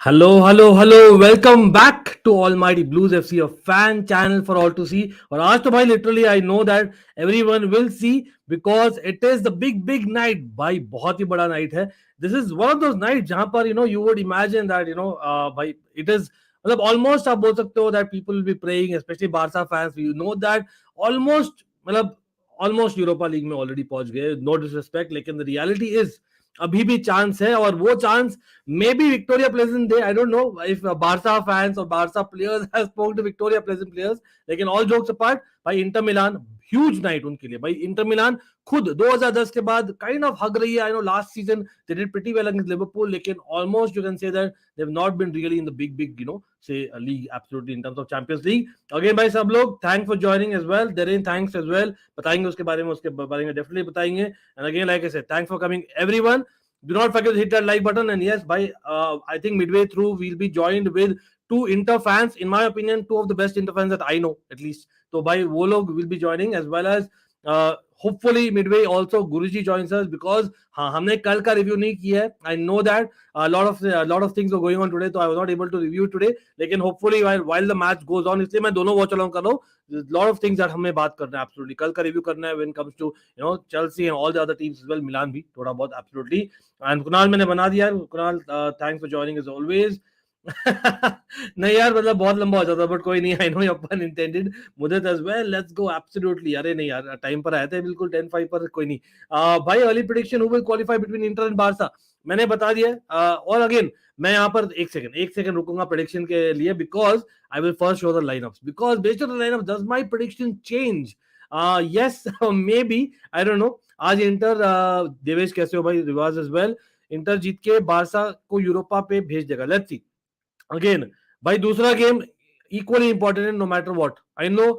Hello welcome back to Almighty Blues FC, a fan channel for all to see. और आज तो भाई literally I know that everyone will see because it is the big night भाई, बहुत ही बड़ा night है। This is one of those night जहां पर यू वुड इमेजिन दैट भाई इट इज मतलब ऑलमोस्ट आप बोल सकते हो that people will be praying, specially Barca fans, you know that almost मतलब ऑलमोस्ट यूरोपा लीग में ऑलरेडी पहुंच गए, नो डिसरिस्पेक्ट, लेकिन द रियलिटी इज अभी भी चांस है। और वो chance maybe Victoria Pleasant Day. I don't know if Barca fans or Barca players have spoken to Victoria Pleasant players. लेकिन all jokes apart, भाई इंटर मिलान ह्यूज नाइट उनके लिए। भाई इंटर मिलान खुद 2010 के बाद काइंड ऑफ हग रही है। I know last season they did pretty well against Liverpool, लेकिन almost you can say that they have not been really in the big say league absolutely in terms of Champions League. Again भाई सब लोग thanks for joining as well, there thanks as well, बताएंगे उसके बारे में definitely बताएंगे। And again like I said, thanks for coming everyone. Do not forget to hit that like button. And yes, I think midway through we'll be joined with two Inter fans. In my opinion, two of the best Inter fans that I know, at least. So by wo log will be joining, as well as hopefully midway also Guruji joins us, because हाँ हमने कल का review नहीं किया है. I know that a lot of things were going on today, so I was not able to review today. लेकिन hopefully while the match goes on, इसलिए मैं दोनों watch along कर रहा हूँ. There's a lot of things that हमें बात करना है absolutely. कल का रिव्यू करना है when it comes to Chelsea and all the other teams as well. मिलान भी थोड़ा बहुत absolutely. एंड कुणाल मैंने बना दिया। Kunal thanks for joining as always. नहीं यार मतलब बहुत लंबा हो जाता, बट कोई नहीं, I know your pun intended. मुझे as well, let's go absolutely. अरे नहीं यार, टाइम पर आए थे बिल्कुल 10-5 पर, कोई नहीं। भाई early prediction who will qualify between inter and Barca, मैंने बता दिया। और अगेन मैं यहाँ पर एक सेकंड रुकूंगा प्रेडिक्शन के लिए, because I will first show the line-ups, because based on the line-ups does my prediction change? Yes may be, I don't no. आज इंटर, देवेश कैसे हो भाई, रिवाज एज वेल, इंटर जीत के बारसा को यूरोपा पे भेज देगा, लेट्स सी। अगेन भाई दूसरा गेम इक्वली इंपॉर्टेंट है, no matter what. I know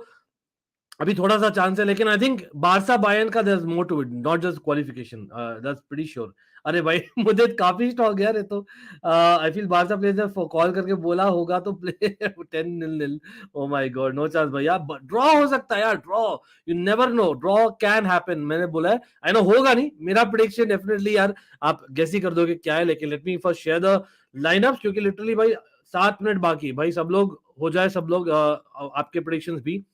अभी थोड़ा सा चांस है, लेकिन आई थिंक बारसा बायर्न का there is more to it, not just qualification, that's pretty sure. अरे भाई मुझे काफी स्टॉक यार, ये तो आई फील बारसा प्लेयर्स ने कॉल करके बोला होगा तो play 10-0। Oh my god, no chance भैया, ड्रॉ हो सकता है यार, draw, you never no, draw can happen, मैंने बोला है। आई नो होगा नहीं, मेरा प्रेडिक्शन डेफिनेटली यार आप गेस ही कर दोगे क्या है, लेकिन let me first share the line-ups, क्योंकि लिटरली भाई 7 मिनट बाकी, भाई सब लोग हो जाए, सब लोग आपके प्रेडिक्शंस भी।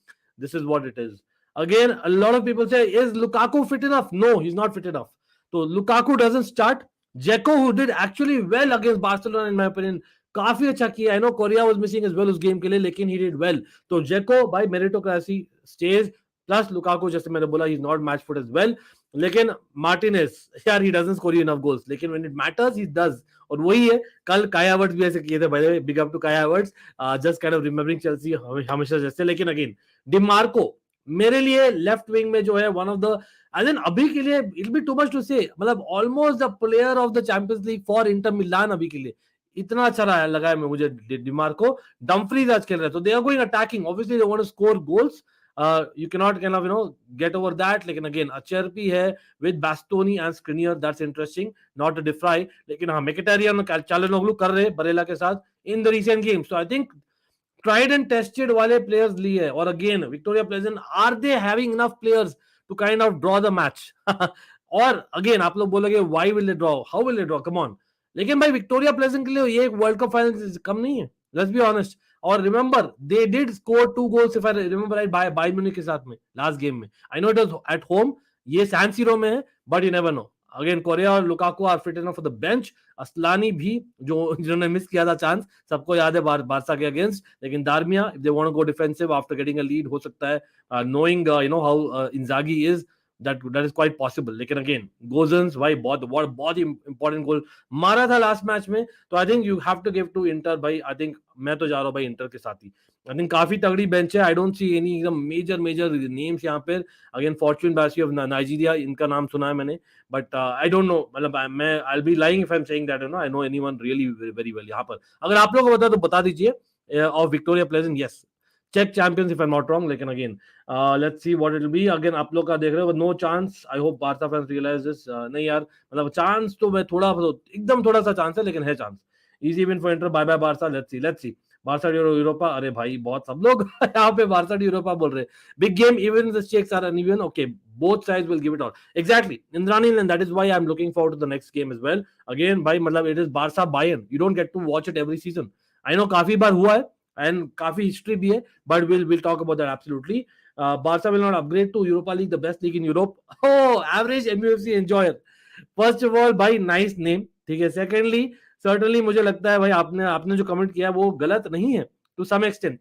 This is what it is. Again, a lot of people say, is Lukaku fit enough? No, he's not fit enough. So Lukaku doesn't start. Dzeko, who did actually well against Barcelona, in my opinion, काफी अच्छा किया। I know Korea was missing as well उस game के लिए, लेकिन he did well. तो Dzeko by meritocracy stays. Plus Lukaku, जैसे मैंने बोला, he's not match fit as well. लेकिन मार्टिनेज यार, he doesn't score enough goals, लेकिन when it matters he does. और वही है, कल काई हावर्ट्स भी ऐसे किए थे, by the way big up to Kai Havertz, just kind of remembering Chelsea हमेशा जैसे। लेकिन अगेन डिमार्को मेरे लिए लेफ्ट विंग में जो है one of the, I think अभी के लिए it be too much to say, मतलब almost the player of the Champions League for Inter Milan अभी के लिए, इतना अच्छा रहा लगा है मुझे डिमार्को। डम्फ्रीज आज खेल रहे हैं, तो they are going attacking, obviously they want to score goals, you cannot kind of get over that. लेकिन again Acerbi है with Bastoni and Skriniar, that's interesting, not to defy, लेकिन हाँ Mkhitaryan और Calhanoglu कर रहे बरेला के साथ in the recent games, so I think tried and tested वाले players लिए है। और again Viktoria Plzen, are they having enough players to kind of draw the match? और again आप लोग बोलोगे why will they draw, how will they draw, come on, लेकिन भाई विक्टोरिया प्लेजेंट के लिए ये एक वर्ल्ड कप फाइनल कम नहीं है, लेट्स बी ऑनेस्ट। और remember they did score 2 goals if I remember right Bayern Munich के साथ में लास्ट गेम में। I know it was at home, ये सैन सीरो में है, but you never know. Again Correa और Lukaku are fit enough for the bench. Asllani भी, जो जिन्होंने मिस किया था चांस, सबको याद है बारसा के अगेंस्ट, लेकिन Darmian if they want to go defensive after getting a lead, हो सकता है, knowing how Inzaghi is, that is quite possible। लेकिन अगेन गोजन्स भाई बहुत ही इंपॉर्टेंट गोल मारा था लास्ट मैच में, तो I think you have to give to Inter भाई। आई थिंक मैं तो जा रहा हूँ भाई इंटर के साथ ही। आई थिंक काफी तगड़ी बेंच है, आई डोंट सी एनी एकदम मेजर नेम्स यहाँ पे। अगेन फॉर्चून बासी ऑफ नाइजीरिया, इनका नाम सुना है मैंने, बट आई डोंट नो, मतलब मैं I will be lying if I am saying that I no anyone really very well. यहाँ पर अगर आप लोगों को पता तो बता दीजिए। ऑफ विक्टोरिया प्लेजेंट, यस, चेक champions if I am not wrong. लेकिन again let's see what it will be. Again आप लोग का देख रहे हो, no chance, I hope Barca fans realise this. नहीं यार, मतलब चांस तो मैं एकदम थोड़ा सा चांस है, लेकिन है chance. Easy win for Inter, bye bye Barca, let's see. Barca Europa, अरे भाई बहुत सब लोग यहाँ पे बारसा यूरोपा बोल रहे हैं। Big game, even the stakes are uneven, okay, both sides will give it all. Exactly, Indrani, and that is why I'm looking forward to the next game as well. Again, by matlab it is Barca Bayern. You don't get to watch it every season. I know काफी बार हुआ है and काफी history भी है, but we'll talk about that absolutely. Barca will not upgrade to Europa League, the best league in Europe. Oh, average MUFC enjoyer. First of all भाई nice name, ठीक है. Secondly certainly मुझे लगता है भाई आपने आपने जो कमेंट किया वो गलत नहीं है टू सम एक्सटेंट.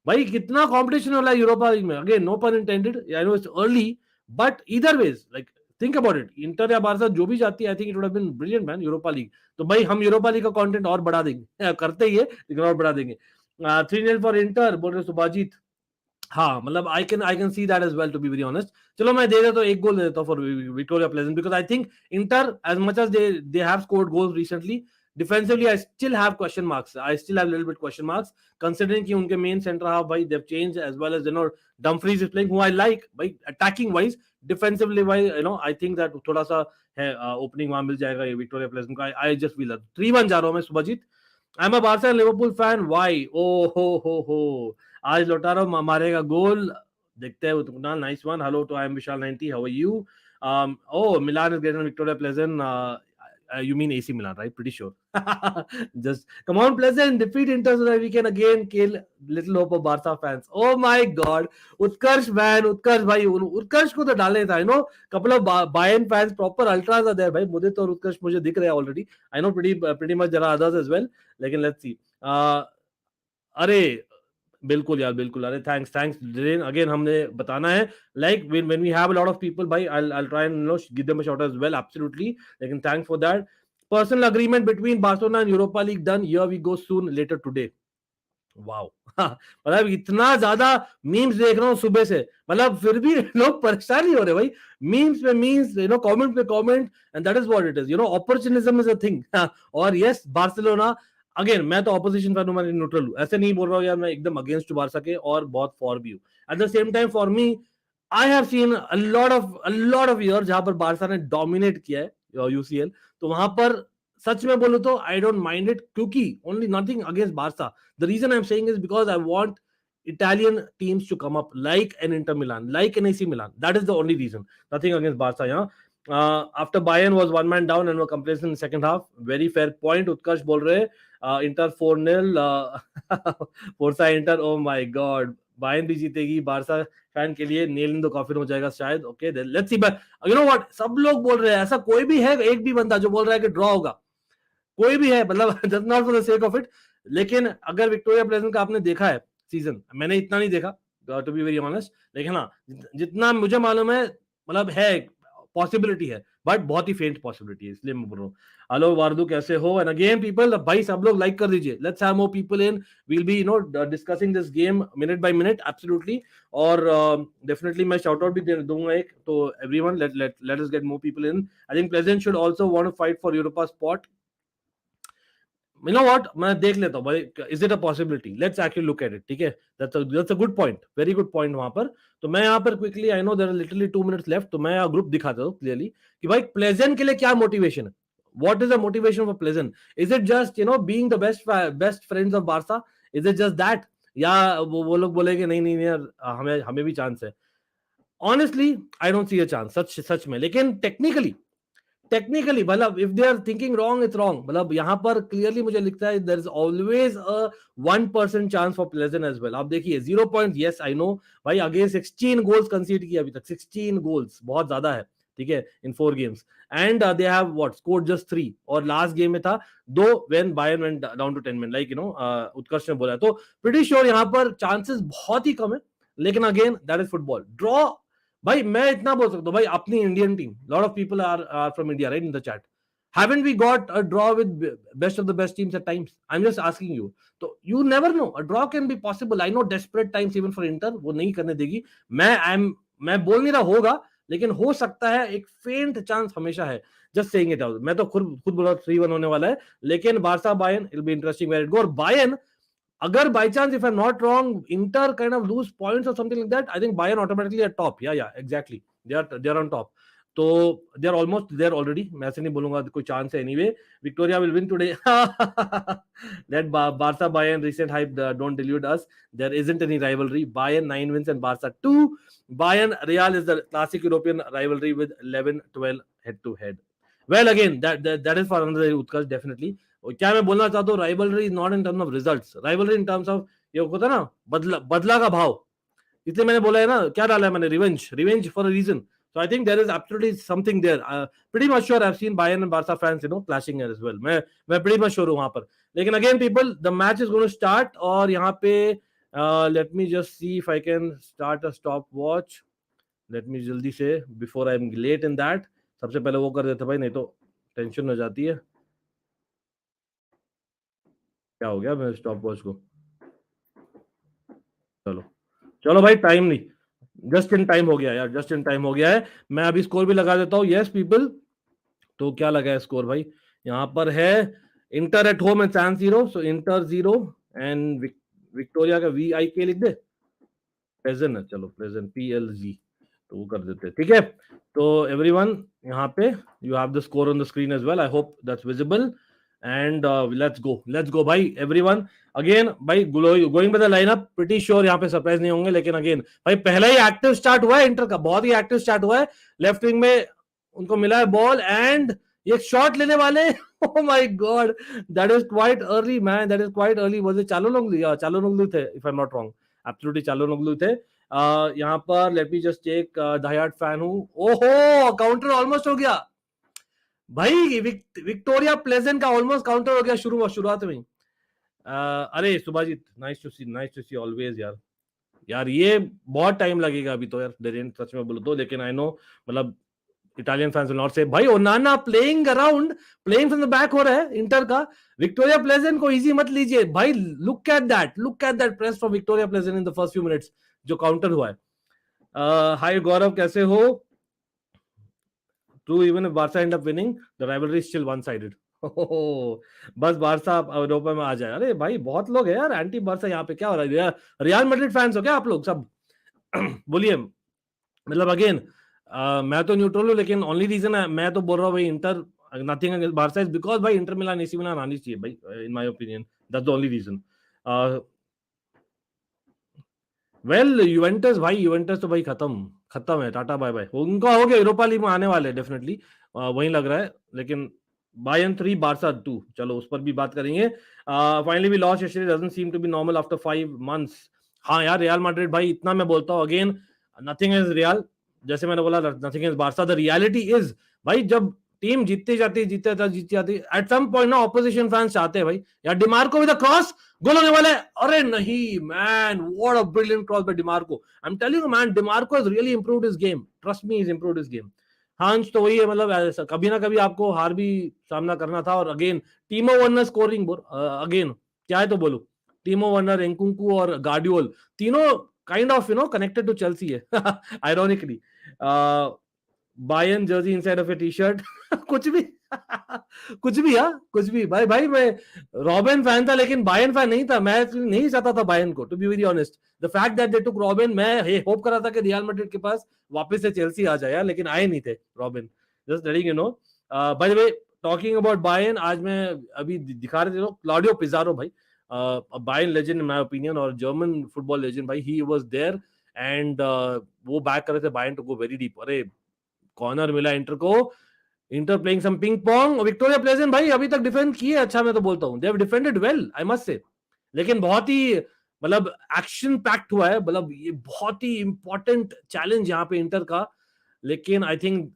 भाई कितना कंपटीशन हो रहा है यूरोपा लीग में. Again no pun intended, I know it's early, but either ways like think about it. Inter या बारसा जो भी जाती है, I think it would have been brilliant man Europa League. तो भाई हम यूरोपा लीग का कंटेंट और बढ़ा देंगे, करते ही है लेकिन और बढ़ा देंगे. 3-0 फॉर इंटर बोल रहे सुभाजीत. हाँ मतलब I can see that as well to be very honest. चलो मैं दे देता हूँ, एक गोल दे देता हूँ for Viktoria Plzen, because I think Inter as much as they have scored goals recently, defensively I still have question marks. I still have a little bit question marks considering कि उनके main center half भाई they've changed, as well as Dumfries is playing, who I like भाई attacking wise. Defensively wise I think that थोड़ा सा है opening वहां मिल जाएगा ये विक्टोरिया प्लेजेंट को. I just feel that 3-1 जा रहा हूँ मैं Subhajit. I'm a Barca and Liverpool fan. Why? Oh ho. आज लोटारो मारेगा गोल, देखते हैं उतना. Nice one. Hello to I am Vishal 90. How are you? Oh, Milan is greater than Victoria Plzen. You mean AC Milan, right? Pretty sure. Just come on, Pleasant, defeat Inter so that we can again kill little hope of Barca fans. Oh my God, Utkarsh man, Utkarsh भाई, Utkarsh को तो डाले था. I know couple of Bayern fans, proper ultras are there भाई. मुझे तो Utkarsh मुझे दिख रहा है already. I know pretty much there are others as well. लेकिन let's see. अरे बिल्कुल यार बिल्कुल. अरे थैंक्स अगेन हमने बताना है like when we have a lot of people भाई I'll try and give them a shout as well absolutely. लेकिन thanks for that. Personal agreement between Barcelona and Europa League done. Here we go soon later today. Wow. मतलब इतना ज्यादा memes देख रहा हूँ सुबह से, मतलब फिर भी लोग परेशान नहीं हो रहे भाई. मीम्स पे मीम्स, कमेंट पे comment, and that is what it is. Opportunism is a thing. और यस बार्सिलोना, अगेन मैं तो ऑपोजिशन फैन हूं, मैं न्यूट्रल हूं. ऐसे नहीं बोल रहा हूँ यार मैं एकदम अगेंस्ट बार्सा के, और बहुत फॉर भी हूं. Eight the same time for me I have seen a lot of year जहां पर बार्सा ने डोमिनेट किया है यूसीएल. तो वहां पर सच में बोलूं तो आई डोंट माइंड इट, क्योंकि only nothing against Barca. The reason I'm saying is because I want Italian teams to come up like an Inter Milan, like an AC Milan. That is the only reason. Nothing against Barca. After Bayern was one man down and were complacent in the second half. Very fair point. Utkarsh बोल रहे Inter 4-0. Forza Inter. Oh my God. Bayern भी जीतेगी. Barca fan के लिए nail in the coffin हो जाएगा शायद. Okay, then let's see. But you know what? सब लोग बोल रहे हैं, ऐसा कोई भी है एक भी बंदा जो बोल रहा है कि ड्रॉ होगा? कोई भी है, मतलब just not for the sake of it. लेकिन अगर विक्टोरिया प्लेजेंट का आपने देखा है सीजन, मैंने इतना नहीं देखा टू बी वेरी ऑनेस्ट, लेकिन हाँ जितना मुझे मालूम है मतलब है पॉसिबिलिटी है, बट बहुत ही फेंट पॉसिबिलिटी है, इसलिए मैं बोल रहा हूँ. हेलो वारदू कैसे हो? एंड अगेन पीपल, भाई सब लोग लाइक कर दीजिए. Let's have more people in. We'll be discussing this game minute by minute absolutely. और डेफिनेटली मैं शाउट आउट भी दूंगा एक to everyone. Let us get more people in. I think Plzen should also want to fight for Europa spot. You know what, मैं देख लेता हूँ भाई, is it a possibility. Let's actually look at it. ठीक है, that's a good point, very good point वहां पर. तो मैं यहाँ पर quickly, I know there are literally 2 minutes लेफ्ट, तो मैं ग्रुप दिखाता हूँ क्लियरली कि भाई प्लेजेंट के लिए क्या मोटिवेशन है. What is the motivation for pleasant? Is it just being the best friends of Barca? Is it just that? या वो लोग बोलेंगे नहीं यार हमें भी चांस है? Honestly I don't see a chance सच में. लेकिन टेक्निकली मतलब if they are thinking wrong, it's wrong. मतलब यहाँ पर क्लियरली मुझे लिखता है there is always a 1% chance for Plzen as well. आप देखिए 0 पॉइंट, यस आई नो भाई, अगेन 16 गोल्स कंसीड किया अभी तक. 16 गोल्स बहुत ज्यादा है, ठीक है, in 4 games. And they have what scored just 3, और लास्ट गेम में था 2 when Bayern went down to 10 men, लाइक उत्कर्ष ने बोला. तो प्रीटी श्योर यहाँ पर चांसेस बहुत ही कम है. लेकिन again that is football. Draw, भाई मैं इतना बोल सकता हूँ भाई, अपनी Indian team, lot of people are from India right in the chat. Haven't we got a draw with best of the best teams at times? I'm just asking you. So you never know. A draw can be possible. I know desperate times even for Inter वो नहीं करने देगी. मैं बोल नहीं रहा होगा, लेकिन हो सकता है. एक फेंट चांस हमेशा है. Just saying it out. मैं तो खुद बोल रहा 3-1 होने वाला है. लेकिन Barca Bayern, it'll be interesting where it go. और बायर्न, अगर by chance if I'm not wrong, Inter kind of lose points or something like that, I think Bayern automatically at top. Yeah, exactly. They are on top. तो they are almost there already, मैं ऐसे नहीं बोलूंगा कोई chance है anyway. Viktoria will win today. That Barca Bayern recent hype, don't delude us. There isn't any rivalry. Bayern 9 wins and Barca 2. Bayern Real is the classic European rivalry with 11-12 head to head. Well, again, that is for another Utkarsh, definitely. क्या मैं बोलना चाहता हूँ, rivalry is not in terms of results. Rivalry in terms of ये होता है ना, बदला का भाव. इसलिए मैंने बोला है ना, क्या डाला है मैंने, revenge for a reason. So I think there is absolutely something there. Pretty much sure I've seen Bayern and Barca fans, clashing as well. मैं pretty much sure हूँ वहां पर. लेकिन again, people, the match is going to start. और यहाँ पे let me just see if I can start a stopwatch. Let me जल्दी से, before I'm late in that. सबसे पहले वो कर देते भाई, नहीं तो टेंशन हो जाती है. क्या हो गया मेरे स्टॉपवॉच को? चलो भाई, टाइम नहीं, जस्ट इन टाइम हो गया यार, जस्ट इन टाइम हो गया है. मैं अभी स्कोर भी लगा देता हूँ. यस पीपल, तो क्या लगा है स्कोर भाई? यहाँ पर है Inter at home and San Siro. So Inter 0 and Viktoria का VIK लिख दे. प्रेजेंट है, चलो प्रेजेंट PLZ, तो वो कर देते हैं. ठीक है, तो एवरीवन यहाँ पे you have the score on the screen as well. I hope that's visible. And let's go भाई एवरीवन. अगेन भाई, going by the lineup, pretty sure यहाँ पे सरप्राइज नहीं होंगे. लेकिन अगेन भाई, पहला ही एक्टिव स्टार्ट हुआ है इंटर का, बहुत ही एक्टिव स्टार्ट हुआ है. लेफ्ट विंग में उनको मिला है बॉल एंड ये शॉट लेने वाले. Oh my god, that is quite early man, that is quite early. Was it Calhanoglu थे, if I am not wrong. Absolutely Calhanoglu थे. यहाँ पर let me just check, diehard fan हूं. ओहो, counter almost हो गया भाई. विक्टोरिया प्लेजेंट का ऑलमोस्ट काउंटर हो गया शुरुआत में. अरे Subhajit, nice to see always यार ये बहुत टाइम लगेगा अभी तो यार, डेरेंट सच में बोलो तो. लेकिन आई नो, मतलब इटालियन फैंस विल नॉट से भाई ओनाना playing around, playing from the back हो रहा है इंटर का. विक्टोरिया प्लेजेंट को इजी मत लीजिए भाई. Look at that press from Victoria pleasant in the first few minutes जो काउंटर हुआ है. हाय गौरव, कैसे हो? True, even if Barca end up winning, the rivalry is still one-sided. बस बारसा यूरोपा में आ जाए. अरे भाई, बहुत लोग हैं यार एंटी बारसा यहाँ पे. क्या हो रहा है? रियल मैड्रिड फैंस हो क्या आप लोग सब? बोलिए. मतलब अगेन, मैं तो न्यूट्रल हूँ, लेकिन ओनली रीजन है मैं तो बोल रहा हूँ भाई, Inter nothing against Barca is because भाई इंटर मिलान AC मिलान आनी चाहिए भाई, in my opinion. That's the only reason. Well Juventus भाई, यूवेंटस तो भाई खत्म है, टाटा बाय बाय. उनका हो गया, यूरोपा लीग में आने वाले डेफिनेटली, वही लग रहा है. लेकिन बायर्न 3 बारसा 2, चलो उस पर भी बात करेंगे. Finally we lost yesterday, doesn't seem to be normal after 5 months. हाँ यार, रियल मैड्रिड भाई, इतना मैं बोलता हूँ अगेन, नथिंग इज रियल. जैसे मैंने बोला, nothing is Barca. The reality is भाई, जब टीम जीतती जाती एट सम पॉइंट ना, ऑपोजिशन फैंस चाहते हैं भाई यार Dimarco with the cross, goal होने वाला है. अरे नहीं man, what a brilliant cross by Dimarco. I am telling you man, Dimarco has really improved his game. Trust me, is improved his game. हांच तो वही है, मतलब कभी ना कभी आपको हार भी सामना करना था. और अगेन टीमो वर्नर स्कोरिंग, अगेन क्या है तो बोलो, टीमो वर्नर, एंकुंकू और गार्डियोल, तीनों kind of connected to Chelsea है. Ironically. Bayern jersey inside of a t-shirt. कुछ भी. कुछ भी भाई मैं रॉबिन फैन था, लेकिन बायर्न फैन नहीं था. मैं नहीं चाहता था बायर्न को, to be very honest. The fact that they took Robin, मैं होप कर रहा था कि रियल मैड्रिड के पास वापस से चेल्सी आ जाए, लेकिन आए नहीं थे Robin. Just letting you know. By the way, talking about Bayern, आज मैं अभी दिखा रहे थे क्लॉडियो पिज़ारो भाई, Bayern legend in my opinion और जर्मन फुटबॉल लेजेंड भाई. ही वाज देयर एंड वो बैक कर रहे थे Bayern to go very deep. अरे कॉर्नर मिला इंटर को, Inter playing some ping pong. Viktoria Plzen भाई अभी तक डिफेंड किए अच्छा, मैं तो बोलता हूं they have defended well, I must say. लेकिन बहुत ही मतलब एक्शन पैक्ड हुआ है, मतलब ये बहुत ही इंपॉर्टेंट चैलेंज यहाँ पे इंटर का. लेकिन आई थिंक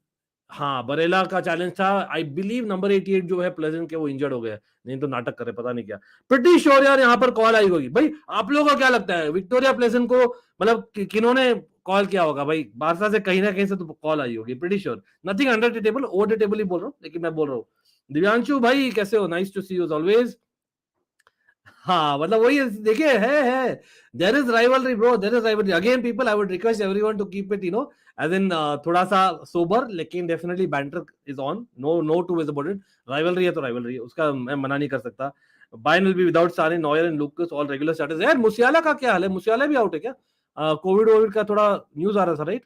हाँ, बरेला का चैलेंज था. आई बिलीव नंबर 88 जो है प्लेजेंट के, वो इंजर्ड हो गया, नहीं तो नाटक करे पता नहीं क्या. प्रीटी श्योर यार यहाँ पर कॉल आई होगी भाई. आप लोगों को क्या लगता है विक्टोरिया प्लेजेंट को, मतलब किन्होंने कॉल किया होगा भाई? बारसा से कहीं ना कहीं से तो कॉल आई होगी, pretty sure. Nothing under the table, over the table ही बोल रहा हूँ, लेकिन मैं बोल रहा हूँ. दिव्यांशु भाई कैसे हो? Nice to see you always. हाँ मतलब वही देखिए, है there is rivalry bro, there is rivalry. Again people, I would request everyone to keep it as in थोड़ा सा सोबर, लेकिन definitely banter is on. No two ways about it. Rivalry है तो राइवलरी है, उसका मैं मना नहीं कर सकता. Bayern will be without Sane, Neuer and Lucas all regular starters. यार मुसियाला का क्या हाल है? मुसियाला भी आउट है क्या? कोविड का थोड़ा न्यूज आ रहा था right?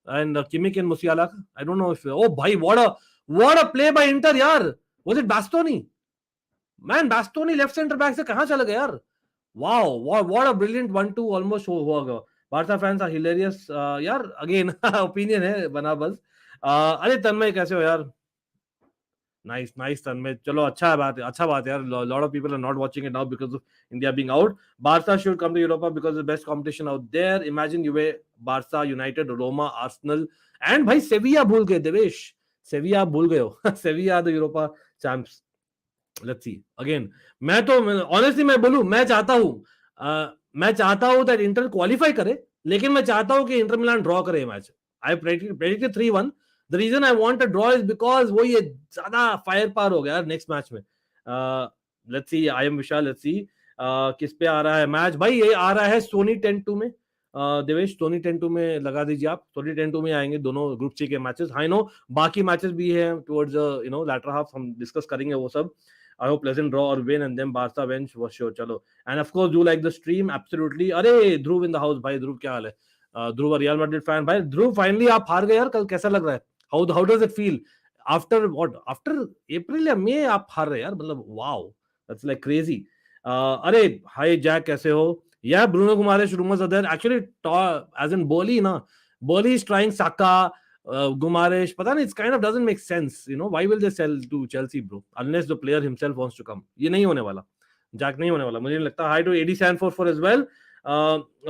and Kimmich and Musiala. I don't know if bhai, what a play by Inter yaar. Was it Bastoni? Man, Bastoni left center back से कहाँ चला गया यार? Wow, what a brilliant 1-2 almost हुआ होगा. Barca fans are hilarious. यार again opinion है बना बस. अरे तन्मय कैसे हो यार? Nice तन्मय. चलो अच्छा बात है यार. Lot of people are not watching it now because of India being out. Barca should come to Europa because it's the best competition out there. Imagine Juve, Barca, United, Roma, Arsenal and भाई Sevilla भूल गए Devesh. Sevilla भूल गए हो. Sevilla are the Europa champs. Let's see again. मैं तो honestly मैं बोलूं मैं चाहता हूं that Inter qualify करे, लेकिन मैं चाहता हूं कि Inter Milan draw करे match. I predicted 3-1. The reason I want a draw is because वो ये ज्यादा फायर पार हो गया नेक्स्ट मैच में. Let's see. I am Vishal. Let's see. किस पे आ रहा है मैच भाई? ये आ रहा है सोनी 10-2 में. देवेश सोनी 10-2 में लगा दीजिए आप. सोनी 10-2 में आएंगे दोनों ग्रुप सी के मैचेस. आई नो बाकी मैचेस भी है टुवर्ड्स लैटर हाफ, हम डिस्कस करेंगे वो सब. I hope pleasant draw or win and then Barca wins for sure. चलो. And of course, do like the stream? Absolutely. अरे ध्रुव in the house भाई. ध्रुव क्या हाल है? ध्रुव रियल मैड्रिड फैन भाई. ध्रुव फाइनली आप हार गए यार कल. कैसा लग रहा है? How does it feel? After April या May आप हार रहे यार. मतलब wow. That's like crazy. अरे हाय जैक कैसे हो? Yeah, Bruno Guimaraes rumors are there. Actually, as in Boli ना. Boli is trying Saka. Guimaraes, पता नहीं, it's kind of doesn't make sense. Why will they sell to Chelsea, bro? Unless the player himself wants to come. ये नहीं होने वाला. Jack नहीं होने वाला. मुझे नहीं लगता. Hi to AD Sanford as well.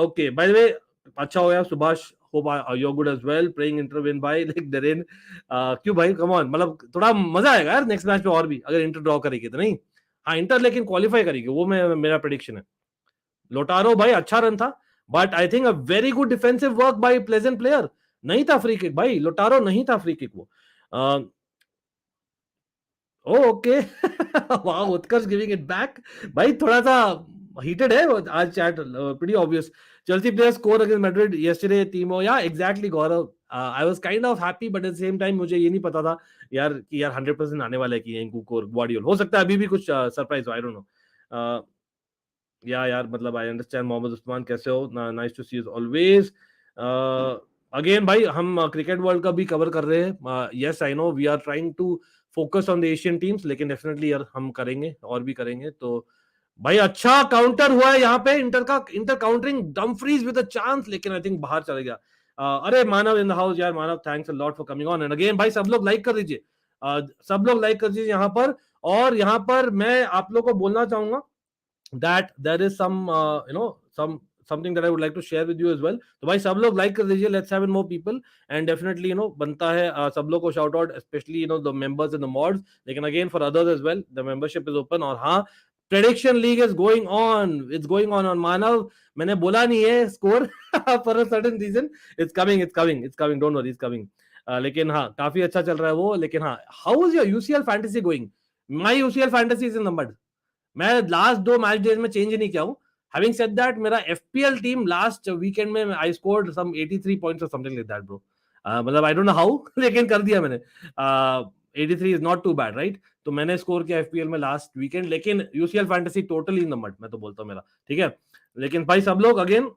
Okay. By the way, अच्छा हो यार Subhash. Hope you're good as well. Praying Inter win by like Darren. क्यों भाई? Come on. मतलब थोड़ा मजा आएगा यार नेक्स्ट मैच में और भी अगर इंटर ड्रॉ करेगी तो. नहीं हाँ इंटर लेकिन क्वालिफाई करेगी वो मेरा प्रेडिक्शन है. लोटारो भाई अच्छा रन था but I think a very good defensive work by Plzen player. नहीं था फ्री किक भाई. लोटारो नहीं था फ्री किक वो. Okay wow Utkarsh giving it back. भाई थोड़ा सा हीटेड है आज chat. Pretty obvious. Chelsea players score against Madrid yesterday. Timo yeah exactly Gaurav. I was kind of happy but at the same time मुझे ये नहीं पता था यार कि यार 100% आने वाला है कि एंकुको और ग्वार्डियोल. हो सकता है अभी भी कुछ सरप्राइज हो. I don't know. या यार मतलब आई अंडरस्टैंड. मोहम्मद उस्मान कैसे हो? Nice to see you always. Again भाई हम क्रिकेट वर्ल्ड कप भी कवर कर रहे हैं. Yes I know we are trying to focus on the Asian teams, लेकिन डेफिनेटली यार हम करेंगे और भी करेंगे. तो भाई अच्छा काउंटर हुआ है यहाँ पे inter countering Dumfries with a chance, लेकिन आई थिंक बाहर चले गया. अरे मानव इन द हाउस यार. Manav thanks a lot for coming on. And again भाई सब लोग लाइक कर दीजिए. सब लोग लाइक कर दीजिए यहाँ पर. और यहाँ पर मैं आप लोगों को बोलना चाहूंगा that there is something that I would like to share with you as well. तो भाई सब लोग like कर दीजिए. Let's have more people and definitely बनता है सब लोग को shout out, especially the members and the mods. लेकिन again for others as well, the membership is open. और हाँ prediction league is going on. It's going on मानव. मैंने बोला नहीं है score for a certain reason. It's coming. Don't worry, it's coming. लेकिन हाँ काफी अच्छा चल रहा है वो. लेकिन हाँ how is your UCL fantasy going? My UCL fantasy is in the mud. मैं लास्ट 2 मैच डेज में चेंज नहीं किया हूं. हैविंग सेड दैट मेरा एफपीएल टीम लास्ट वीकेंड में आई स्कोर्ड सम 83 पॉइंट्स और समथिंग लाइक दैट ब्रो. मतलब I don't know how लेकिन कर दिया मैंने. 83 is not too bad right. तो मैंने स्कोर किया एफपीएल में लास्ट वीकेंड. लेकिन UCL fantasy totally in the mud मैं तो बोलता हूं मेरा. ठीक है. लेकिन भाई सब लोग again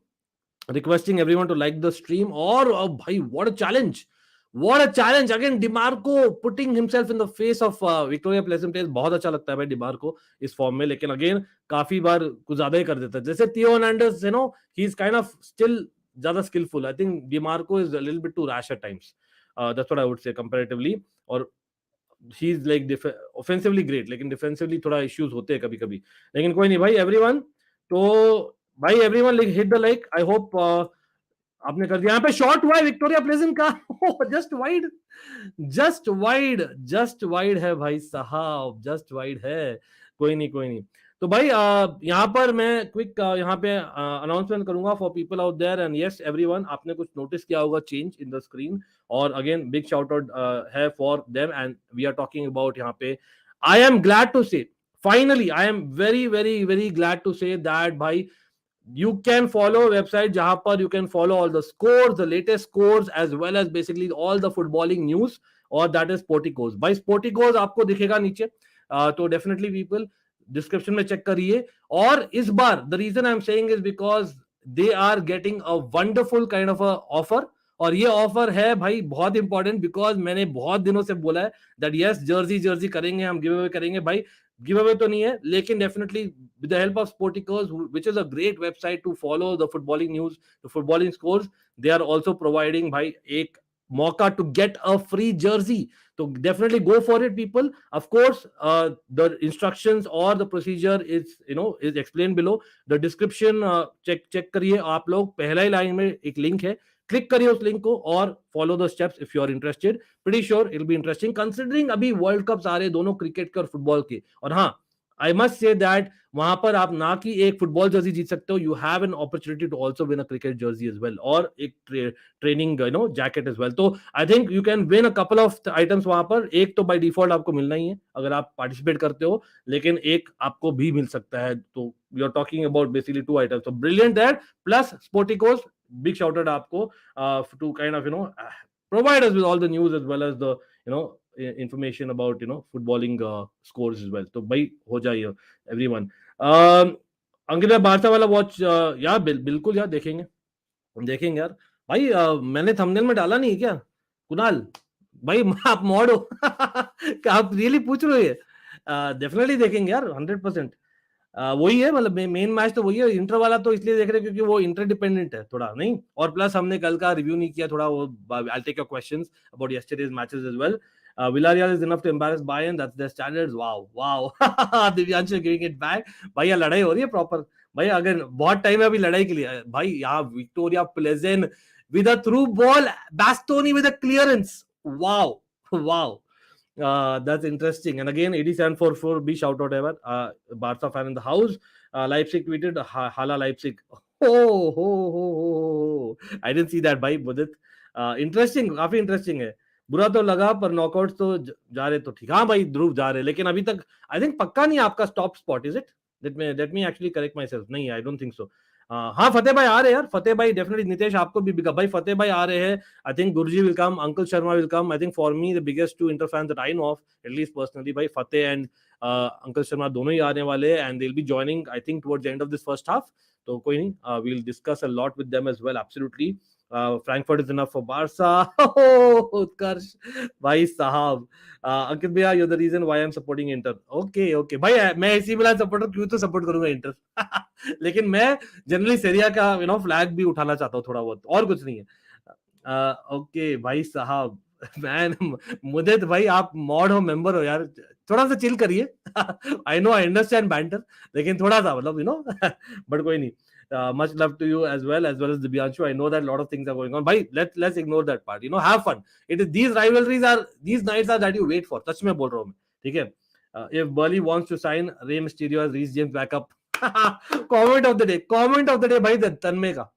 requesting everyone to like the stream. और भाई what a challenge again. Dimarco putting himself in the face of Viktoria Plzen place. बहुत अच्छा लगता है भाई डिमार्को इस फॉर्म में. लेकिन अगेन काफी बार कुछ ज्यादा ही कर देता है. जैसे Theo Hernandez he is kind of still ज्यादा skilful. I think Dimarco is a little bit too rash at times. That's what I would say comparatively. और he is like offensively great लेकिन डिफेंसिवली थोड़ा issues होते हैं कभी-कभी. लेकिन कोई नहीं भाई एवरीवन. तो भाई everyone hit the like. I hope आपने कर दिया. यहाँ पे शॉट हुआ है विक्टोरिया प्लेजेंट का. जस्ट वाइड है भाई साहब. जस्ट वाइड है. कोई नहीं. तो भाई यहाँ पर मैं क्विक यहाँ पे अनाउंसमेंट करूंगा for people out there. And yes everyone आपने कुछ नोटिस किया होगा चेंज इन द स्क्रीन. और अगेन बिग शाउट आउट है for them. And we are talking about यहाँ पे I am glad to say finally I am very very very glad to say that भाई you can follow a website जहां पर you can follow all the scores, the latest scores as well as basically all the footballing news. और that is Sporticos. भाई Sporticos आपको दिखेगा नीचे. तो definitely people description में चेक करिए. और इस बार the reason I'm saying is because they are getting a wonderful kind of a offer और ये ऑफर है भाई बहुत इंपॉर्टेंट, बिकॉज मैंने बहुत दिनों से बोला है दैट यस जर्सी करेंगे, हम गिव अवे करेंगे भाई। गिव अवे तो नहीं है, लेकिन definitely with the help of Sportikers, which is a great website to follow the footballing news, the footballing scores, they are also providing भाई एक मौका to get a free jersey. तो definitely go for it people. Of course the instructions और the procedure is is explain below the description. Check करिए आप लोग, पहला ही line में एक लिंक है, क्लिक करिए उस लिंक को और follow the steps if you are interested. Pretty sure it will be interesting considering अभी वर्ल्ड कप्स आ रहे हैं दोनों, क्रिकेट के और फुटबॉल के. और हाँ, आई मस्ट से दैट वहां पर आप ना कि एक फुटबॉल जर्सी जीत सकते हो, you have an opportunity to also win a cricket jersey as well, और एक ट्रेनिंग जैकेट एज वेल. तो I think you can win a couple of items वहां पर. एक तो बाय डिफॉल्ट आपको मिलना ही है अगर आप पार्टिसिपेट करते हो, लेकिन एक आपको भी मिल सकता है. तो we are talking about basically two items. तो brilliant that, plus Sporticos, big shout out आपको to kind of provide us with all the news as well as the information about footballing scores as well. तो भाई हो जाइए everyone. अंकित भाई Barça वाला watch यार बिल्कुल यार देखेंगे देखेंगे यार भाई. मैंने थंबनेल में डाला नहीं है क्या कुणाल भाई? आप मॉड हो क्या आप रियली पूछ रहे हो? डेफिनेटली देखेंगे यार 100%. वही है, मतलब मेन मैच तो वही है. इंटर वाला तो इसलिए देख रहे हैं क्योंकि वो इंटर डिपेंडेंट है थोड़ा, नहीं, और प्लस हमने कल का रिव्यू नहीं किया थोड़ा, वो I'll take your questions about yesterday's matches as well. Villarreal is enough to embarrass Bayern, that's their standards. Wow Divyansh giving it back. भाई यहाँ लड़ाई हो रही है प्रॉपर भाई, अगर बहुत टाइम है अभी लड़ाई के लिए भाई. यहाँ Victoria प्लेजेन with a through ball, Bastoni with a clearance. Wow. That's interesting. And again, 8744 B shout out ever. Barca fan in the house. Leipzig tweeted, Hala Leipzig. I didn't see that by Budit. Interesting, काफी interesting है. बुरा तो लगा पर knockout तो जा रहे तो ठीक. हाँ भाई ध्रुव जा रहे, लेकिन अभी तक आई थिंक पक्का नहीं आपका top spot, is it? Let me actually correct my self. नहीं, आई डोंट थिंक सो. हाँ फतेह भाई आ रहे हैं यार, फतेह भाई डेफिनेटली. नितेश आपको भी बिगा भाई, फतेह भाई आ रहे हैं. I think Guruji will come, Uncle Sharma will come. I think for me the biggest two Inter fans that I know of, at least personally, by Fateh and Uncle Sharma दोनों ही आने वाले हैं, and they'll be joining I think towards the end of this first half. तो कोई नहीं, we'll discuss a lot with them as well. Absolutely. Frankfurt is enough for Barca. उत्कर्ष भाई साहब. अंकित भैया, you're the reason why I'm supporting Inter. Okay भाई, मैं इसी मिलान supporter क्यों तो सपोर्ट करूंगा इंटर. लेकिन मैं जनरली सेरिया का फ्लैग भी उठाना चाहता हूँ थोड़ा बहुत, और कुछ नहीं है. ओके भाई साहब. मैन मुदित भाई आप मॉड हो, मेंबर हो यार, थोड़ा सा चिल करिए. आई नो आई अंडरस्टैंड बैंटर, लेकिन थोड़ा सा मतलब बट कोई नहीं. Much love to you as well as Divyanshu. I know that a lot of things are going on. Bhai, let's ignore that part. Have fun. It is these rivalries are these nights are that you wait for. सच में बोल रहा हूँ मैं, ठीक है. If Burley wants to sign Rey Mysterio as Reece James backup, comment of the day भाई तन्मय का.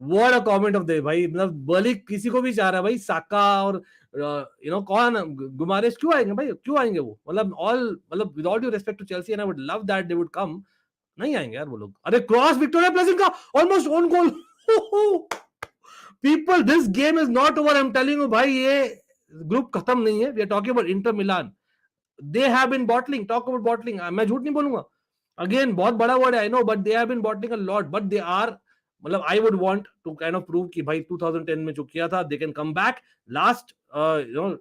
What a comment of the day भाई. मतलब बर्ली किसी को भी चाह रहा है भाई, साका और कौन गुमारेस क्यों आएंगे भाई, क्यों आएंगे वो, मतलब with all due respect to Chelsea and I would love that they would come, नहीं आएंगे यार वो लोग. अरे क्रॉस विक्टोरिया प्लेजेंट का almost on goal. People this game is not over, I am telling you भाई. ये ग्रुप खत्म नहीं है. We are talking about Inter Milan. They have been bottling, talk about bottling, मैं झूठ नहीं बोलूंगा. अगेन बहुत बड़ा वर्ड है I know, but they have been bottling a lot, but they are, मतलब I would want to kind of prove कि भाई 2010 में जो किया था they can come back. Last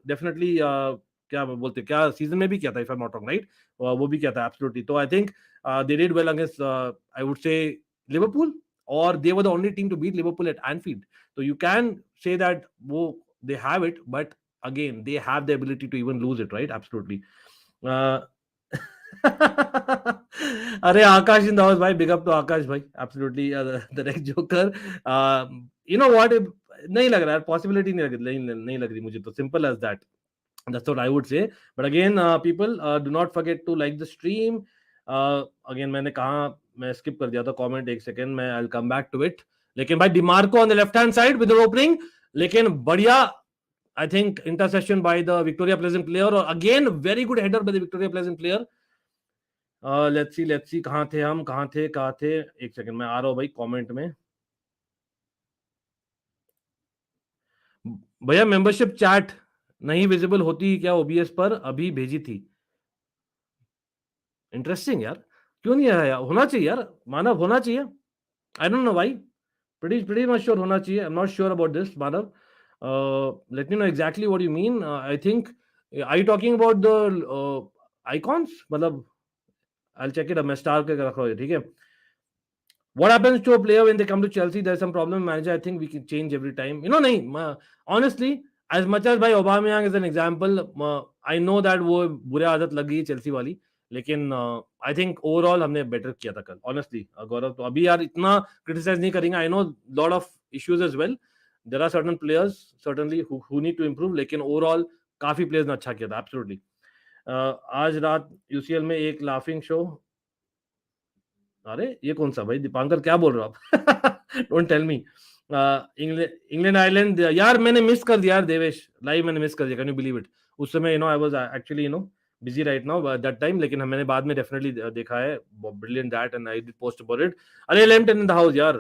definitely क्या बोलते, क्या सीजन में भी किया था if I am not wrong, right? वो भी किया था एब्सोल्युटली. तो I think they did well against I would say Liverpool, or they were the only team to beat Liverpool at Anfield. So you can say that they have it, but again they have the ability to even lose it, right? Absolutely. अरे आकाश इन the house भाई, big up to आकाश भाई. Absolutely the red joker. What, नहीं लग रहा है possibility, नहीं लग रही मुझे तो. Simple as that. That's what I would say. But again, people, do not forget to like the stream. Again, मैंने कहा, मैं skip कर दिया था comment, एक second मैं I'll come back to it. लेकिन भाई DeMarco on the left hand side with the opening, लेकिन बढ़िया I think interception by the Victoria Plzen player, और again very good header by the Victoria Plzen player. Let's see कहाँ थे. एक second मैं आ रहा हूँ भाई comment में. भैया मेंबरशिप चैट नहीं विजिबल होती क्या ओबीएस पर? अभी भेजी थी. इंटरेस्टिंग यार, क्यों नहीं आया? होना चाहिए यार मानव, होना चाहिए. आई डोंट नो भाई, pretty much sure होना चाहिए. आई am not sure about this Manav. Let me know exactly what you mean. I think, are you talking about the icons? मतलब I'll check it. मैं स्टार के रख रहा हूँ, ठीक है. What happens to a player when they come to Chelsea? There's some problem. Manager, I think we can change every time. You know, नहीं. Honestly, as much as भाई Aubameyang is an example, I know that वो बुरे आदत लग गई Chelsea वाली. लेकिन I think overall हमने बेटर किया था कल. ऑनेस्टली गौरव, तो अभी यार इतना क्रिटिसाइज नहीं करेंगे. I know lot of issues as well. There are certain players certainly who need to improve, लेकिन ओवरऑल काफी प्लेयर्स ने अच्छा किया था. एब्सोल्युटली. आज रात यूसीएल में एक लाफिंग शो. अरे ये कौन सा भाई दीपांकर, क्या बोल रहे हो आप? Don't tell me. England Ireland यार मैंने मिस कर दिया यार देवेश. लाइव मैंने मिस कर दिया. Can you believe it? उस समय आई was actually busy right now that time, लेकिन मैंने बाद में डेफिनेटली देखा है. Brilliant that and I did post about it. अरे लेम्पटन इन द हाउस यार.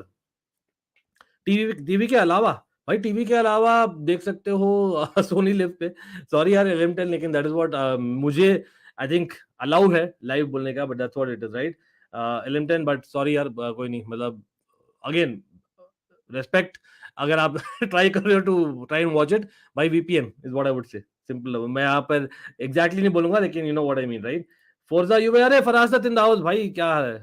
टीवी के अलावा भाई, टीवी के अलावा आप देख सकते हो सोनी लिव पे. सॉरी यार एलिमटन, लेकिन दैट इज व्हाट मुझे आई थिंक अलाउ है लाइव बोलने का, but that's what it is right. Elimton, but sorry यार कोई नहीं. मतलब अगेन रेस्पेक्ट. अगर आप ट्राई कर रहे हो to try and watch it, भाई VPN is what I would say. Simple. मैं यहाँ पर एग्जैक्टली नहीं बोलूंगा, लेकिन you know what I mean right. फोर्जा यूवे. अरे फरासत इन द हाउस भाई, क्या है?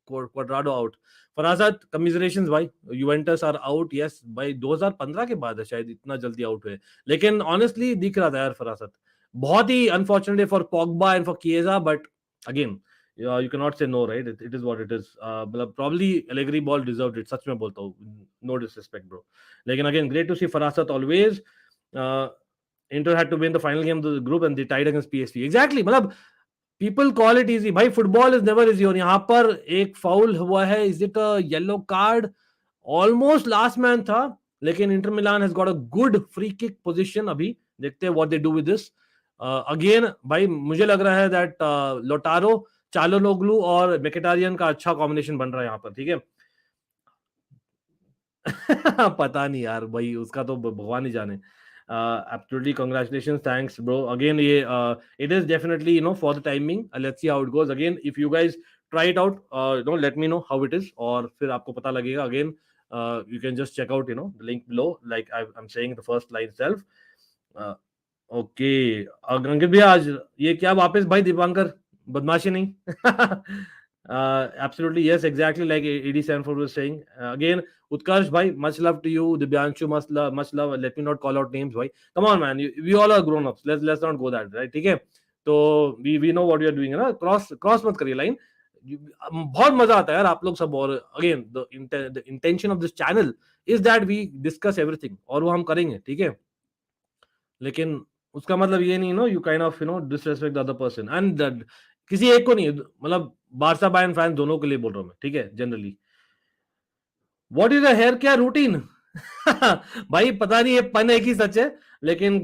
क्वाड्राडो आउट. फरासत कमिजरेशंस भाई. Juventus are out. यस भाई 2015 के बाद है शायद इतना जल्दी आउट हुए, लेकिन ऑनेस्टली दिख रहा था यार फरासत. बहुत ही unfortunate for Pogba and for Chiesa, but again you cannot say no, right? It is what it is. मतलब probably Allegri ball deserved it. सच में बोलता हूँ, no disrespect bro. लेकिन again great to see फरासत always. Inter had to win the final game of the group and they tied against PSV. Exactly. मतलब people call it easy भाई. Football is never easy. और यहाँ पर एक foul हुआ है. Is it a yellow card? Almost last man था, लेकिन Inter Milan has got a good free kick position. अभी देखते हैं what they do with this. Again भाई मुझे लग रहा है दैट लोटारो, चालोनोग्लू और मेकेटारियन का अच्छा कॉम्बिनेशन बन रहा है यहाँ पर. ठीक है. पता नहीं यार भाई, उसका तो भगवान ही जाने. Absolutely, congratulations, thanks bro. Again ये it is definitely for the timing. Let's see how it goes. Again, if you guys try it out, let me know how it is. और फिर आपको पता लगेगा. Again, you can just check out the link below, like I'm saying the first line itself. Okay, अंकित भैया आज ये क्या वापस भाई दीपांकर बदमाशी नहीं? Absolutely, yes, exactly like 87 was saying. Again, Utkarsh bhai, much love to you. Dibyanshu, much love. Let me not call out names, bhai. Come on, man. We all are grown ups. Let's not go that, right? ठीक है. तो we know what we are doing, है ना? Cross मत करिए line. बहुत मजा आता है यार आप लोग सब. और again, the intention of this channel is that we discuss everything, और वो हम करेंगे, ठीक है. लेकिन उसका मतलब ये नहीं you kind of disrespect the other person. And किसी एक को नहीं, मतलब बारसा बायर्न फैन दोनों के लिए बोल रहा हूं मैं, ठीक है. Generally what is a hair care routine? भाई पता नहीं, ये पन एक ही सच है, लेकिन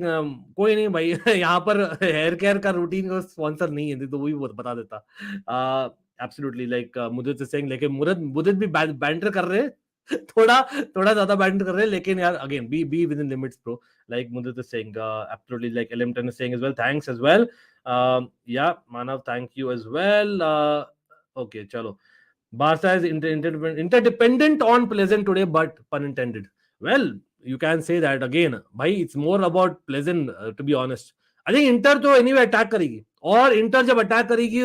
कोई नहीं भाई. यहाँ पर हेयर केयर का रूटीन का स्पॉन्सर नहीं है, तो वही बता देता. एब्सोल्युटली लाइक मुदित सिंह, लेकिन मुदित भी बैंटर कर रहे हैं. थोड़ा थोड़ा ज्यादा बैंटर कर रहे हैं, लेकिन यार again be within limits bro. Like Mudit Singh absolutely, like Elimton is saying as well, thanks as well. Yeah Manav, thank you as well. Okay चलो. Barca is interdependent on Pleasant today, but pun intended. Well, you can say that again. भाई it's more about Pleasant, to be honest. I think Inter तो anyway attack करेगी, और Inter जब attack करेगी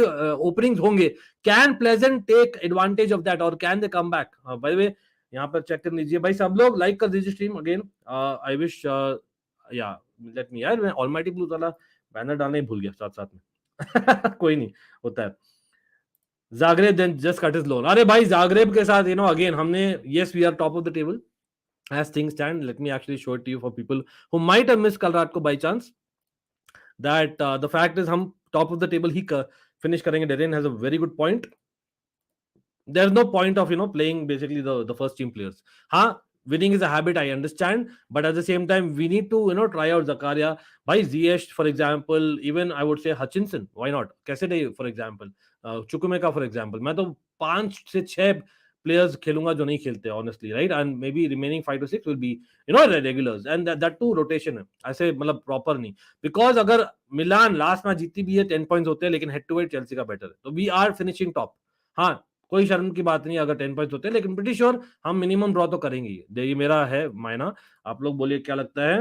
openings होंगे. Can Pleasant take advantage of that, or can they come back? By the way, यहाँ पर check कर लीजिए भाई. सब लोग लाइक कर दीजिए स्ट्रीम. अगेन आई विश या लेट मी, यार मैं ऑलमाइटी ब्लूज वाला बैनर डालना ही भूल गया साथ साथ में. कोई नहीं, होता है. Zagreb then just cut his loan. अरे भाई Zagreb के साथ again हमने, yes we are top of the table as things stand. Let me actually show it to you for people who might have missed कल रात को by chance. That the fact is हम top of the table he finish करेंगे. Darren has a very good point. There's no point of playing basically the first team players. हाँ, winning is a habit, I understand, but at the same time we need to try out Zakaria, by Ziyech for example, even I would say Hutchinson, why not, Cassidy for example, Chukwemeka for example. मैं तो 5 से 6 players खेलूंगा जो नहीं खेलते honestly, right? And maybe remaining 5 to 6 will be regulars, and that too rotation है, ऐसे मतलब proper नहीं. Because अगर मिलान लास्ट मैच जीती भी है 10 points होते हैं, लेकिन head to head चेल्सी का बेटर है, तो we are finishing top. हाँ, कोई शर्म की बात नहीं अगर 10 पॉइंट्स होते हैं, लेकिन प्रीटी श्योर हम मिनिमम ड्रॉ तो करेंगे ही। ये मेरा है मायना, आप लोग बोलिए क्या लगता है।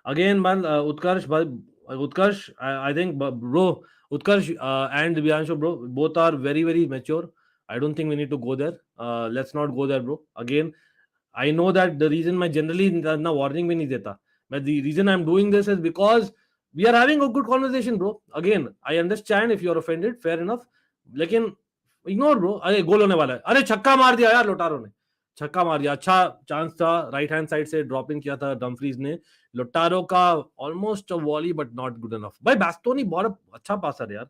Again man, Utkarsh, I think, bro, Utkarsh and Divyanshu, bro, both are very, very mature. I don't think we need to go there. Let's not go there, bro. Again, I know that the reason मैं generally ना warning भी नहीं देता, but the reason I'm doing this is because we are having a good conversation, bro. Again, I understand if you're offended, fair enough. लेकिन ignore bro, अरे गोल होने वाला है, अरे छक्का मार दिया यार लोटारो ने, छक्का मार दिया, अच्छा चांस था, राइट हैंड साइड से ड्रॉप इन किया था डमफ्रीज ने, लोटारो का almost volley but not good enough. भाई बास्तोनी बहुत अच्छा पासर है यार।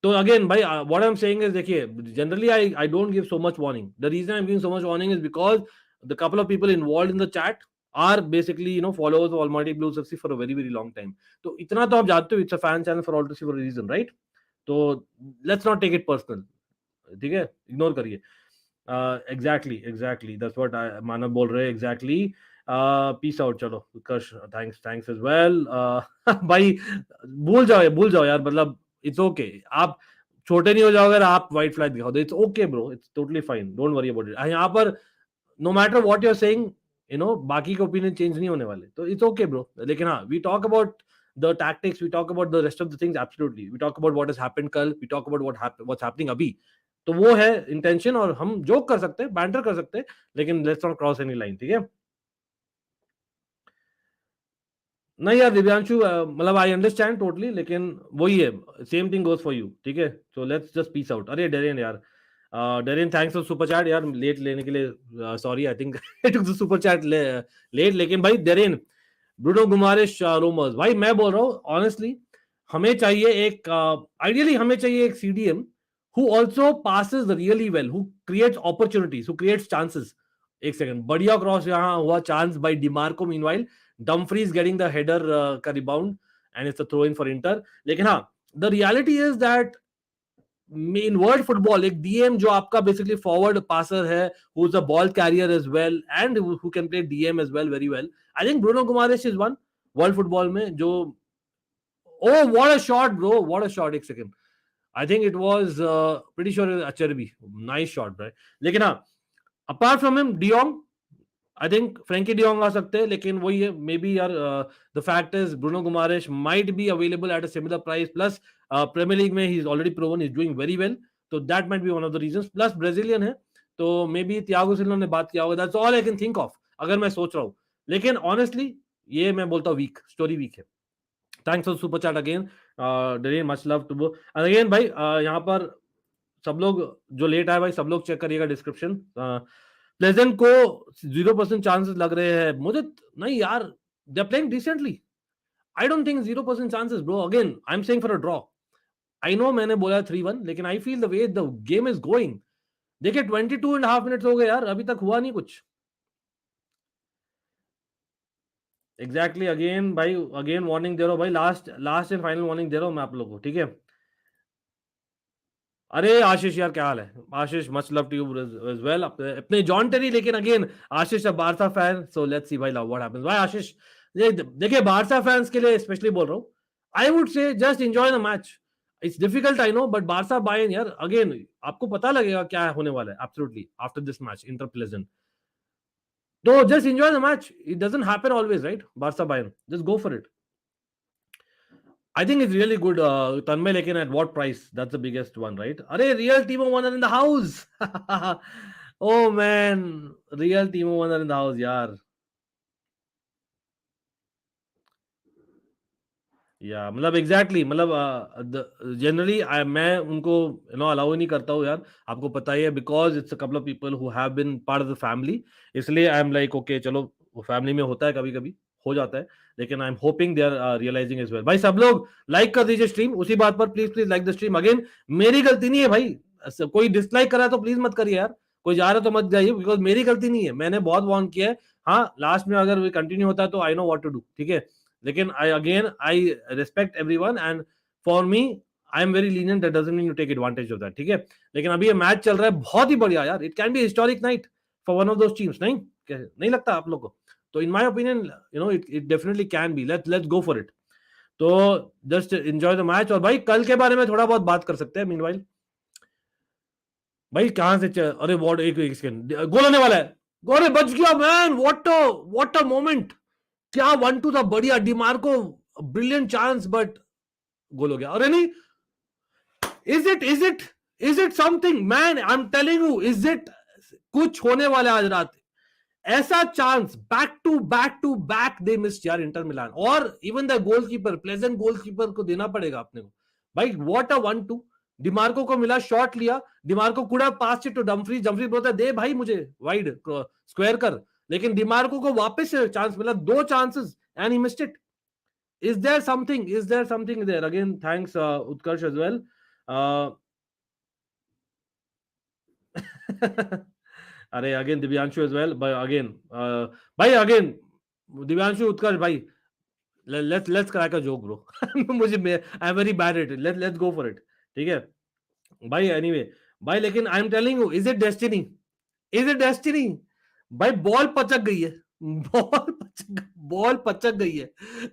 तो अगेन भाई what I am saying is, देखिए generally I don't give so much warning. The reason I am giving so much warning is because the couple of people involved in the chat are basically followers of Almighty Blues FC for a very very long time. तो इतना तो आप जानते हो, it's a fan channel for all to see for a reason, right? तो let's not take it personal, ठीक है, ignore करिए। एग्जैक्टली एग्जैक्टली दैट्स व्हाट मानव बोल रहे हैं, एग्जैक्टली। पीस आउट, चलो उत्कर्ष, थैंक्स थैंक्स एज वेल। भाई भूल जाओ यार, मतलब इट्स ओके, आप छोटे नहीं हो जाओगे, आप व्हाइट फ्लैग दिखाओ, it's okay bro, it's totally fine, don't worry about it. यहाँ पर no matter what you are saying, बाकी के ओपिनियन चेंज नहीं होने वाले, तो इट्स ओके ब्रो। लेकिन हाँ, we talk about the tactics, we talk about the rest of the things, absolutely, we talk about what has happened कल, we talk about what's happening अभी। तो वो है इंटेंशन, और हम जोक कर सकते हैं, बैंटर कर सकते हैं, लेकिन let's not cross any line, ठीक है? नहीं यार दिव्यांशु, मतलब आई अंडरस्टैंड टोटली, लेकिन वही है, same thing goes for you, ठीक है? So let's just peace out. अरे डेरियन यार, Darian thanks for super chat यार, लेट लेने के लिए sorry, I think I took the super chat late, लेकिन भाई डेरियन, ब्रूनो गुमारेश रूमर्स, भाई मैं बोल रहा हूँ ऑनेस्टली, हमें चाहिए एक आइडियली हमें चाहिए एक CDM who also passes really well, who creates opportunities, who creates chances. एक सेकंड, बढ़िया क्रॉस यहाँ हुआ, chance by Dimarco, meanwhile Dumfries getting the header का rebound and it's a throw in for Inter. लेकिन हाँ, the reality is that in world football एक DM जो आपका बेसिकली फॉरवर्ड पासर है, who is a ball carrier as well and who can play DM as well very well, I think Bruno Guimaraes is one world football में जो, oh what a shot bro, what a shot, एक second, I think it was pretty sure Acerbi, nice shot भाई। लेकिन हाँ, apart from him de Jong, I think Frenkie de Jong आ सकते हैं, लेकिन वही है, मे बी यार the fact is Bruno Guimaraes might be available at a similar price, plus Premier League में he is already proven is doing very well, तो that might be one of the reasons, plus Brazilian है, तो may be त्यागो सिल्वा ने बात किया होगा, that's all I can think of अगर मैं सोच रहा हूँ। लेकिन ऑनेस्टली ये मैं बोलता हूँ वीक स्टोरी, वीक है। Thanks for super chat again, Darian, much love to bro. Again भाई यहाँ पर सब लोग जो लेट आए भाई, सब लोग चेक करिएगा डिस्क्रिप्शन। प्लेजेंट को 0% चांसेस लग रहे हैं मुझे, नहीं यार, they are playing decently, I don't think 0% chances bro, again I am saying for a draw. I know मैंने बोला 3-1, लेकिन I feel the way the game is going, देखिए 22.5 मिनट्स हो गए यार, अभी तक हुआ नहीं कुछ। एग्जैक्टली अगेन भाई, अगेन वार्निंग दे रहा हूँ भाई, last last and final warning दे रहा हूँ मैं आप लोगों को, ठीक है? अरे आशीष यार, क्या हाल है Ashish, much love to you as well, अपने जॉन टेरी, लेकिन again Ashish a Barca fan, so let's see भाई लव व्हाट हैपेंस। भाई आशीष, देखिए बारसा फैंस के लिए स्पेशली बोल रहा हूँ, I would say just enjoy the match, it's difficult I know, but Barca Bayern यार, अगेन आपको पता लगेगा क्या होने वाला है absolutely after this match Inter Plzen, तो just enjoy the match, it doesn't happen always, right? Barca Bayern, just go for it. I think it's really good, Tanmay, lekin at what price? That's the biggest one, right? Arey, real Timo Werner in the house. Oh man, real Timo Werner in the house, yaar. या मतलब exactly मतलब generally मैं उनको allow ही नहीं करता हूँ यार, आपको पता ही है, because it's a couple of people who have been part of the family, इसलिए आई एम लाइक ओके चलो, वो फैमिली में होता है, कभी कभी हो जाता है, लेकिन I am hoping they are realising as well. भाई सब लोग लाइक कर दीजिए स्ट्रीम, उसी बात पर please please like the stream. Again मेरी गलती नहीं है भाई, कोई डिसलाइक करा तो प्लीज मत करिए यार, कोई जा रहा तो मत जाइए, बिकॉज मेरी गलती नहीं है, मैंने बहुत वार्न किया है। हाँ, लास्ट में अगर कंटिन्यू होता है तो I know what to do, ठीक है? लेकिन I respect everyone, and for me I am very lenient, that doesn't mean to take advantage of that, ठीक है? लेकिन अभी ये मैच चल रहा है बहुत ही बढ़िया यार, it can be historic night for one of those teams, नहीं नहीं लगता आप लोग को? तो इन my opinion it definitely can be, let's go for it. तो जस्ट एंजॉय द मैच, और भाई कल के बारे में थोड़ा बहुत बात कर सकते हैं मीनवाइल। भाई कहां से अरे वॉट, एक सेकंड, गोल होने वाला है, गोल बच गया मैन, व्हाट अ मोमेंट, क्या 1-2 था, बढ़िया Dimarco, brilliant chance, but goal हो गया। अरे नहीं, is it something man, I am telling you, is it कुछ होने वाला है आज रात। ऐसा chance back to back they miss यार इंटर मिलान, और even the goalkeeper, Plzen goalkeeper को देना पड़ेगा अपने को भाई। व्हाट अ 1-2, डिमार्को को मिला, शॉट लिया, डिमार्को कुड़ा पास टू डम्फ्रीज, डम्फ्रीज बोलता दे भाई मुझे वाइड स्क्वायर कर, लेकिन डिमार्को को वापस से चांस मिला, दो chances and he missed it. Is there something there again? Thanks Utkarsh as well. अरे again Divyanshu as well, but again भाई अगेन दिव्यांशु, उत्कर्ष भाई, let's crack a joke bro. मुझे I'm very bad at it, let's go for it, ठीक है भाई। anyway भाई, लेकिन I am telling you, is it destiny भाई, बॉल पचक गई है, बॉल पचक गई है,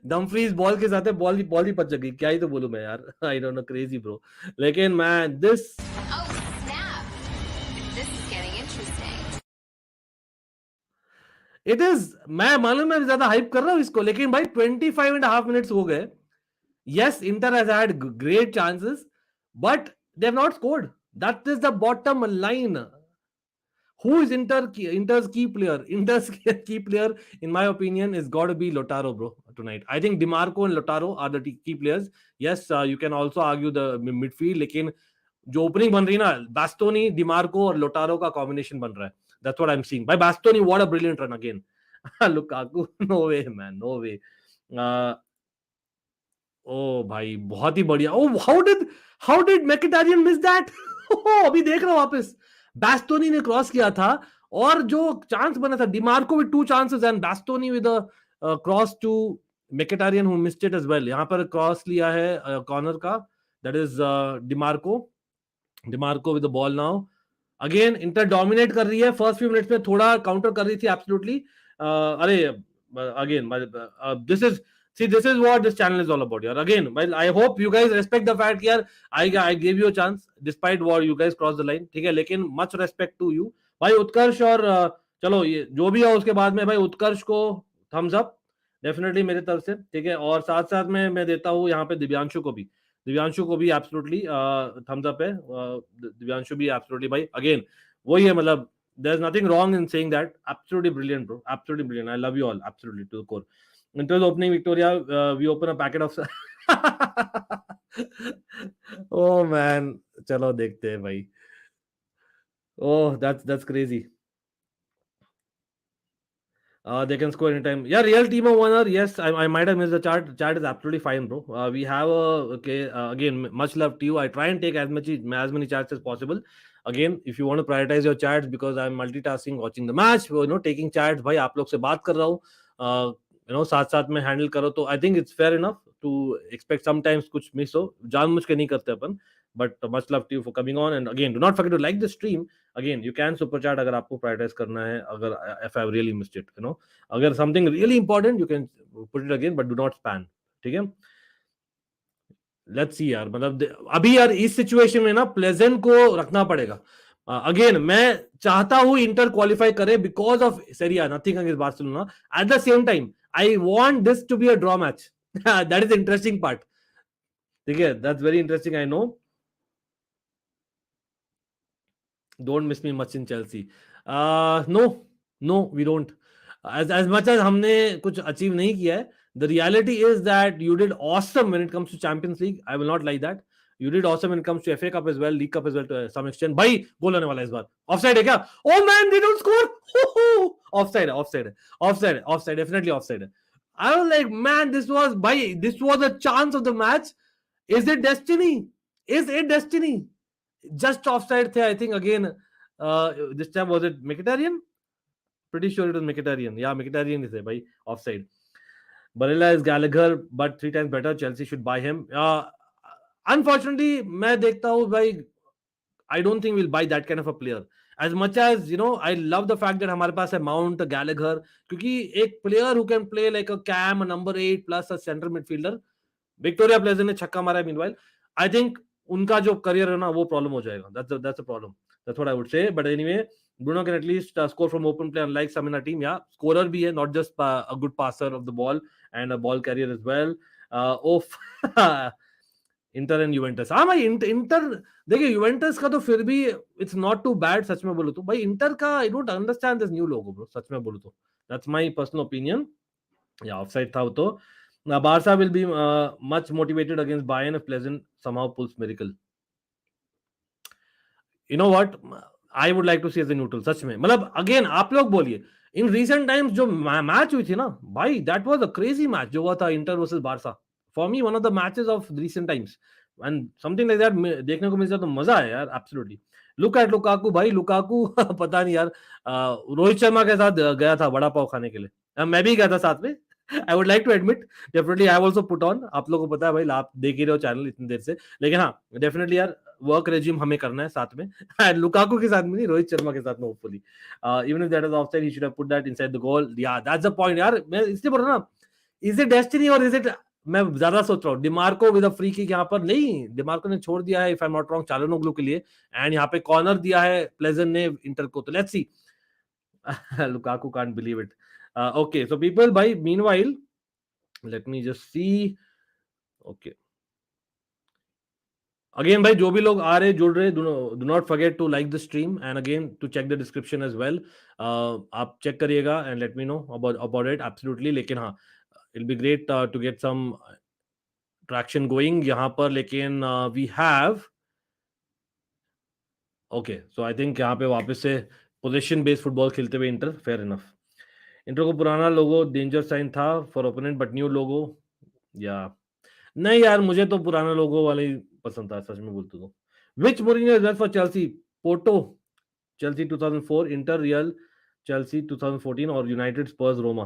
डम्फ्रीज बॉल के साथ है, बॉल ही पचक गई, क्या ही तो बोलूं मैं यार। आई डोंट नो, क्रेजी ब्रो, लेकिन मैन दिस इट इज, मैं मालूम मैं ज्यादा हाइप कर रहा हूं इसको, लेकिन भाई 25.5 मिनट्स हो गए। Yes, inter has had great chances, but they have not scored, that is the bottom line. Who is Inter's key player? Inter's key player, in my opinion, is got to be Lautaro, bro. Tonight, I think Dimarco and Lautaro are the key players. Yes, you can also argue the midfield, लेकिन जो opening बन रही है ना, बास्टोनी, DeMarco और लोटारो का combination बन रहा है। That's what I'm seeing. By Bastoni, what a brilliant run again. Lukaku, no way, man, no way. ओ भाई बहुत ही बढ़िया। ओ हाउ डिड मैकेटारियन मिस दैट? अभी देख रहा हूं वापस, बास्टोनी ने क्रॉस किया था, और जो चांस बना था, Dimarco with 2 chances and Bastoni with a cross to Mkhitaryan who missed it as well. यहां पर क्रॉस लिया है कॉर्नर का, that is Dimarco with the ball now. Again Inter dominate कर रही है, फर्स्ट फ्यू मिनट्स में थोड़ा काउंटर कर रही थी एब्सोल्युटली। अरे again this is, see, this is what this channel is all about yaar. Again, well, I hope you guys respect the fact yaar, I gave you a chance despite what you guys crossed the line, ठीक है, लेकिन much respect to you भाई। उत्कर्ष और चलो ये जो भी है उसके बाद में भाई, उत्कर्ष को थम्स अप डेफिनेटली मेरी तरफ से, ठीक है, और साथ साथ में मैं देता हूँ यहाँ पे दिव्यांशु को भी एब्सोल्युटली थम्स अप है, दिव्यांशु भी एब्सोल्युटली भाई। अगेन वही है, मतलब there's nothing wrong in saying that, absolutely brilliant bro, absolutely brilliant, I love you all absolutely to the core. Inter's opening, Victoria, we open a packet of oh man, चलो देखते हैं भाई। oh that's crazy. They can score anytime. Yeah, real team of winner. Yes, I might have missed the chart. Chart is absolutely fine, bro. We have a okay. Again, much love to you. I try and take as many charts as possible. Again, if you want to prioritize your charts, because I'm multitasking, watching the match, taking charts. भाई आप लोग से बात कर रहा हूँ, साथ साथ में हैंडल करो, तो I think it's fair enough to expect sometimes कुछ मिस हो, जानबूझ के नहीं करते अपन, but much love to you for coming on, and again do not forget to like the stream. Again you can super chat अगर आपको prioritise करना है, अगर if I really missed it, अगर something really important you can put it again, but do not spam, ठीक है। Let's see यार, मतलब अभी यार इस सिचुएशन में ना प्लेजेंट को रखना पड़ेगा। अगेन मैं चाहता हूं इंटर क्वालिफाई करे because of Serie A, nothing against Barcelona. At the same time I want this to be a draw match, that is interesting part, ठीक है, that's very interesting, I know. Don't miss me much in Chelsea, no we don't, as much as हमने कुछ achieve नहीं किया है, the reality is that you did awesome when it comes to Champions League. I will not lie that. You did awesome when it comes to FA Cup as well, League Cup as well to some extent. भाई गोल होने वाला है इस बार, offside है क्या? Oh man, they don't score. Offside, definitely offside. I was like, man, this was a chance of the match. Is it destiny? Just offside थे, I think again. This time was it Mkhitaryan? Pretty sure it was Mkhitaryan. Yeah, Mkhitaryan is there, bhai. Offside. Barella is Gallagher, but 3 times better. Chelsea should buy him. Unfortunately, मैं देखता हूँ भाई, I don't think we'll buy that kind of a player. As much as I love the fact that हमारे पास है Mount, Gallagher, क्योंकि एक player who can play like a cam, a number 8 plus a center midfielder. Viktoria Plzen ने छक्का मारा है meanwhile. I think उनका जो करियर है ना वो प्रॉब्लम हो जाएगा. That's a problem. That's what I would say. But anyway, Bruno can at least score from open play, unlike some in our team. Yeah, scorer bhi hai, not just a good passer of the ball and a ball carrier as well. Inter and Juventus. हाँ भाई, Inter देखिए, Juventus का तो फिर भी it's not too bad. सच में बोलूं तो भाई, इंटर का I don't understand this new logo bro. सच में बोलूं तो दैट्स माय पर्सनल ओपिनियन. या ऑफसाइड था वो तो. Barca will be much motivated against Bayern if Plzen somehow pulls miracle. You know what, I would like to see as a neutral. सच में मतलब, अगेन आप लोग बोलिए, इन रीसेंट टाइम्स जो मैच हुई थी ना भाई, that was a crazy match जो हुआ था inter versus Barça. For me one of the matches of recent times, and something like that देखने को मिल जाए तो मजा है यार. एब्सोल्युटली. लुक एट लुकाकू भाई, लुकाकू पता नहीं यार, रोहित शर्मा के साथ गया था वड़ा पाव खाने के लिए. मैं भी गया था साथ में. I would like to admit, definitely I also put on. आप लोगों को पता है भाई, आप देख ही रहे हो चैनल इतनी देर से. लेकिन हाँ, डेफिनेटली यार, वर्क रेजिम हमें करना है साथ में. लुकाकू के साथ में नहीं, रोहित शर्मा के साथ में hopefully. Even if that is offside, he should have put that inside the goal. या दैट्स द पॉइंट यार. मैं इसलिए बोल रहा हूं ना, इज इट डेस्टिनी और इज इट, मैं ज्यादा सोच रहा हूँ Dimarco with a free kick. यहाँ पर नहीं, डिमार्को ने छोड़ दिया है if I am not wrong Calhanoglu के लिए, एंड यहाँ पे कॉर्नर दिया है प्लेजन ने इंटर को. तो let's see. Lukaku can't believe it. Okay, so people भाई, meanwhile let me just see. Okay, again भाई, जो भी लोग आ रहे जुड़ रहे, do not forget to like the stream and again to check the description as well. आप चेक करिएगा and let me know about it. Absolutely. लेकिन हाँ, it be great to get some traction going यहाँ पर. लेकिन we have, okay, so I think यहाँ पे वापस से पोजीशन बेस्ड फुटबॉल खेलते हुए इंटर. Fair enough. इंटर को पुराना लोगो डेंजर साइन था for opponent, but new logo, या नहीं यार, मुझे तो पुराना लोगो वाला ही पसंद था सच में बोलते तो. Which Mourinho is for Chelsea? Porto Chelsea 2004, Inter Real Chelsea 2014 और यूनाइटेड स्पर्स रोमा.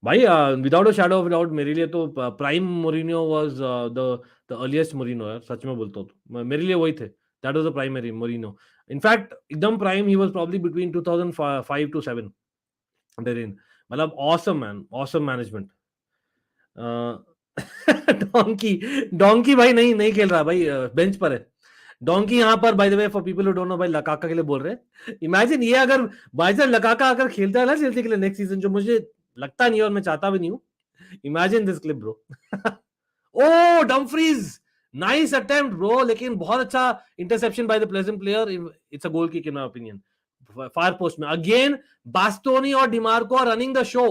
भाई without a shadow of doubt मेरे लिए तो prime Mourinho was the earliest Mourinho यार. सच में बोलता हूँ तो मेरे लिए वही थे. That was the primary Mourinho. In fact एकदम prime he was probably between 2005 to 7 therein. मतलब awesome man, awesome management. Donkey, donkey भाई नहीं नहीं खेल रहा भाई, बेंच पर है. डोंकी यहाँ पर, bye the way, for people who don't know भाई, लकाका के लिए बोल रहे हैं. इमेजिन ये अगर बाय चांस लकाका अगर खेलता है ना चेल्सी के लिए नेक्स्ट सीजन, जो मुझे लगता नहीं है और मैं चाहता भी नहीं हूं. Imagine this clip bro. Oh Dumfries, nice attempt bro, लेकिन बहुत अच्छा interception by the Plzen player. It's a goal kick in my opinion. Far post में अगेन बास्टोनी और Dimarco are running the show.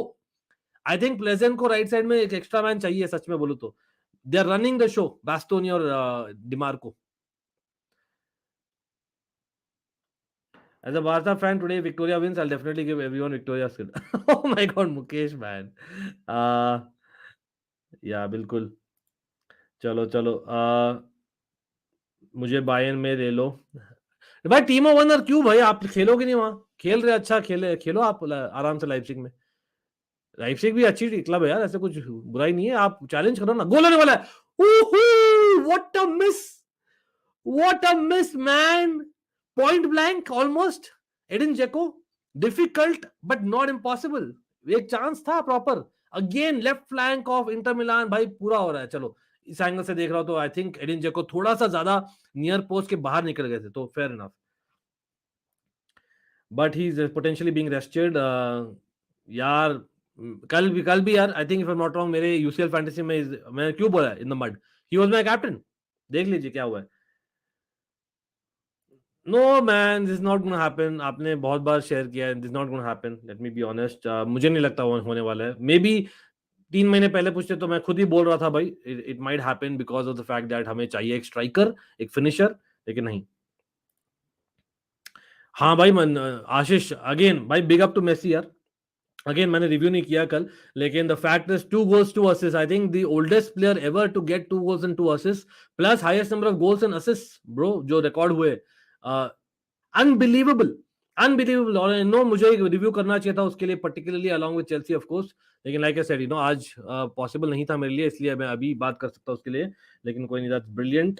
I think Plzen को right side में एक extra man चाहिए सच में बोलूं तो. They are running the show, Bastoni और Dimarco. As a Barca fan today, Victoria wins. I'll definitely give everyone Victoria's kid. Oh my God, Mukesh man. Uh, या बिल्कुल. चलो चलो, मुझे बायर्न में ले लो भाई. टीम ऑफ वनर क्यों भाई, आप खेलोगे नहीं वहां? खेल रहे, अच्छा खेले, खेलो आप आराम से लाइप्जिग में. लाइप्जिग भी अच्छी क्लब है यार, ऐसे कुछ बुराई नहीं है. आप चैलेंज करो ना. गोल होने वाला है. What a miss, what a miss man. Point blank almost. Edin Dzeko, difficult but not impossible. एक चांस था proper. Again left flank of Inter Milan भाई, पूरा हो रहा है. चलो इस एंगल से देख रहा हूं तो आई थिंक एडिन जेको थोड़ा सा ज्यादा नियर पोस्ट के बाहर निकल गए थे, तो fair enough. But he is potentially being rested. यार कल भी यार, I think if I am not wrong, मेरे यूसीएल फैंटेसी में मैं क्यों बोला in the mud, he was my captain. देख लीजिए क्या हुआ है. No man, this not gonna happen. आपने बहुत बार शेयर किया है, this not gonna happen. Let me be honest, मुझे नहीं लगता होने वाला है. मे बी 3 महीने पहले पूछते तो मैं खुद ही बोल रहा था भाई, it might happen because of the fact that हमें चाहिए एक स्ट्राइकर, एक फिनिशर. लेकिन नहीं. हाँ भाई, मन आशीष अगेन भाई, बिग अप टू मेसी यार. अगेन मैंने रिव्यू नहीं किया कल, लेकिन the fact is 2 goals 2 assists. I think the oldest player ever to get 2 goals and 2 assists plus highest number of goals and assist bro, जो record हुए. Unbelievable, unbelievable. और no, मुझे एक रिव्यू करना चाहिए था उसके लिए particularly along with Chelsea of course. लेकिन लाइक आई सेड, आज पॉसिबल नहीं था मेरे लिए, इसलिए मैं अभी बात कर सकता हूं उसके लिए. लेकिन कोई नहीं, दैट्स ब्रिलियंट.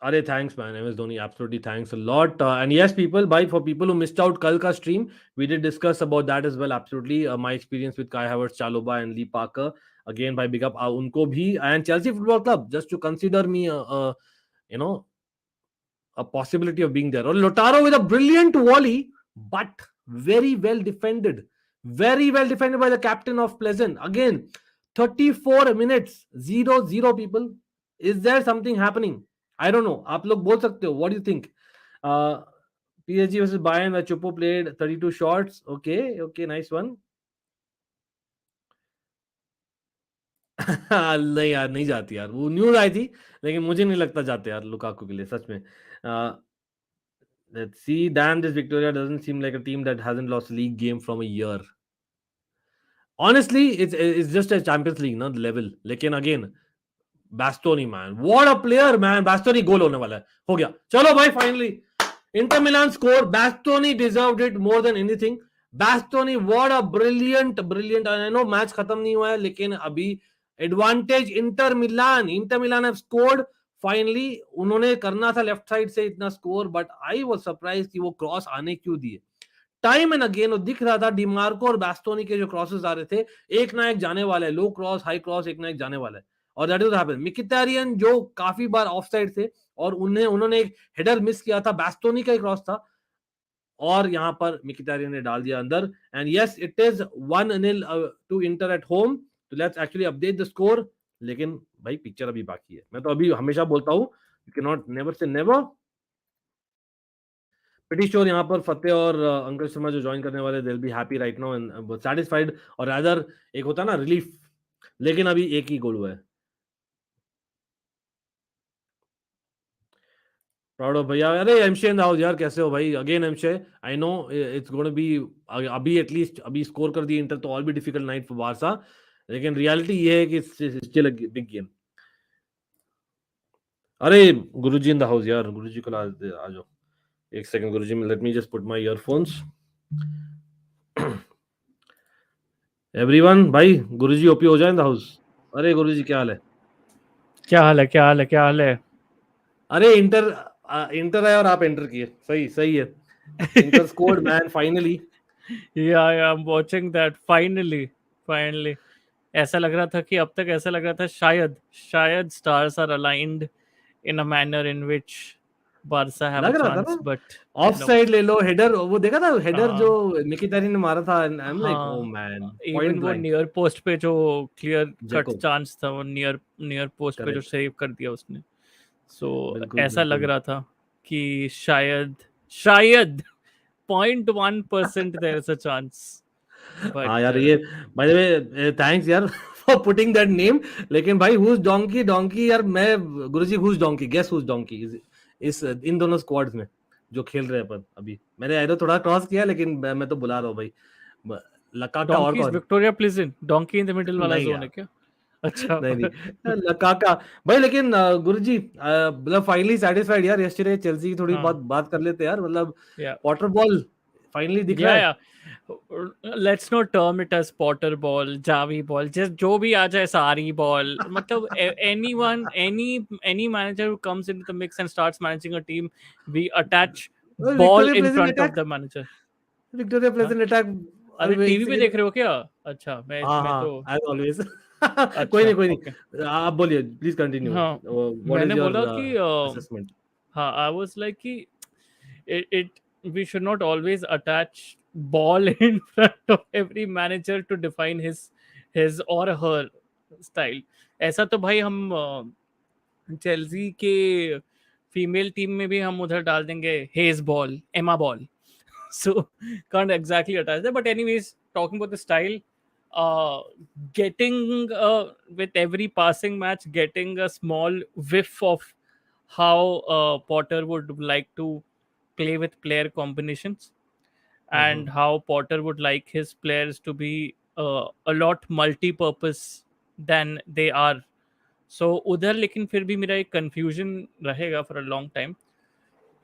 अरे thanks man, MS Dhoni, absolutely thanks a lot. And yes people, bye for people who missed out कल का stream, we did discuss about that as well. Absolutely my experience with Kai Havertz, Chalobah and Lee Parker. Again भाई, big up उनको भी. And Chelsea Football Club, just to consider me, you know, a possibility of being there. Or Lautaro with a brilliant volley, but very well defended. Very well defended by the captain of Plzen. Again, 34 minutes, 0-0 people. Is there something happening? I don't know. आप लोग बोल सकते हो. What do you think? Uh, PSG versus Bayern, where Chupo played 32 shots. Okay, nice one. नहीं यार, नहीं जाती यार. वो न्यूज आई थी, लेकिन मुझे नहीं लगता जाते यार लुकाकू के लिए, सच में. Let's see. Damn, this Victoria doesn't seem like a team that hasn't lost a league game from a year. Honestly, it's just a Champions League, not level. लेकिन again, Bastoni, man, what a player, man. Bastoni गोल होने वाला है. हो गया. चलो भाई, finally. Inter Milan score. Bastoni deserved it more than anything. Bastoni, what a brilliant. I know match खत्म नहीं हुआ है, लेकिन अभी advantage Inter Milan. Inter Milan have scored. Finally, उन्होंने करना था लेफ्ट साइड से इतना score, but I was surprise कि वो क्रॉस आने क्यों दिए. टाइम एंड अगेन वो दिख रहा था डिमार्को और बास्तोनी के जो क्रॉसेस आ रहे थे, एक ना एक जाने वाला है. लो क्रॉस, हाई क्रॉस, एक ना एक जाने वाला है. और दैट इज हैपन. मिकिटारियन जो काफी बार ऑफसाइड थे और उन्होंने एक हेडर मिस किया था, बास्तोनी का ही क्रॉस था, और यहां पर मिकिटारियन ने डाल दिया अंदर. And yes, it is 1-0 to Inter at home. तो let's actually update the score. लेकिन भाई पिक्चर अभी बाकी है. मैं तो अभी हमेशा बोलता हूँ, you can not never say never. Pretty sure यहाँ पर फतेह और अंकल शर्मा जो ज्वाइन करने वाले, they will be happy right now and satisfied, और रादर एक होता है ना रिलीफ. लेकिन अभी एक ही गोल हुआ है. प्राउड ऑफ भैया. अरे एमशे इन द हाउस यार, कैसे हो भाई? अगेन एमशे, I know it's gonna be, अभी एटलीस्ट अभी स्कोर कर दिए इंटर तो all be difficult night for Barca. लेकिन रियलिटी ये है कि स्टिल अ बिग गेम. अरे गुरुजी इन द हाउस यार, गुरुजी को आ जाओ. एक second Guruji, late me just put my earphones. Everyone, भाई गुरुजी ओपी हो जाए इन द हाउस. अरे गुरुजी क्या हाल है? क्या हाल है? अरे इंटर है और आप एंटर किए. सही है. Inter scored man finally. या I am watching that. Finally ऐसा लग रहा था कि अब तक ऐसा लग रहा था शायद stars are aligned in a manner in which Barca have a लग रहा था चांस, ना, बट ऑफ साइड ले लो, हेडर वो देखा था, हेडर जो हाँ मिकिटारी ने मारा था. आई एम लाइक ओ हाँ मैन, इवन पॉइंट वो ब्लैंक. नियर पोस्ट पे जो क्लियर कट जैको. चांस था, वो नियर पोस्ट पे जो करेक्ट. सेव कर दिया उसने. सो बिल्कुल ऐसा लग बिल्कुल. रहा था कि शायद 0.1% there is a chance, but हाँ यार, ये बाय द वे थैंक्स यार फॉर पुटिंग दैट नेम. लेकिन भाई हुज डोंकी यार, मैं गुरुजी whose donkey, guess whose donkey is in दोनों स्क्वाड्स में जो खेल रहे हैं अपन अभी. मैंने आई थोड़ा क्रॉस किया, लेकिन मैं तो बुला रहा हूँ भाई. लकाका और डोंकी इज कौन? Victoria pleasant. Donkey in the middle वाला नहीं जोन यार, है क्या? अच्छा. नहीं लकाका. भाई लेकिन गुरुजी मतलब फाइनली सेटिस्फाइड यार. यस्टरडे चेल्सी की थोड़ी बहुत हाँ बात कर लेते यार. मतलब या पॉटर बॉल फाइनली दिख रहा है. या let's not term it as Potter ball, Xavi ball, just जो भी आ जाए, सारी बॉल. मतलब anyone any manager who comes into the mix and starts managing a team, we attach ball Viktoria in Plzen front of attack. The manager. Viktoria हाँ, Plzen attack. अरे एक TV पे सेकंड. देख रहे हो क्या? अच्छा, हाँ मैं तो. हाँ, एज ऑलवेज. अच्छा, कोई ओके. नहीं, आप बोलिए प्लीज कंटिन्यू. हाँ, व्हाट इज मैंने योर बोला कि असेसमेंट? हाँ, आई वाज लाइक कि it we should not always attach ball in front of every manager to define his or her style. ऐसा तो भाई हम चेल्सी के फीमेल टीम में भी हम उधर डाल देंगे हेज बॉल, एमा ball. So can't exactly attach that, but anyways, talking about the style, uh getting with every passing match, getting a small whiff of how Potter would like to play with player combinations, and how Potter would like his players to be a lot multi-purpose than they are. So उधर लेकिन फिर भी मेरा एक confusion रहेगा for a long time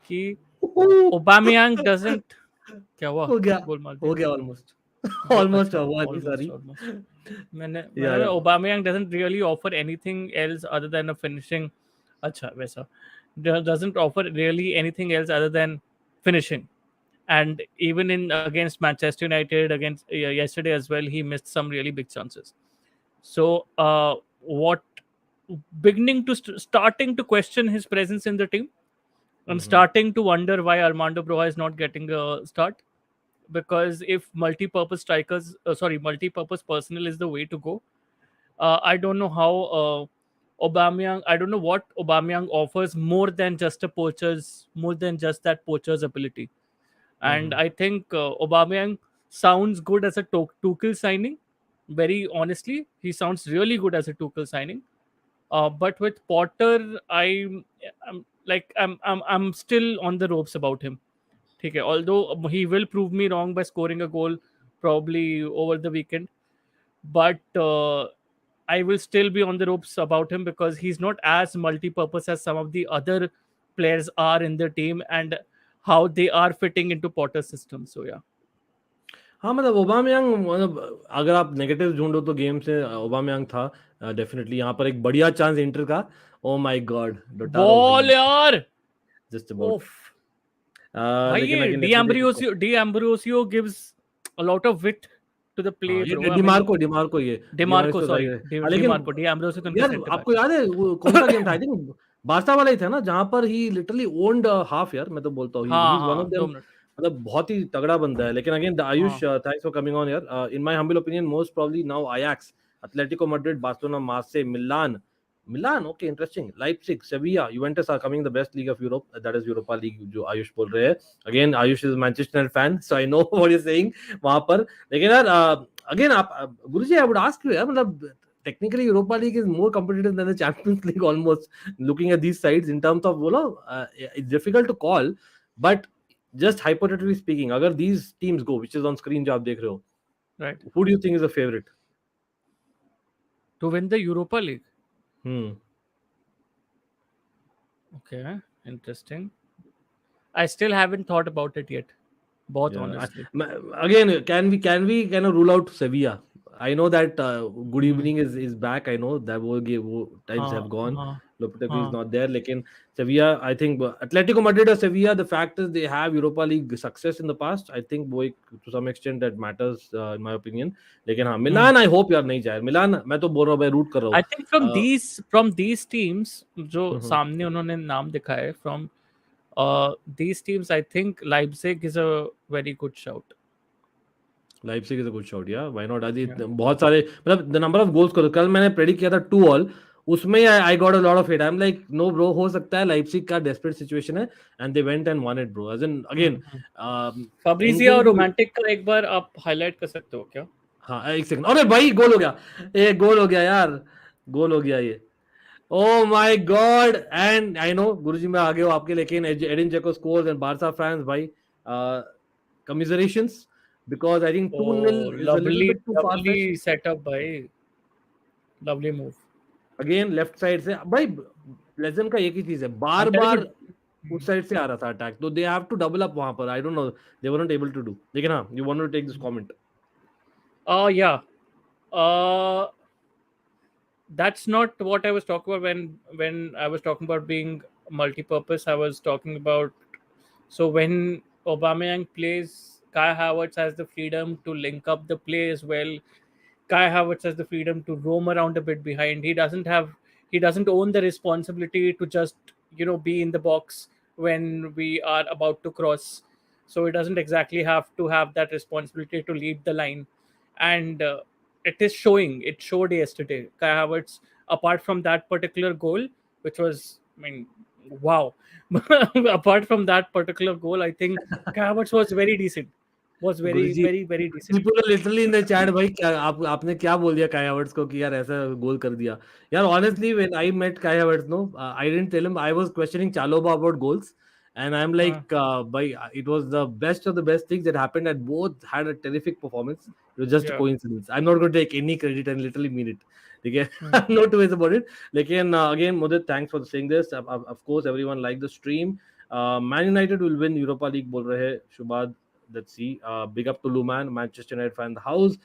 कि Aubameyang doesn't. क्या हुआ? हो गया. गोल मार दिया. हो गया ऑलमोस्ट. ऑलमोस्ट अच्छा, हुआ नहीं, सॉरी. ऑलमोस्ट. मैंने या Aubameyang doesn't really offer anything else other than a finishing. अच्छा, वैसा doesn't offer really anything else other than finishing. And even in against Manchester United, against yesterday as well, he missed some really big chances. So what beginning to starting to question his presence in the team. I'm starting to wonder why Armando Broja is not getting a start, because if multi-purpose personnel is the way to go, I don't know how Aubameyang. I don't know what Aubameyang offers more than just that poacher's ability. And Mm-hmm. I think Aubameyang sounds good as a Tuchel signing. Very honestly, he sounds really good as a Tuchel signing. But with Potter, I'm still on the ropes about him. Okay, although he will prove me wrong by scoring a goal probably over the weekend, but I will still be on the ropes about him because he's not as multi-purpose as some of the other players are in the team and how they are fitting into Potter's system. So yeah. हाँ, मतलब ओबामयांग, मतलब अगर आप negative ढूंढो तो game से ओबामयांग था definitely यहाँ पर एक बढ़िया चांस इंटर का. ओ माय गॉड, डोटारो बॉल भाई, यार. Just about. ओफ. भाई लेकिन ये again definitely. D'Ambrosio gives a lot of wit to the हाँ, प्ले ये bro. I mean Dimarco Dimarco ये डिमार्को, डिमार्को सॉरी, राइट. हाँ, लेकिन डिमार्को, डी एम्ब्रोसियो तो उनके यार सेंटर बैक आपको याद है वो कौन सा गेम था? आई थिंक बारसा वाला ही था ना, जहां पर ही लिटरली ओन्ड हाफ. यार मैं तो बोलता हूँ ही हाँ इज वन ऑफ हाँ, देम. 2 मिनट. मतलब बहुत ही तगड़ा बंदा है. लेकिन अगेन आयुष, हाँ. थैंक्स फॉर कमिंग ऑन यार. In my humble opinion most probably now Ajax, Atletico Madrid, Barcelona, Marseille, Milan, okay, interesting. Leipzig, Sevilla, Juventus are coming the best league of Europe. That is Europa League जो आयुष बोल रहे हैं. Again, Ayush is a Manchester fan, so I know what you're saying वहां पर. लेकिन यार again आप गुरुजी, I would ask you यार, मतलब technically Europa League is more competitive than the Champions League almost. Looking at these sides in terms of बोलो, it's difficult to call, but just hypothetically speaking, अगर these teams go, which is on screen जो आप देख रहे हो, right. who do you think is the favorite? To win the Europa League. Hmm. Okay, interesting. I still haven't thought about it yet, बहुत Yeah. Honestly. Again, can we kind of rule out Sevilla? I know that Good hmm. Evening is back. I know that वो times हाँ have gone. हाँ Lopetegui is हाँ. not there. लेकिन Sevilla, I think Atletico Madrid or Sevilla, the fact is they have Europa League success in the past. I think वो to some extent that matters in my opinion. लेकिन हाँ, हम्म. Milan I hope यार नहीं जाए. Milan मैं तो बोल रहा हूँ भाई, रूट कर रहा आई थिंक हूँ. फ्रॉम दीज टीम्स जो हम्म. सामने उन्होंने नाम दिखाए, from these teams, I think Leipzig is a very good shout. Leipzig is a good shot, या व्हाई नॉट. आज Yeah. बहुत सारे, मतलब द नंबर ऑफ गोल्स करो, कल मैंने प्रेडिक्ट किया था 2-2, उसमें I got a lot of hit. I am like no bro, हो सकता है लाइप्जिग का डेस्परेट सिचुएशन है and they went and won it bro. As in again hmm. इनको फब्रिजिया और भी. रोमांटिक का एक बार आप हाईलाइट कर सकते हो क्या? हाँ, एक सेकंड. अरे भाई गोल हो गया, एक गोल हो गया यार, गोल हो गया ये. Oh my god. And I know गुरुजी मैं आगे हूँ आपके, लेकिन Edin Dzeko scores and Barca fans भाई, commiserations, because I think 2-0 Oh, is a little lovely, bit too far-fetched. lovely setup भाई. Lovely move. Again left side से भाई, प्लेजेंट का एक ही चीज है, बार And there is बार a उस साइड से आ रहा था अटैक, तो they have to double up वहां पर. I don't know, they were not able to do. लेकिन हाँ, you want to take this comment. yeah. Uh, that's not what I was talking about when I was talking about being multi-purpose. I was talking about, so when Aubameyang plays, Kai Havertz has the freedom to link up the play as well. Kai Havertz has the freedom to roam around a bit behind. He doesn't own the responsibility to just be in the box when we are about to cross. So he doesn't exactly have to have that responsibility to lead the line, and it is showing. It showed yesterday. Kai Havertz, apart from that particular goal, which was, I mean, wow. Apart from that particular goal, I think Kai Havertz was very decent. Was very Guruji, very very decent. People are literally in the chat भाई, क्या आपने क्या बोल दिया काई Havertz को कि यार ऐसा गोल कर दिया. यार honestly when I met Kai Havertz, no I didn't tell him. I was questioning Chalobah about goals and I'm Uh, like, भाई it was the best of the best things that happened, and both had a terrific performance. It was just a yeah. coincidence. I'm not going to take any credit and literally mean it. ठीक है, Hmm. no two ways about it. लेकिन again Mudit, thanks for saying this. Of course everyone liked the stream. Man United will win Europa League बोल रहे हैं शुभाद. Let's see. Big up to Luman, Manchester United fan in the house.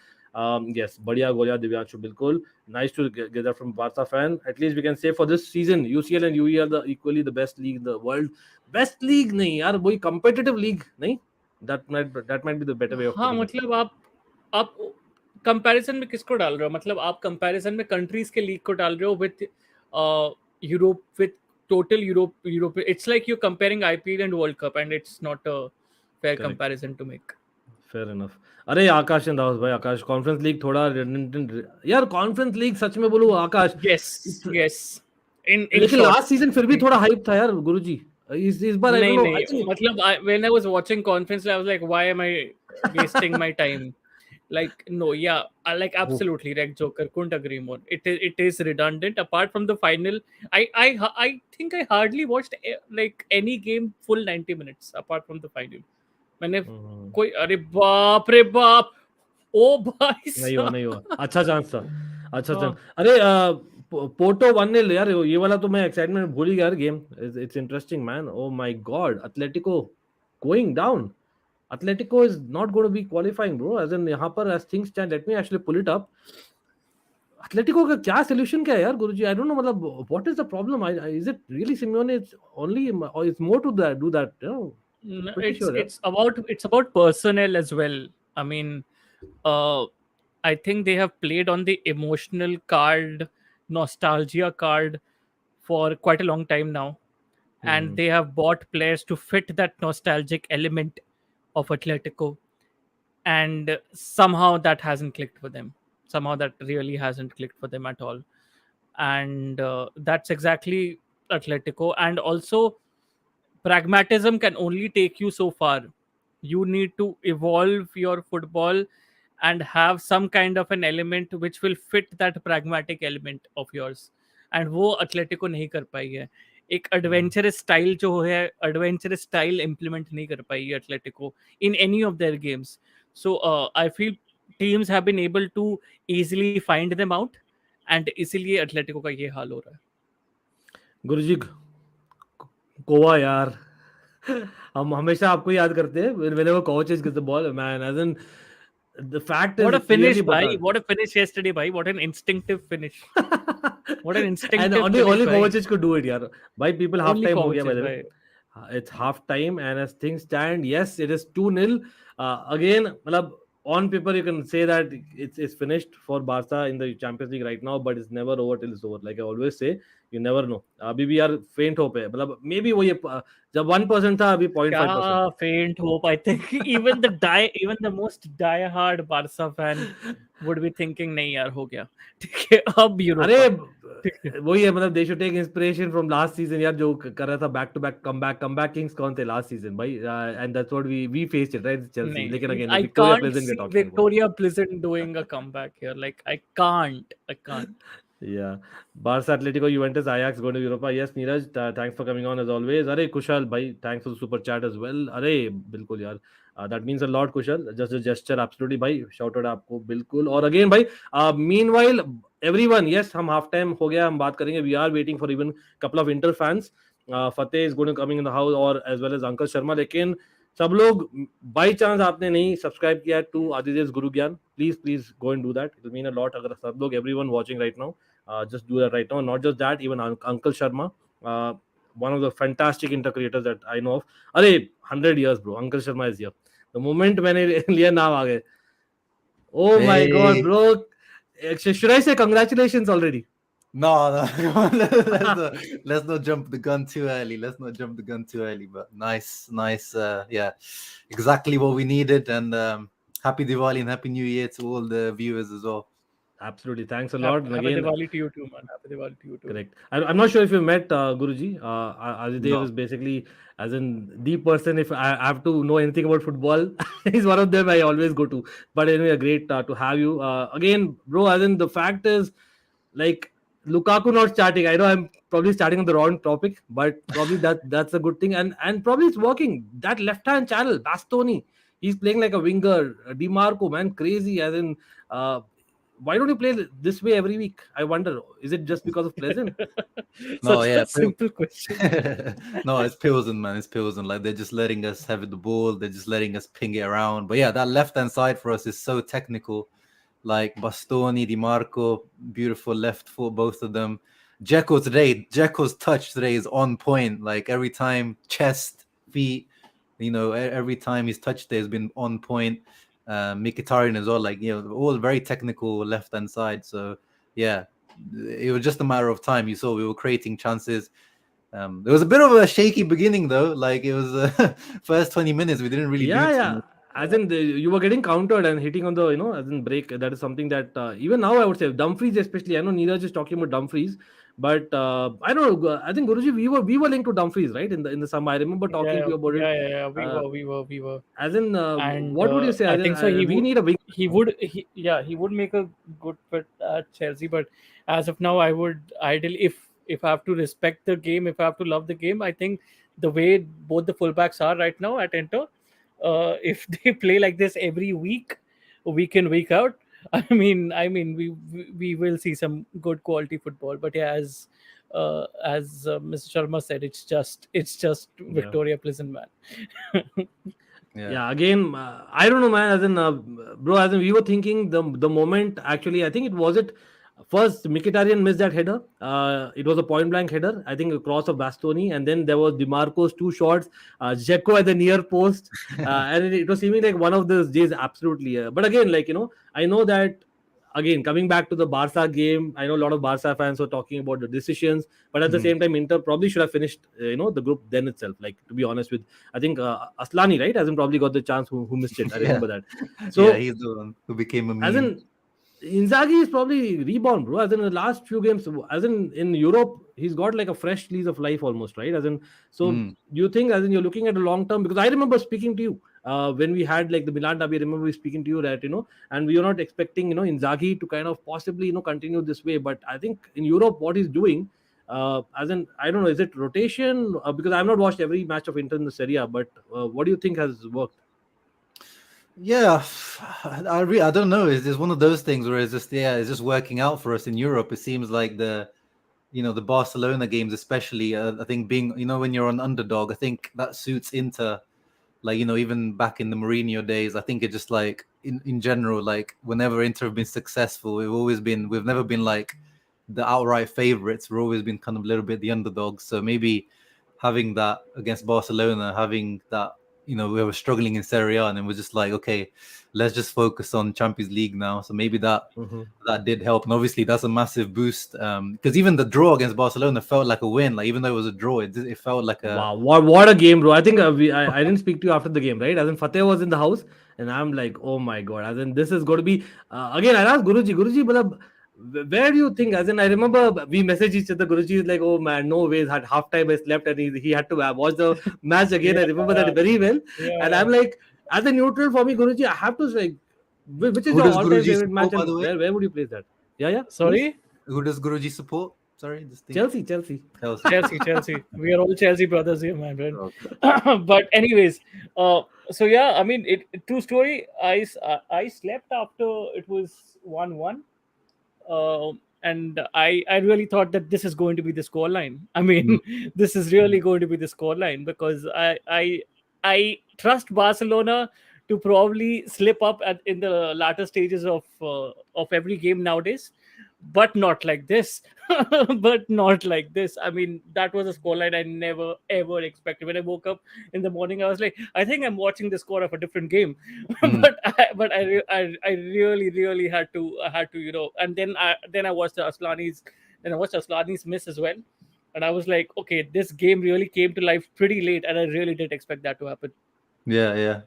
Yes, बढ़िया गोलिया दिव्यांशु, बिल्कुल. Nice to get that from Barca fan. At least we can say for this season, UCL and UE are the equally the best league in the world. Best league नहीं यार, वही competitive league नहीं. That might be the better way of हाँ, putting it. मतलब आप comparison में किसको डाल रहे हो? मतलब आप कंपैरिजन में कंट्रीज के लीग को डाल रहे हो with Europe, with total Europe. It's like you're comparing IPL and World Cup, and it's not a fair Correct. comparison to make. Fair enough. अरे आकाश एंड राहुल भाई, आकाश कॉन्फ्रेंस लीग थोड़ा redundant यार. कॉन्फ्रेंस लीग सच में बोलूं आकाश, Yes, yes. In लेकिन short, last season फिर भी थोड़ा हाइप था यार गुरुजी. इस बार आई डोंट नहीं नो, नहीं आई थिंक. मतलब when I was watching conference, I was like, why am I wasting my time? Like no, yeah, I like absolutely Reg Joker. Couldn't agree more. It is redundant. Apart from the final, I think I hardly watched like any game full 90 minutes apart from the final. मैंने कोई अरे बाप ओ भाई नहीं हुआ, साहब नहीं हुआ. अच्छा चांस था, अच्छा चांस. अरे पोर्टो 1-0 यार. ये वाला तो मैं एक्साइटमेंट भूल ही गया यार. Game it's interesting man. O my God, Atletico going down. Atletico is not going to be qualifying, bro. As in यहाँ पर as things stand, let me actually pull it up. Atletico का क्या solution क्या है यार गुरुजी? I don't know. मतलब what is the problem? Is it really Simeone? It's only, or it's more to that. Do that? You know, No, pretty sure. Yeah. it's about personnel as well. I mean, uh, I think they have played on the emotional card, nostalgia card for quite a long time now, and Hmm. they have bought players to fit that nostalgic element of Atletico, and somehow that hasn't clicked for them. Somehow that really hasn't clicked for them at all, and that's exactly Atletico. And also, pragmatism can only take you so far. You need to evolve your football and have some kind of an element which will fit that pragmatic element of yours, and वो अथलेटिको नहीं कर पाई है. एक adventurous style जो है, adventurous style implement नहीं कर पाई है अथलेटिको in any of their games. So I feel teams have been able to easily find them out, and इसीलिए अथलेटिको का ये हाल हो रहा है. गुरुजी गोवा यार. हम हमेशा आपको याद करते हैं whenever coaches get the ball, man. As in, the fact What is a finish, clearly bhai. बता. What a finish yesterday, bhai. What an instinctive finish. What an And instinctive only finish, only bhai. Kovacic could do it यार. भाई people half Only time हो गया by Kovacic, the way. bhai. It's half time, and as things stand, yes, it is 2-0. Again, मतलब on paper you can say that it's finished for Barca in the Champions League right now, but it's never over till it's over. Like I always say, you never know. अभी भी यार faint hope है. मतलब maybe वो ये जब 1% था, अभी 0.5%. Kya faint hope. I think even the most die-hard Barca fan would be thinking, नहीं यार हो गया. ठीक है, अब अरे यूरोपा. ठीक है. वही है. मतलब they should take inspiration from last season यार, जो कर रहा था back to back comeback kings कौन थे लास्ट सीजन भाई. And that's what we faced it right, Chelsea. लेकिन नहीं, again I Viktoria can't Plzen we see are talking about. Victoria Plzen doing a comeback here. Like I can't. Yeah. Barca, Atletico, Juventus, Ajax going to Europa. Yes, Neeraj, thanks for coming on as always. Arey, Kushal, bhai, thanks for the super chat as well. Arey, बिल्कुल यार. That means a lot, Kushal. Just a gesture, absolutely, bhai. Shout out आपको बिल्कुल. और again, bhai, meanwhile, everyone, yes, हम half time हो गया, हम बात करेंगे. We are waiting for even couple of Inter fans. Fateh is going to coming in the house, or as well as Uncle Sharma. लेकिन सब लोग बाई चांस आपने नहीं सब्सक्राइब किया टू आदिदेव गुरु ज्ञान, please go and do that. It will mean a lot. अगर सब लोग everyone watching right now, just do that right now. Not just that, even Uncle Sharma, one of the fantastic inter creators that I know of. Arey, 100 years, bro. Uncle Sharma is here. The moment मैंने लिया नाम आ गए. Oh my god, Hey. bro. Should I say congratulations already? No, let's not jump the gun too early. But nice. Yeah, exactly what we needed. And happy Diwali and happy New Year to all the viewers as well. Absolutely. Thanks a lot. And Happy again, Diwali to you too, man. Happy Diwali to you too. correct. I'm not sure if you met Guruji. Adidev No. is basically, as in the person, if I have to know anything about football, he's one of them I always go to. But anyway, great to have you. Again, bro, as in the fact is, like, Lukaku not starting. I know I'm probably starting on the wrong topic, but probably that's a good thing. And probably it's working. That left-hand channel, Bastoni, he's playing like a winger. DiMarco, man, crazy. As in, why don't you play this way every week? I wonder. Is it just because of Pleasant? No, Such yeah. a simple question. No, it's Pilsen, man. It's Pilsen. Like they're just letting us have the ball. They're just letting us ping it around. But yeah, that left-hand side for us is so technical. Like Bastoni, Di Marco, beautiful left foot, both of them. Dzeko's touch today is on point. Like every time, chest, feet, every time his touch there has been on point. Mkhitaryan as well, like, all very technical left-hand side. So yeah, it was just a matter of time. You saw we were creating chances. There was a bit of a shaky beginning though. Like it was first 20 minutes, we didn't really do too Yeah. much. As in you were getting countered and hitting on the as in break. That is something that even now I would say Dumfries especially. I know Neeraj is talking about Dumfries, but I don't know. I think Guruji we were linked to Dumfries, right? In the summer, I remember talking Yeah, to you about it. yeah, yeah, yeah. We Uh, were, we were. as in, And what would you say? I As in, think so. He we would, need a wing. he would make a good fit at Chelsea. But as of now, I would ideally, if I have to respect the game, if I have to love the game, I think the way both the fullbacks are right now at Inter, if they play like this every week in week out, I mean, we will see some good quality football. But yeah, as Mr. Sharma said, it's just Yeah. Victoria Pleasant, man. Yeah. Yeah, again, I don't know, man. As in, bro, as in, we were thinking the moment. Actually, I think it was it. First, Mkhitaryan missed that header. It was a point blank header. I think a cross of Bastoni, and then there was Dimarco's two shots. Dzeko at the near post, and it was seeming like one of those days. Absolutely, but again, like I know that. Again, coming back to the Barca game, I know a lot of Barca fans were talking about the decisions, but at the Mhm. same time, Inter probably should have finished, the group then itself. Like, to be honest with, I think Aslani, right, hasn't probably got the chance who missed it. I Yeah. remember that. Yeah, So, he's the one who became a as meme. in Inzaghi is probably reborn, bro. As in the last few games, as in Europe, he's got like a fresh lease of life almost, right? As in, so Mm. do you think, as in you're looking at a long term? Because I remember speaking to you when we had like the Milan derby. I remember we speaking to you that and we were not expecting Inzaghi to kind of possibly continue this way. But I think in Europe, what he's doing. As in, I don't know, is it rotation? Because I've not watched every match of Inter in the Serie A, but what do you think has worked? Yeah, I don't know. It's just one of those things where it's just working out for us in Europe. It seems like the Barcelona games, especially. I think being when you're an underdog, I think that suits Inter. Like even back in the Mourinho days, I think it just like in general, like whenever Inter have been successful, we've never been like the outright favorites. We've always been kind of a little bit the underdogs. So maybe having that against Barcelona, having that, we were struggling in Serie A, and then we're just like, okay, let's just focus on Champions League now. So maybe that did help, and obviously that's a massive boost. Because even the draw against Barcelona felt like a win. Like even though it was a draw, it felt like a Wow, what a game, bro! I think I didn't speak to you after the game, right? As in Fateh was in the house, and I'm like, oh my god! As in this is going to be again. I asked Guruji, but where do you think? As in, I remember we messaged each other. Guruji is like, oh man, no ways. Had half time I slept, and he had to watch the match again. I remember Yeah, that very well, and yeah. I'm like, as a neutral for me, Guruji, I have to like, which is who your does all-time Guruji favorite match, support, by and the way? where would you place that? Yeah, please. Sorry, Who does Guruji support? Sorry, this thing. Chelsea. Chelsea. Chelsea. We are all Chelsea brothers here, my friend. Okay. But anyways, so yeah, I mean, true story. I slept after it was 1-1. And I really thought that this is going to be the scoreline. I mean, this is really going to be the scoreline because I trust Barcelona to probably slip up in the latter stages of every game nowadays, but not like this. But not like this. I mean, that was a scoreline I never ever expected. When I woke up in the morning, I was like, I think I'm watching the score of a different game. Mm. But I really had to and then I watched the Aslani's miss as well, and I was like, okay, this game really came to life pretty late, and I really didn't expect that to happen. Yeah.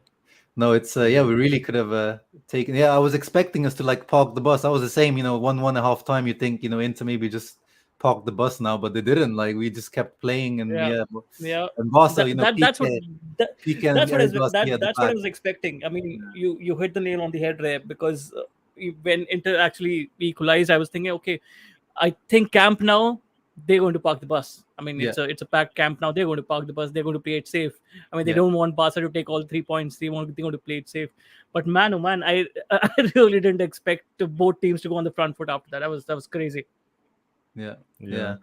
No, it's we really could have taken. Yeah, I was expecting us to like park the bus. I was the same, 1.5 time. You think, Inter maybe just park the bus now, but they didn't. Like we just kept playing, and Yeah, yeah, yeah. and Barca, That's what that, Pique and that's what is Garcia at the that's what I back. was expecting. I mean, you hit the nail on the head there because when Inter actually equalized, I was thinking, okay, I think Camp now they're going to park the bus. I mean, Yeah, it's a packed camp now. They're going to park the bus. They're going to play it safe. I mean, they yeah. don't want Barca to take all 3 points. They're going to play it safe. But man, oh man, I I really didn't expect both teams to go on the front foot after that. That was crazy. Yeah. Yeah.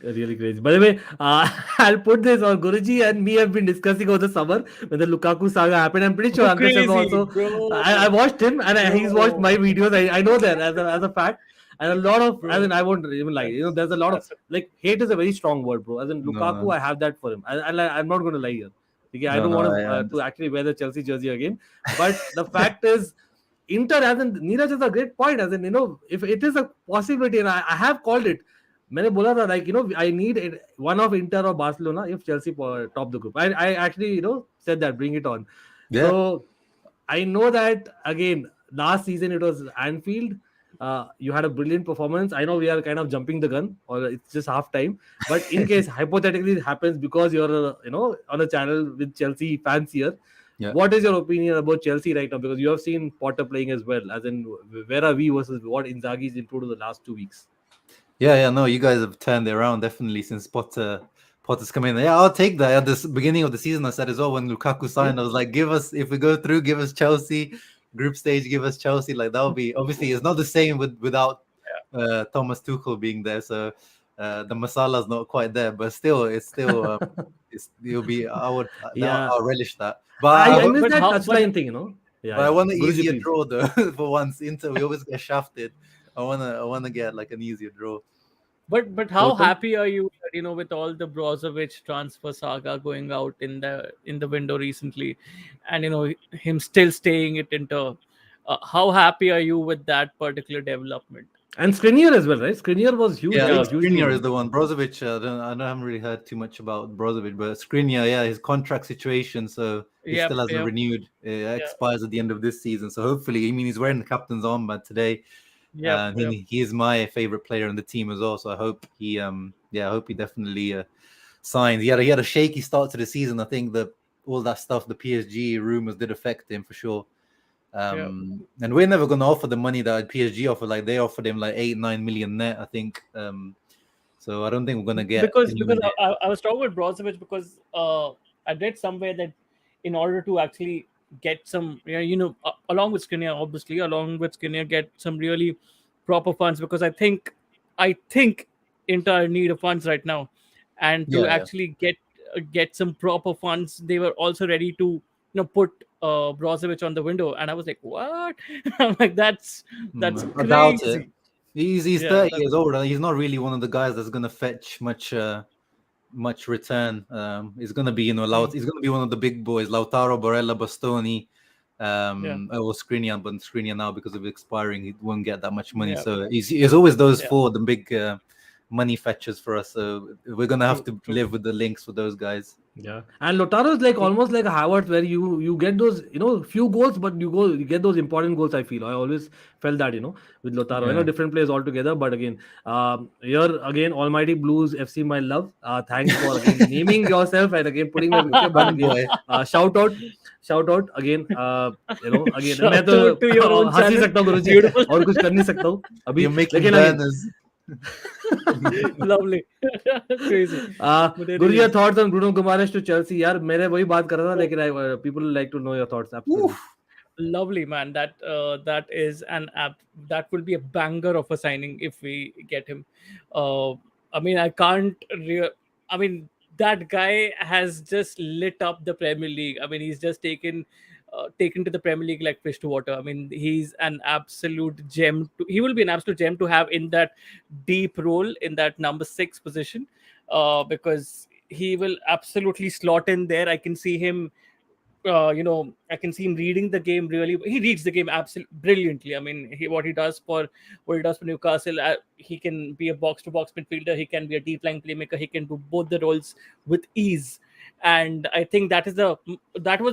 Really crazy. By the way, I'll put this on Guruji and me have been discussing over the summer when the Lukaku saga happened. I'm pretty sure Oh, Ankit Sharma crazy, also. bro, I watched him and he's watched bro, my videos. I know that as a fact. And a lot of, I bro. mean, I won't even lie. That's There's a lot of that's like hate is a very strong word, bro. As in Lukaku, No, I have that for him. I'm not going to lie here. Okay, I don't no, want I to understand. actually wear the Chelsea jersey again. But the fact is, Inter, as in Neeraj is a great point. As in, if it is a possibility, and I have called it, मैंने बोला था like I need one of Inter or Barcelona if Chelsea top the group. I actually said that bring it on. Yeah. So I know that again last season it was Anfield. You had a brilliant performance. I know we are kind of jumping the gun or it's just half time, but in case hypothetically it happens because you're on a channel with Chelsea fans here, Yeah. what is your opinion about Chelsea right now? Because you have seen Potter playing as well. As in, where are we versus what Inzaghi's improved in the last 2 weeks? Yeah, no, you guys have turned it around definitely since Potter's come in. Yeah, I'll take that. At the beginning of the season, I said as well when Lukaku signed, I was like, give us, if we go through, give us Chelsea. Group stage, give us Chelsea. Like that would be obviously it's not the same without Thomas Tuchel being there. So the masala's not quite there, but still, it's still it'll be Yeah, I'll relish that. But I But miss but that how? But touchline thing. Yeah, but I yeah. want an Guruji, easier please. draw though. For once, Inter we always get shafted. I wanna get like an easier draw. but how Porto. happy are you that, with all the Brozovic transfer saga going out in the window recently, and him still staying at Inter? How happy are you with that particular development? And Skriniar as well, right? Skriniar was huge, Yeah, I right? think Yeah, Hugely Skriniar is linked. the one. Brozovic, I haven't really heard too much about Brozovic, but Skriniar, yeah, his contract situation, so he yep, still hasn't yep, renewed. It yeah, expires at the end of this season, so hopefully, I mean, he's wearing the captain's armband today, yep, and yep. he is my favorite player on the team as well. So I hope I hope he definitely signs. He had a shaky start to the season. I think that all that stuff, the PSG rumors did affect him for sure. Yeah. And we're never gonna offer the money that PSG offer. Like they offered him like 8-9 million net, I think. So I don't think we're gonna get Because anyone. I was talking with Brozovic because I read somewhere that in order to actually get some, along with Skriniar, obviously, along with Skriniar, get some really proper funds, because I think Inter need of funds right now, and to Yeah, yeah. actually get some proper funds, they were also ready to put Brozovic on the window, and I was like, what? I'm like, that's I doubt it. crazy. He's Yeah, 30 years old. He's not really one of the guys that's gonna fetch much return. He's gonna be he's gonna be one of the big boys, Lautaro, Barella, Bastoni, yeah, or Skriniar, but Skriniar now because of expiring, he won't get that much money. yeah, So he's always those yeah. four, the big money fetchers for us. So we're gonna have True, to true. live with the links with those guys. Yeah, and Lautaro is like almost like a Havertz, where you get those few goals, but you get those important goals. I feel I always felt that with Lautaro. Yeah. Different players altogether, but again, here again, Almighty Blues FC, my love. Thanks for again naming yourself and again putting my okay. But again, Fanboy. shout out again. Again मैं Shout तो out to your own हंस ही channel. सकता हूँ गुरुजी Beautiful. और कुछ कर नहीं सकता हूँ अभी You're making लेकिन again banners. Lovely. Crazy. But Guru your anyways, thoughts on Bruno Guimaraes to Chelsea यार मैंने वही बात कर रहा था oh, लेकिन people like to know your thoughts absolutely. lovely, man. That is an app that will be a banger of a signing if we get him. Uh, I mean, I can't. I mean, that guy has just lit up the Premier League. I mean, he's just taken to the Premier League like fish to water. I mean, he's an absolute gem. He will be an absolute gem to have in that deep role in that number 6 position, because he will absolutely slot in there. I can see him. I can see him reading the game really. He reads the game absolutely brilliantly. I mean, what he does for Newcastle, he can be a box to box midfielder. He can be a deep line playmaker. He can do both the roles with ease. And I think that was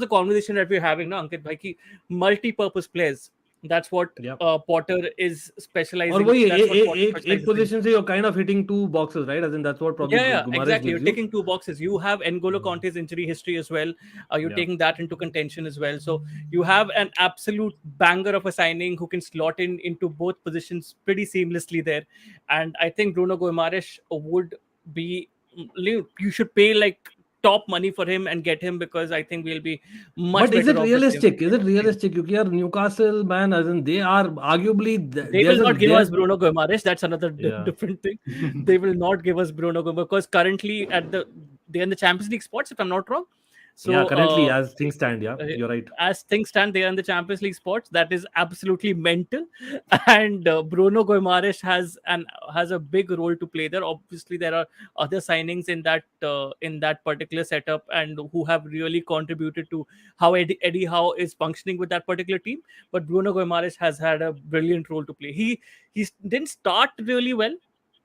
the conversation that we're having now, Ankit. Like, multi-purpose players. That's what Yeah. Potter is और specializing. वही That's what Potter एक specializes in. position से you're kind of hitting two boxes right as in that's what probably Yeah, Guimaraes exactly. You're gives you. taking two boxes. You have N'Golo Mhm. Conte's injury history as well. You're Yeah. taking that into contention as well. So you have an absolute banger of a signing who can slot in into both positions pretty seamlessly there. And I think Bruno Guimaraes would be. You should pay like top money for him and get him, because I think we'll be much But is it better off with him. realistic? Is it realistic? क्योंकि यार Newcastle man as in they are arguably They will there's a not give us there's Bruno Guimaraes. That's another yeah different thing. They will not give us Bruno Guimaraes because currently they're in the Champions League spots, if I'm not wrong. yeah So currently as things stand yeah uh, you're right. as things stand, they are in the Champions League spots. That is absolutely mental. And Bruno Guimaraes has a big role to play there. Obviously, there are other signings in that particular setup, and who have really contributed to how Eddie Howe is functioning with that particular team. But Bruno Guimaraes has had a brilliant role to play. He didn't start really well,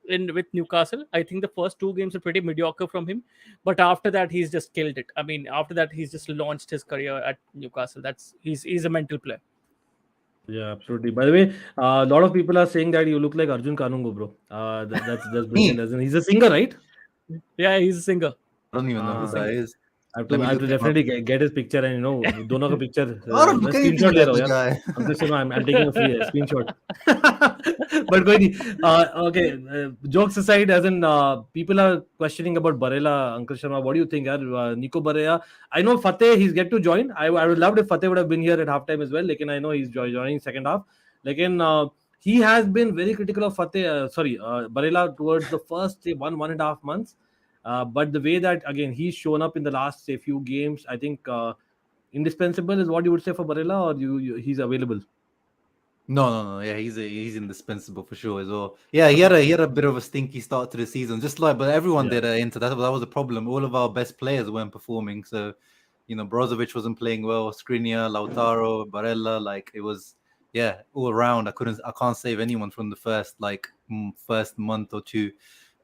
in with Newcastle. I think the first two games are pretty mediocre from him, but after that he's just killed it. I mean, after that he's just launched his career at Newcastle. That's he's a mental player. Yeah, absolutely. By the way, a lot of people are saying that you look like Arjun Kanungo, bro. That's brilliant. Me? As in, he's a singer, right? Yeah, he's a singer. I don't even know He's who a Ah, that singer. is. I Let me have to look him up. definitely get his picture and दोनों का picture और मैं कहीं भी screenshot ले नहीं रहा हूँ है यार. guy. Ankush Sharma, I'm taking a free screenshot. But कोई नहीं. Okay, jokes aside, as in people are questioning about Barella, Ankush Sharma. What do you think, यार? Nico Barella. I know Fateh, he's get to join. I would love if Fateh would have been here at halftime as well. लेकिन I know he's joining second half. लेकिन he has been very critical of Fateh, Barella towards the first say, 1.5 months. But the way that again he's shown up in the last say few games, I think indispensable is what you would say for Barella, or he's available. No. Yeah, he's indispensable for sure as well. Yeah, he had a bit of a stinky start to the season, just like but everyone Yeah. did. That was the problem. All of our best players weren't performing. So, Brozovic wasn't playing well. Skriniar, Lautaro, Barella, like it was, all around. I can't save anyone from the first month or two.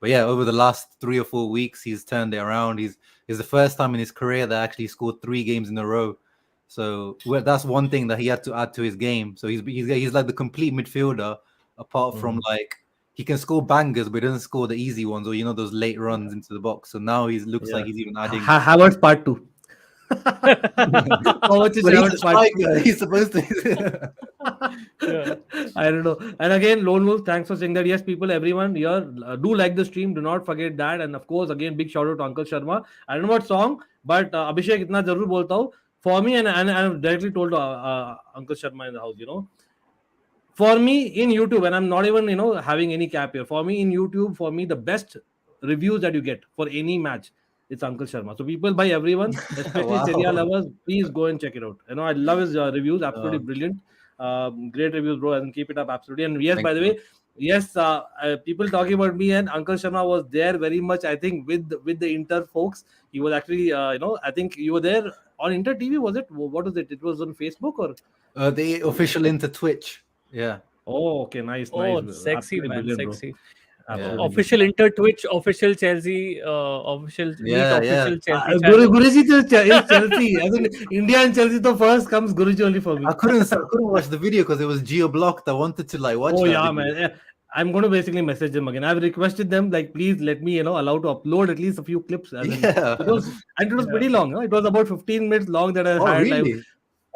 But yeah, over the last 3 or 4 weeks, he's turned it around. He's the first time in his career that actually scored 3 games in a row. So that's one thing that he had to add to his game. So he's like the complete midfielder, apart from like he can score bangers, but he doesn't score the easy ones or those late runs into the box. So now he looks like he's even adding. Havertz part 2. How much is But he's a Havertz part 2? striker. He's supposed to. Yeah. I don't know. And again, Lone Wolf, thanks for saying that. Yes, people, everyone here, do like the stream. Do not forget that. And of course, again, big shout out to Uncle Sharma. I don't know what song, but Abhishek, itna zarur bolta hu. For me, and I've directly told Uncle Sharma in the house, for me in YouTube, and I'm not even having any cap here. For me in YouTube, the best reviews that you get for any match, it's Uncle Sharma. So people, by everyone, especially Serie A Wow. lovers, please go and check it out. I love his reviews, absolutely brilliant. Great reviews, bro, and keep it up, absolutely. And yes, Thank by the you. way, yes, people talking about me and Uncle Sharma was there very much. I think with the Inter folks, he was actually, I think you were there on Inter TV. Was it? What was it? It was on Facebook or? The official into Twitch. Yeah. Oh, okay, nice. Oh, sexy Absolutely man, brilliant, bro. sexy. Absolutely Official brilliant. Inter Twitch, official Chelsea, official meet Yeah. official Chelsea channel. Guruji is Chelsea. As in India and Chelsea, the first comes Guruji only for me. I couldn't watch the video because it was geo blocked. I wanted to watch. Oh that yeah, video. man. Yeah. I'm going to basically message them again. I've requested them please let me allow to upload at least a few clips. Yeah. It was pretty long. Huh? It was about 15 minutes long that I Oh, had. really?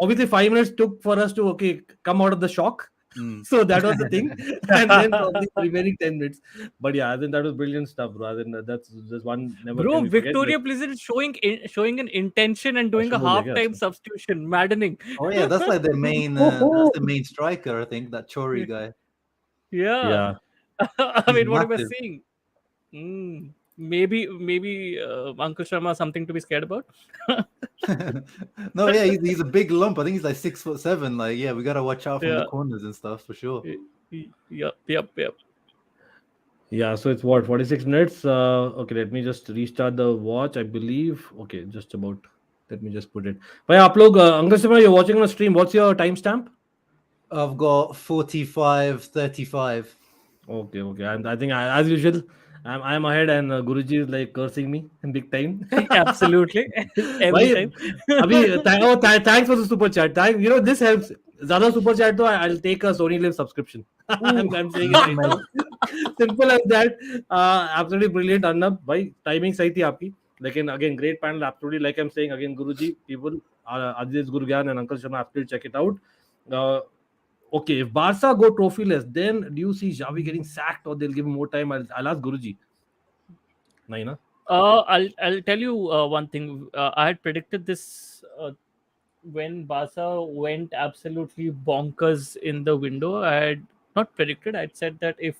Obviously 5 minutes took for us to come out of the shock. Mm. So that was the thing, and then probably the remaining 10 minutes. But yeah, I think that was brilliant stuff, bro. I think that's just one never Bro, can we forget. Victoria Plzen is showing an intention and doing a half-time substitution. Maddening. Oh yeah, that's like the main that's the main striker, I think, that Chori guy. Yeah. Yeah. I He's mean, what am I massive. saying? Maybe Uncle Sharma something to be scared about. No, yeah, he's a big lump. I think he's like 6'7". Like, yeah, we gotta watch out from the corners and stuff for sure. Yep. Yeah, so it's what 46 minutes. Okay, let me just restart the watch. I believe. Okay, just about. Let me just put it. Bhai, aap log, Uncle Sharma, you're watching on a stream. What's your timestamp? I've got 45:35. Okay. And I think as usual, I'm ahead, and Guruji is like cursing me in big time. Absolutely. Every Bhai, time. Thanks for the super chat. This helps. Zyada super chat, though, I'll take a Sony Live subscription. I'm saying it right now. Simple as that. Absolutely brilliant, Arnab. Bhai, timing sahi thi aapki. Again, great panel. Absolutely, like I'm saying again, Guruji, people, Adidev Guruji and Uncle Sharma, absolutely check it out. Okay, if Barca go trophyless, then do you see Xavi getting sacked or they'll give him more time? I'll ask Guruji. Nahi, na? I'll tell you one thing. I had predicted this when Barca went absolutely bonkers in the window. I had not predicted. I'd said that if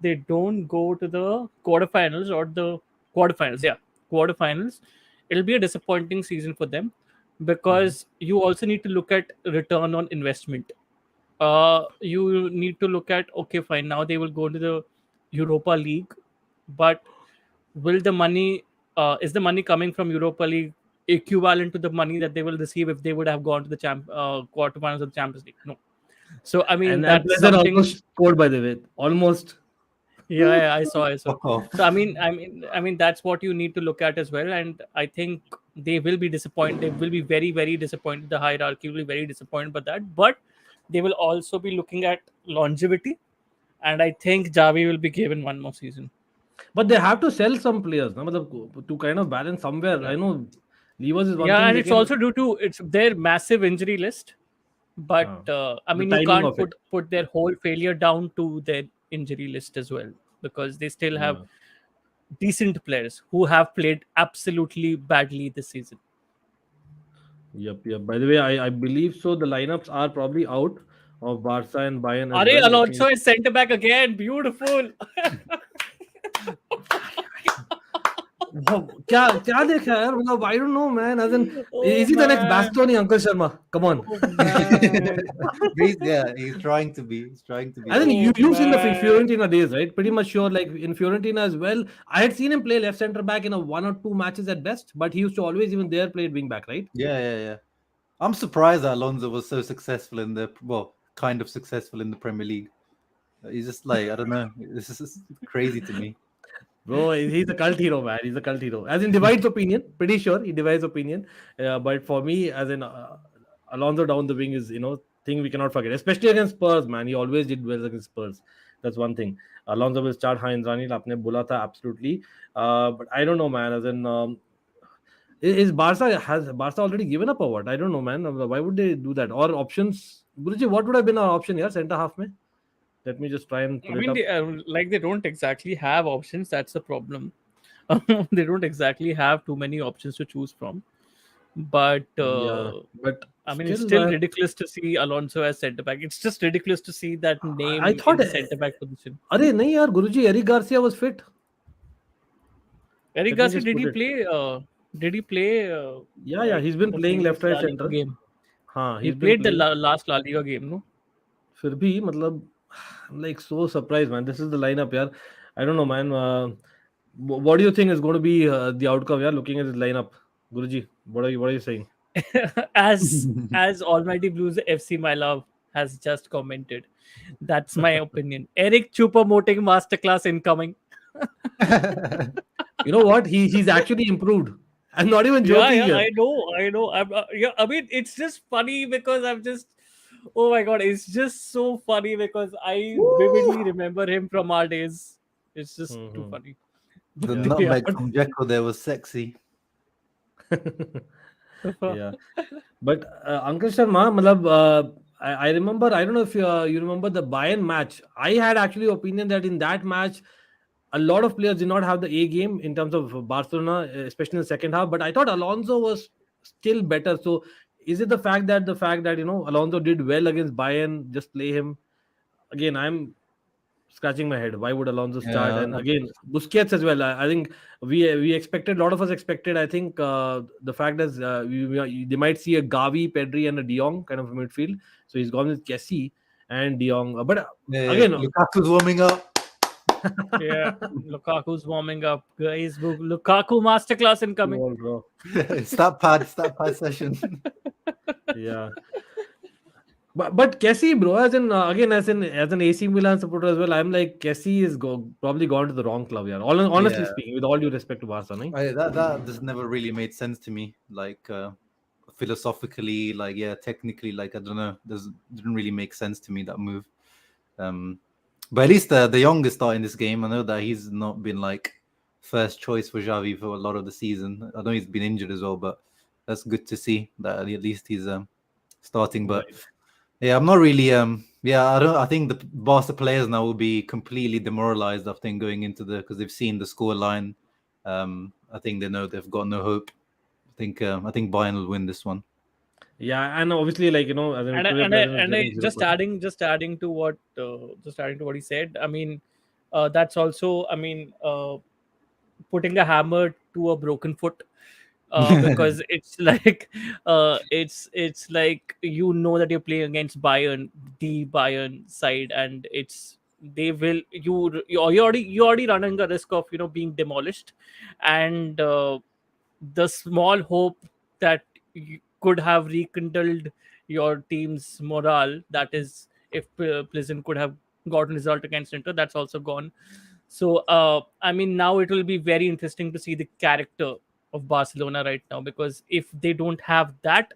they don't go to the quarterfinals or the quarterfinals, it'll be a disappointing season for them because you also need to look at return on investment. You need to look at, okay, fine, now they will go to the Europa League, but will the money is the money coming from Europa League equivalent to the money that they will receive if they would have gone to the quarterfinals of the Champions League? No. So I mean, And that's Plzen something. almost scored, by the way. Almost. Yeah, I saw, I saw. Fuck off. So I mean, that's what you need to look at as well. And I think they will be disappointed. They will be very, very disappointed. The hierarchy will be very disappointed by that. But they will also be looking at longevity. And I think Javi will be given one more season. But they have to sell some players, na? Matlab, to kind of balance somewhere. Yeah. I know levers is one Yeah, thing. and it's Lekin, also due to it's their massive injury list. But uh, I the mean, you timing can't of it. put their whole failure down to their injury list as well, because they still have Yeah. decent players who have played absolutely badly this season. Yep, yep. By the way, I believe so. The lineups are probably out of Barca and Bayern as Are well. Let me Alonso is centre back again. Beautiful. Wow, क्या क्या देखा है यार मतलब I don't know man as in Oh is he the next man. Bastoni Uncle Sharma come on Oh man. He's trying to be. He's trying to be. I think Oh you've seen the man. Fiorentina days right pretty much sure like in Fiorentina as well I had seen him play left center back in a one or two matches at best but he used to always even there play wing back right Yeah. I'm surprised that Alonso was so successful kind of successful in the Premier League. He's just like, I don't know. This is crazy to me. bro he's a cult hero man he's a cult hero as in divides opinion pretty sure he divides opinion but for me as in Alonso down the wing is thing we cannot forget especially against Spurs man he always did well against Spurs that's one thing Alonso will start high Ranil आपने बोला था absolutely but I don't know man as in is Barca already given up or what I don't know man why would they do that or options Guruji what would have been our option here center half में let me just try and I pull it mean, up they don't exactly have options. That's the problem. They don't exactly have too many options to choose from. But yeah but I mean, it's still still ridiculous to see Alonso as centre back. It's just ridiculous to see that I name in thought the centre back position. अरे नहीं यार गुरुजी Eric Garcia was fit Eric let me Garcia, just did put he it play? Did he play yeah like he's been the playing previous left right La Liga center game? हाँ He he's been played the playing last La Liga game, no? फिर भी मतलब I'm like so surprised man this is the lineup यार I don't know man what do you think is going to be the outcome yeah looking at this lineup Guruji what are you saying As Almighty Blues FC, my love, has just commented. That's my opinion. Eric Chupamoting masterclass incoming. you know what he's actually improved I'm not even Yeah, joking yeah, here I know. Yeah, I mean, it's just funny because I'm just, oh my god, it's just so funny because I vividly remember him from our days. It's just too Mhm. funny. The yeah Yeah. nutmeg but from Jekyll there was sexy. yeah but Uncle Sharma matlab I remember I don't know if you remember the Bayern match I had actually opinion that in that match a lot of players did not have the A game in terms of Barcelona, especially in the second half. But I thought Alonso was still better. So is it the fact that Alonso did well against Bayern, just play him again? I'm scratching my head. Why would Alonso start? Yeah, And again, Busquets as well. I think we expected a lot of us expected. I think the fact is they might see a Gavi, Pedri, and a De Jong kind of a midfield. So he's gone with Kessie and De Jong. But yeah. again, Lukaku's warming up. Yeah, Lukaku's warming up, guys. Lukaku masterclass incoming. bro. Stat pad session. Yeah. But Kessie, bro, as in again as an AC Milan supporter as well, I'm like Kessie is probably gone to the wrong club. Yeah, honestly Yeah, speaking, with all due respect to Barca, no? that just never really made sense to me. Like philosophically, like technically, like I don't know, didn't really make sense to me that move. But at least the Young is starting this game. I know that he's not been like first choice for Xavi for a lot of the season. I know he's been injured as well, but that's good to see that at least he's starting. But Right. yeah, I'm not really I think the Barca players now will be completely demoralized after going into because they've seen the score line. I think they know they've got no hope. I think Bayern will win this one. Yeah, and obviously, like as in and I, Victoria and I, Plzen is and I getting just 0%. adding to what he said. I mean, that's also, I mean, putting a hammer to a broken foot, because it's like it's like, that you're playing against Bayern, the Bayern side, and it's they will you already running the risk of being demolished. And the small hope that you could have rekindled your team's morale, that is, if Pleasant could have gotten result against Inter, that's also gone. So I mean, now it will be very interesting to see the character of Barcelona right now, because if they don't have that,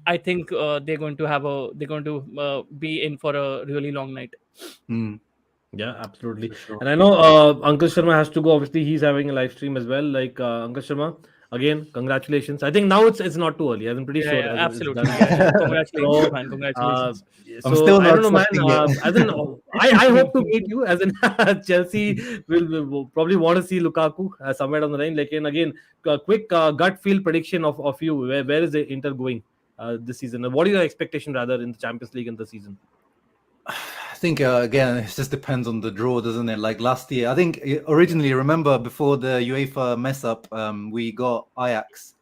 I think they're going to be in for a really long night. Mm, Yeah, absolutely. for sure. And I know Uncle Sharma has to go. Obviously, he's having a live stream as well. Like Uncle Sharma, again, congratulations. I think now it's not too early. I'm pretty Yeah, sure yeah, as in it's absolutely. done Yeah, now. yeah. Congratulations, So, man. uh, Congratulations. I'm so still I not don't know, man. accepting it. As in, I hope to meet you. As in, Chelsea will probably want to see Lukaku somewhere down the line. Like, and again, a quick gut feel prediction of you. Where is the Inter going this season? What is your expectation rather in the Champions League in the season? I think again, it just depends on the draw, doesn't it? Like last year, I think originally, remember before the UEFA mess up, we got Ajax,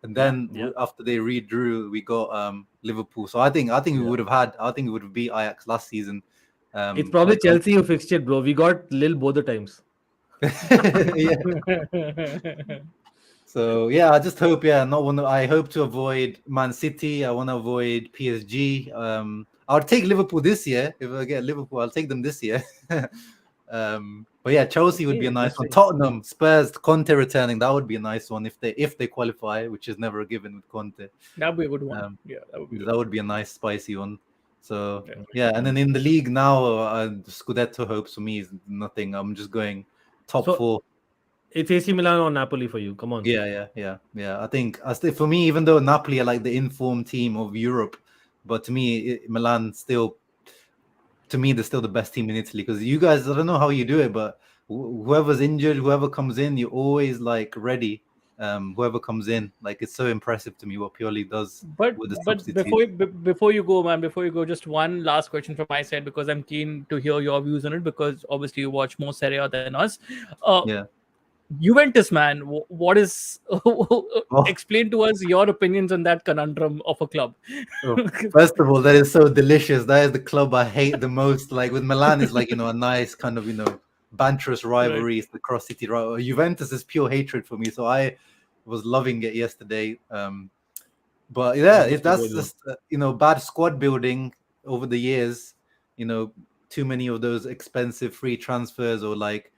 and Yeah, then yeah, after they redrew, we got Liverpool. So I think we yeah. would have had, I think we would have beat Ajax last season. It's So probably Chelsea who fixed it, bro. We got Lil both the times. yeah. So yeah, I just hope, I hope to avoid Man City. I want to avoid PSG. I'll take Liverpool this year. If I get Liverpool, I'll take them this year. But yeah, Chelsea would Okay, be a nice one. interesting. Tottenham, Spurs, Conte returning, that would be a nice one if they qualify, which is never a given with Conte. That'd be a good one. Um, Yeah, that would be good. that would be a nice spicy one. So Yeah. yeah, and then in the league now, Scudetto hopes for me is nothing. I'm just going top So four. it's AC Milan or Napoli for you. Come on. Yeah. I think for me, even though Napoli are like the informed team of Europe, but to me, Milan still, to me, they're still the best team in Italy. Because you guys, I don't know how you do it, but whoever's injured, whoever comes in, you're always like ready. Whoever comes in, like it's so impressive to me what Pioli does But with the but substitutes. before you go, man, before you go, just one last question from my side, because I'm keen to hear your views on it, because obviously you watch more Serie A than us. Yeah. Juventus, man, what is Oh, explain to us your opinions on that conundrum of a club. oh, first of all, that is so delicious. That is the club I hate the most. Like with Milan, is like a nice kind of banterous Right. rivalry. It's the cross city rival. Juventus is pure hatred for me. So I was loving it yesterday. But yeah, if Understood what that's you want. just bad squad building over the years, too many of those expensive free transfers, or like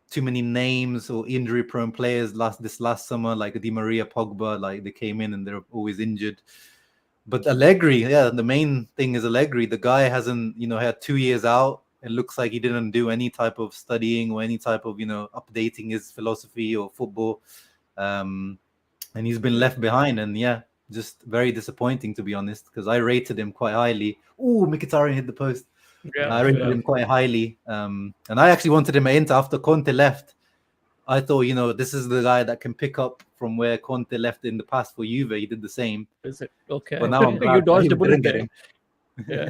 too many names or injury prone players this last summer, like Di Maria, Pogba, like they came in and they're always injured. But Allegri, yeah, the main thing is Allegri. The guy hasn't, had 2 years out. It looks like he didn't do any type of studying or any type of, updating his philosophy or football. And he's been left behind. And yeah, just very disappointing, to be honest, because I rated him quite highly. Oh, Mkhitaryan hit the post. Yeah, I rated yeah. him quite highly. And I actually wanted him at Inter after Conte left. I thought, this is the guy that can pick up from where Conte left in the past for Juve. He did the same. Is it okay? But now I'm You glad that dodged a we didn't bullet get there. him. Yeah.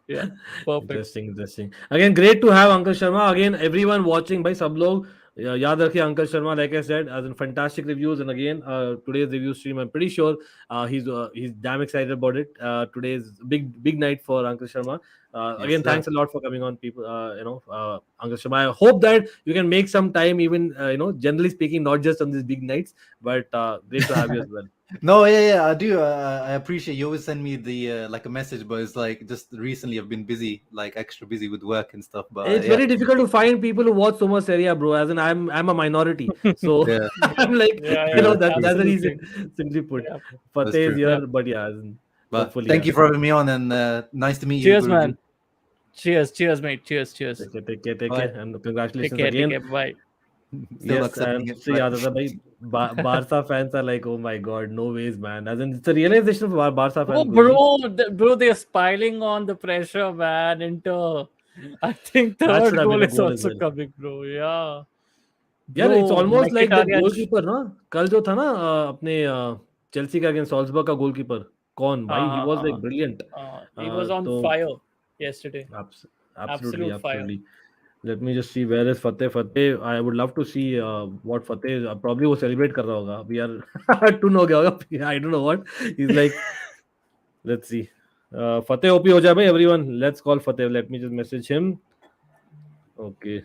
Yeah, perfect. Interesting. Again, great to have Uncle Sharma. Again, everyone watching, by sab log yaad rakhiye Uncle Sharma. Like I said, as in fantastic reviews. And again, today's review stream, I'm pretty sure he's damn excited about it. Today's big night for Uncle Sharma. Yes, Again, sir. thanks a lot for coming on, people. Uncle Sharma. I hope that you can make some time, even generally speaking, not just on these big nights, but great to have you as well. No, yeah, I do. I appreciate you always send me the like a message, but it's like just recently I've been busy, like extra busy with work and stuff. But It's yeah, very difficult to find people who watch so much Serie A, bro. As in, I'm a minority, so yeah, I'm like, Yeah, true, yeah, that's the absolutely. reason. Simply put, Yeah, that's Fateh is true. yeah. here, but yeah, as in, But hopefully, thank yeah. you for having me on, and nice to meet you, Cheers, Guruji. man. Cheers, mate. Cheers. Take care, Bye. and Take congratulations care. again. Bye. Still Yes, accepting and it. see, Bye. Adada bhai, Barca fans are like, oh my god, no ways, man. As in, it's a realization for Barca Oh, fans, Guruji. bro, they're piling on the pressure, man. Into, I think That should third have been goal a is goal as also well. coming, bro. Yeah, यार it's bro, almost like that Mkhitaryan. goalkeeper ना कल जो था ना अपने Chelsea का against सॉल्जबर्ग का goalkeeper कौन भाई he was like brilliant He was on तो fire yesterday. abs- absolutely Absolute fire. let me just see where is Fateh. I would love to see what Fateh is probably वो celebrate कर रहा होगा we are tune हो गया होगा I don't know what he's like let's see Fateh OP हो जाए भाई everyone let's call Fateh let me just message him okay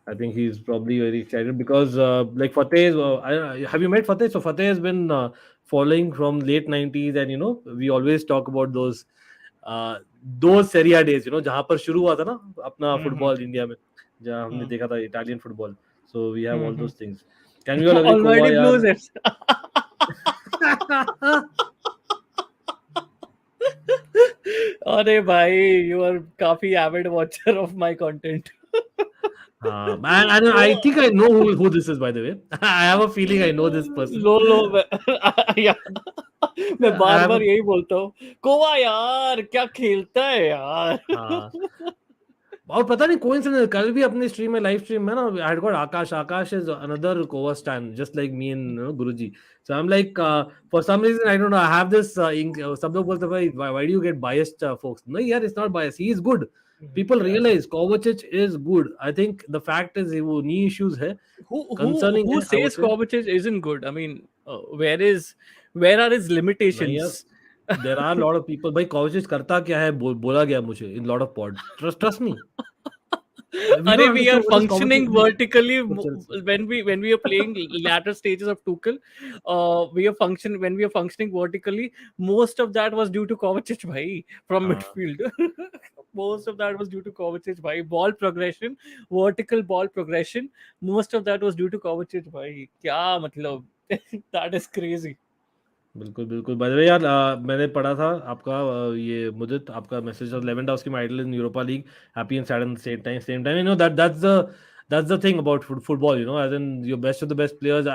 I think he's probably very excited because, like Fateh, have you met Fateh? So Fateh has been following from late 90s, and we always talk about those Serie A days, जहाँ पर शुरू हुआ था ना अपना Mhm. Football India में जहाँ हमने Hmm. देखा था Italian football. So we have all those things. Can we all agree, Kova Almighty यार? Blues FC. अरे भाई, you are काफी avid watcher of my content. I think I know who this is, by the way. I have a feeling I know this person. लो यार, मैं I bar have a बार यही बोलता हूँ, कोवा यार क्या खेलता है यार. हाँ और पता नहीं कोइंसिडेंस कल भी अपने स्ट्रीम में लाइव स्ट्रीम में ना I had got Akash is another Kova stan just like me and Guruji so I am like for some reason I don't know I have this सब लोग बोलते हैं भाई why do you get biased folks नहीं यार it's not bias he is good people realize Kovacic is good. I think the fact is वो knee issues है concerning Who है I would says say Kovacic isn't good? I mean, where are his नहीं limitations? यार there are a lot of people भाई Kovacic करता क्या है बोला गया मुझे in lot of pods trust me we Arey, don't we are understand what does Kovacic functioning do vertically for Chelsea. when we are playing latter stages of Tuchel. When we are functioning vertically. Most of that was due to Kovacic, bhai, from हाँ midfield. Most of that was due to Kovacic, bhai. Ball progression, vertical ball progression. Most of that was due to Kovacic, bhai. Kya matlab? That is crazy. बिल्कुल बिल्कुल bye the वे यार मैंने पढ़ा था आपका ये मुझे आपका message Lewandowski my idol in Europa League happy and sad at the same time you know that's the thing about football, you know, as in your best of the best players.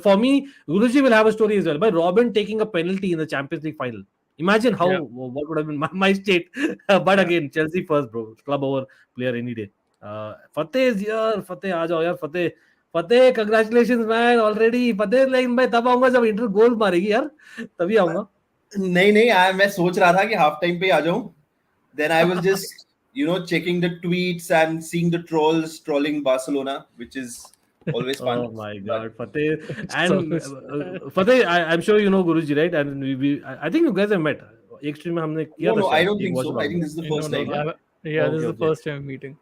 For me, Guruji will have a story as well. By Robin taking a penalty in the Champions League final. Imagine Yeah. what would have been my state. But Yeah. again, Chelsea first, bro. Club over player any day. Fateh is here. Fateh, आ जाओ यार Fateh. फतेह congratulations man already फतेह लेकिन मैं तब आऊंगा जब inter गोल मारेगी यार तभी आऊंगा नहीं मैं सोच रहा था कि हाफ टाइम पे आ जाऊं then I was just checking the tweets and seeing the trolls trolling Barcelona, which is always fun. oh my But god Fateh It's and always- Fateh I'm sure you know Guruji right and I think you guys have met एक stream में हमने किया no, था no, I शायद don't एक think watch so. I along think में this is the No, first no. time. Yeah, Yeah, this is okay the okay first time meeting.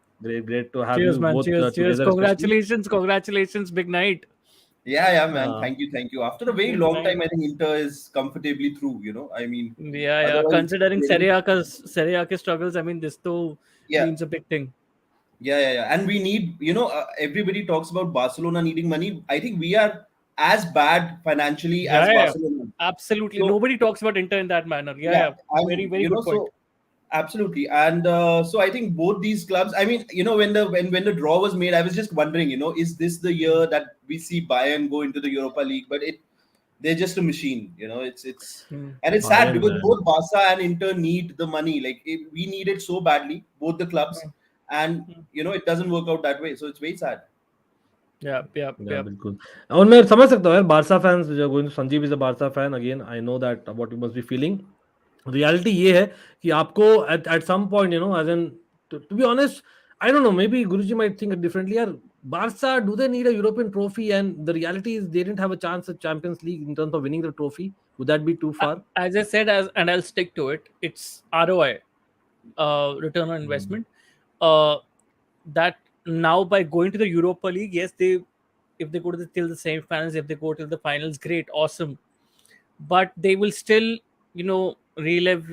great to have Cheers, you man. both Cheers. together especially yeah, Congratulations. Big night. man. uh, Thank you. After a very Big long night. time, I think Inter is comfortably through. I mean, Yeah. otherwise, Considering playing- Serie A struggles, I mean, this too yeah, means a big thing. yeah. And we need, everybody talks about Barcelona needing money. I think we are as bad financially as Yeah. Barcelona. Absolutely. So, Nobody talks about Inter in that manner. yeah, Very, and very good point. so absolutely, and so I think both these clubs. I mean, when the draw was made, I was just wondering, is this the year that we see Bayern go into the Europa League? But they're just a machine, it's and it's sad Bayern because man both Barca and Inter need the money. Like we need it so badly, both the clubs, and it doesn't work out that way. So it's very sad. Yeah. या बिल्कुल और मैं समझ सकता हूँ यार Barca fans जो going Sanjeev is a Barca fan again I know that what you must be feeling reality ये है कि आपको at some point you know as in to be honest I don't know maybe Guruji might think differently yaar Barca do they need a European trophy and the reality is they didn't have a chance at Champions League in terms of winning the trophy would that be too far As I said, and I'll stick to it, it's ROI, return on investment. That now by going to the Europa League, yes, if they go to till the semi-finals, if they go till the finals, great, awesome. But they will still, relive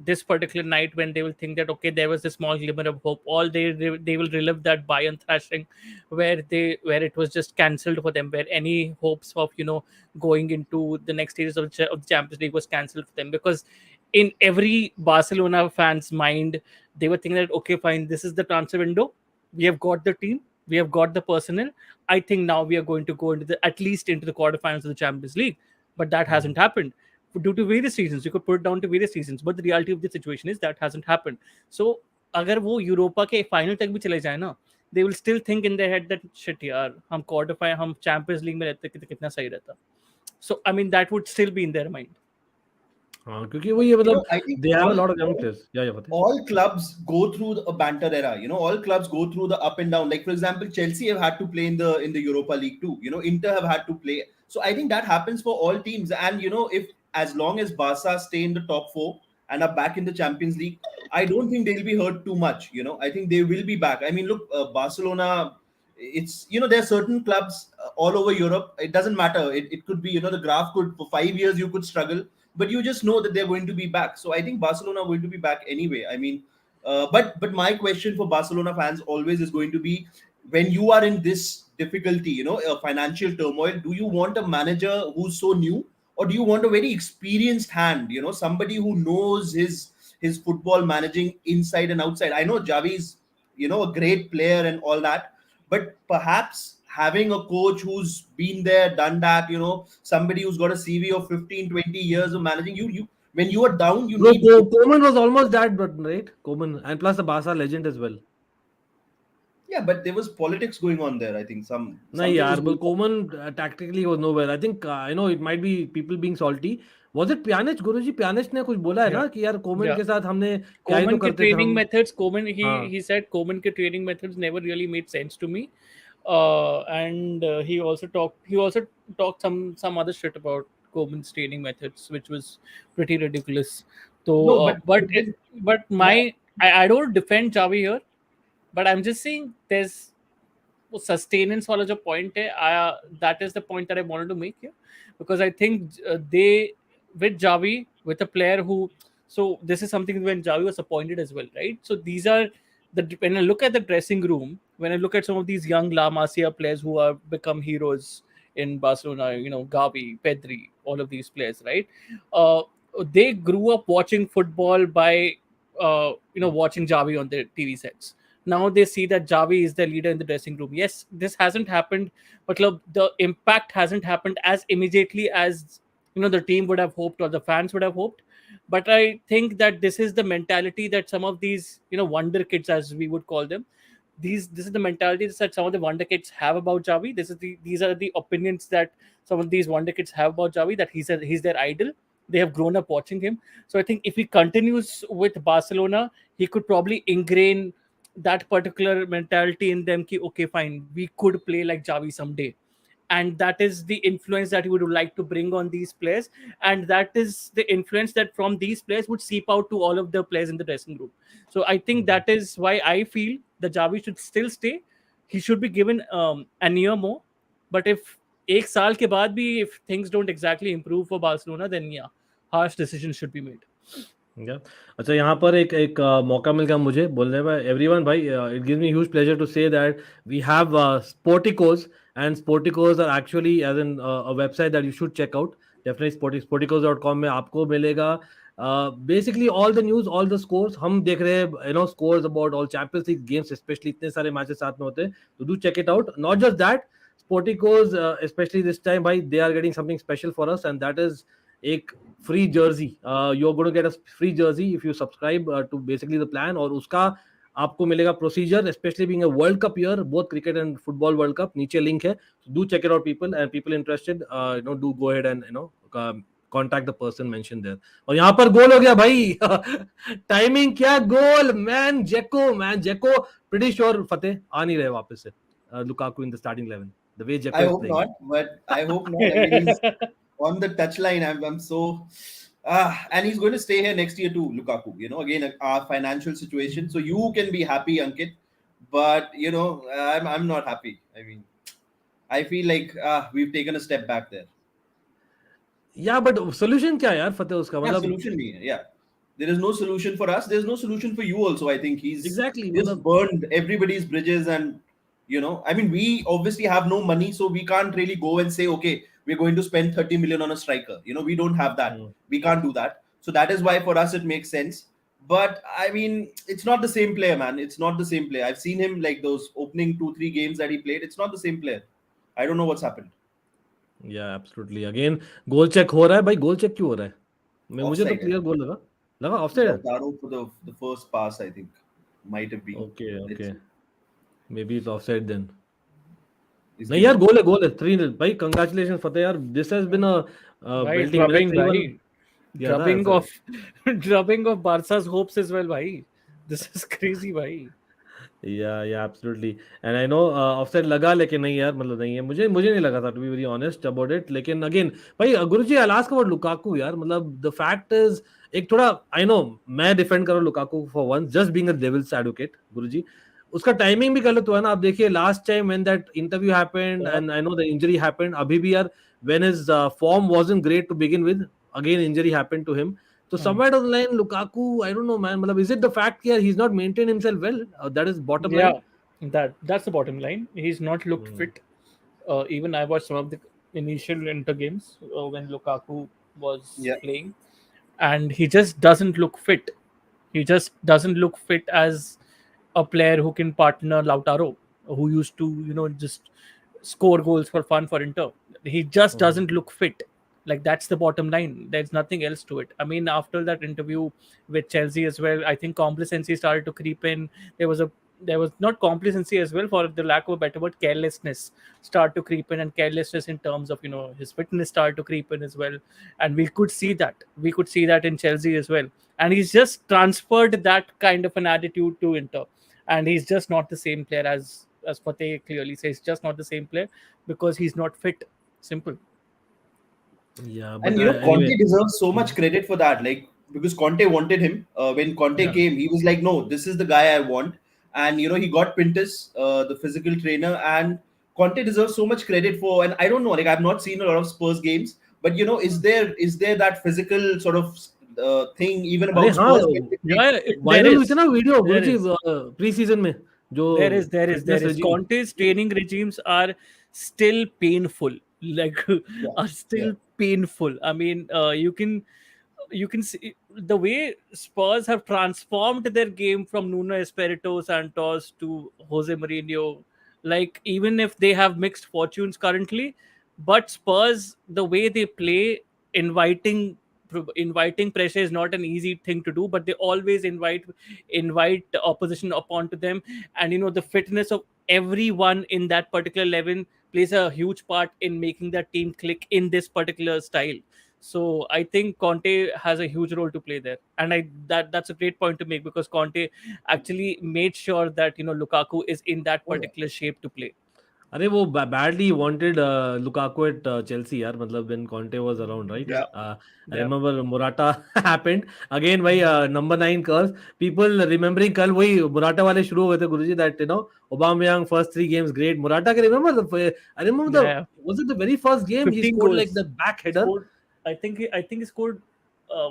this particular night when they will think that okay, there was a small glimmer of hope. All they will relive that Bayern thrashing, where it was just cancelled for them, where any hopes of going into the next stages of the Champions League was cancelled for them, because in every Barcelona fan's mind, they were thinking that okay, fine, this is the transfer window. We have got the team, we have got the personnel. I think now we are going to go at least into the quarterfinals of the Champions League, but that hasn't happened due to various reasons. You could put it down to various reasons, but the reality of the situation is that hasn't happened. So, अगर वो Europa के final तक भी चले जाए ना, they will still think in their head that shit यार, हम क्वार्टर हम चैंपियंस लीग में रहते कितना सही रहता. So I mean that would still be in their mind. हाँ क्योंकि वो ये मतलब I think they have a lot of young players yeah Fateh all clubs go through a banter era. All clubs go through the up and down. Like for example, Chelsea have had to play in the Europa League too. Inter have had to play. So I think that happens for all teams. And if as long as Barca stay in the top four and are back in the Champions League, I don't think they'll be hurt too much. I think they will be back. I mean, look, Barcelona. It's there are certain clubs all over Europe. It doesn't matter. It could be the graph could for 5 years you could struggle, but you just know that they're going to be back. So I think Barcelona are going to be back anyway. I mean, But my question for Barcelona fans always is going to be, when you are in this difficulty, financial turmoil, do you want a manager who's so new, or do you want a very experienced hand, somebody who knows his football managing inside and outside? I know Javi's, a great player and all that, but perhaps having a coach who's been there, done that, somebody who's got a CV of 15, 20 years of managing, you when you are down, you Bro, need. Koeman was almost that, but right? Koeman, and plus the Barca legend as well. Yeah, but there was politics going on there. I think नहीं something was यार, but going on. Koeman tactically was nowhere. I think I know it might be people being salty. Was it Pjanic? Guruji Pjanic ने कुछ बोला है Yeah. ना कि यार common Yeah. के साथ हमने क्या ही तो Koeman ke करते थे training हम. methods, Koeman हाँ. he said Koeman ke training methods never really made sense to me. And he also talked some other shit about Koeman's training methods, which was pretty ridiculous. So, No, but I don't defend Xavi here, but I'm just saying there's वो sustenance वाला जो point है, that is the point that I wanted to make here, because I think they, with Xavi, with a player who, so this is something when Xavi was appointed as well, right? So these are when I look at the dressing room, when I look at some of these young La Masia players who have become heroes in Barcelona, Gavi, Pedri, all of these players, right? Uh, they grew up watching football by watching Xavi on their TV sets. Now they see that Javi is the leader in the dressing room. Yes, this hasn't happened, but the impact hasn't happened as immediately as the team would have hoped or the fans would have hoped. But I think that this is the mentality that some of these wonder kids, as we would call them, this is the mentality that some of the wonder kids have about Javi. These are the opinions that some of these wonder kids have about Javi, that he's their idol. They have grown up watching him. So I think if he continues with Barcelona, he could probably ingrain that particular mentality in them ki, okay, fine, we could play like Javi someday. And that is the influence that he would like to bring on these players, and that is the influence that from these players would seep out to all of the players in the dressing room. So I think that is why I feel the Javi should still stay. He should be given an year more. But if एक साल के बाद भी if things don't exactly improve for Barcelona, then yeah, harsh decisions should be made. Yeah. अच्छा, यहाँ पर एक मौका मिल गया मुझे बोलने में. एवरीवन भाई, it gives me huge pleasure to say that we have Sporticos, and Sporticos are actually as in a website that you should check out. Definitely sporticos.com में आपको मिलेगा basically all the news, all the scores. हम देख रहे हैं scores about all Champions League games, especially इतने सारे matches साथ में होते हैं, तो do check it out. Not just that, Sporticos especially this time भाई, they are getting something special for us, and that is एक free jersey. You're going to get a free jersey if you subscribe to basically the plan, और उसका आपको मिलेगा procedure, specially being a world cup year, both cricket and football world cup. नीचे link है, do check it out people, and people interested do go ahead and contact the person mention there. और यहाँ पर goal हो गया भाई. Timing क्या goal, man Dzeko pretty sure Fateh आ नहीं रहे वापस से Lukaku in the starting 11 the way Dzeko I is hope playing. not, but I hope not. I mean, he's on the touchline. I'm so. And he's going to stay here next year too, Lukaku. Again, our financial situation. So you can be happy, Ankit, but I'm not happy. I mean, I feel like we've taken a step back there. Yeah, but solution क्या यार फतेह उसका, Yeah, मतलब solution नहीं है. Yeah, there is no solution for us. There's no solution for you also. I think he's exactly just मतलब burned everybody's bridges, and I mean, we obviously have no money, so we can't really go and say, okay, we're going to spend 30 million on a striker. We don't have that. We can't do that. So that is why for us it makes sense. But I mean, it's not the same player, man. It's not the same player. I've seen him like those opening 2-3 games that he played. It's not the same player. I don't know what's happened. Yeah, absolutely. Again, goal check हो रहा है भाई. गोल check क्यों हो रहा है? मुझे तो Offside, क्लियर गोल लगा ऑफसाइड है. Lautaro for the first pass, I think, might have been. Okay. Maybe it's offside then. It's नहीं यार, गोल है 3-0 भाई. Congratulations फतेह यार. This has been a भाई belting match. भाई Yeah, drubbing of drubbing of Barca's hopes as well, भाई. This is crazy, भाई. Yeah, absolutely. And I know offside लगा, लेकिन नहीं यार, मतलब नहीं है. मुझे नहीं लगा था, to be very honest about it. लेकिन again भाई, गुरुजी, I'll ask about Lukaku यार. मतलब the fact is, एक थोड़ा I know मैं डिफेंड करूँ Lukaku for once, just being a devil's advocate, गुरुजी. उसका टाइमिंग भी गलत हुआ ना. आप देखिए last time when that interview happened and I know the injury happened, अभी भी यार when his form wasn't great to begin with, again injury happened to him. So somewhere down the line, Lukaku, I don't know, man. Is it the fact here he's not maintained himself well? That is bottom Yeah, line. that's the bottom line. He's not looked Hmm. fit. Even I watched some of the initial inter games when Lukaku was Yeah. playing, and he just doesn't look fit. He just doesn't look fit as a player who can partner Lautaro, who used to, just score goals for fun for Inter. He just Hmm. doesn't look fit. Like that's the bottom line. There's nothing else to it. I mean, after that interview with Chelsea as well, I think complacency started to creep in. There was not complacency as well, for the lack of a better word, carelessness start to creep in, and carelessness in terms of his fitness start to creep in as well. And we could see that in Chelsea as well. And he's just transferred that kind of an attitude to Inter, and he's just not the same player as Fateh clearly says. Just not the same player because he's not fit. Simple. Yeah, And but Conte anyway. deserves so Hmm. much credit for that. Like, because Conte wanted him. When Conte Yeah. came, he was like, "No, this is the guy I want." And he got Pintus, the physical trainer, and Conte deserves so much credit for. And I don't know, like I've not seen a lot of Spurs games, but is there that physical sort of thing even अरे about हाँ, Spurs when they play? Yeah, there viral हुई थी is. ना video There Guruji, is. Pre season में जो There fitness is. regime. Conte's training regimes are still painful. Like Yeah, are yeah, still painful. I mean, you can see the way Spurs have transformed their game from Nuno Espirito Santos to Jose Mourinho. Like even if they have mixed fortunes currently, but Spurs, the way they play, inviting inviting pressure is not an easy thing to do, but they always invite the opposition upon to them. And the fitness of everyone in that particular 11 plays a huge part in making that team click in this particular style. So I think Conte has a huge role to play there, and that's a great point to make, because Conte actually made sure that Lukaku is in that oh, yeah. particular shape to play. अरे वो badly wanted Lukaku at Chelsea यार, when Conte was around, right? Yeah. I Yeah, remember Morata happened again भाई, number 9 curse, people remembering कल वही Morata वाले शुरू हो गए थे गुरुजी, that Aubameyang first 3 games great. Morata, can remember I remember yeah. was it the very first game he 15 scored like goals the back header? scored. I think he scored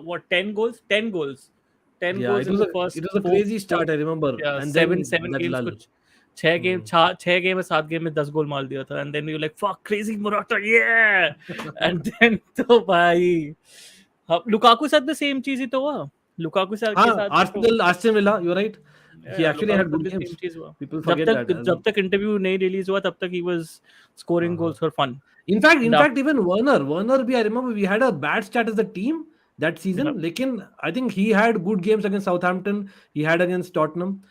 what, 10 goals, 10 Yeah, goals in the first it was a four, crazy four start, I remember, yeah, and seven then seven that games, lull. कुछ 6 game, Hmm. 6 game में 7 game में 10 गोल मार दिया था. And then you like, fuck, crazy Morata, yeah. And then तो भाई Lukaku साथ भी सेम चीज ही तो हुआ. लुकाकू साथ के हाँ, साथ भी तो Arsenal Aston Villa, you're right. He actually Lukaku had साथ good भी सेम games. चीज हुआ. People जब forget तक that. जब तक इंटरव्यू नहीं रिलीज हुआ तब तक he was scoring Uh-huh. goals for fun. In And fact, even Werner, I remember we had a bad start as a team that yeah, season. Lekin I think he had good games against Southampton. He had against Tottenham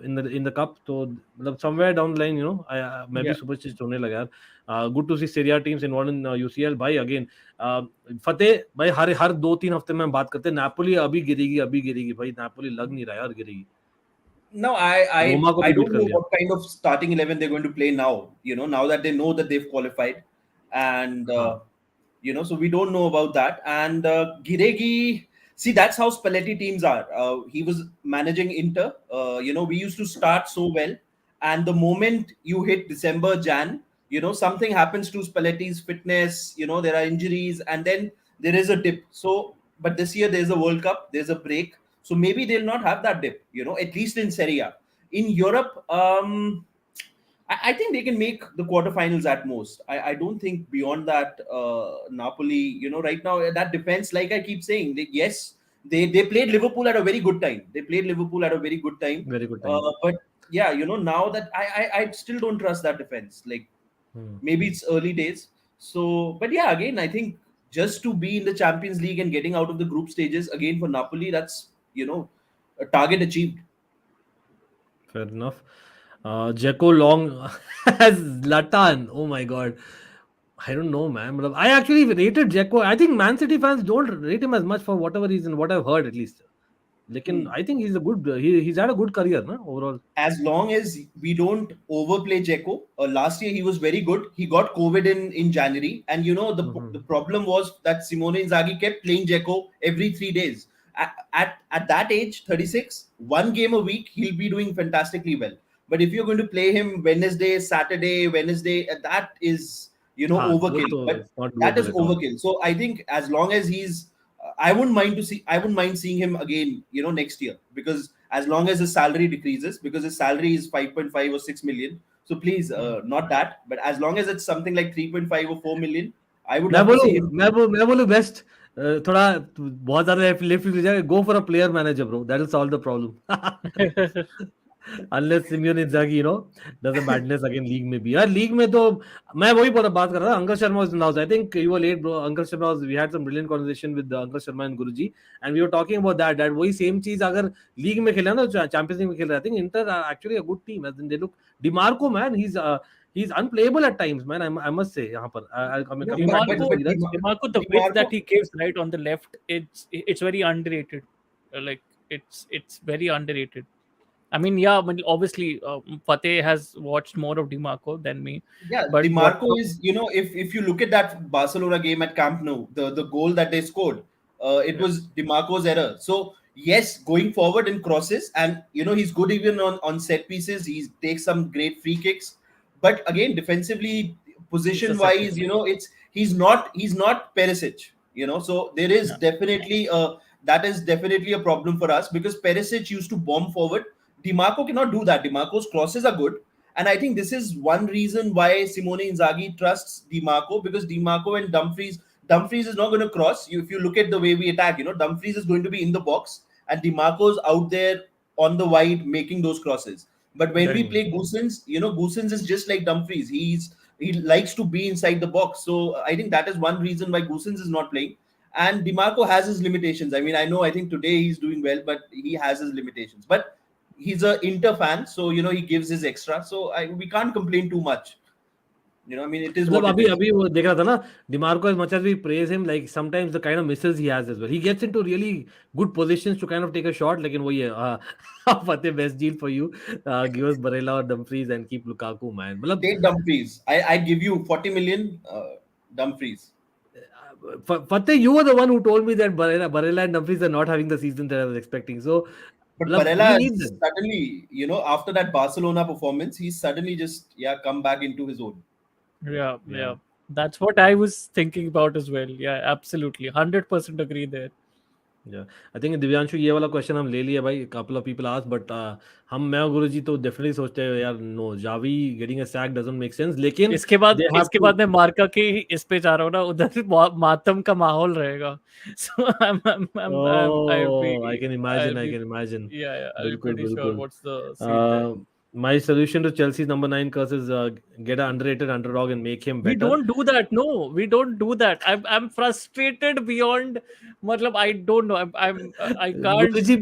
in the cup. So somewhere down the line, मैं भी yeah. superstitious होने लगा यार. Good to see Serie A teams involved in UCL. भाई again, फतेह भाई हर 2-3 हफ्ते में हम बात करते हैं, नापोली अभी गिरेगी भाई, नापोली लग नहीं रहा यार गिरेगी. No, I रोमा को I भी बीट don't कर know लिया. what kind of starting 11 they're going to play now. Now that they know that they've qualified, and हाँ. so we don't know about that. And Giregi, see, that's how Spalletti teams are. He was managing Inter. We used to start so well, and the moment you hit December, Jan, something happens to Spalletti's fitness. There are injuries, and then there is a dip. So, but this year there's a World Cup, there's a break, so maybe they'll not have that dip. At least in Serie A. In Europe, I think they can make the quarterfinals at most. I don't think beyond that. Napoli, right now that defense, like I keep saying, yes, they played Liverpool at a very good time. They played Liverpool at a very good time. Very good time. But yeah, now that I still don't trust that defense. Like Hmm. maybe it's early days. So, but yeah, again, I think just to be in the Champions League and getting out of the group stages again for Napoli, that's a target achieved. Fair enough. Jeko Long as Latan. Oh my god. I don't know, man. I actually rated Jeko. I think Man City fans don't rate him as much for whatever reason, what I've heard at least. Lekin, Hmm. I think he's had a good career, no? Overall. As long as we don't overplay Jeko. Last year he was very good. He got COVID in January, and the Mhm. problem was that Simone Inzaghi kept playing Jeko every 3 days. At that age, 36, one game a week, he'll be doing fantastically well. But if you're going to play him Wednesday, Saturday, Wednesday, that is हाँ, वो overkill. तो But it's not that is doable at all. overkill. So I think as long as he's I wouldn't mind seeing him again, next year, because as long as his salary decreases, because his salary is 5.5 or 6 million. So please, not that, but as long as it's something like 3.5 or 4 million, I would मैं love to बोलूं see him. मैं बोलूं best थोड़ा बहुत ज्यादा lift हो जाए, go for a player manager bro, that will solve the problem. Unless Simeone Inzaghi, does a madness again league में भी. यार लीग में तो मैं वही बात कर रहा था. Ankur Sharma was in the house. I think you were late, bro. Ankur Sharma was. We had some brilliant conversation with Ankur Sharma and Guruji, and we were talking about that वही same चीज अगर league में खेला ना, champions League में खेल रहा. I think Inter are actually a good team. As in they look. DiMarco, man, he's unplayable at times, man. I must say यहाँ पर. I mean, coming back to this, Neeraj. Dimarco, the width that he gives right on the left, it's very underrated. Like it's very underrated. I mean, yeah, obviously, Fateh has watched more of Dimarco than me. Yeah, But DiMarco is, if you look at that Barcelona game at Camp Nou, the goal that they scored, it was DiMarco's error. So yes, going forward in crosses, and he's good even on set pieces. He takes some great free kicks, but again, defensively, position wise, he's not Perisic. So there is definitely that is definitely a problem for us, because Perisic used to bomb forward. DiMarco cannot do that. DiMarco's crosses are good. And I think this is one reason why Simone Inzaghi trusts DiMarco, because DiMarco and Dumfries is not going to cross. If you look at the way we attack, Dumfries is going to be in the box, and DiMarco's out there on the wide making those crosses. But when we play Goossens, Goossens is just like Dumfries. He likes to be inside the box. So I think that is one reason why Goossens is not playing. And DiMarco has his limitations. I mean, I think today he's doing well, but he has his limitations. But he's a Inter fan, so he gives his extra. So we can't complain too much. I mean, it is मतलब what it is. अभी वो देख रहा था ना, DiMarco, as much as we praise him, like sometimes the kind of misses he has as well. He gets into really good positions to kind of take a shot. लेकिन वही है, Fateh, best deal for you. Give us Barella or Dumfries and keep Lukaku, man. मतलब Take Dumfries. I give you 40 million, Dumfries. Fateh, you were the one who told me that Barella and Dumfries are not having the season that I was expecting. So But मतलब, Barella we has need them. suddenly, after that Barcelona performance, he's suddenly just come back into his own. yeah, that's what I was thinking about as well. Yeah, absolutely, 100% agree there. Yeah, I think Divyanshu ये वाला question हम ले लिए भाई. couple of people asked, but मैं और गुरुजी तो definitely सोचते हैं यार, no, Javi getting a sack doesn't make sense. लेकिन इसके बाद they have to. मैं मार्का के इस पे जा रहा हूँ ना, उधर मातम का माहौल रहेगा. So I I can imagine. yeah, I'll be बिल्कुल pretty sure बिल्कुल. what's the scene there. My solution to Chelsea's number 9 curse is get an underrated underdog and make him We better. don't do that. No, we don't do that. I'm frustrated beyond. मतलब I don't know. I can't. गुरुजी,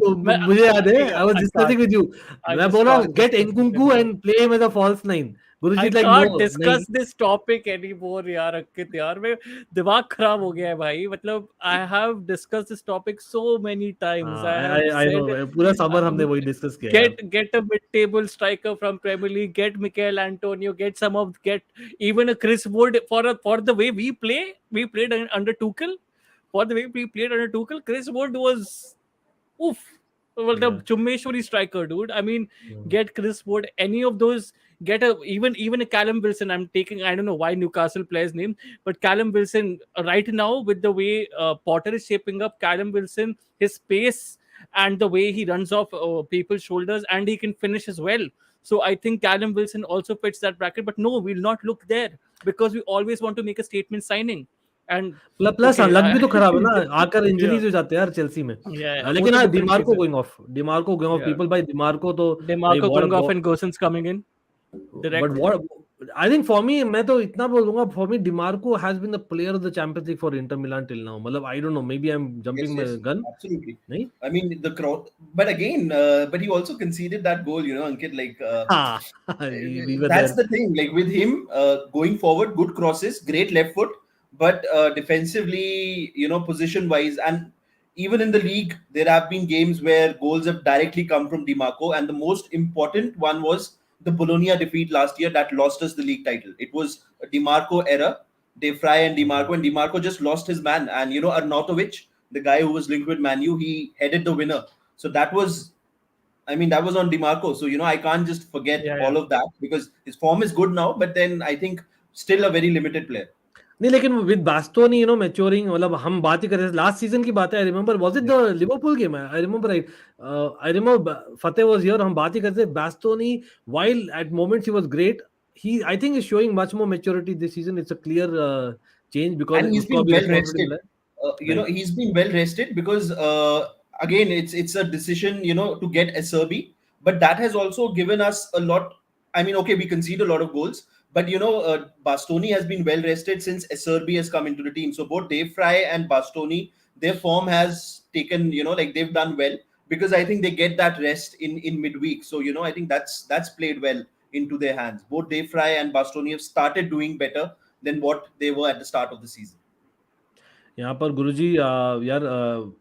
मुझे याद है, I was I discussing can't. with you. I मैं just बोला can't get discuss this Nkunku anymore. and play him as a false nine. Guruji I is like no, can't discuss नहीं. this topic anymore, यार अंकित यार, मैं दिमाग खराब हो गया है भाई. मतलब I have discussed this topic so many times. I have I know. said पूरा समर हमने वही डिस्कस किया यार. get a mid-table striker from Premier League, get Mikel Antonio, get even a Chris Wood for the way we played under Tuchel. For the way we played under Tuchel, Chris Wood was oof. Well, the Yeah. Chummeshwari striker, dude. I mean, get Chris Wood, any of those. Get even a Callum Wilson. I'm taking. I don't know why Newcastle player's name, but Callum Wilson right now with the way Potter is shaping up, Callum Wilson, his pace and the way he runs off people's shoulders, and he can finish as well. So I think Callum Wilson also fits that bracket. But no, we'll not look there because we always want to make a statement signing. And plus okay, लग भी तो खराब है ना, आकर yeah. Injuries हो जाते हैं यार चेल्सी में. Yeah, लेकिन वो तो हाँ, different डिमार्को case है. Going off, Dimarco going off Yeah. People, भाई डिमार्को तो भाई DeMarco what going off and Gosens coming in direct. but what I think for me, मैं तो इतना बोलूंगा, for me Dimarco has been the player of the Champions League for Inter Milan till now. मतलब I don't know, maybe I'm jumping my gun. Absolutely. नहीं? I mean, the crowd, but again, but he also conceded that goal, Ankit. Like, we were that's there. the thing. Like with him, going forward, good crosses, great left foot, but defensively, position wise, and even in the league, there have been games where goals have directly come from DiMarco, and the most important one was the Bologna defeat last year that lost us the league title. It was a DiMarco error. De Vrij and DiMarco just lost his man. And Arnautovic, the guy who was linked with Manu, he headed the winner. So that was on DiMarco. So I can't just forget all of that, because his form is good now, but then I think still a very limited player. नहीं लेकिन with बास्टोनी maturing, मतलब हम बात ही कर रहे थे last season की बात है. I remember, was it the Liverpool game? I remember right. I remember Fateh was here, हम बात ही करते थे. Bastoni while at moments he was great, he I think is showing much more maturity this season. It's a clear change because And he's उसको been अभी well responsibility rested. मिला है. You know, right. he's been well rested because again, it's a decision, to get Acerbi, but that has also given us a lot. I mean, okay, we concede a lot of goals, but Bastoni has been well rested since Acerbi has come into the team. So both Dave Fry and Bastoni, their form has taken, like they've done well because I think they get that rest in midweek. So I think that's played well into their hands. Both Dave Fry and Bastoni have started doing better than what they were at the start of the season. यहाँ पर गुरुजी, यार,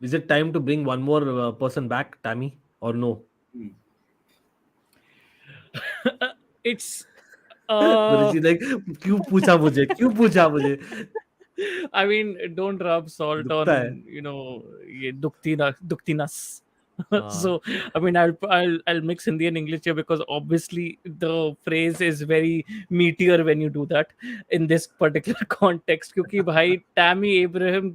is it time to bring one more person back, Tammy, और no? Hmm. It's uh गुरुजी like, क्यों पूछा मुझे, क्यों पूछा मुझे? I mean, don't rub salt दुखता है. on, ye duktinas. हाँ. So, I mean, I'll mix Hindi and English here because obviously the phrase is very meatier when you do that in this particular context. Because bhai, Tammy Abraham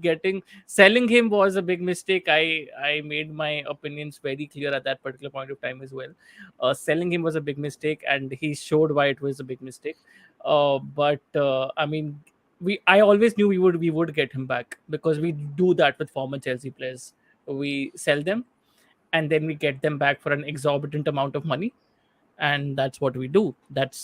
selling him was a big mistake. I made my opinions very clear at that particular point of time as well. Selling him was a big mistake, and he showed why it was a big mistake. But I mean, I always knew we would get him back because we do that with former Chelsea players. We sell them and then we get them back for an exorbitant amount of money, and that's what we do. That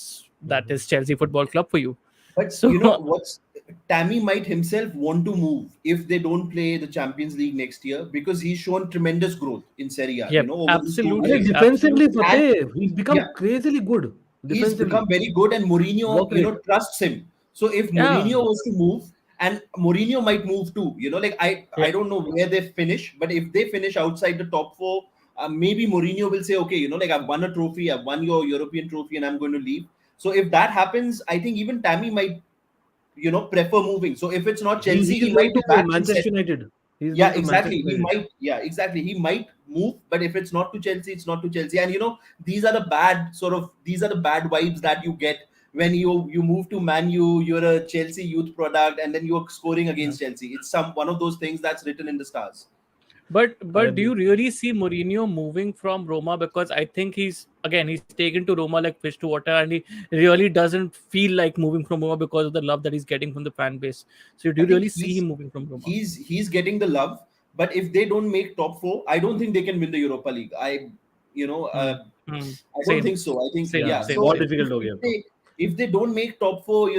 is Chelsea Football Club for you. But So what's Tammy might himself want to move if they don't play the Champions League next year because he's shown tremendous growth in Serie A, yep, over these 2 अरे absolutely, years. Defensively absolutely. And Fateh, he's become yeah, crazily good he's defensively. become very good, and Mourinho, Work rate. trusts him. So if Yeah, Mourinho was to move, and Mourinho might move too, like I yeah. don't know where they finish, but if they finish outside the top four, maybe Mourinho will say, okay, like I've won a trophy, I've won your European trophy, and I'm going to leave. So if that happens, I think even Tammy might prefer moving. So if it's not Chelsea, He's he going might be to back in Manchester United. He's yeah, going to exactly. Manchester He United. might, yeah, exactly. He might move, but if it's not to Chelsea, it's not to Chelsea. And these are the bad vibes that you get when you move to Man U, you're a Chelsea youth product, and then you're scoring against Chelsea. It's one of those things that's written in the stars. But do अरे you really see Mourinho moving from Roma? Because I think he's taken to Roma like fish to water, and he really doesn't feel like moving from Roma because of the love that he's getting from the fan base. So do I you think really see him moving from Roma? he's getting the love, but if they don't make top four, I don't think they can win the Europa League. You know, Hmm. uh, Hmm. I don't Same, think so. I think same, yeah. हाँ, same, So बहुत same. Difficult हो if गया अब. they don't make top four,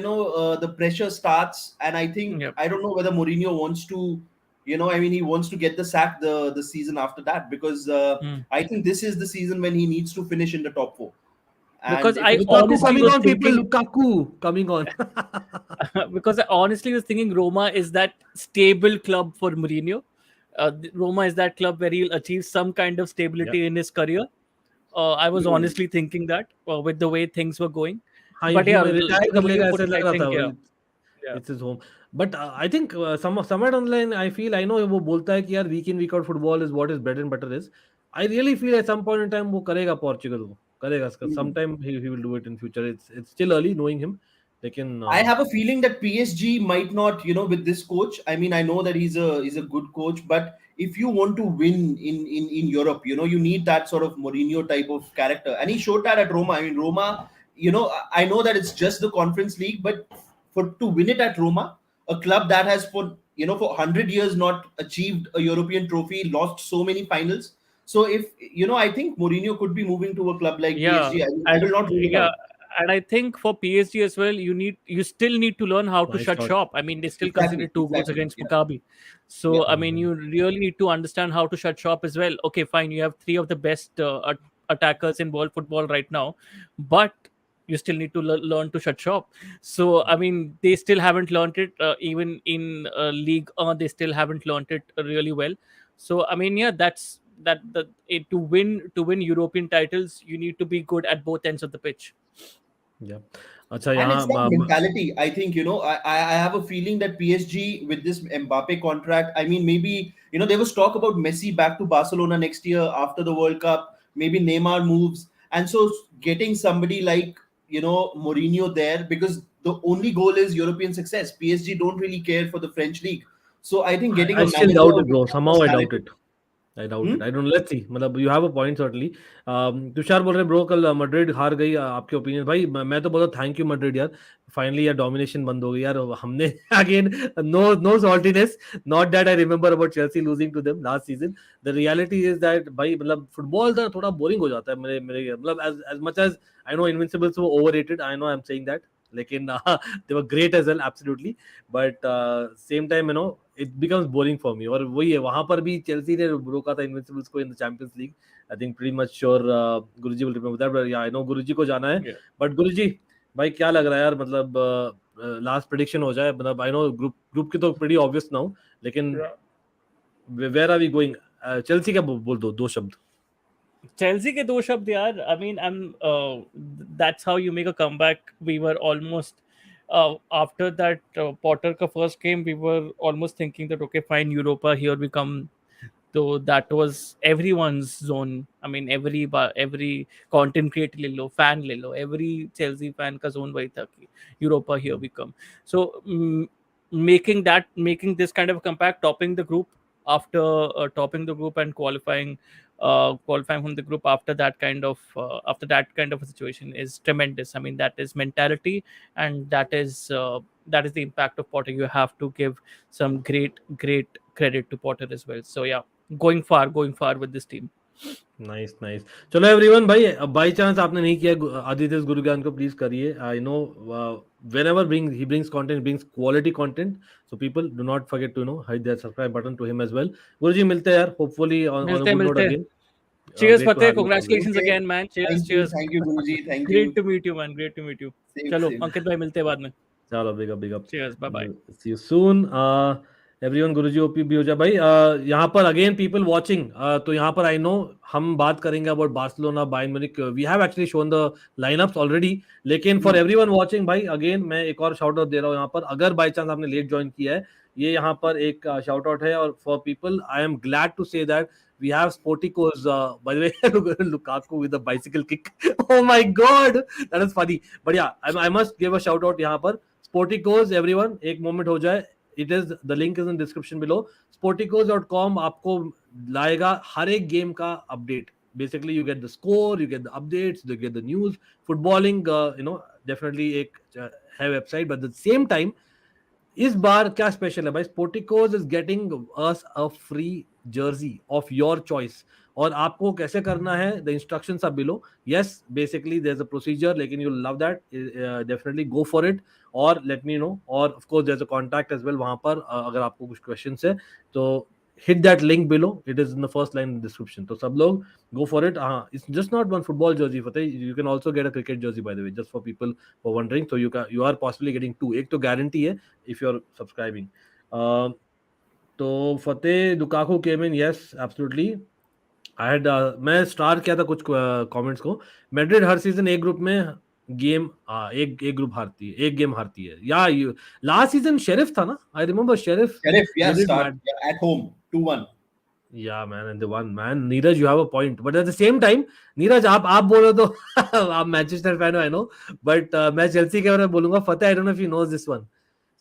the pressure starts, and I think Yep. I don't know whether Mourinho wants to, I mean, he wants to get the sack the season after that because Hmm. I think this is the season when he needs to finish in the top four. Because And if I it's not Lukaku this honestly coming was on, season, people. thinking, Lukaku coming on. because I honestly was thinking Roma is that stable club for Mourinho. Roma is that club where he'll achieve some kind of Yeah. stability in his career. I was hmm, honestly thinking that with the way things were going. हाँ, But he yeah, may retire the कर way you लेगा put ऐसे it, I लग रहा think, yeah, था. yeah. It's his home. But I think somewhere down the line, I feel, I know वो बोलता है कि यार week in week out football is what his bread and butter is. I really feel at some point in time वो करेगा Portugal, वो करेगा इसका. hmm. Sometime he will do it in future. It's still early knowing him. लेकिन I have a feeling that PSG might not, with this coach. I mean, I know that he's a good coach, but if you want to win in Europe, you need that sort of Mourinho type of character. And he showed that at Roma. I mean, Roma, I know that it's just the Conference League, but to win it at Roma, a club that has for 100 years not achieved a European trophy, lost so many finals. So if I think Mourinho could be moving to a club like Yeah, PSG. I will and not rule it yeah, out. and I think for PSG as well, you still need to learn how to nice shut shot. shop. I mean, they still Exactly, conceded 2 goals exactly. against Yeah, Maccabi, yeah. so I mean, you really need to understand how to shut shop as well. Okay, fine, you have three of the best attackers in world football right now, but you still need to learn to shut shop. So I mean, they still haven't learned it. Even in league, they still haven't learned it really well. So I mean, yeah, to win European titles, you need to be good at both ends of the pitch. Yeah. अच्छा And it's यहाँ that mentality. I think, I have a feeling that PSG with this Mbappe contract, I mean, maybe, there was talk about Messi back to Barcelona next year after the World Cup, maybe Neymar moves. And so getting somebody like, Mourinho there, because the only goal is European success. PSG don't really care for the French league. So I think getting I a still manager doubt it, who bro. is Somehow I doubt talented. it. I doubt it. I don't. Let's see. मतलब you have a point certainly. Tushar बोल रहे bro कल Madrid हार गई, आपके opinion भाई? मैं तो बोलता थैंक यू मैड्रिड यार, फाइनली यार डोमिनेशन बंद हो गई यार हमने again no saltiness, not that I remember about Chelsea losing to them last season. The reality is that भाई मतलब फुटबॉल ना थोड़ा बोरिंग हो जाता है मेरे मेरे मतलब as much as I know Invincibles were overrated, I know I'm saying that, लेकिन they were great as well absolutely, but same time you know it becomes boring for me. और वही है, वहां पर भी चेल्सी ने रोका था इनविंसिबल्स को in the Champions League. I think pretty much sure Guruji will remember that, but या आई नो गुरुजी को जाना है. Yeah. बट गुरुजी भाई क्या लग रहा है यार, मतलब लास्ट प्रेडिक्शन हो जाए, मतलब आई नो ग्रुप की तो प्रीटी ऑब्वियस ना हो, लेकिन where are we going? Chelsea का बोल दो शब्द. Chelsea के दो शब्द यार. I mean, that's how you make a comeback. We were almost after that Potter का first game, we were almost thinking that okay, fine, Europa, here we come. So that was everyone's zone. I mean, every content creator ले लो, fan ले लो, every Chelsea fan का zone वही था कि Europa, here we come. So making this kind of a comeback, topping the group and qualifying from the group after that kind of a situation is tremendous. I mean, that is mentality, and that is the impact of Potter. You have to give some great credit to Potter as well. So yeah, going far with this team. Nice nice. चलो everyone भाई, by chance आपने नहीं किया आदित्य गुरुज्ञान को, please करिए. I know whenever he brings content, brings quality content, so people do not forget to hit that subscribe button to him as well. Guruji मिलते हैं यार, hopefully on a good note मिलते. again. Cheers, Great to Fateh. have you as always. Congratulations Okay. again, man. Cheers. Thank you, Guruji. Thank Great you. to meet you, man. Great to meet you. Same, चलो same. अंकित भाई मिलते हैं बाद में. चलो big up. Cheers. Bye bye. See you soon. Everyone Guruji OP भी हो जाए भाई. यहाँ पर अगेन पीपल वाचिंग, तो यहाँ पर आई नो हम बात करेंगे about Barcelona Bayern Munich. We have actually shown the lineups already, लेकिन फॉर एवरीवन वाचिंग भाई अगेन मैं एक और शाउट आउट दे रहा हूँ यहाँ पर. अगर बाय चांस आपने लेट ज्वाइन किया है, ये यहाँ पर एक शाउट आउट है. और for people I am glad to say that we have Sporticos, by the way, Lukaku with a bicycle kick. Oh my god, that is funny. But yeah, I must give a shout out यहाँ पर. Sporticos, everyone, एक moment हो जाए. It is, the link is in description below. Sporticos.com आपको लाएगा हर एक game का update. Basically, you get the score, you get the updates, you get the news. Footballing, definitely एक है website, but at the same time, इस बार क्या special है भाई? Sporticos is getting us a free jersey of your choice. और आपको कैसे करना है, the instructions are below. Yes, basically there is a procedure, लेकिन you love that, definitely go for it और लेट मी नो. और of course there is a contact as well वहां पर, अगर आपको कुछ क्वेश्चंस है तो hit that link below. It is in the first line in the description. तो सब लोग go for it. It's just not one football jersey, Fateh. You can also get a cricket jersey, by the way, just for people who are wondering. So you are possibly getting two. एक तो guarantee है if you're subscribing. तो Fateh, Lukaku came in. Yes, absolutely. I had मैं star किया था कुछ comments को. Madrid हर season एक ग्रुप में गेम एक ग्रुप हारती है, एक गेम हारती है. या लास्ट सीजन शेरिफ था ना, I remember sheriff. Yeah, start at home 2-1. Yeah, man, and the one man, Neeraj, you have a point, but at the same time, Neeraj, आप बोलो तो आप मैनचेस्टर फैन हो, I know, but मैं Chelsea के बारे में बोलूंगा. Fateh, I don't know if you know this one.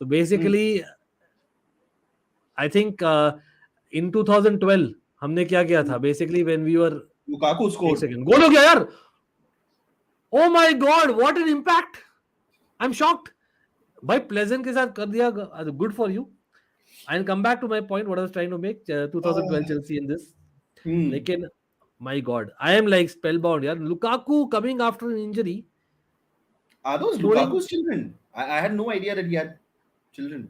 So basically, I think in 2012 हमने क्या किया था? Basically, when we were Lukaku scored. गोल हो गया यार. Oh my God, what an impact! I'm shocked. भाई प्लेजेंट के साथ कर दिया, good for you. I'll come back to my point, what I was trying to make. 2012 Chelsea in this. Lekin, my God, I am like spellbound. Yeah, Lukaku coming after an injury. Are those Lukaku's children? I had no idea that he had children.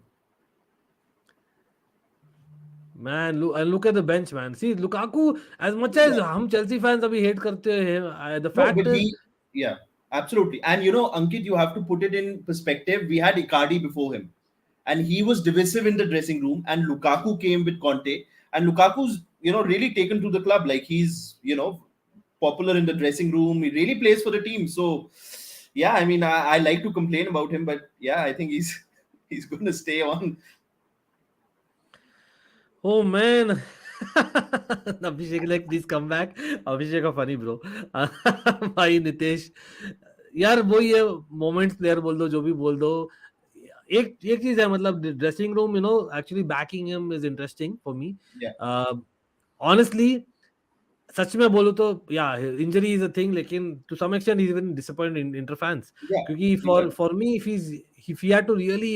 Man, look at the bench, man. See, Lukaku, as much as हम Chelsea fans अभी hate करते हैं, the fact is, yeah, absolutely. And Ankit, you have to put it in perspective. We had Icardi before him, and he was divisive in the dressing room. And Lukaku came with Conte, and Lukaku's really taken to the club. Like he's popular in the dressing room. He really plays for the team. So yeah, I mean, I like to complain about him, but yeah, I think he's going to stay on. Oh man. Abhishek, like, please come back. Abhishek are funny, bro. भाई नितेश, यार वो ये moments player बोल दो, जो भी बोल दो, एक चीज है, मतलब dressing room, actually backing him is interesting for me honestly. सच में बोलूं तो या इंजरी इज अ थिंग, लेकिन to some extent he is even disappointed in Inter fans, Yeah, क्योंकि he was. For me if he had to really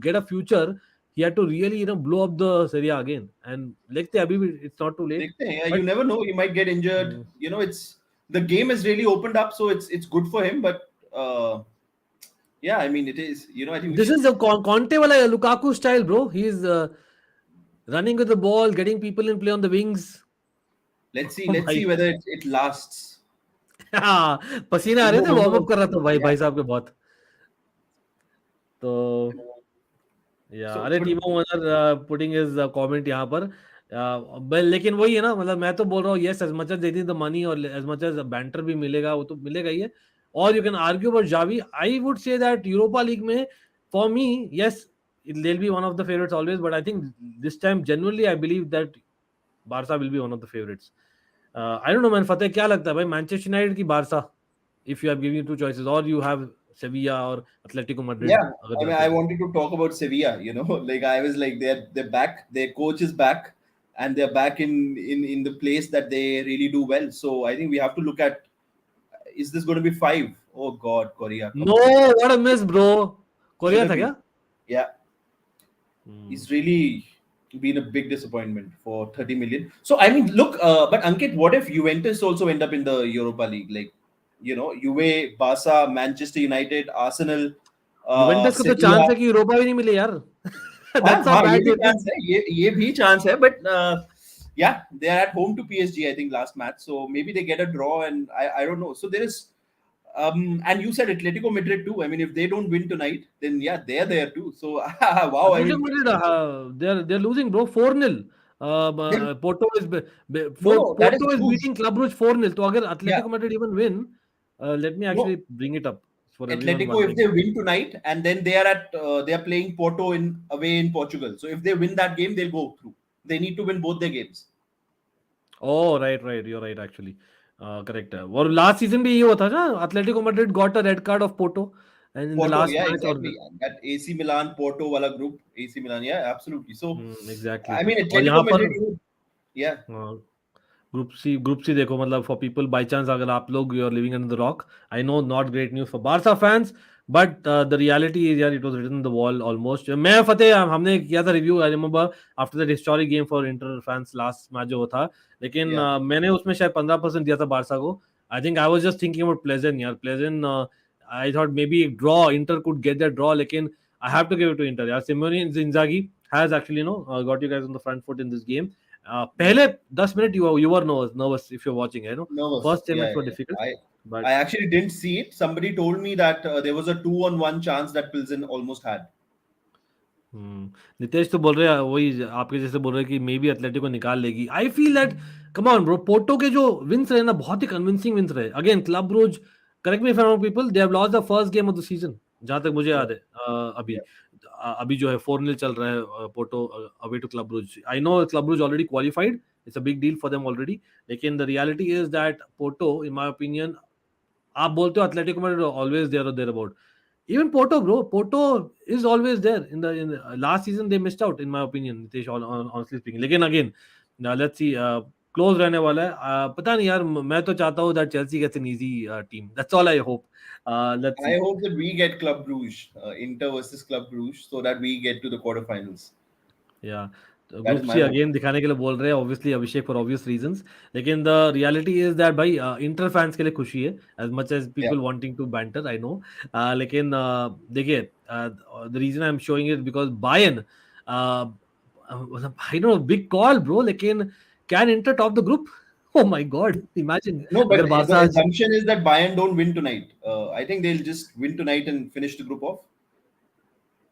get a future, he had to really blow up the Serie A again. And देखते हैं, अभी भी it's not too late. देखते हैं, you But never know, he might get injured. It's the game has really opened up, so it's good for him. But yeah, I mean, it is. I think we this should. is a Conte wala Lukaku style, bro. He's running with the ball, getting people in play on the wings. Let's see. Oh Let's my see whether it lasts. पसीने आ रहे थे, warm up कर रहा था भाई साहब के बहुत. तो या So, अरे but Timo Werner putting his comment यहाँ पर. लेकिन वही है ना, मतलब मैं तो बोल रहा हूँ, yes, as much as they the money और एज मच एज बैंटर भी मिलेगा, वो तो मिलेगा ही है. और you can argue about Xavi. I would say that Europa League में for me, yes, they'll be one of the favorites always, but I think this time genuinely I believe that Barca will be one of the favorites. I don't know man, Fateh, क्या लगता है भाई, Manchester United की Barça, if you have given you two choices, or you have Sevilla और Atletico Madrid, yeah, अगर I mean, जाते I हो. wanted to talk about Sevilla. Like I was like, they're back. Their coach is back, and they're back in the place that they really do well. So I think we have to look at, is this going to be 5? Oh God, Korea, come No, on. what a miss, bro. Should Korea have था been. क्या? Yeah, he's really been a big disappointment for 30 million. So I mean, look, but Ankit, what if Juventus also end up in the Europa League? Like, Juve, Barca, Manchester United, Arsenal, Juventus को तो Sevilla. Chance है कि Europa भी नहीं मिले यार. हाँ That's how हाँ, ये bad भी it चांस is. है, ये भी चांस है, but yeah, they are at home to PSG, I think, last match, so maybe they get a draw, and I don't know. So there is, and you said Atletico Madrid too. I mean, if they don't win tonight, then yeah, they're there too. So wow, I Atletico mean, Madrid, they're losing, bro, 4-0. Porto is no, that is Porto is huge. beating Club Brugge 4-0. तो अगर Yeah, Atletico Madrid even win, let me no, actually bring it up for everyone Atletico, if wondering. they win tonight, and then they are playing Porto in away in Portugal. So if they win that game, they'll go through. They need to win both their games. Oh, right, you're right actually. Correct. और last season भी ये हुआ था ना, Atletico Madrid got a red card of Porto and in the Porto, last yeah, match, or exactly. That AC Milan, Porto wala group, AC Milan, yeah, absolutely. So, exactly. I mean, और यहाँ Atletico पर Madrid, yeah, group C देखो, मतलब for people by chance, अगर आप लोग you are living under the rock, I know not great news for Barca fans, but the reality is यार, it was written the wall almost. मैं फतेह, हमने किया था review, I remember, after that historic game for Inter fans, last match जो था, लेकिन yeah. मैंने उसमें शायद 15% दिया था बारसा को. I think I was just thinking about pleasant यार, pleasant. I thought maybe draw, Inter could get that draw, लेकिन I have to give it to Inter यार. Simone Inzaghi has actually got you guys on the front foot in this game. पहले 10 मिनट you were nervous if you're watching, Nervous. first 10 Yeah, minutes were yeah. difficult, I but actually didn't see it. Somebody told me that there was a 2-on-1 chance that Pilsen almost had. Nitesh तो बोल रहे हैं, वही आपके जैसे बोल रहे हैं कि मे बी एथलेटिको निकाल लेगी. I feel that, come on bro, Porto के जो विंस रहे ना, बहुत ही कन्विंसिंग विंस रहे. Again Club Brugge, correct me if I am wrong people, they have lost the first game of the season, जहां तक मुझे Yeah, याद है. अभी yeah. अभी जो है 4-0 चल रहा है Porto away to club Brugge. I know club Brugge already qualified, it's a big deal for them already, लेकिन the reality is that Porto, in my opinion, आप बोलते हो एथलेटिको में ऑलवेज देयर और there about. Even Porto, bro. Porto is always there. In the last season they missed out, in my opinion, Nitesh, honestly speaking. लेकिन again, now let's see. Close रहने वाला है. पता नहीं यार, मैं तो चाहता हूँ that Chelsea gets an easy team. That's all I hope. Let's I see. hope that we get Club Brugge, Inter versus Club Brugge, so that we get to the quarterfinals. या That group is my C hope. Again दिखाने के लिए बोल रहे हैं, obviously Abhishek, for obvious reasons. लेकिन the reality is that भाई, Inter fans के लिए खुशी है, as much as Yeah. People wanting to banter, I know. लेकिन देखिए, the reason I am showing it because Bayern, I know, big call bro, लेकिन can Inter top the group? Oh my god, imagine No, but अगर the Barça आज. assumption is that Bayern don't win tonight. I think they'll just win tonight and finish the group off.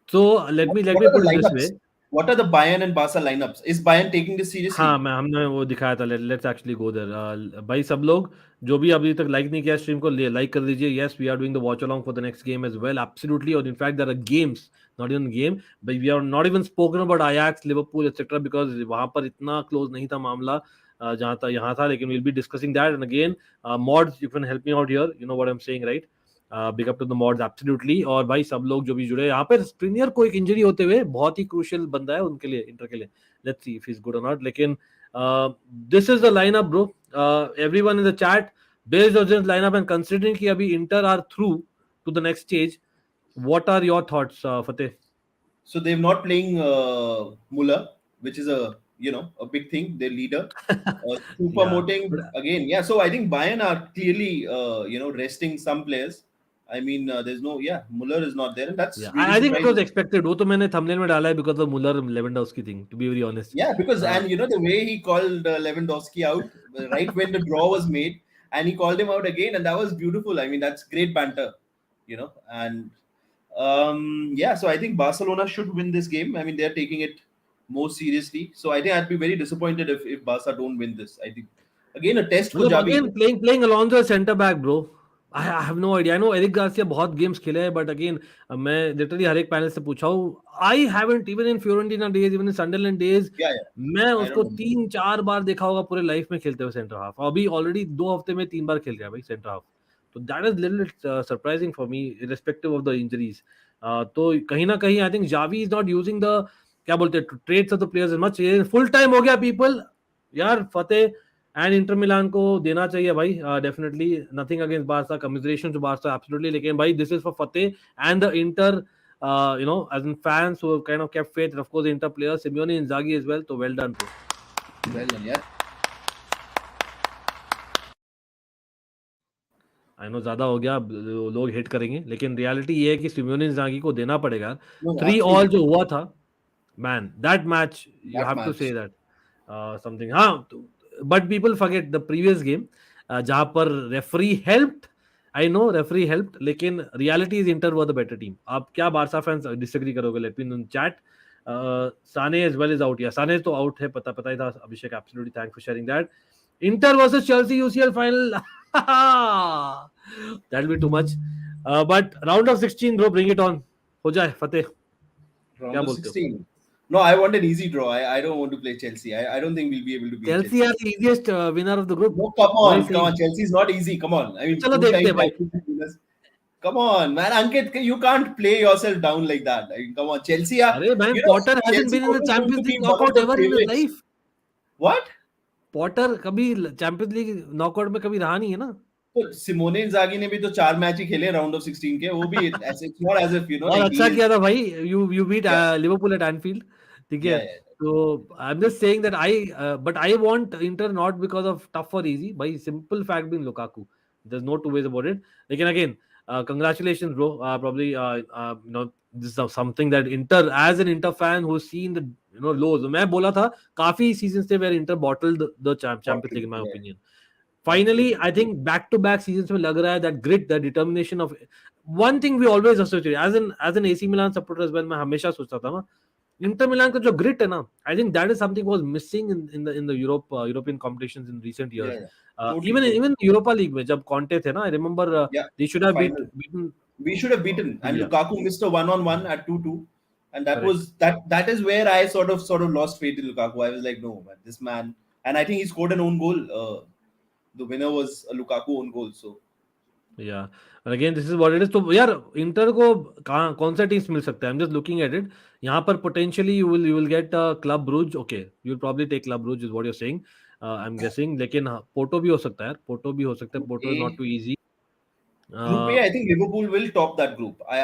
So let me What are put the it this way. lineups? What are the Bayern and Barca lineups? Is Bayern taking this seriously? हाँ, मैं हमने वो दिखाया था. Let's actually go there. भाई सब लोग जो भी अभी तक लाइक नहीं किया स्ट्रीम को, लाइक कर दीजिए. Yes, we are doing the watch along for the next game as well, absolutely. और in fact there are games, not even game, but we are not even spoken about Ajax, Liverpool etcetera, because वहां पर इतना close नहीं था मामला जहां था यहाँ था. लेकिन will be discussing that. And again, mods, you can help me out here, you know what I am saying, right? Big up to the mods absolutely. और भाई सब लोग जो भी जुड़े यहाँ पे, स्प्रिनियर को एक इंजरी होते हुए बहुत ही क्रूशियल बंदा है उनके लिए, इंटर के लिए। Let's see if he is good or not. लेकिन this is the lineup bro, everyone in the chat based on this lineup and considering कि अभी Inter are through to the next stage, what are your thoughts Fateh? So they're not playing Muller, which is a big thing. Their leader, super Yeah, moting but again. Yeah, so I think Bayern are clearly resting some players. I mean, there's no Muller is not there, and that's yeah, really I think it was surprising. expected. वो तो मैंने thumbnail में डाला है because of Muller Lewandowski thing, to be very honest. Yeah, because Uh, and the way he called Lewandowski out right when the draw was made, and he called him out again, and that was beautiful. I mean, that's great banter, and so I think Barcelona should win this game. I mean, they're taking it more seriously. So I think I'd be very disappointed if Barca don't win this. I think again a test for मतलब Javi. again playing Alonso as center back, bro. I have no idea. I know Eric Garcia बहुत games खेले हैं, but again मैं literally हर एक panel से पूछा हूँ, I haven't even in Fiorentina days, even in Sunderland days, Yeah, मैं I उसको don't know. 3-4 बार देखा होगा पूरे लाइफ में खेलते हुए सेंटर हाफ। अभी ऑलरेडी 2 हफ्ते में 3 बार खेल रहा है भाई सेंटर हाफ। तो that is little surprising for me irrespective of the injuries. तो कहीं ना कहीं I think Xavi is not using the, क्या बोलते हैं, traits of the players as much. Full time हो गया पीपल यार, फतेह एंड इंटर मिलान को देना चाहिए भाई, definitely. Nothing against Barca, commiseration to Barca absolutely, लेकिन भाई this is for Fateh and the Inter as in fans who have kind of kept faith, and of course the inter players Simeone Inzaghi as well. So well done bro. Well done, yeah. I know ज्यादा हो गया, लोग hit करेंगे, लेकिन reality ये है कि Simeone इंजागी को देना पड़ेगा। No, 3 absolutely. ऑल जो हुआ था, man that match you That have to match. Say that something. हाँ, but people forget the previous game जहां पर referee helped. I know referee helped, लेकिन reality is Inter were the better team. आप क्या Barca fans disagree करोगे, let me know in chat. Sane as well is out, या Sane तो out है, पता ही था Abhishek, absolutely thanks for sharing that. Inter versus Chelsea UCL final. That'll be too much. But round of 16, bro, bring it on. हो जाए फतेह, Round क्या of बोलते हो? 16. No, I want an easy draw. I don't want to play Chelsea. I don't think we'll be able to beat Chelsea are Chelsea. the easiest winner of the group. No, come वही on, सही। come on. Chelsea is not easy. Come on. I mean, चलो 2 देखते times हैं भाई। Champions winners. Come on, man. Ankit, you can't play yourself down like that. I mean, come on. Chelsea are, अरे man, Potter hasn't Chelsea been in the always going to Champions be League one of knockout the ever in his favorites. life. What? Potter कभी champions league knockout में कभी रहा नहीं है ना। तो Simone इंजागी ने भी तो 4 मैच ही खेले राउंड ऑफ 16 के, वो भी ऐसे, it's not as if और like अच्छा he is. किया था भाई, you beat Yeah, Liverpool at Anfield, ठीक है। yeah. तो I am just saying that but I want Inter not because of tough और इजी, भाई simple fact being Lukaku, there is no two ways about it. लेकिन again congratulations bro, probably this is something that Inter, as an Inter fan who's seen the lows, मैं बोला था काफी season से where Inter bottled the Champions League in my opinion. Finally, I think back-to-back seasons में लग रहा है that grit, that determination of one thing we always associate as an AC Milan supporter as well, मैं हमेशा सोचता था ना, Inter Milan का जो ग्रिट है ना, I think that is something was missing in the European competitions in recent Yeah, years. totally, even totally. Even Europa League में जब कॉन्टे थे ना, I remember Yeah, they should have final. Beaten We should have beaten, and India. Lukaku missed a one-on-one at 2-2, and that correct. was that is where I sort of lost faith in Lukaku. I was like, no man, this man, and I think he scored an own goal. The winner was a Lukaku own goal. So या again this is what it is. तो यार inter को कौन सा teams मिल सकता है? I am just looking at it. यहाँ पर potentially you will get club Brugge, okay you will probably take club Brugge is what you are saying, I am guessing. लेकिन पोर्टो भी हो सकता है यार, पोर्टो भी हो सकता है, Porto is not too easy. Group A, I think Liverpool will top that group. I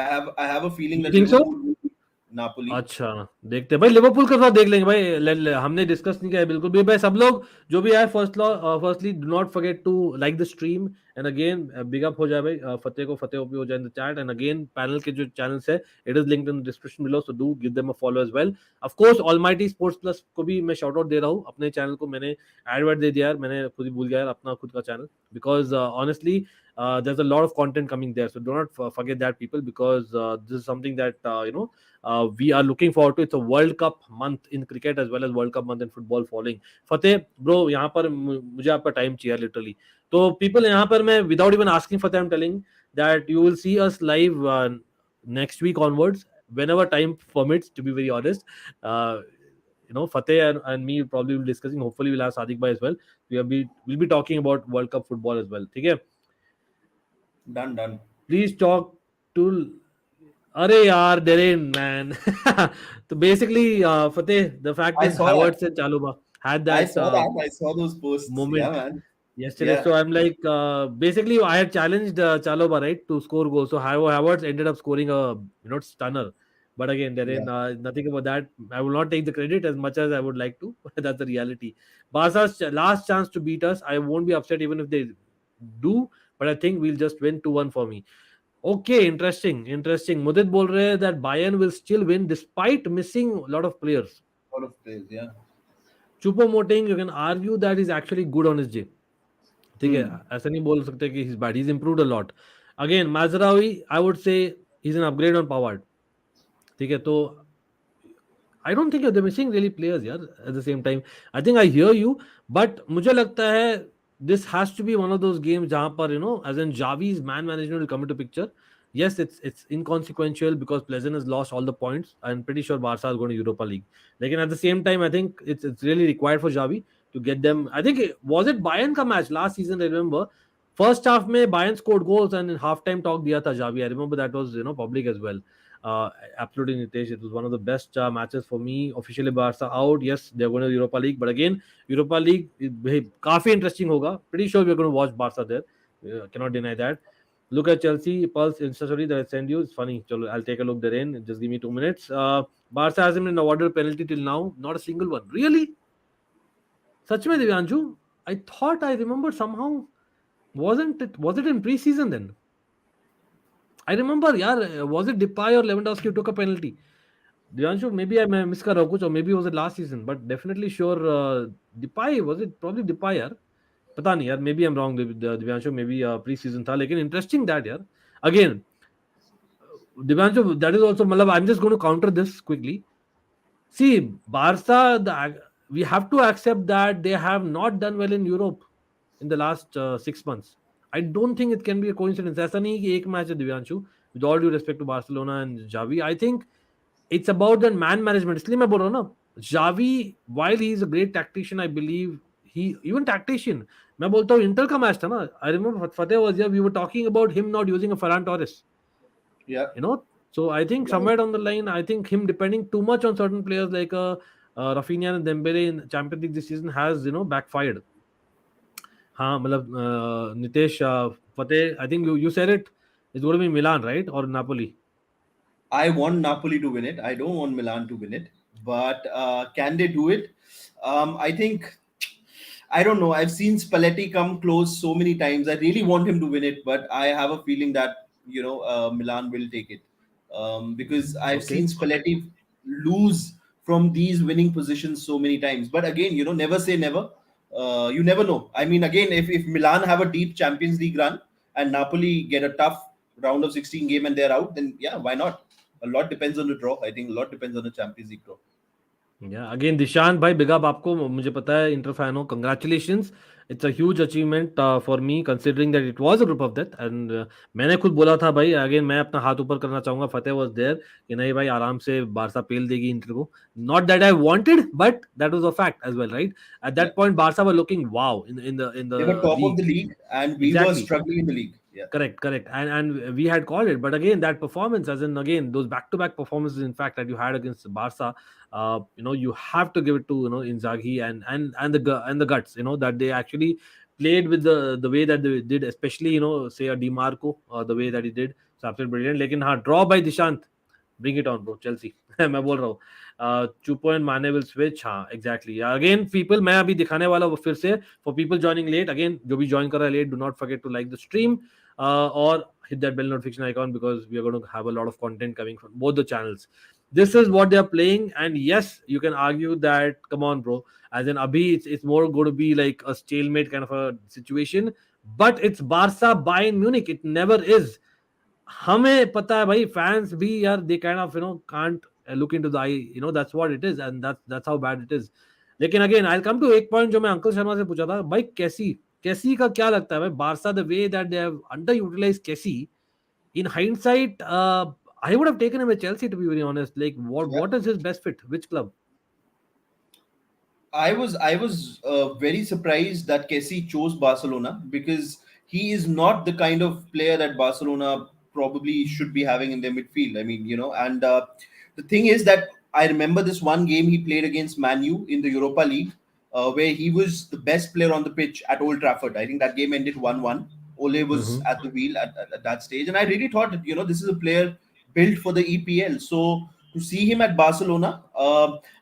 have a feeling you that think so? Liverpool will beat Napoli. अच्छा, देखते हैं भाई, लिवरपूल का साथ देख लेंगे भाई। हमने डिस्कस नहीं किया है बिल्कुल भी भाई। सब लोग जो भी आए, firstly do not forget to like the stream, and again big up हो जाए भाई फतेह को, फतेह ओपी हो जाए in the chat, and again panel के जो चैनल्स है, it is linked in the description below, so do give them a follow as well. Of course Almighty Sports Plus को भी मैं शाउट आउट दे रहा हूँ, अपने चैनल को मैंने एडवर्ट दे दिया यार, मैंने खुद ही भूल गया यार अपना खुद का channel, because honestly there's a lot of content coming there, so do not forget that people, because this is something that we are looking forward to. It's a World Cup month in cricket as well as World Cup month in football following. Fateh bro, यहाँ पर मुझे आपका time चाहिए literally. तो people यहाँ पर मैं without even asking Fateh, I am telling that you will see us live next week onwards, whenever time permits, to be very honest. Fateh and me probably will be discussing, hopefully we'll have Sadiq bhai as well. We'll be talking about World Cup football as well, ठीक है? Done. Please talk to. Arey yaar, Deren, man. So basically, Fateh, the fact I is saw that. Havertz and Chalobah had I that saw that. I saw those posts. Yeah, moment man. yesterday. Yeah. So I'm like, basically, I had challenged Chalobah, right, to score goals. So Havertz ended up scoring a stunner. But again, Deren, Yeah. nothing about that. I will not take the credit as much as I would like to. That's the reality. Barca's last chance to beat us. I won't be upset even if they do. But I think we'll just win 2-1 for me. Okay, interesting. Mudit बोल रहे हैं that Bayern will still win despite missing a lot of players. A lot of players. Yeah. Choupo-Moting, you can argue that he's actually good on his day. ठीक है, Hmm. ऐसा नहीं बोल सकते कि he's bad. He's improved a lot. Again, Mazraoui, I would say he's an upgrade on Pavard. ठीक है, तो I don't think they're missing really players यार at the same time. I think I hear you, but मुझे लगता है this has to be one of those games जहाँ पर as in Javi's man management will come into picture. Yes, it's inconsequential because Pleasant has lost all the points. I'm pretty sure Barca is going to Europa League. Like, and at the same time, I think it's really required for Javi to get them. I think was it Bayern का match last season? I remember first half में Bayern scored goals and in halftime talk दिया था Javi. I remember that was public as well. Uh, Absolutely, Nitesh. It was one of the best matches for me. Officially, Barca out. Yes, they're going to Europa League, but again, Europa League काफी interesting होगा. Pretty sure we're going to watch Barca there. Cannot deny that. Look at Chelsea Pulse Insta story that I send you. It's funny. Chalo, I'll take a look therein. Just give me 2 minutes. Barca hasn't been awarded a penalty till now. Not a single one. Really? Such में Divyanju? I thought I remember somehow. Wasn't it? Was it in pre-season then? I remember, yeah. Was it Depay or Lewandowski who took a penalty? Divyanshu, maybe I miss कर रहा हूँ कुछ or maybe it was it last season, but definitely sure Depay was it probably Depay यार पता नहीं यार maybe I'm wrong Divyanshu maybe pre-season था लेकिन interesting that यार again Divyanshu that is also मतलब I'm just going to counter this quickly. See, Barca, we have to accept that they have not done well in Europe in the last 6 months. I don't think it can be a coincidence. ऐसा नहीं कि एक match है Divyanshu. With all due respect to Barcelona and Xavi, I think it's about the man management. इसलिए मैं बोल रहा हूँ ना, Xavi, while he is a great tactician, I believe he even tactician. मैं बोलता हूँ इंटर का मैच था ना. I remember Fateh was here. We were talking about him not using a Ferran Torres. Yeah. So I think Yeah. somewhere down the line, I think him depending too much on certain players like Rafinha and Dembele in Champions League this season has backfired. हाँ मतलब Nitesh Fateh, I think you said it. It's going to be Milan, right, or Napoli? I want Napoli to win it. I don't want Milan to win it. But can they do it? I think I don't know. I've seen Spalletti come close so many times. I really want him to win it, but I have a feeling that Milan will take it because I've seen Okay. Spalletti lose from these winning positions so many times. But again, never say never. You never know. I mean, again, if Milan have a deep Champions League run and Napoli get a tough round of 16 game and they're out, then yeah, why not? A lot depends on the draw. I think a lot depends on the Champions League draw. Yeah, again, Dishan भाई big up आपको मुझे पता है inter fan हो congratulations it's a huge achievement for me considering that it was a group of death and मैंने खुद बोला था भाई अगेन मैं अपना हाथ ऊपर करना चाहूंगा फतेह वाज देयर कि नहीं भाई आराम से बारसा पेल देगी इंटर को not that I wanted but that was a fact as well right at Yeah. That point Barca were looking wow in the They were top of league the league and we were exactly struggling in the league. Yeah. Correct. And we had called it, but again, that performance, as in again those back-to-back performances, in fact, that you had against Barca, you have to give it to Inzaghi and the guts, that they actually played with the way that they did, especially say a Di Marco, the way that he did, it's absolutely brilliant. लेकिन हाँ, draw by Dishant, bring it on, bro, Chelsea. मैं बोल रहा हूँ Choupo and Mane will switch हाँ exactly again people मैं अभी दिखाने वाला हूँ फिर से for people joining late again जो भी ज्वाइन कर रहा है late do not forget to like the stream or hit that bell notification icon because we are going to have a lot of content coming from both the channels. This is what they are playing, and yes, you can argue that come on, bro. As in Abhi, it's more going to be like a stalemate kind of a situation, but it's Barca Bayern Munich. It never is. हमें पता है भाई fans भी यार they kind of can't look into the eye, that's what it is and that's how bad it is. लेकिन again I'll come to एक point जो मैं अंकल शर्मा से पूछा था भाई कैसी का क्या लगता है भाई Barça the way that they have underutilized कैसी in hindsight I would have taken him at Chelsea to be very honest like Yeah. what is his best fit which club. I was very surprised that Kessie chose Barcelona because he is not the kind of player that Barcelona probably should be having in their midfield. I mean, and the thing is that I remember this one game he played against Man U in the Europa League, where he was the best player on the pitch at Old Trafford. I think that game ended 1-1. Ole was Mhm. at the wheel at that stage, and I really thought that this is a player built for the EPL. So to see him at Barcelona,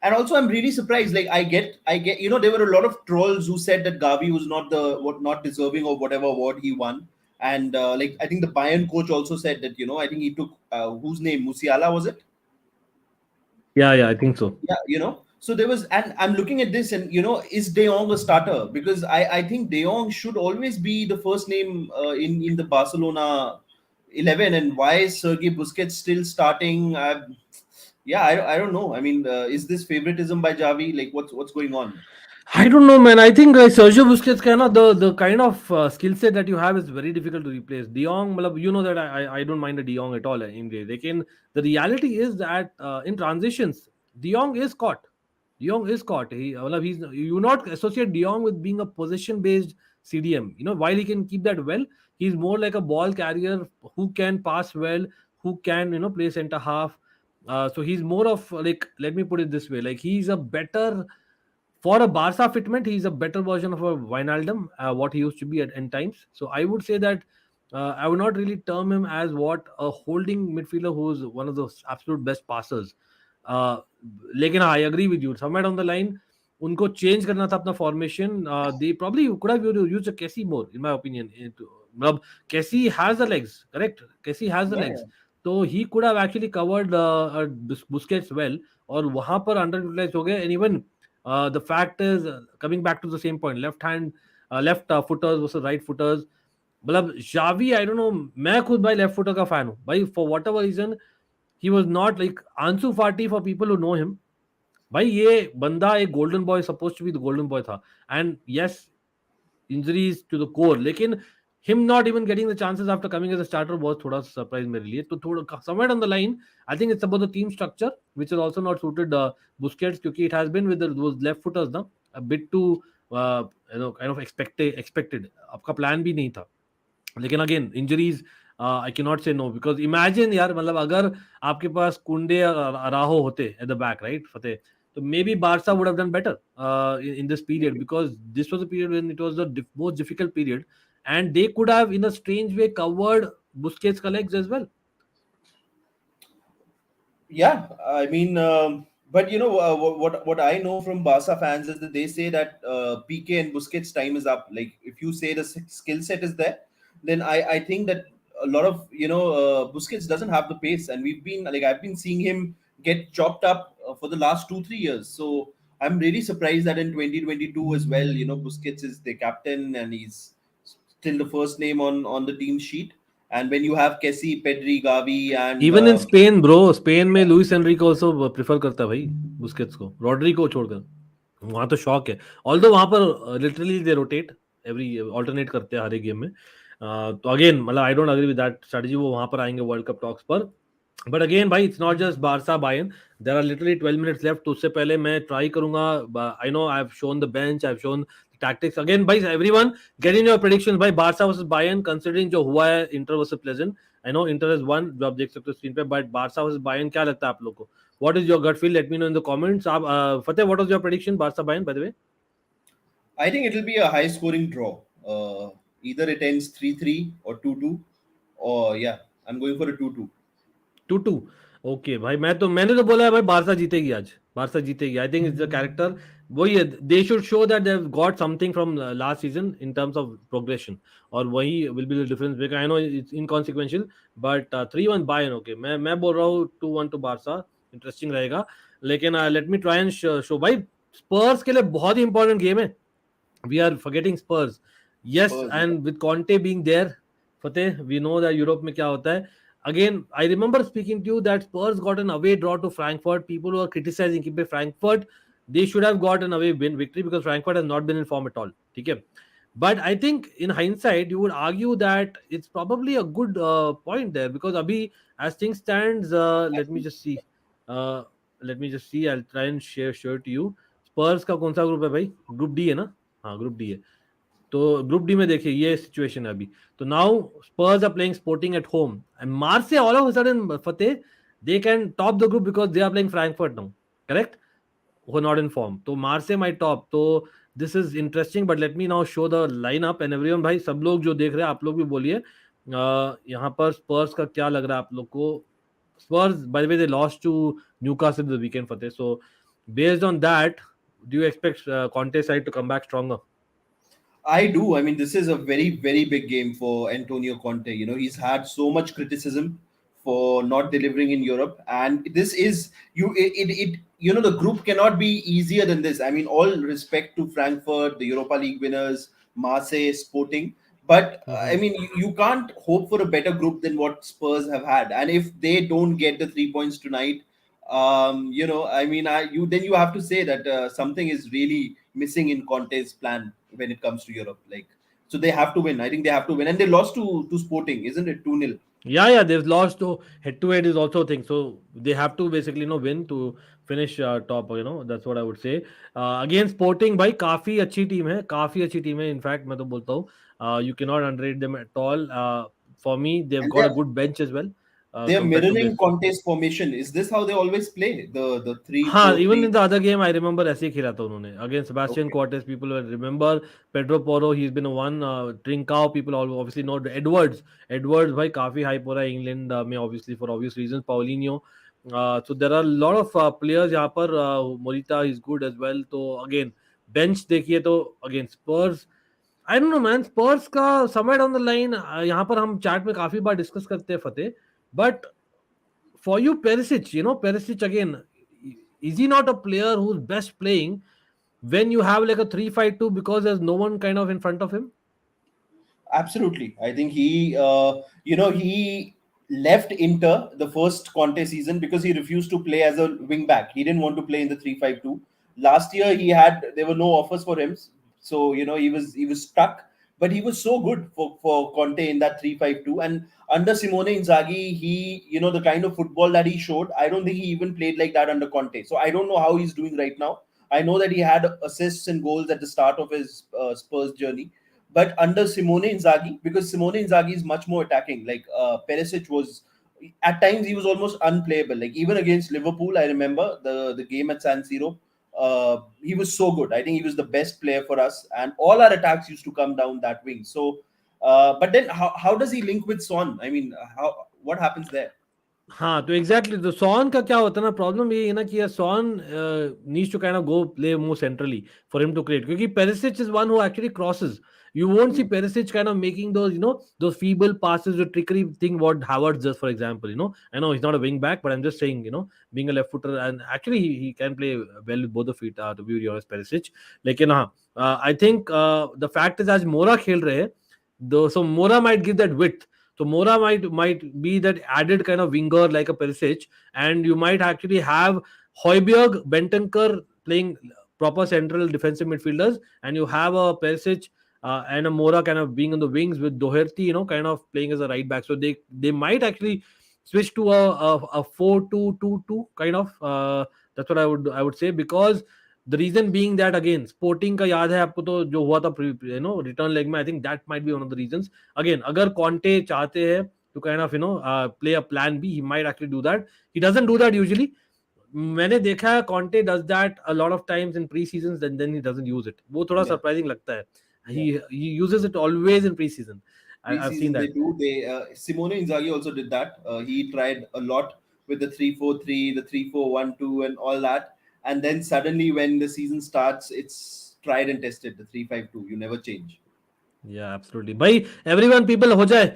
and also I'm really surprised. Like I get, there were a lot of trolls who said that Gavi was not deserving of whatever award he won, and like I think the Bayern coach also said that I think he took whose name, Musiala, was it? Yeah, I think so. Yeah, so there was, and I'm looking at this, and is De Jong a starter? Because I think De Jong should always be the first name in the Barcelona 11, and why is Sergei Busquets still starting? Yeah, I don't know. I mean, is this favoritism by Javi? Like, what's going on? I don't know, man. I think Sergio Busquets the kind of skill set that you have is very difficult to replace. De Jong, matlab, you know that I don't mind a De Jong at all in India. The reality is that in transitions, De Jong is caught. De Jong is caught. He's you not associate De Jong with being a position based CDM. While he can keep that well, he's more like a ball carrier who can pass well, who can play center half. So he's more of like, let me put it this way, like he's a better for a Barca fitment, he's a better version of a Wijnaldum, what he used to be at end times. So I would say that I would not really term him as what a holding midfielder who's one of the absolute best passers. Uh, लेकिन I agree with you. Somewhere down the line, उनको change करना था अपना formation. They probably could have used a Kessie more, in my opinion. मतलब Kessie has the legs, correct? Kessie has the Yeah, legs. So he could have actually covered Busquets well, और वहां पर underutilized हो गए. And even the fact is, coming back to the same point, left footers versus right footers. मतलब Xavi, I don't know, मैं खुद भाई left footer का फैन हूँ भाई, for whatever reason he was not like Ansu Fati for people who know him. भाई ये बंदा एक golden boy, supposed to be the golden boy था, and yes, injuries to the core, लेकिन him not even getting the chances after coming as a starter was थोड़ा surprise मेरे लिए. तो थोड़ा somewhere on the line, I think it's about the team structure which is also not suited Busquets, क्योंकि it has been with those left footers ना a bit too kind of expected. आपका plan भी नहीं था, लेकिन again injuries, I can not say no, because imagine यार, मतलब अगर आपके पास कुंडे अराहो होते एट द बैक, राइट फतेह, तो may be Barça would have done better in this period, because this was a period when it was the most difficult period, and they could have in a strange way covered Busquets' legs as well. Yeah, I mean, but what I know from Barca fans is that they say that PK and Busquets' time is up. Like, if you say the skill set is there, then I think that a lot of Busquets doesn't have the pace, and I've been seeing him get chopped up for the last 2-3 years. So I'm really surprised that in 2022 as well, Busquets is the captain and he's still the first name on the team sheet. And when you have Kessie, Pedri, Gavi, and even in Spain bro, Spain में Louis Enrico also prefer करता है भाई Busquets को, Rodri को छोड़कर. वहां तो शौक है, ऑल्दो वहां पर literally they rotate every, alternate करते हैं हर एक गेम में. तो अगेन मतलब I don't agree with that strategy. वो वहां पर आएंगे वर्ल्ड कप टॉक्स पर. बट अगेन भाई, it's not just Barca Bayern, there are literally 12 minutes left. तो उससे पहले मैं ट्राई करूंगा, I know I have shown the bench, I have shown tactics. Again, भाई everyone get in your predictions भाई. Barca versus Bayern, considering जो हुआ है Inter versus Pleasant. I know Inter has won, जो आप देख सकते हो स्क्रीन पे, but Barca versus Bayern क्या लगता है आप लोग को? What is your gut feel? Let me know in the comments. आप फतेह, what was your prediction Barca Bayern by the way? I think it'll be a high scoring draw. Either it ends 3-3 or 2-2, or yeah, I'm going for a 2-2. 2-2. Okay भाई, मैंने तो बोला है भाई Barça जीतेगी आज, Barça जीतेगी. आई थिंक इट्स द कैरेक्टर, वही है. They should show that they have got something from last season in terms of progression, और वही will be the difference maker. I know it's inconsequential, but 3-1 Bayern. Okay, मैं बोल रहा हूँ 2-1 to Barça. Interesting रहेगा, लेकिन let me try and show भाई. स्पर्स के लिए बहुत ही इंपॉर्टेंट गेम है. We are forgetting Spurs. Yes, Spurs, yeah. and with Conte being there, Fateh, we know that Europe में क्या होता है. Again, I remember speaking to you that Spurs got an away draw to Frankfurt. People were criticizing कि Frankfurt, they should have got an away victory because Frankfurt has not been in form at all. ठीक है. But I think in hindsight, you would argue that it's probably a good point there, because abhi as things stands, let me just see. Uh, let me just see. I'll try and share to you. Spurs का कौन सा group है भाई? Group D है ना? हाँ, group D है. तो ग्रुप डी में देखिए ये सिचुएशन है अभी. तो now Spurs are playing Sporting at home and Marseille all of a sudden Fateh they can top the group because they are playing Frankfurt now. Correct? who are not in form. तो मार्से might top. तो this is interesting, but let me now show the lineup and everyone. भाई सब लोग जो देख रहे हैं आप लोग भी बोलिए यहाँ पर स्पर्स का क्या लग रहा है आप लोग को. स्पर्स by the way they lost to Newcastle the weekend Fateh. So based on that, do you expect Conte side to come back stronger? I do. I mean, this is a very, very big game for Antonio Conte. You know, he's had so much criticism for not delivering in Europe, and this is it. You know, the group cannot be easier than this. I mean, all respect to Frankfurt, the Europa League winners, Marseille, Sporting, but I mean, you can't hope for a better group than what Spurs have had. And if they don't get the 3 points tonight, you know, I mean, you then you have to say that something is really missing in Conte's plan when it comes to Europe. Like, so they have to win. I think they have to win, and they lost to Sporting, isn't it? 2-0. Yeah, they've lost. So head to head is also a thing. So they have to basically win to finish top. That's what I would say. Again, Sporting भाई काफी अच्छी team है, काफी अच्छी team है. In fact, मैं तो बोलता हूँ you cannot underrate them at all. For me, they've And got a good bench as well they're compared to mirroring this. Conte's formation. Is this how they always play? The three हाँ, four even three. in the other game, I remember ऐसे ही खेला था उन्होंने against Sebastian Okay. Cortes. People will remember Pedro Porro. He's been one. Trincao, people all obviously know Edwards. Edwards भाई काफी hype हो रहा है England में obviously for obvious reasons. Paulinho. So there are a lot of players यहाँ पर. Morita is good as well. तो again bench देखिए तो again Spurs. I don't know man. Spurs का somewhere down the line यहाँ पर हम chat में काफी बार discuss करते हैं फतेह. But for you, Perisic, Perisic again, is he not a player who's best playing when you have like a 3-5-2 because there's no one kind of in front of him? Absolutely. I think he left Inter the first Conte season because he refused to play as a wing back. He didn't want to play in the 3-5-2. Last year there were no offers for him. So, he was stuck. But he was so good for Conte in that 3-5-2. And under Simone Inzaghi, the kind of football that he showed, I don't think he even played like that under Conte. So I don't know how he's doing right now. I know that he had assists and goals at the start of his Spurs journey, but under Simone Inzaghi, because Simone Inzaghi is much more attacking. Like Perisic was, at times he was almost unplayable. Like even against Liverpool, I remember the game at San Siro. He was so good. I think he was the best player for us, and all our attacks used to come down that wing. So, but then how does he link with Son? I mean, what happens there? हाँ तो exactly तो sworn का क्या होता है ना problem ये है ना कि Son needs to kind of go play more centrally for him to create क्योंकि Perisic is one who actually crosses you won't see Perisic kind of making those feeble passes or trickery thing what Howard does for example. I know he's not a wing back but I'm just saying being a left footer and actually he can play well with both the feet to be honest Perisic लेकिन हाँ I think the fact is आज मोरा खेल रहे हैं so Mora might give that width. So Mora might be that added kind of winger like a Perisic, and you might actually have Højbjerg, Bentancur playing proper central defensive midfielders, and you have a Perisic and a Mora kind of being on the wings with Doherty, kind of playing as a right back. So they might actually switch to a 4-2-2-2 kind of. That's what I would say because the reason being that again Sporting का याद है आपको तो जो हुआ था return leg में I think that might be one of the reasons. Again अगर Conte चाहते हैं to kind of play a plan B, he might actually do that. He doesn't do that usually. मैंने देखा है Conte does that a lot of times in pre-seasons and then he doesn't use it. वो थोड़ा Yeah. surprising लगता है. Yeah. He uses it always in pre-season. I've seen Preseason they that. do. Simone Inzaghi also did that. He tried a lot with the 3-4-3, the 3-4-1-2, and all that. And then suddenly, when the season starts, it's tried and tested. The 3-5-2. You never change. Yeah, absolutely. Bhai, everyone, people, हो जाए.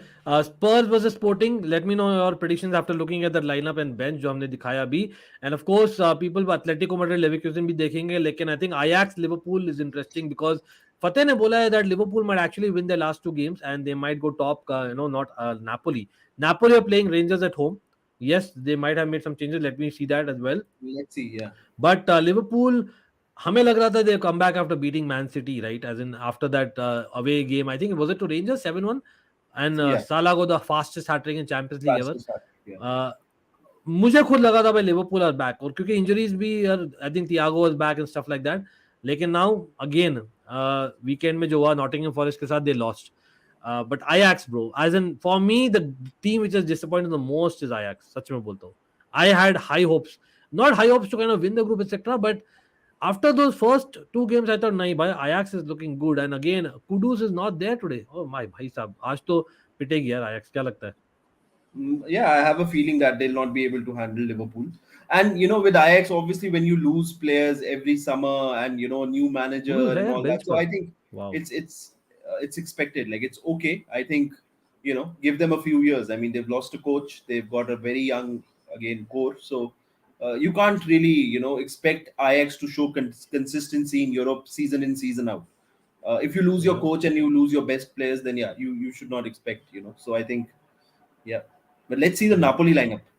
Spurs versus Sporting. Let me know your predictions after looking at the lineup and bench जो हमने दिखाया अभी. And of course, people Atletico Madrid, Leverkusen भी देखेंगे. लेकिन I think Ajax, Liverpool is interesting because Fateh ने बोला है that Liverpool might actually win their last two games and they might go top. Not Napoli. Napoli are playing Rangers at home. Yes, they might have made some changes. Let me see that as well. Let's see. Yeah. But Liverpool, हमें लग रहा था they come back after beating Man City, right? As in after that away game, I think was it to Rangers 7-1, and Yeah. Salah got the fastest hat trick in Champions League ever. Fastest hat, yeah. मुझे खुद लगा था भाई Liverpool are back और क्योंकि injuries भी यार I think Thiago was back and stuff like that लेकिन नाउ अगेन वीकेंड में जो हुआ नॉटिंघम फॉरेस्ट के साथ they lost. But Ajax, bro, as in for me, the team which has disappointed the most is Ajax. सच में बोलता हूँ. I had high hopes, not high hopes to kind of win the group, etc. But after those first two games, I thought, nahi, bhai, Ajax is looking good. And again, Kudus is not there today. Oh my, bhai साहब, आज तो पिटेगी यार Ajax. क्या लगता है? Yeah, I have a feeling that they'll not be able to handle Liverpool. And with Ajax, obviously, when you lose players every summer and new manager Kudus है and यार all bench that, so पर. I think Wow. it's expected. Like it's okay. I think give them a few years. I mean, they've lost a coach. They've got a very young again core. So you can't really expect Ajax to show consistency in Europe season in season out. If you lose your Yeah. coach and you lose your best players, then yeah, you should not expect. So I think. Yeah, but let's see the Yeah. Napoli lineup.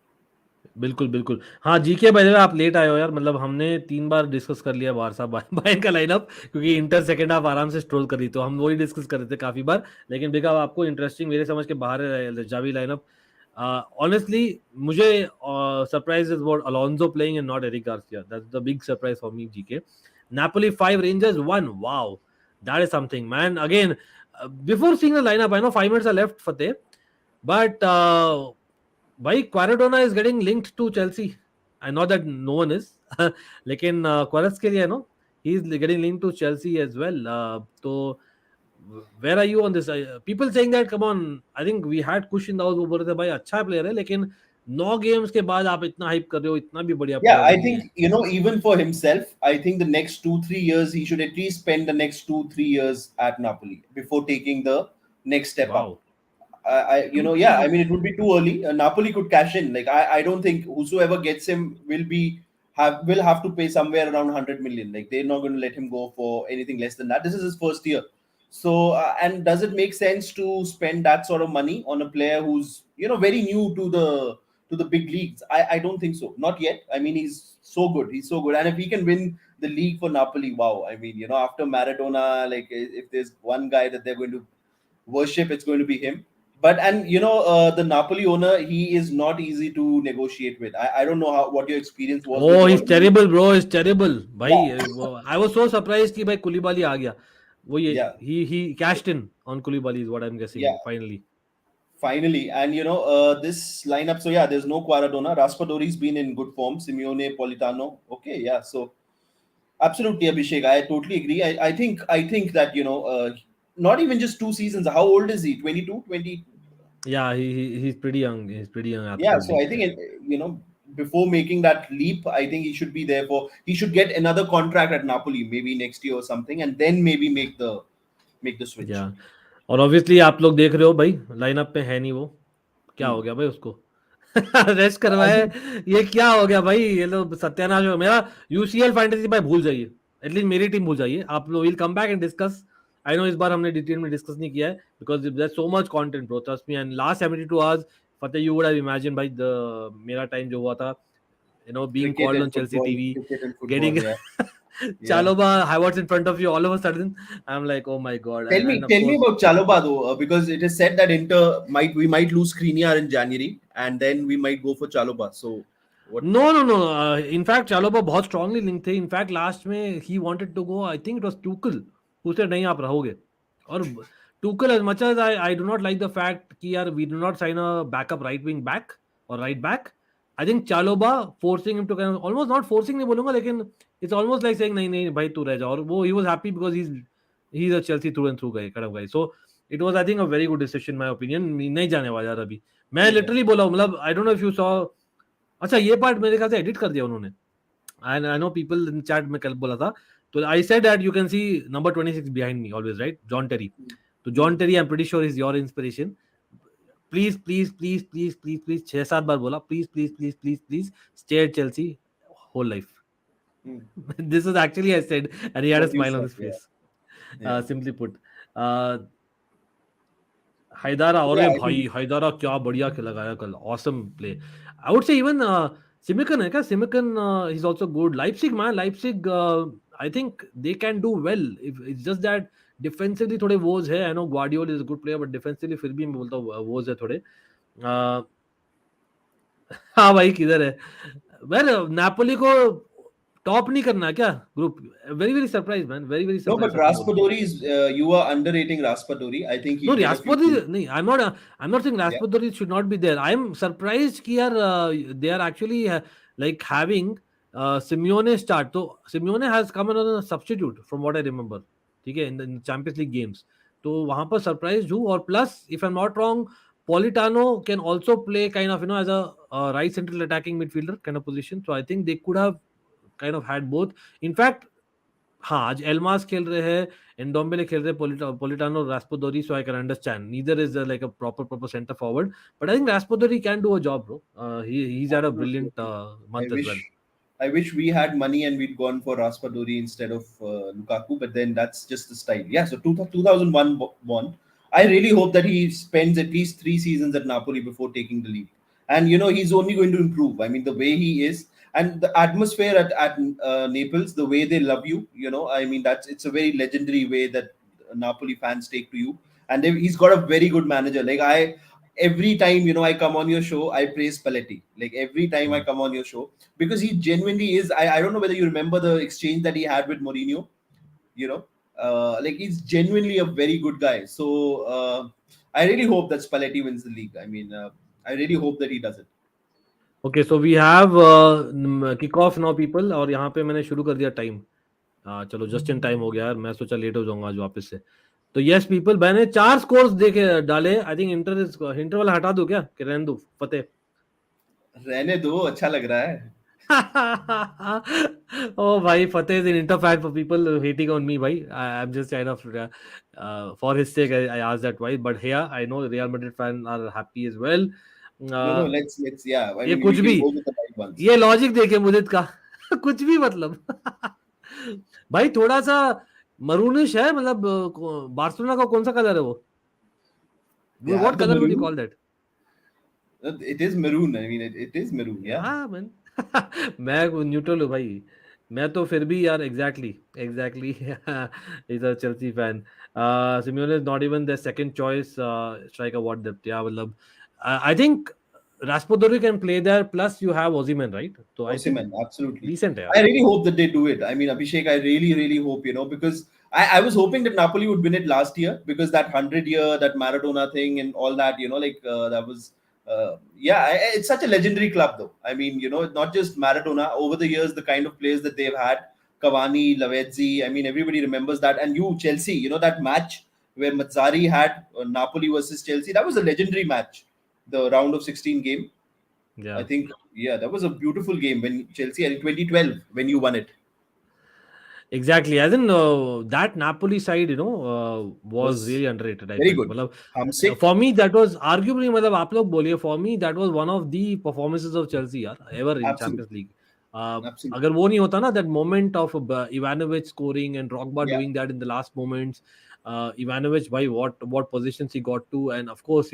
बिल्कुल बिल्कुल. हाँ GK by the वे आप late आए हो यार. मतलब हमने 3 बार discuss कर लिया बारसा बायर्न का लाइनअप, क्योंकि इंटर सेकंड हाफ आराम से स्ट्रोल करी, तो हम वही डिस्कस कर रहे थे काफी बार. लेकिन बिका आपको इंटरेस्टिंग मेरे समझ के बाहर है जावी लाइनअप. ऑनेस्टली मुझे surprise is about Alonso playing and not Eric Garcia. That's the big surprise for me. GK Napoli 5 Rangers 1. Wow, that is something, man. Again, before seeing the lineup, I know 5 minutes are left, Fateh, but भाई Quaredona is getting linked to Chelsea. I know that no one is लेकिन क्वारेट्स के लिए no he is getting linked to Chelsea as well. तो where are you on this? People saying that come on. I think we had Kush in the house. वो बोल रहे थे भाई अच्छा प्लेयर है, लेकिन 9 गेम्स के बाद आप इतना हाइप कर रहे हो, इतना भी बढ़िया Yeah, प्लेयर I नहीं है. think even for himself, I think the next 2-3 years he should at least spend the next 2-3 years at Napoli before taking the next step up. Wow. Yeah, I mean it would be too early. Napoli could cash in. Like I don't think whosoever gets him will have to pay somewhere around 100 million. Like they're not going to let him go for anything less than that. This is his first year. So and does it make sense to spend that sort of money on a player who's very new to the big leagues? I don't think so. Not yet. I mean he's so good. He's so good. And if he can win the league for Napoli, wow. I mean after Maradona, like if there's one guy that they're going to worship, it's going to be him. But and the Napoli owner, he is not easy to negotiate with. I don't know what your experience was with Oh, he's him. terrible, bro. He's terrible. भाई Yeah, I was so surprised कि भाई कुलिबाली आ गया. वो ये yeah, he cashed in on Koulibaly is what I'm guessing yeah. finally. Finally, and this lineup. So yeah, there's no Quaradona. Raspadori's been in good form. Simeone, Politano. Okay, yeah. So absolutely, Abhishek. I totally agree. I think that not even just 2 seasons. How old is he? 22, 20. Yeah, he's pretty young. He's pretty young, Yeah, so absolutely. I think before making that leap, I think he should be there he should get another contract at Napoli maybe next year or something, and then maybe make the switch. Yeah. और obviously आप लोग देख रहे हो भाई lineup पे है नहीं वो. क्या हो Hmm. गया भाई उसको? रेस्ट करवाए. ये क्या हो गया भाई? ये लोग सत्यानाश हो. मेरा यूसीएल फैंटेसी भाई भूल जाइए. एटलीस्ट मेरी टीम भूल जाइए. आप लोग will come back and discuss. I know इस बार हमने डिटेल में डिस्कस नहीं किया है because there so much content bro, trust me. And last 72 hours Fateh you would have imagine भाई द मेरा टाइम जो हुआ था, being called on Chelsea TV, Cricket and football. getting Yeah, yeah. Chalobah Havertz in front of you all of a sudden. I'm like, oh my god. And of Tell me course, about Chalobah though, because it is said that we might lose Skriniar in January, and then we might go for Chalobah. So what? no. In fact, Chalobah बहुत strongly linked थे. In fact, last में he wanted to go. I think it was Tuchel who said नहीं आप रहोगे. और Tuchel, as much as I do not like the fact कि यार we do not sign a backup right wing back or right back, I think Chalobah forcing him to kind of, almost not forcing नहीं बोलूंगा, लेकिन it's almost like saying नहीं नहीं भाई तू रह जा. और वो he was happy because he's a Chelsea through and through guy, kind of guy. So it was, I think, a very good decision in my opinion. नहीं जाने वाला यार अभी. मैं Yeah. literally बोला हूँ, मतलब I don't know if you saw. अच्छा ये पार्ट मेरे ख्याल से एडिट कर दिया उन्होंने. I know people in chat में कल बोला था. तो I said that you can see number 26 behind me always, right? John Terry. तो John Terry I am pretty sure is your inspiration. Please please please please please please 6-7 बार बोला please please please please please stay at Chelsea whole life. This is actually I said, and he had a What you smile on said, his face. Yeah. Simply put, हैदारा. और Yeah, I भाई think हैदारा क्या बढ़िया लगाया कल. Awesome play. I would say even Simakan है क्या? Simakan is also good. Leipzig man, Leipzig I think they can do well. It's just that defensively थोड़े वोज है. I know Gvardiol is a good player, but defensively फिर भी मैं बोलता हूँ वोज है थोड़े. हाँ भाई किधर है? वेल नापोली को टॉप नहीं करना क्या group? Very very surprise man, very very No, but surprise. Raspadori is you are underrating Raspadori. I think No, he'll get a few Raspadori. goals. No, I'm not saying Yeah. Raspadori should not be there. I'm surprised कि यार they are actually like having Simeone start. So Simeone has come in as a substitute from what I remember. ठीक है, in the Champions League games. तो वहाँ पर surprised हूँ. और plus if I'm not wrong, Politano can also play kind of as a right central attacking midfielder kind of position. So I think they could have kind of had both. In fact, हाँ, आज एल्मास खेल रहे हैं, एंडोम्बेले खेल रहे हैं, Politano, रास्पोदोरी, so I can understand. Neither is like a proper center forward, but I think Raspadori can do a job, bro. He's had a Absolutely. brilliant I month as well. wish we had money and we'd gone for Raspadori instead of Lukaku, but then that's just the style. Yeah, so 2001 born. I really hope that he spends at least 3 seasons at Napoli before taking the lead. And he's only going to improve. I mean, the way he is and the atmosphere at Naples, the way they love you. I mean, it's a very legendary way that Napoli fans take to you. And he's got a very good manager. Like every time I come on your show, I praise Spalletti. Like every time I come on your show, because he genuinely is. I don't know whether you remember the exchange that he had with Mourinho. You know, like he's genuinely a very good guy. So I really hope that Spalletti wins the league. I mean, I really hope that he does it. Okay, so we have kick off now people, और यहाँ पे मैंने शुरू कर दिया time. चलो just in time हो गया यार, मैं सोचा लेट हो जाऊंगा आज वापस से. तो यस पीपल, मैंने 4 स्कोर्स देखे डाले. आई थिंक इंटर वाला हटा दो क्या, कि रहने दो फतेह? रहने दो, अच्छा लग रहा है. Oh, bhai, Fateh is an Inter fan for people hating on me, bhai. I'm just kind of, for his sake, I asked that why. But yeah, I know Real Madrid fans are happy as well. No, Uh, let's yeah. I ये mean, कुछ we भी, can go with the right ones. ये logic देखे मुदित का. कुछ भी मतलब. भाई थोड़ा सा मरूनिश है, मतलब बार्सिलोना का कौन सा कलर है वो? They What have the color would you maroon. call that? It is maroon. I mean, it is maroon. Yeah. हाँ मैन. मैं न्यूट्रल हूँ भाई. मैं तो फिर भी यार exactly is a Chelsea fan. Simeone is not even the second choice striker. What depth. या मतलब I think Raspadori can play there, plus you have Osimhen, right? तो I think Osimhen, absolutely. Decent है I यार. really hope that they do it. I mean, Abhishek, I really, really hope, because I was hoping that Napoli would win it last year because that 100-year, that Maradona thing and all that, like that was, yeah, it's such a legendary club though. I mean, not just Maradona, over the years, the kind of players that they've had, Cavani, Lavezzi, I mean, everybody remembers that. And Chelsea, that match where Mazzari had Napoli versus Chelsea, that was a legendary match, the round of 16 game. I Yeah, think, yeah, that was a beautiful game when Chelsea in 2012 when you won it. exactly. As in that Napoli side, was Was really underrated. I very felt. good. मतलब Hamsik, for me that was arguably, मतलब आप लोग बोलिए, for me that was one of the performances of Chelsea यार ever in Champions absolutely, League. absolutely. अगर वो नहीं होता ना, that moment of Ivanovic scoring and Drogba Yeah, doing that in the last moments. Ivanovic, by what positions he got to, and of course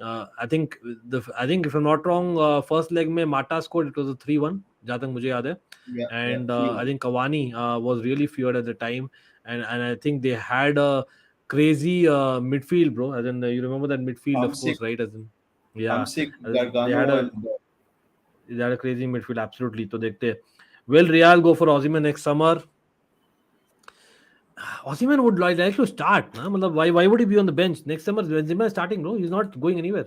I think if I'm not wrong, first leg में Mata scored. It was a 3-1 जहाँ तक मुझे याद है. yeah, yeah. And I 3-1. think Cavani was really feared at the time, and I think they had a crazy midfield, bro. As in, you remember that midfield, of Hamsik, course, right? As in, yeah, Hamsik, they had Gargano, a and crazy midfield, absolutely. तो देखते हैं. Will Real go for Osimhen next summer? Osimhen would like to start, ना? मतलब why would he be on the bench next summer? Benzema is starting, bro. He's not going anywhere.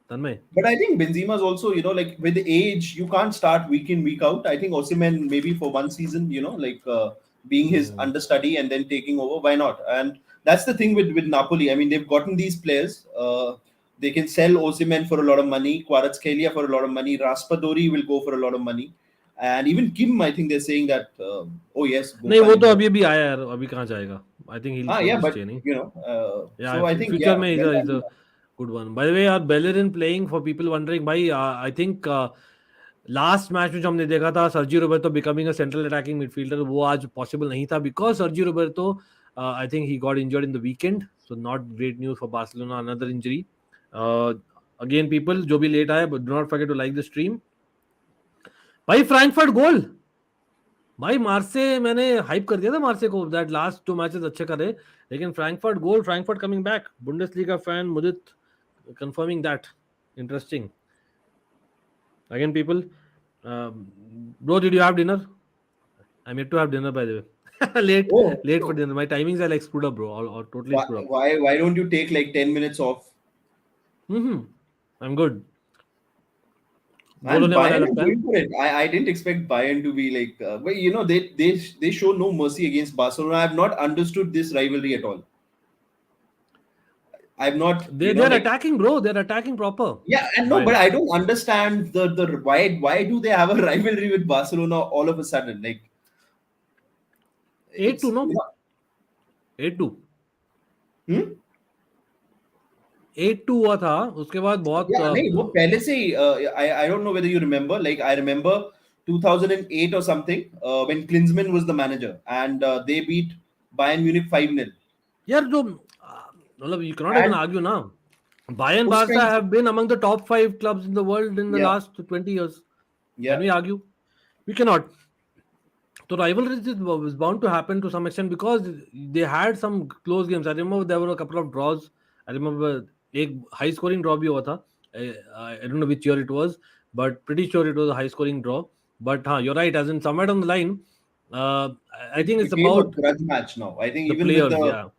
Tanmay. but I think Benzema's also, like with the age, you can't start week in, week out. I think Osimhen maybe for one season, like being his understudy and then taking over. Why not? And that's the thing with Napoli. I mean, they've gotten these players. They can sell Osimhen for a lot of money, Kvaratskhelia for a lot of money, Raspadori will go for a lot of money, and even Kim. I think they're saying that. Oh yes, नहीं, Gokan वो is तो there. अभी अभी आया यार, अभी कहाँ जाएगा? I think he'll Yeah, probably but stay, नहीं? Yeah, so I think future yeah, में well is done. a good one. By the way, यार Bellerin playing, for people wondering, भाई, I think लास्ट मैच में जो हमने देखा था Sergi Roberto becoming a central attacking midfielder, वो आज पॉसिबल नहीं था because Sergi Roberto I think he got injured in the weekend. So not great news for Barcelona, another injury. Again people जो भी लेट आए, do not forget to like the stream. भाई Frankfurt goal. भाई Marseille मैंने hype कर दिया था मार्से को, दैट लास्ट 2 मैचेस अच्छे करे, लेकिन Frankfurt goal, Frankfurt coming back. Bundesliga fan Mudit confirming that. I'm yet to have dinner, by the way. late Oh, late for so dinner. My timings are like screwed up, bro. Or totally screwed up. why don't you take like 10 minutes off? I'm good. Goal Man, होने वाला है Bayern are लगता है. going for it. I didn't expect Bayern to be like, but you know they show no mercy against Barcelona. I have not understood this rivalry at all. I've not, They're like, attacking, bro. They're attacking proper. yeah, and no, but Bayern. I don't understand the why do they have a rivalry with Barcelona all of a sudden? Like, 8-2 it's no. 8-2. hmm? 8-2 हुआ था. उसके बाद बहुत Yeah, नहीं, वो पहले से ही, I don't know whether you remember. Like, I remember 2008 or something, when Klinsmann was the manager, and they beat Bayern Munich 5-0. यार जो मतलब you cannot even And argue now. Bayern उस Barca time, have been among the top 5 clubs in the world in the yeah, last 20 years. Can yeah, we argue? We cannot. So rivalry was bound to happen to some extent because they had some close games. I remember there were a couple of draws. I remember एक high scoring draw भी हुआ था. I don't know which year it was, but pretty sure it was a high scoring draw. But you're right. As in somewhere down the line, uh, I it think it's became a about grudge match now. I think the even with players. Yeah.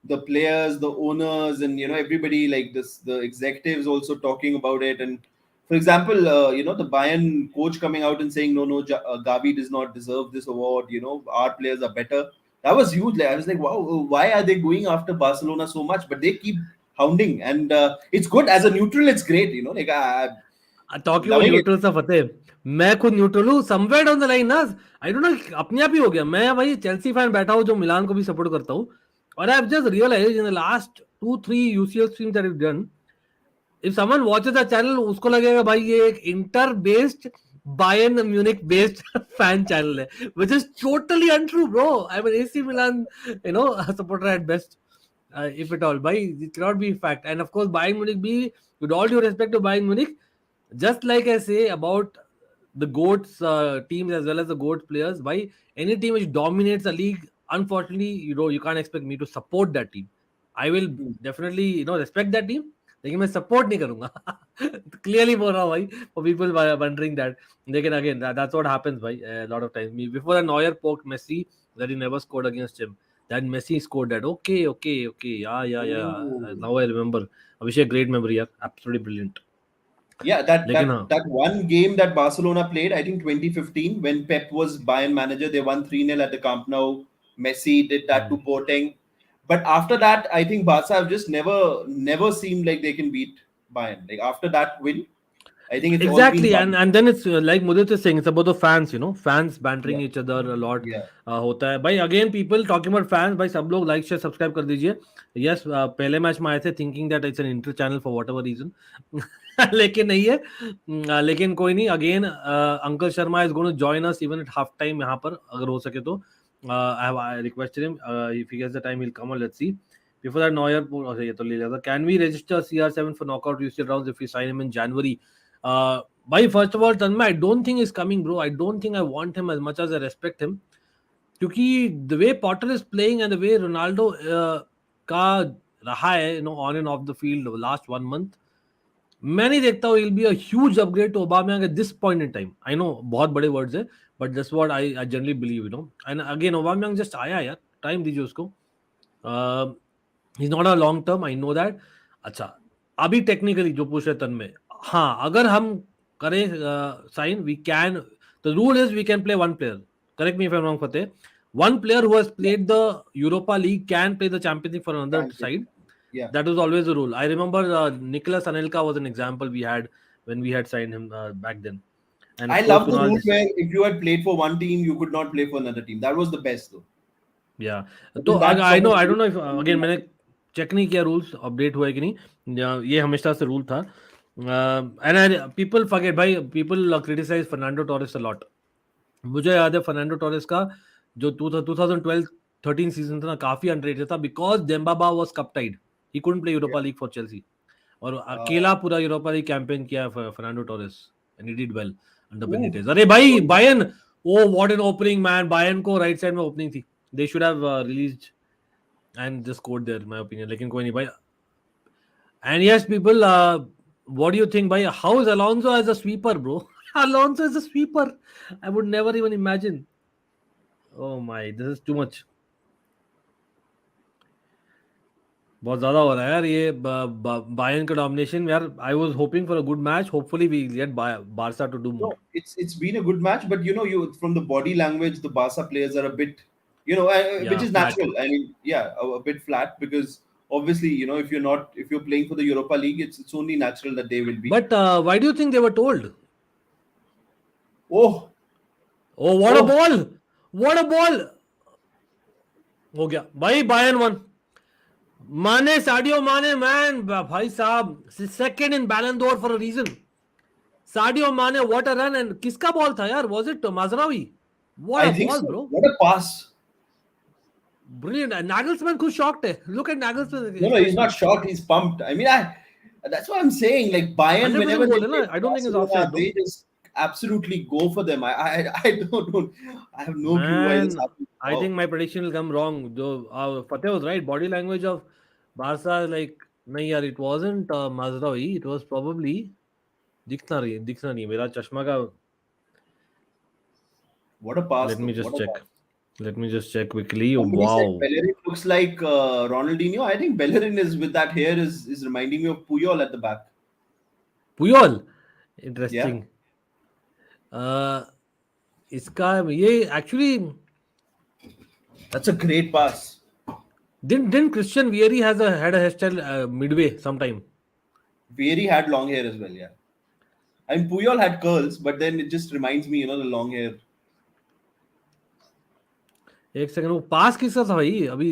the players, the owners, and everybody, like this, the executives also talking about it. And for example, the Bayern coach coming out and saying, no, Gavi does not deserve this award. Our players are better. That was huge. Like, I was like, wow, why are they going after Barcelona so much? But they keep hounding, and it's good as a neutral. It's great. Like, I'm talking about loving it. Neutral सा फतेह. मैं खुद neutral हूँ somewhere down the line ना. आई don't no अपने आप ही हो गया. मैं भाई चेल्सी फैन बैठा हूँ जो मिलान को भी सपोर्ट करता हूँ. और I have just realised in the last 2-3 UCL streams that I done, if someone watches the channel उसको लगेगा भाई ये एक inter based Bayern Munich based fan channel है, which is totally untrue, bro. I'm an AC Milan, supporter at best, if at all. By it cannot be fact. And of course, Bayern Munich be, with all due respect to Bayern Munich, just like I say about the goats teams as well as the goats players, why any team which dominates a league, unfortunately, you can't expect me to support that team. I will definitely respect that team, लेकिन मैं support नहीं करूंगा. Clearly बोल रहा हूँ भाई, for people wondering that. लेकिन again, that's what happens भाई, a lot of times. Before that, Neuer poked Messi that he never scored against him. Then Messi scored that. Okay. Yeah. Ooh. Now I remember. Abhishek, great memory, yeah. Absolutely brilliant. Yeah, that लेकिन that that one game that Barcelona played, I think 2015, when Pep was Bayern manager, they won 3-0 at the Camp Nou. Messi did that to Boateng. But after that, I think Barca have just never seemed like they can beat Bayern. Like, after that win, I think it's all been Exactly, done. and then it's like Mudit is saying, it's about the fans, fans bantering Yeah, each other a lot. yeah. होता है भाई. Again, people talking about fans, भाई सब लोग like share subscribe कर दीजिए. Yes, पहले match में आए थे thinking that it's an inter channel for whatever reason. लेकिन नहीं है. लेकिन कोई नहीं. Again, Uncle Sharma is going to join us even at half time यहाँ पर अगर हो सके तो. I requested him, if he gets the time he'll come on. Let's see. Before that, Neuer, ये तो ले लिया था. Can we register CR7 for knockout UCL rounds if we sign him in January? By first of all, Tanmay, I don't think he's coming, bro. I don't think I want him as much as I respect him. क्योंकि the way Potter is playing and the way Ronaldo का रहा है, on and off the field the last 1 month, मैं नहीं देखता हूँ he'll be a huge upgrade to Aubameyang at this point in time. I know बहुत बड़े words है, but that's what I generally believe, And again, Aubameyang just आया यार, time दीजिए उसको. He's not a long term, I know that. अच्छा, अभी technically जो पूछ रहे तन्मय, हाँ, अगर हम करें sign, we can. The rule is we can play one player. Correct me if I'm wrong, Fateh. One player who has played the Europa League can play the Champions League for another Can't take side. it. Yeah. That was always the rule. I remember Nicolas Anelka was an example we had when we had signed him back then. And I of course, love the Kunal. rule where if you had played for one team, you could not play for another team. That was the best, though. Yeah. But तो then that I sort know, of I don't know if again मैंने check नहीं किया rules update हुआ है कि नहीं. ये हमेशा से रूल था. एंड पीपल फॉरगेट भाई, people criticise Fernando Torres a lot. मुझे याद है फर्नांडो टोरेस का जो 2012-13 सीजन था ना, काफी अंडररेटेड था because Demba Ba was cup tied. He couldn't play Europa League for Chelsea. और अकेला पूरा यूरोपा लीग कैंपेन किया Fernando Torres and he did well under Benitez. अरे भाई Bayern, oh what an opening man. Bayern को right side में opening थी. They should have released and just scored there, in my opinion. लेकिन कोई नहीं भाई. And yes, people, what do you think, भाई? How is Alonso as a sweeper, bro? Alonso is a sweeper. I would never even imagine. Oh my, this is too much. बहुत ज्यादा हो रहा है यार ये बायर्न का डोमिनेशन यार. I was hoping for a good match. Hopefully we get Barca to do more. No, it's been a good match, but you from the body language, the Barca players are a bit, which Yeah, is flat. natural. I mean, yeah, a bit flat because obviously, if you're playing for the Europa League, it's only natural that they will be. But why do you think they were told? Oh, Oh, what a oh, ball! What a ball! हो गया भाई. Bayern one. माने, साडियो माने, man भाई साहब, second in बैलन d'Or for a reason. Sadio Mane, what a run. And किसका ball था यार? Was it Mazraoui? What I a think ball so. ब्रो. What a pass! Brilliant. Nagelsmann खुद shocked है. Look at Nagelsmann No, he's not expression. shocked. He's pumped. I mean, that's what I'm saying. Like Bayern, 100% whenever goal they है play ना. I don't think it's Barcelona, offside bro. they just absolutely go for them. I don't know. I have no clue why this Man, happens. I think my prediction will come wrong. Fateh was right. Body language of Barca, like, नहीं यार, it wasn't Mazraoui. It was probably दिखना नहीं. मेरा चश्मा का. What a pass, Let though. me What just a check. pass. Let me just check quickly. Somebody said Wow. Bellerin looks like Ronaldinho. I think Bellerin is with that hair is reminding me of Puyol at the back. Puyol. Yeah, Interesting. इसका ये actually that's a great pass. didn't Christian Vieri had a hairstyle midway sometime. Vieri had long hair as well. Yeah, I mean Puyol had curls, but then it just reminds me, the long hair. एक second, वो पास किसका था भाई अभी?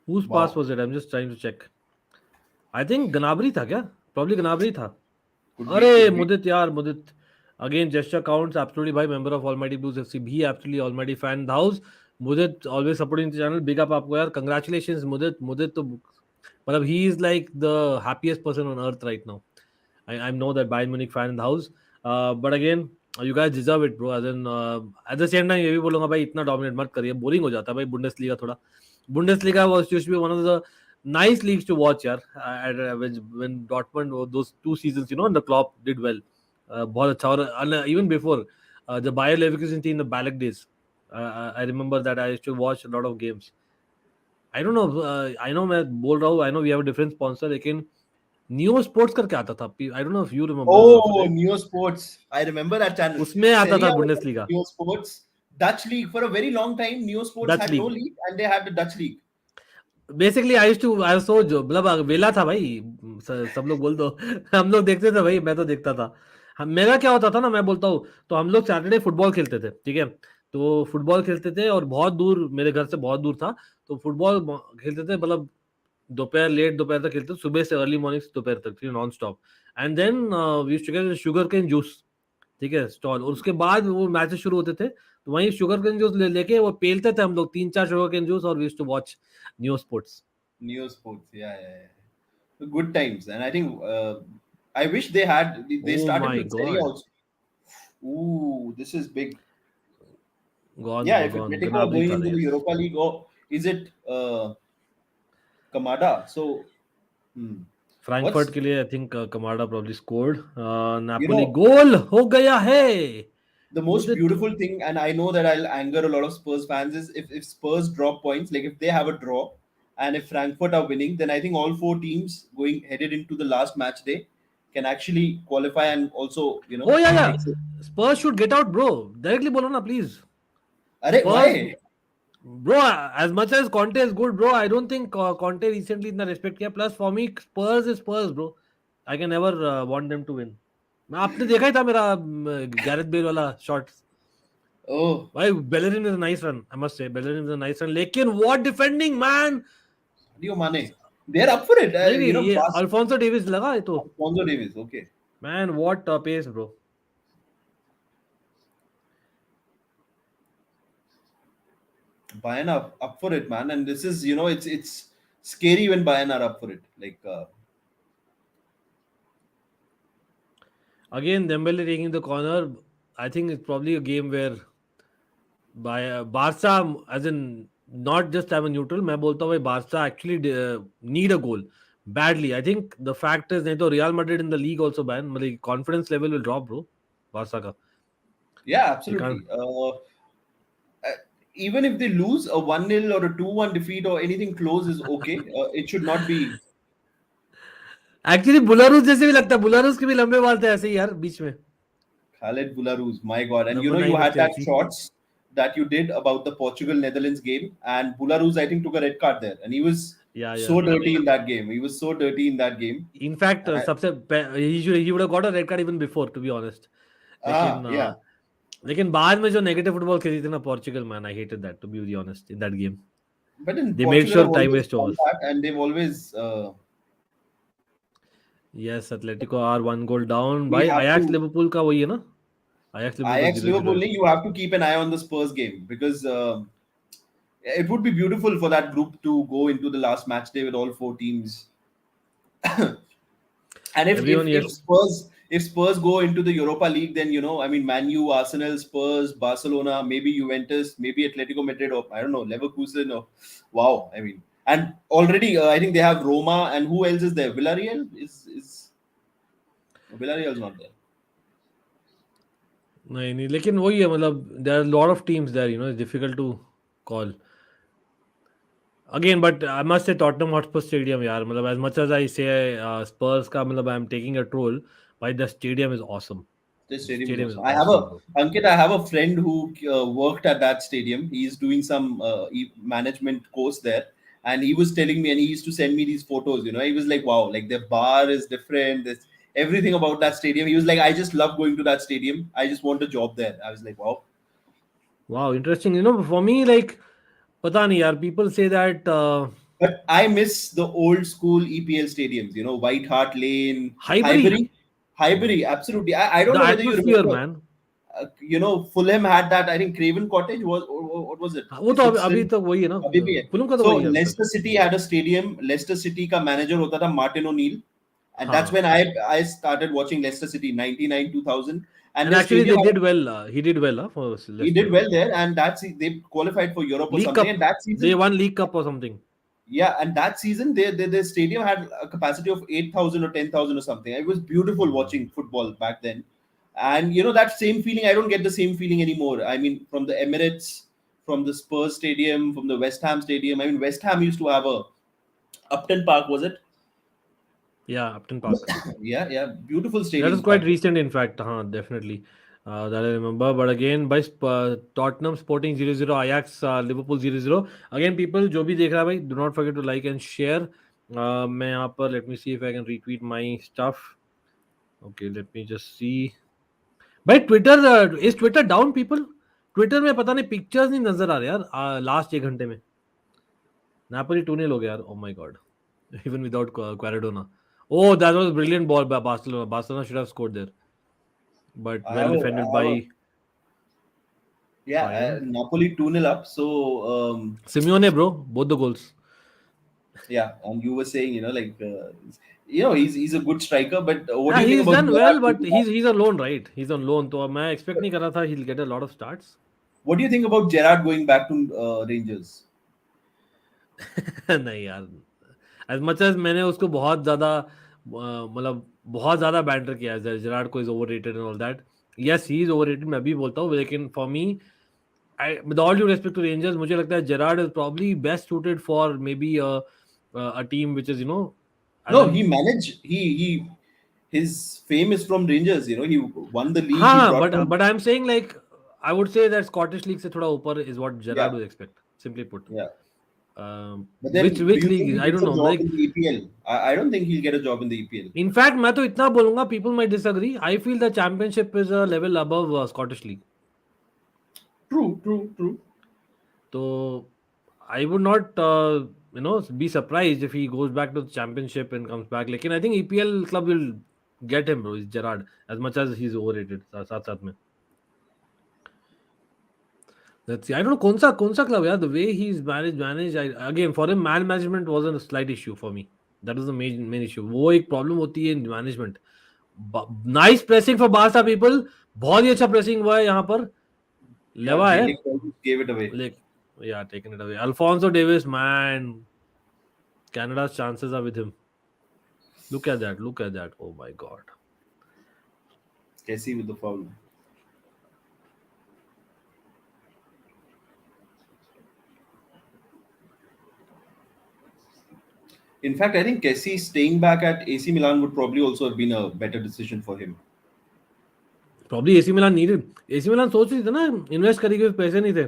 whose pass Wow, was it? I'm just trying to check. I think गनाबरी था क्या? Probably गनाबरी था. could be, अरे could be. Mudit Mudit. Again, gesture counts. Absolutely, bhai. Member of Almighty Blues FC. Bhi absolutely Almighty fan in the house. Mudit always supporting the channel. Big up आपको यार. Congratulations, Mudit. Mudit तो मतलब he is like the happiest person on earth right now. I know that Bayern Munich fan in the house. But again, you guys deserve it, bro. As in, at the same time, ये भी बोलूँगा भाई इतना dominate मत करिए. Boring हो जाता है भाई Bundesliga थोड़ा. Bundesliga was used to be one of the nice leagues to watch, यार. When Dortmund those 2 seasons, and the Klopp did well. बहुत अच्छा. और even before the Bayer Leverkusen team, the Ballack days, I remember that I used to watch a lot of games. I don't know. I know मैं बोल रहा हूँ. I know we have a different sponsor, लेकिन Neo Sports करके आता था. I don't know if you remember. Oh, Fateh. Neo Sports. I remember that channel. उसमें आता Serie था A was Bundesliga. Neo Sports. Dutch League. For a very long time, Neo Sports Dutch had no league. league and they had the Dutch League. Basically I was so मतलब वेला था भाई. सब लोग बोल दो. हम लोग देखते थे भाई. मैं तो देखता था. मेरा क्या होता था ना, मैं बोलता हूँ, तो हम लोग सैटरडे फुटबॉल खेलते थे. ठीक है, तो फुटबॉल खेलते थे और बहुत दूर, मेरे घर से बहुत दूर था, तो फुटबॉल खेलते थे. मतलब दोपहर, लेट दोपहर तक खेलते थे, सुबह से अर्ली मॉर्निंग से दोपहर तक, non stop. And then we used to get sugar cane juice. ठीक है, स्टॉल. और उसके बाद वो मैचेस शुरू होते थे, तो वहीं शुगर केन जूस लेके वो पेलते थे हम लोग 3-4 शुगर केन जूस, और we used to watch new sports. Neo Sports. Yeah. Good times. And I think I wish they had. They Oh started my with Serie A god. also. Ooh, this is big. Gone Yeah, bro, if gone. Atletico are Gnabry going था into the yes. Europa League, or is it Kamada? So, Frankfurt what's के लिए I think Kamada probably scored. you Napoli know goal हो गया है. the most Mudit. beautiful thing, and I know that I'll anger a lot of Spurs fans, is if Spurs drop points, like if they have a draw, and if Frankfurt are winning, then I think all four teams going headed into the last match day can actually qualify and also Oh yeah, yeah. exit. Spurs should get out, bro. Directly बोलो ना please. Arey, Spurs, why? bro. As much as Conte is good, bro, I don't think Conte recently इतना respect किया. Plus for me, Spurs is Spurs, bro. I can never want them to win. मैं आपने देखा ही था मेरा Gareth Bale वाला shots. Oh, भाई Bellerin is a nice run, I must say. Bellerin is a nice run. लेकिन what defending, man. Sadio Mane. They're up for it. नहीं नहीं, ये Bas- अल्फोंसो डेविस लगा ये तो. Alphonso Davies. Okay. Man, what pace, bro. Bayern are up for it, man. And this is, it's scary when Bayern are up for it. Like, Again, Dembele taking the corner. I think it's probably a game where by Barca, as in not just I'm a neutral, मैं बोलता हूँ भाई Barca actually need a goal badly. I think the fact is नहीं तो Real Madrid in the league also ban. मतलब confidence level will drop, bro. Barca का. yeah, You can't. absolutely. even if they lose, a 1-0 or a 2-1 defeat or anything close is okay. It should not be. Actually Belarus जैसे भी लगता है, बुलारूस के भी लंबे बाल थे ऐसे ही यार बीच में. Khaled Bularuz, my God. And number you 9 of had that Chelsea. shots that you did about the Portugal Netherlands game, and Bularuz, I think, took a red card there, and he was या so dirty in that game. He was so dirty in that game. In fact सबसे he would have got a red card even before to be honest. लेकिन Yeah. लेकिन बाद में जो negative football खेली थी ना Portugal, man I hated that to be very honest in that game. But in They made Portugal, sure have time always waste done overs. that, and they've always Yes, Atletico are 1 goal down we by have Ajax to Liverpool का वही है ना. Ajax Liverpool Ajax 0-0 Liverpool. है. You have to keep an eye on the Spurs game because it would be beautiful for that group to go into the last match day with all four teams. And Everyone if yes. Spurs go into the Europa League, then I mean, Man U, Arsenal, Spurs, Barcelona, maybe Juventus, maybe Atletico Madrid, or I don't know, Leverkusen, or wow, I mean, and already I think they have Roma, and who else is there? Villarreal is Villarreal's not there. नहीं लेकिन वही है, मतलब there are a lot of teams there, it's difficult to call. Again, but I must say Tottenham Hotspur Stadium यार, मतलब as much as I say Spurs का, मतलब I'm taking a troll, but the stadium is awesome. This The stadium is stadium is awesome. I have awesome, bro. Ankit. I have a friend who worked at that stadium. He's doing some management course there, and he was telling me, and he used to send me these photos. He was like, "Wow, like their bar is different. There's everything about that stadium." He was like, "I just love going to that stadium. I just want a job there." I was like, "Wow." Wow, interesting. For me, like, पता नहीं यार, people say that But I miss the old school EPL stadiums. White Hart Lane, Highbury, Highbury. Absolutely. I don't the know whether you atmosphere, remember. man. Fulham had that. I think Craven Cottage was, or what was it? वो Is तो it अभी still? तक वही है ना. अभी भी है. फुलम का तो So वही है अब तक. Leicester City had a stadium. Leicester City का manager होता था Martin O'Neill, and that's हाँ. when I started watching Leicester City 99 2000, and And their actually, they stadium did well. He did well for he Leicester. did well there, and they qualified for Europe or League something, Cup. and that They season. won League Cup or something. Yeah, and that season their stadium had a capacity of 8,000 or 10,000 or something. It was beautiful watching football back then. And that same feeling, I don't get the same feeling anymore. I mean, from the Emirates, from the Spurs stadium, from the West Ham stadium. I mean, West Ham used to have a Upton Park, was it? Yeah, Upton Park. Yeah, beautiful That was stadiums quite back then. recent, in fact. Definitely. That I remember. But again, by Tottenham Sporting 0-0, Ajax Liverpool 0-0. Again, people, जो भी देख रहा है भाई, do not forget to like and share. मैं यहाँ पर, let me see if I can retweet my stuff. Okay, let me just see. भाई Twitter, is Twitter down, people? Twitter में पता नहीं pictures नहीं नजर आ रहे यार लास्ट 1 घंटे में. Napoli 2-0 हो गया यार. Oh my god. Even without Quaradona. Oh, that was a brilliant ball by Barcelona. Barcelona should have scored there. But I well have a, defended I have a by yeah, Bayern. Napoli 2-0 up. So Simeone, bro, both the goals. yeah, and you were saying, he's a good striker, but what Yeah, do you think he's about done Gerrard well, but going back? he's on loan, right? He's on loan. तो मैं expect नहीं कर रहा था he'll get a lot of starts. What do you think about Gerrard going back to Rangers? नहीं यार, as much as मैंने उसको बहुत ज़्यादा मतलब बहुत ज़्यादा banter किया है, Gerrard को is overrated and all that. Yes, he is overrated, मैं भी बोलता हूँ, लेकिन for me, with all due respect to Rangers, मुझे लगता है Gerrard is probably best suited for maybe a team which is as No, in he managed. He his fame is from Rangers. He won the league. He हाँ, brought them. but I'm saying like I would say that Scottish League से थोड़ा ऊपर is what Gerrard Yeah, would expect. Simply put, yeah. But which then, do you league think is, he I gets don't a know. job Like in the EPL? I don't think he'll get a job in the EPL. in fact, मैं तो इतना बोलूँगा, people might disagree. I feel the Championship is a level above Scottish League. True. So I would not be surprised if he goes back to the Championship and comes back. Lekin I think EPL club will get him, bro. It's Gerrard, as much as he's overrated. साथ में. Let's see. I don't know कौन सा club, yeah. The way he's managed. Again, for him, man management wasn't a slight issue for me. That was the main issue. वो एक problem होती है in management. Nice pressing for Barca people. बहुत ही अच्छा pressing हुआ है यहाँ पर. Yeah, लेवा है. Gaelic gave it away. Like, yeah, taking it away. Alfonso Davis, man. Canada's chances are with him. Look at that. Oh my god. Kessie with the foul. In fact, I think Kessie staying back at AC Milan would probably also have been a better decision for him. Probably AC Milan needed. AC Milan सोच रही थी ना invest करेगी, पैसे नहीं थे.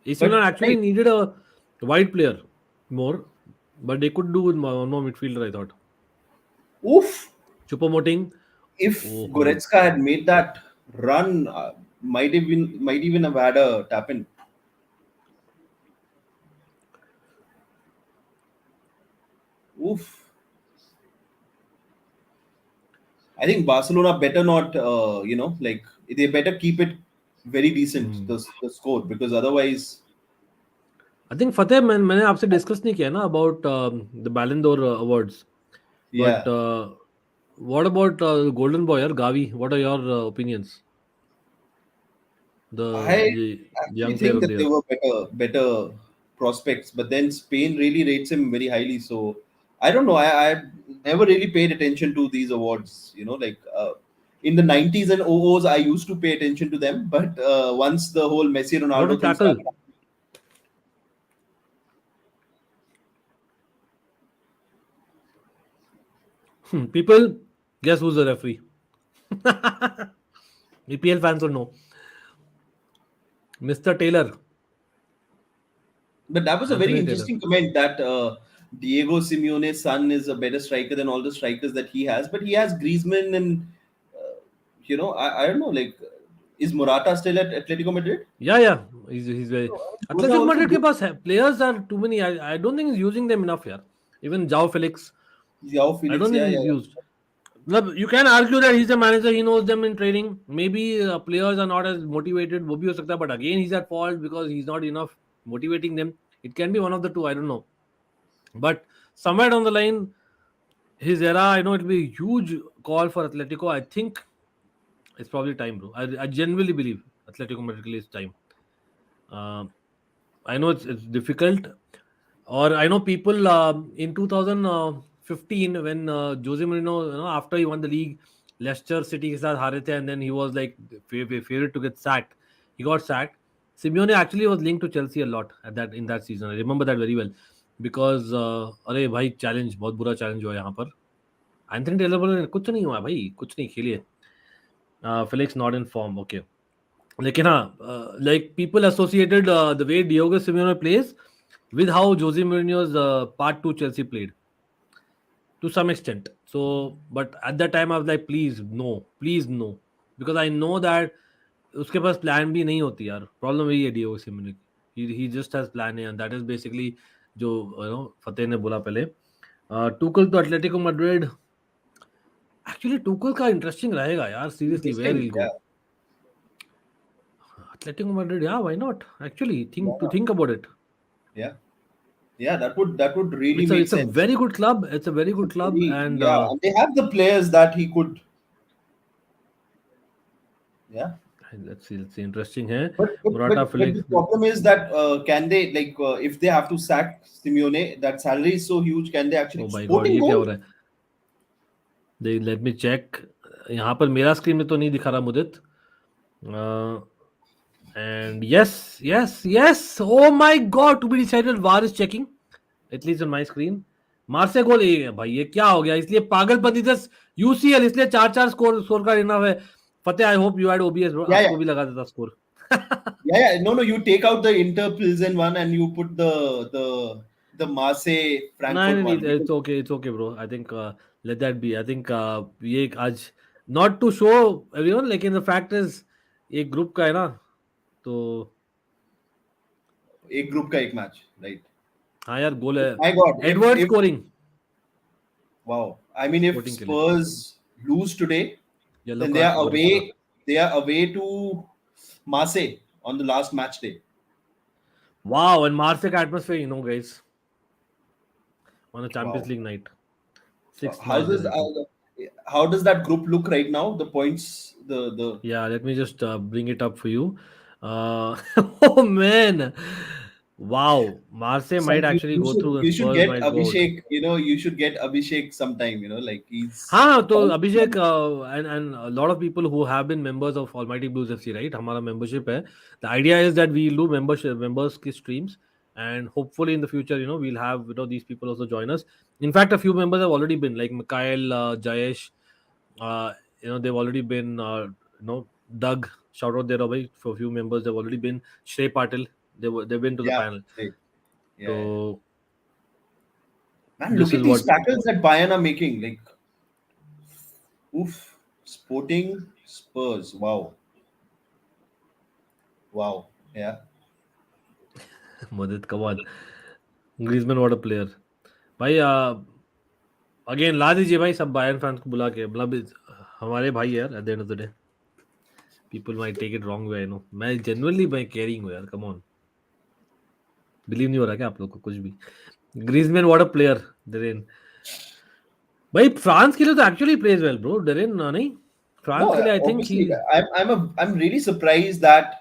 AC But Milan actually like, needed a wide player more, but they could do with one more midfielder. I thought oof, Choupo-Moting. if Oh, Goretzka had made that run, might even have had a tap in. Oof. I think Barcelona better not, like they better keep it very decent the score, because otherwise, I think Fateh, मैंने आपसे discuss नहीं किया ना about the Ballon d'Or awards, but yeah, what about Golden Boy or Gavi? What are your opinions? I The actually young player think of the that they year. were better prospects, but then Spain really rates him very highly. So I don't know. I never really paid attention to these awards. Like in the 90s and 00s, I used to pay attention to them, but once the whole Messi What a Ronaldo thing tackle! started, People, guess who's the referee? EPL fans will know. Mr. Taylor, but that was a very Anthony Taylor. interesting comment that Diego Simeone's son is a better striker than all the strikers that he has, but he has Griezmann and I don't know, like is Morata still at Atletico Madrid? Yeah. He's very. Those are Atletico also Madrid के good. पास है, players are too many. I don't think he's using them enough here. Even João Felix, Joao I Felix, don't think yeah, he's yeah. used. मतलब you can argue that he's a manager, he knows them in training. Maybe players are not as motivated, वो भी हो सकता है, but again he's at fault because he's not enough motivating them. It can be one of the two, I don't know. But somewhere down the line, his era, I know it'll be a huge call for Atletico. I think it's probably time, bro. I genuinely believe Atletico Madrid is time. Uh, I know it's difficult, or I know people in 2015 when Jose Mourinho, after he won the league, Leicester City के साथ हारे थे, and then he was like favorite to get sacked. He got sacked. Simeone actually was linked to Chelsea a lot in that season. I remember that very well because अरे भाई challenge बहुत बुरा challenge हुआ यहाँ पर. Anthony Taylor बोले कुछ नहीं हुआ भाई, कुछ नहीं खेलिए. Felix not in form, okay. लेकिन हाँ, like people associated the way Diogo Simeone plays with how Jose Mourinho's part 2 Chelsea played to some extent. So, but at that time I was like, please no, because I know that उसके पास plan भी नहीं होती यार. Problem वही है Diogo Simeone की. He just has plan A, and that is basically जो फतेह ने बोला पहले. Tuchel to Atletico Madrid. Actually, Tuchel का interesting रहेगा यार. Seriously, where Interesting, he'll yeah, go? Atletico Madrid, yeah, why not? Actually, yeah, think about it. yeah, yeah. That would really make It's a sense. very good club. It's a very good club, and Yeah, and they have the players that he could. Yeah, let's see, interesting है. but Morata, the Felix. problem is that can they, like if they have to sack Simeone, that salary is so huge. Can they actually Oh my God, Sporting ये क्या हो gold? रहा है? Let me check. यहाँ पर मेरा screen में तो नहीं दिखा रहा मुदित. And yes. Oh my God, to be decided. VAR is checking. At least on my screen. मार्से गोल ए भाई, ये क्या हो गया? इसलिए पागलपंती से UCL इसलिए 4 स्कोर का इनफ है. Fateh, I hope you had OBS bro. Yeah, yeah, आपको भी लगा देता score. yeah. No, you take out the Inter Pilsen one and you put the Marseille Frankfurt नहीं, one, because it's okay bro. I think let that be. I think ये आज not to show everyone, लेकिन the fact is एक group का है ना, तो एक group का एक match, right? हाँ यार गोल है. My God, Edward if scoring wow, I mean, if sporting के लिए Spurs lose today, yellow then card बहुत बुरा. they are away to Marseille on the last match day. Wow, and Marseille atmosphere, guys, on a Champions Wow. League night. So 6th match day, I think. how does that group look right now? The points, the Yeah, let me just bring it up for you. Oh man, wow, Marseille might actually go through and you should Spurs get might go out. Abhishek. You should get Abhishek sometime. Like he's हाँ तो अभिषेक and a lot of people who have been members of Almighty Blues FC, right? हमारा membership है. The idea is that we do members की streams and hopefully in the future, we'll have these people also join us. In fact, a few members have already been, like Mikhail, Jayesh. They've already been. Doug, shout out there, Abhay, for a few members. They've already been. Shrey Patil, they've been to the Yeah, panel. right. Yeah. So Man, this look is at these what. tackles that Bayern are making. Like, oof. Sporting Spurs. Wow. Wow. Yeah. Madrid, come on. Griezmann, what a player. भाई again ला दीजिए भाई सब Bayern fans को बुला के, मतलब हमारे भाई यार, at the end of the day people might take it wrong way, I know, मैं जेन्युइनली मैं केयरिंग हूँ यार, कम ऑन, बिलीव नहीं हो रहा क्या आप लोग को कुछ भी? Griezmann what a player, Darren भाई फ्रांस के लिए तो actually plays well bro, Darren नहीं फ्रांस No, के लिए I think he obviously, I'm really surprised that,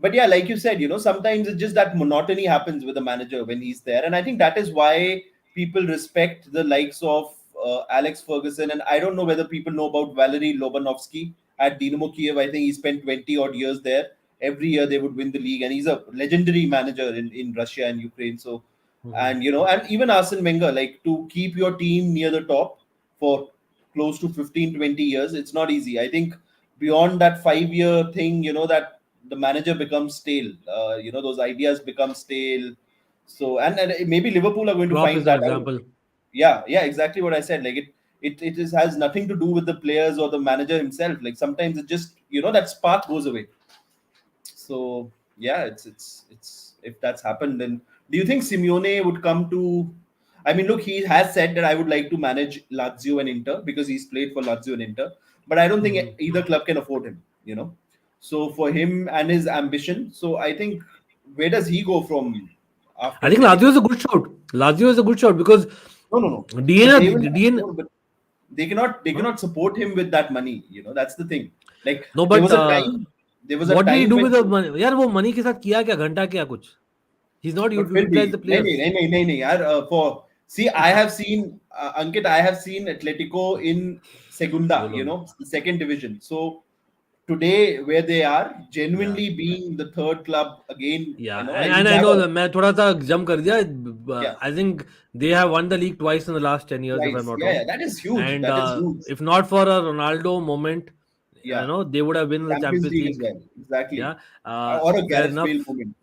but yeah, like you said, sometimes it's just that monotony happens with the manager when he's there, and I think that is why people respect the likes of Alex Ferguson, and I don't know whether people know about Valery Lobanovsky at Dynamo Kiev. I think he spent 20 odd years there. Every year they would win the league, and he's a legendary manager in Russia and Ukraine. So, and and even Arsene Wenger, like to keep your team near the top for close to 15-20 years, it's not easy. I think beyond that 5 year thing, that the manager becomes stale, those ideas become stale. So, and maybe Liverpool are going to Klopp find is an that out. example. Yeah, exactly what I said. Like has nothing to do with the players or the manager himself. Like sometimes it just, that spark goes away. So yeah, it's if that's happened, then do you think Simeone would come to? I mean, look, he has said that I would like to manage Lazio and Inter because he's played for Lazio and Inter, but I don't think either club can afford him. So for him and his ambition, so I think where does he go from after I think getting? Lazio is a good shout. Lazio is a good shout because No. But they will. DNA. No, but they cannot support him with that money. That's the thing. Like No, there but was a time. There was a what did he time do when. with the money? यार वो money के साथ किया क्या, घंटा किया कुछ? He's not But फिर भी utilized the नहीं players. नहीं नहीं नहीं नहीं यार for see I have seen Ankit, I have seen Atletico in Segunda, बोलो ना. the second division. So today where they are, Yeah. genuinely being the third club again, Yeah, and and you I have know a that मैं थोड़ा सा jump कर दिया. yeah I think they have won the league twice in the last 10 years, if I'm twice. not Yeah, wrong. that is huge. And That is huge. if not for a Ronaldo moment, Yeah, they would have been in the Champions Champions League as League. well. Exactly. Yeah, Or a fair Gareth enough. Bale moment.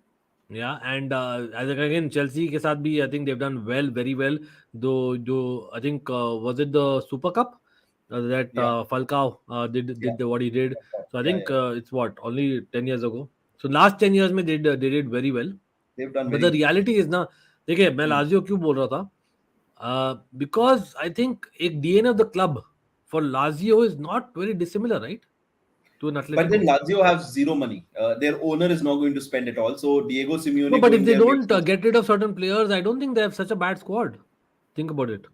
Yeah, and I think again Chelsea के साथ भी I think they've done well, very well. Though I think was it the Super Cup that Yeah. Falcao Yeah. what he did. So I Yeah, think yeah. it's what, only 10 years ago. So last 10 years में they did very well. They've done But the very. reality is ना, देखिए मैं Lazio क्यों बोल रहा था, because I think एक DNA of the club for Lazio is not very dissimilar, right, to an But then Atletico. Lazio have zero money. Their owner is not going to spend it all. So Diego No, Simeone but if going they there makes don't no sense. get rid of certain players, I don't think they have such a bad squad. Think about it.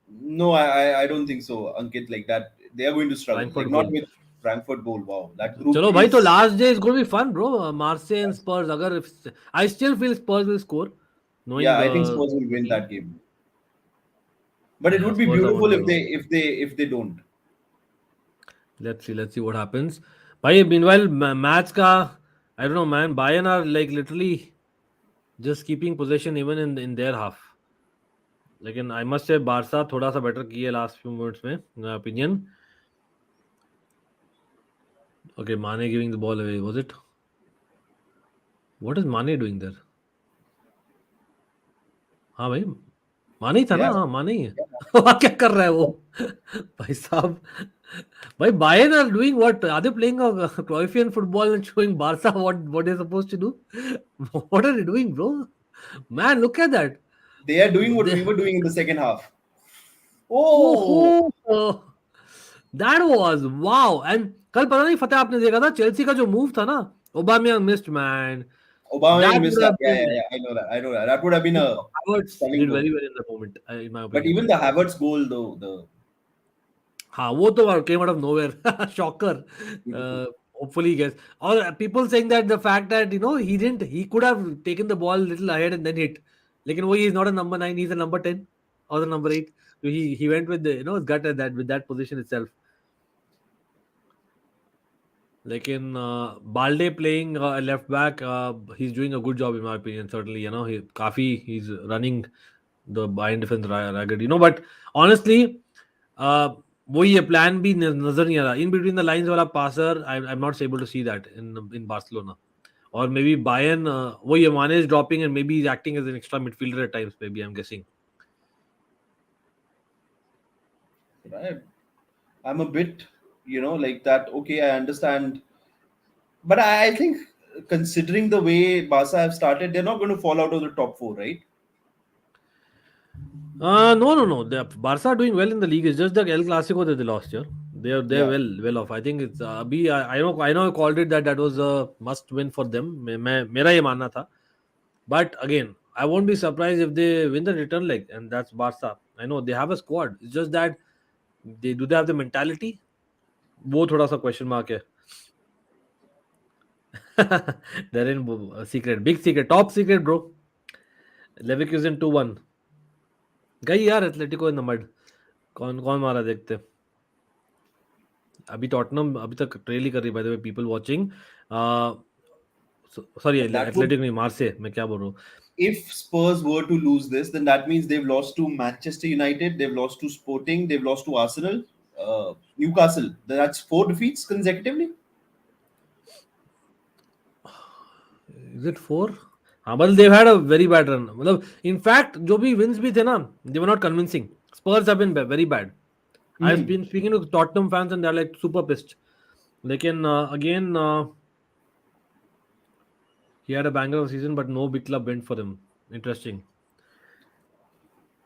No, I don't think so, Ankit. Like that, they are going to struggle. Like Frankfurt not goal. with Frankfurt goal. Wow, that group चलो भाई, तो is. last day is going to be fun, bro. Marseille and Spurs. अगर I still feel Spurs will score, knowing Yeah, I think Spurs will win team. that game. But it Yeah, would be Spurs are one beautiful of if those. they don't. Let's see what happens. भाई meanwhile match का I don't know man. Bayern are like literally just keeping possession even in their half. लेकिन I must say Barca थोड़ा सा better किए last few minutes में, in my opinion. Okay, Mane giving the ball away. Was it? What is Mane doing there? हाँ भाई, माने ही था ना, Yeah. हाँ माने ही है. वहाँ क्या कर रहा है वो भाई साहब? भाई Bayern are doing what? Are they playing a Cruyffian football and showing Barca what they're supposed to do? What are they doing, bro? Man, look at that. They are doing what They, we were doing in the second half. Oh, oh, that was wow. And कल पता नहीं फतेह आपने देखा था Chelsea का जो move था ना, Aubameyang missed, man. Aubameyang That missed would that. have Yeah, been. yeah, yeah. I know that. That would have been a Havertz stunning did goal. very well in the moment, in my But opinion. even the Havertz goal, though, the हाँ वो तो came out of nowhere. Shocker. beautiful. Hopefully he gets. Or people saying that the fact that he could have taken the ball a little ahead and then hit. Lekin वो he's not a number 9, he's a number 10 or the number 8. So he went with the his gut at that, with that position itself. लेकिन Balde playing left back, he's doing a good job in my opinion. Certainly, you know, he's running the Bayern defense ragged. You know, but honestly, uh, वही है, plan भी नजर नहीं आ रहा. In between the lines वाला passer, I'm not able to see that in Barcelona. Or maybe Bayern, वही है, Mane is dropping and maybe he's acting as an extra midfielder at times. Maybe I'm guessing. Right. I'm a bit, like that. Okay, I understand, but I think considering the way Barca have started, they're not going to fall out of the top four, right? No. The Barca are doing well in the league. It's just the El Clasico that they lost here. They're Yeah. well off. I think it's अभी I know I called it that was a must win for them. मेरा ये मानना था. But again, I won't be surprised if they win the return leg, and that's Barca. I know they have a squad. It's just that they have the mentality? वो थोड़ा सा question mark है. They're in secret, big secret, top secret, bro. Leverkusen 2-1. गई यार Atletico in the mud. कौन कौन मारा देखते. अभी टॉटनम अभी तक ट्रेल ही कर रही, bye the way, people watching. Sorry, But that would, athletic नहीं, मार्से. मैं क्या बोल रहा हूँ. if Spurs were to lose this, then that means they've lost to Manchester United, they've lost to Sporting, they've lost to Arsenal, Newcastle. That's 4 defeats consecutively. Is it 4? हाँ, but they've had a very bad run. मतलब in fact जो भी wins भी थे ना, they were not convincing. Spurs have been very bad. I've been speaking to Tottenham fans and they're like super pissed. लेकिन again, he had a banger of a season, but no big club went for him. Interesting.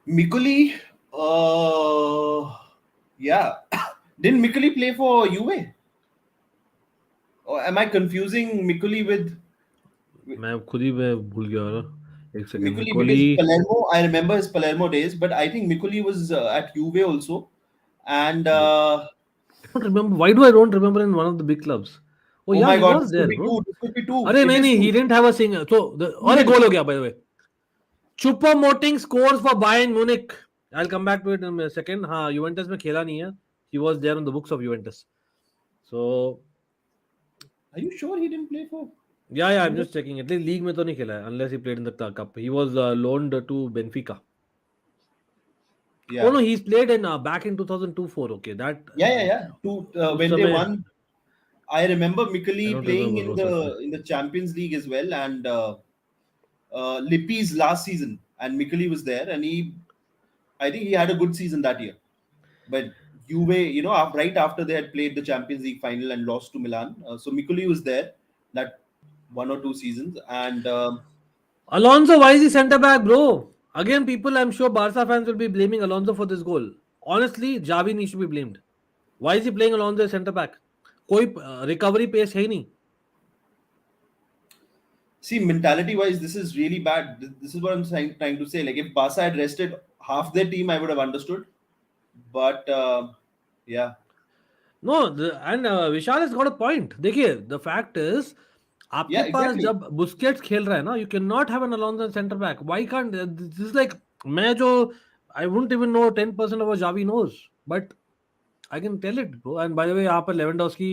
Mikuli, yeah. Didn't Mikuli play for Juve? Or am I confusing Mikuli with मैं खुद ही मैं भूल गया ना. एक second. Mikuli? Mikoli. Because Palermo, I remember his Palermo days, but I think Mikuli was at Juve also. And I don't remember. Why do I don't remember in one of the big clubs? Oh, oh yeah, my he God, was this there, could be bro. two. This could be two. अरे It नहीं is नहीं, two. he didn't have a singer. So और एक goal हो गया, by the way. Choupo-Moting scores for Bayern Munich. I'll come back to it in a second. हाँ, Juventus में खेला नहीं है. He was there on the books of Juventus. So Are you sure he didn't play for? yeah, I'm just checking. At least league में तो नहीं खेला है, unless he played in the cup. He was loaned to Benfica. Yeah. Oh no, he's played in back in 2002-04. Okay, that. Yeah. When they समय- won, I remember I Mikuli don't playing remember, in bro, सच में. the Champions League as well, and Lippi's last season, and Mikuli was there, and I think he had a good season that year. But Juve, right after they had played the Champions League final and lost to Milan, so Mikuli was there that 1 or 2 seasons, and Alonso, why is he centre back, bro? Again, people, I'm sure Barca fans will be blaming Alonso for this goal. Honestly, Javi needs to be blamed. Why is he playing Alonso as centre back? कोई recovery pace है ही नहीं. see, mentality-wise, this is really bad. This is what I'm trying to say. Like, if Barca had rested half their team, I would have understood. But yeah. No, and Vishal has got a point. देखिए, the fact is, आपके Yeah, पास exactly. जब Busquets खेल रहा है ना, you cannot have an Alonso as centre back. Why can't this is like मैं जो I wouldn't even know 10% of what Javi knows, but I can tell it, bro. And by the way, यहाँ पर Lewandowski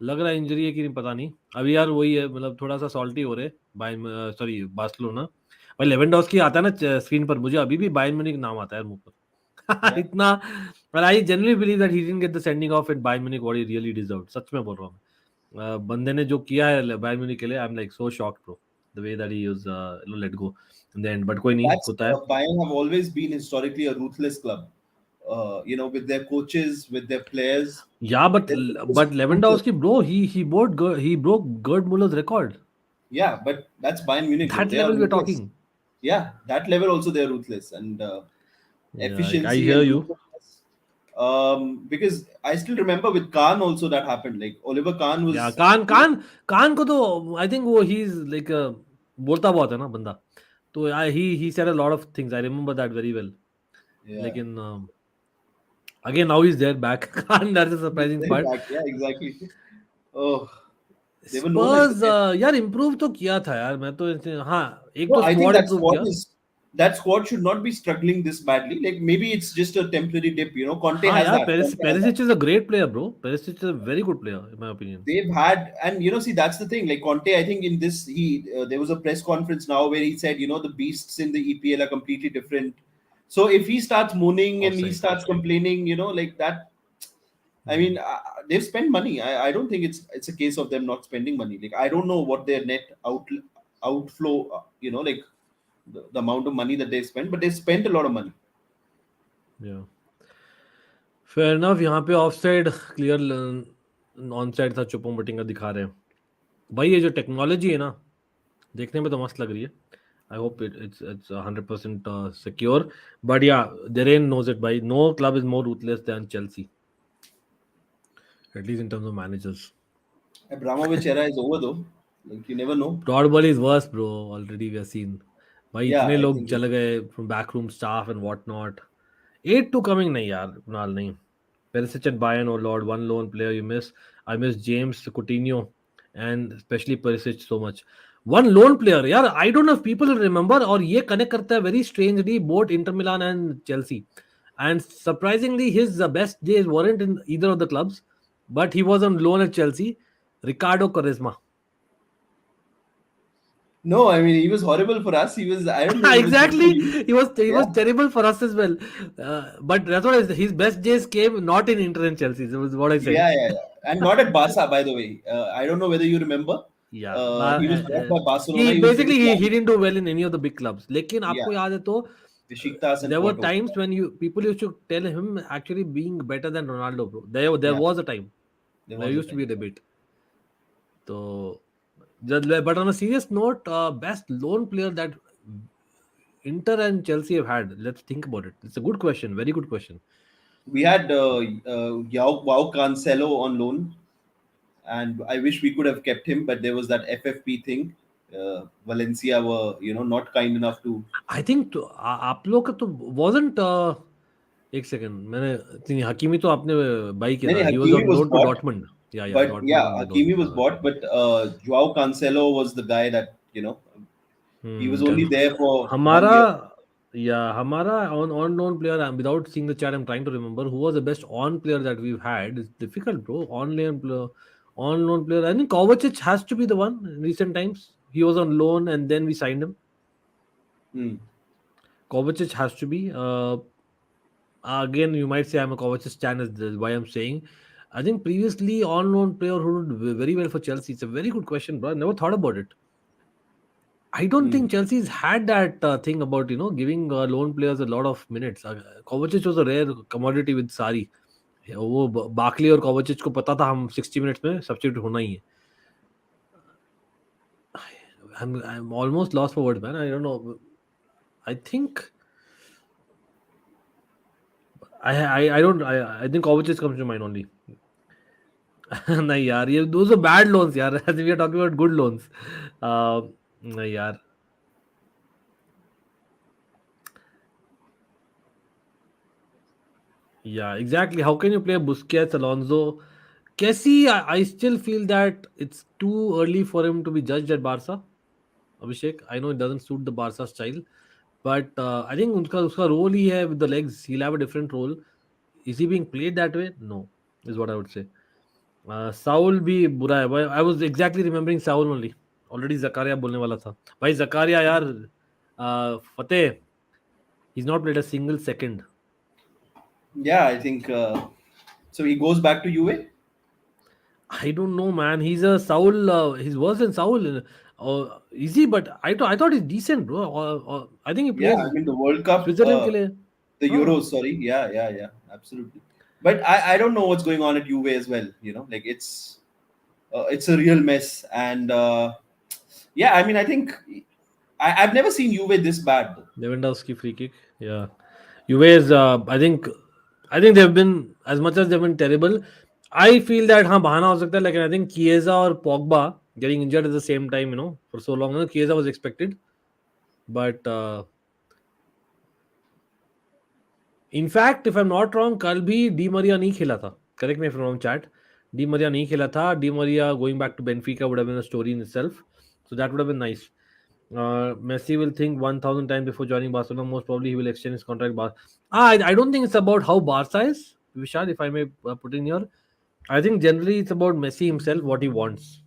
लग रहा है injury है कि नहीं पता नहीं. अभी यार वही है, मतलब थोड़ा सा सॉल्टी हो रहे सॉरी बार्सिलोना. भाई लेवेंडोस्की आता है ना स्क्रीन पर, मुझे अभी भी बायर्न म्यूनिख नाम आता है मुंह पर. इतना. but I genuinely believe that he didn't get the sending off at Bayern Munich what he really deserved. सच में बोल रहा हूँ मैं. बंदे ने जो किया है बायर्न म्यूनिख के लिए, I'm like so shocked, bro. The way that he was let go in the end. But कोई नहीं, होता है. Bayern have always been historically a ruthless club. With their coaches, with their players. Yeah, but Lewandowski, bro, he broke Gerd Muller's record. Yeah, but that's Bayern Munich. That They are level we're ruthless. talking. Yeah, that level also they're ruthless and Yeah, efficiency. I hear and you. ruthlessness. Because I still remember with Kahn also that happened. Like Oliver Kahn was. Yeah, Khan को तो I think वो he's like बोलता बहुत है ना बंदा. तो he said a lot of things. I remember that very well. Yeah. लेकिन again now he's there back. Khan, that's a surprising part. Back. Yeah, exactly. Oh, they were known as Spurs the best. यार improve तो किया था यार. मैं तो हाँ एक No, तो I think squad that improve squad किया. is that squad should not be struggling this badly. Like maybe it's just a temporary dip. You know, Conte हाँ has यार, that. Conte has that. Perisic is a great player, bro. Perisic is a very good player, in my opinion. They've had, and see, that's the thing. Like Conte, I think in this, there was a press conference now where he said, the beasts in the EPL are completely different. So if he starts moaning and he Offside. starts complaining, like that, I mean, they've spent money. I don't think it's a case of them not spending money. Like I don't know what their net outflow, like the amount of money that they spent, but they spent a lot of money. Yeah. Fair enough. यहाँ पे offside clear on side था, चुपों बटिंगा दिखा रहे हैं भाई। ये जो technology है ना, देखने में तो मस्त लग रही है. I hope it's 100% secure. But yeah, Derain knows it, भाई. No club is more ruthless than Chelsea, at least in terms of managers. Abramovich era is over though. Like you never know. Broadball is worse, bro. Already we have seen. भाई Yeah, इतने I लोग think. चले गए from backroom staff and whatnot. 8-2 coming नहीं यार, कुणाल नहीं. Perisic at Bayern, oh lord, one lone player you miss. I miss James, Coutinho, and especially Perisic so much. One lone player, यार. I don't know if people will remember, और ये connect करता है very strangely both Inter Milan and Chelsea. And surprisingly, his best days weren't in either of the clubs, but he was on loan at Chelsea. Ricardo Quaresma. No, I mean he was horrible for us. He was. I don't know. He was good for Exactly, you. he was Yeah. terrible for us as well. But that's what his best days came not in Inter and Chelsea. That was what I said. Yeah. And not at Barca, by the way. I don't know whether you remember. Yeah, He was bought by Barcelona. he He was basically very he young. didn't do well in any of the big clubs. लेकिन Yeah, आपको याद है तो Besiktas and there were Porto. times when people used to tell him actually being better than Ronaldo, bro. There Yeah, was a time. there There was a used to be a time. debate. So, but on a serious note, best lone player that Inter and Chelsea have had. Let's think about it. It's a good question. Very good question. We had Joao Cancelo on loan, and I wish we could have kept him, but there was that FFP thing. Valencia were, not kind enough to. I think तो आप लोग का तो wasn't एक second, मैंने नहीं, हकीमी तो आपने बाई किया No, था. He was Hakimi on was loan to bought, Dortmund. Yeah, but yeah, Dortmund they Hakimi loaned. was bought, but Joao Cancelo was the guy that he was only Can there for 1 year. हमारा on loan player, without seeing the chat I'm trying to remember who was the best on player that we've had. It's difficult, bro. On loan player, I think Kovacic has to be the one in recent times. He was on loan and then we signed him. Hmm. Kovacic has to be. Again, you might say I'm a Kovacic stan, is why I'm saying. I think previously on loan player who did very well for Chelsea. It's a very good question, bro. I never thought about it. I don't Hmm. think Chelsea's had that thing about giving loan players a lot of minutes. Kovacic was a rare commodity with Sari. वो बाकली और कोवाचिच को पता था हम 60 minutes में substitute होना ही है. I'm almost lost for words, man. I don't know. I think I think Kovacic comes to mind only. नहीं यार, ये those are bad loans यार. As we are talking about good loans. नहीं यार. Yeah, exactly. How can you play Busquets, Alonso? Kessie, I still feel that it's too early for him to be judged at Barca. Abhishek, I know it doesn't suit the Barca style, but I think uska role he hai with the legs. He'll have a different role. Is he being played that way? No, is what I would say. Saul भी बुरा है भाई. I was exactly remembering Saul only. Already Zakaria बोलने वाला था. भाई Zakaria यार, Fateh, he's not played a single second. Yeah, I think so. He goes back to UA. I don't know, man. He's a Saul. He's worse than Saul. Is he? But I thought he's decent, bro. I think he Yeah, plays I mean the World Cup, Switzerland के लिए. the हाँ. Euros. Sorry, yeah, absolutely. But I don't know what's going on at UA as well. Like it's a real mess, and yeah, I mean I think I've never seen UA this bad. Lewandowski free kick. Yeah. Juve is. I think they've been, as much as they've been terrible. I feel that हाँ बहाना हो सकता है, लेकिन I think Chiesa और Pogba getting injured at the same time, for so long. Chiesa was expected, but in fact, if I'm not wrong, कल भी Di Maria नहीं खेला था. Correct me if I'm wrong, chat. Di Maria नहीं खेला था. Di Maria going back to Benfica would have been a story in itself. So that would have been nice. Messi will think 1,000 times before joining Barcelona. Most probably, he will extend his contract. I don't think it's about how Barca is, Vishal, if I may put in here. I think generally it's about Messi himself, what he wants.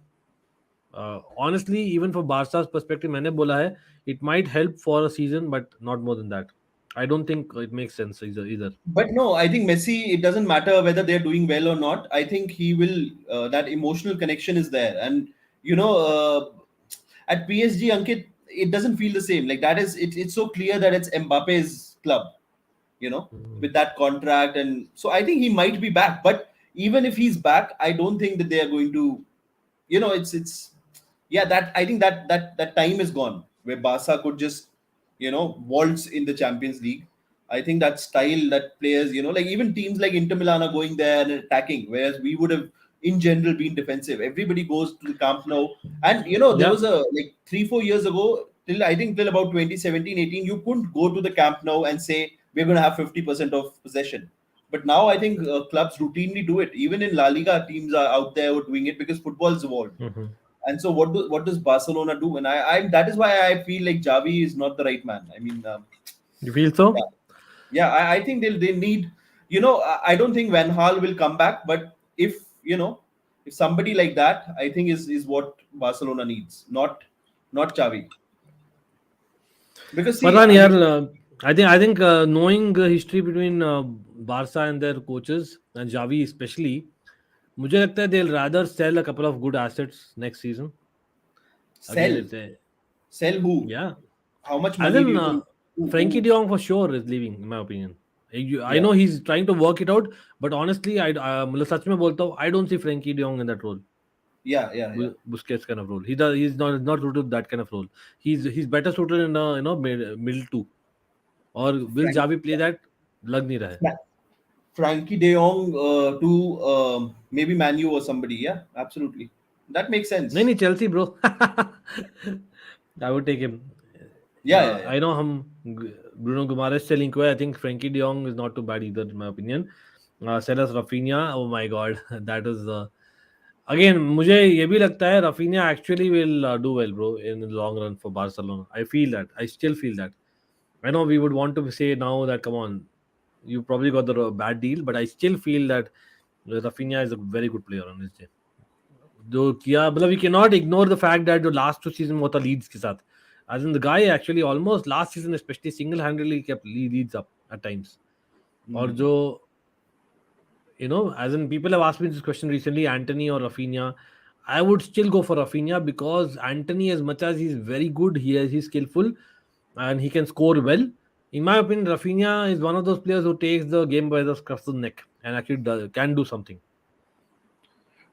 Honestly, even for Barca's perspective, मैंने बोला है, it might help for a season, but not more than that. I don't think it makes sense either. But no, I think Messi, it doesn't matter whether they're doing well or not. I think he will, that emotional connection is there. And, at PSG, Ankit, it doesn't feel the same. Like that is, it's so clear that it's Mbappe's club, with that contract. And so I think he might be back. But even if he's back, I don't think that they are going to, it's yeah, that I think that time is gone where Barca could just waltz in the Champions League. I think that style that players, like even teams like Inter Milan are going there and attacking, whereas we would have in general been defensive. Everybody goes to the Camp Nou, and there Yeah. was a like 3-4 years ago, till about 2017-18, you couldn't go to the Camp Nou and say we're going to have 50% of possession. But now I think clubs routinely do it. Even in La Liga, teams are out there doing it because football's evolved. Mhm. And so what does Barcelona do? And I that is why I feel like Xavi is not the right man. I mean, You feel so? yeah, yeah. I think they need. I don't think Van Gaal will come back, but if somebody like that, I think is what Barcelona needs, not Xavi. Because see, पता नहीं I यार. mean, I think knowing the history between Barca and their coaches and Xavi especially, मुझे लगता है they'll rather sell a couple of good assets next season. Again, sell it's a sell who? yeah. How much As money do in you think? Frankie De Jong for sure is leaving, in my opinion. I Yeah, know he's trying to work it out, but honestly, मतलब सच में बोलता हूँ, I don't see Frankie De Jong in that role. yeah. Busquets kind of role. He's not suited to that kind of role. He's better suited in middle two. Or will Frank, Javi play that? लग नहीं रहा है. Fra- Frankie De Jong to maybe Manu or somebody. Yeah, absolutely. That makes नहीं sense. नहीं Chelsea bro. I would take him. Yeah. I know हम Bruno Guimaraes से link हुआ है. I think Frankie De Jong is not too bad either in my opinion. Sell us Rafinha. Oh my god, that is again मुझे ये भी लगता है Rafinha actually will do well bro in the long run for Barcelona. I feel that. I still feel that. I know we would want to say now that come on, you probably got the bad deal, but I still feel that Rafinha is a very good player on his day. जो किया मतलब we cannot ignore the fact that the last two season वो था Leeds के साथ. As in the guy actually almost last season especially single-handedly kept Leeds up at times. और Hmm. जो as in people have asked me this question recently, Anthony or Rafinha. I would still go for Rafinha because Anthony, as much as he's very good, he's skillful and he can score well. In my opinion, Rafinha is one of those players who takes the game by the scruff of the neck and actually can do something.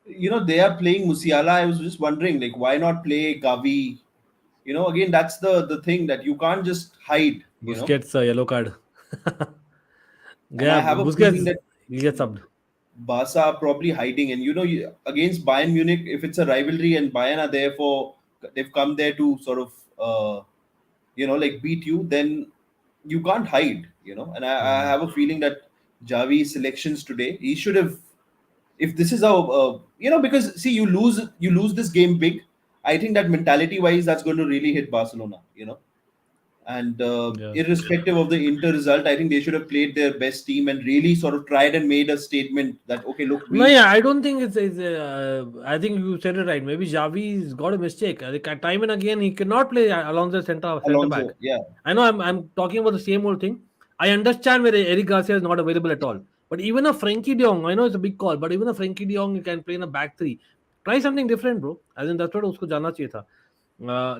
They are playing Musiala. I was just wondering, like, why not play Gavi? Again, that's the thing that you can't just hide. Busquets, yellow card. And I Yeah, have a feeling Busquets, that he gets subbed. Barca are probably hiding. And against Bayern Munich, if it's a rivalry and Bayern are they've come there to sort of like beat you, then you can't hide. And I have a feeling that Javi's selections today, he should have. If this is because see, you lose this game big. I think that mentality wise, that's going to really hit Barcelona. And Yeah. irrespective of the Inter result, I think they should have played their best team and really sort of tried and made a statement that okay, look, No, yeah, I don't think it's I think you said it right. Maybe Xavi's got a mistake. I think time and again he cannot play Alonso center back. Alonso, yeah. I know I'm talking about the same old thing. I understand where Eric Garcia is not available at all. But even a Frankie De Jong, I know it's a big call, but even a Frankie De Jong, you can play in a back three. Try something different, bro. As in that's what उसको जाना चाहिए था.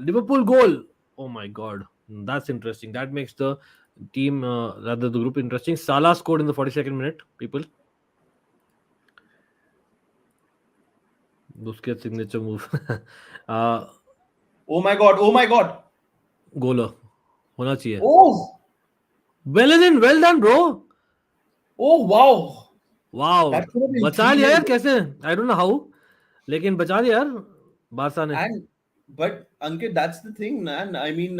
Liverpool goal. Oh my god, that's interesting. That makes the team rather the group interesting. Salah scored in the 42nd minute. People. Busquets signature move. uh, Oh my god! Oh my god! गोल होना चाहिए. Oh! Well done bro. Oh wow! Wow. That could have been बचा 3 लिया 0. यार कैसे. I don't know how. लेकिन बचा लिया यार बारसा ने. But Ankit, that's the thing, man. I mean,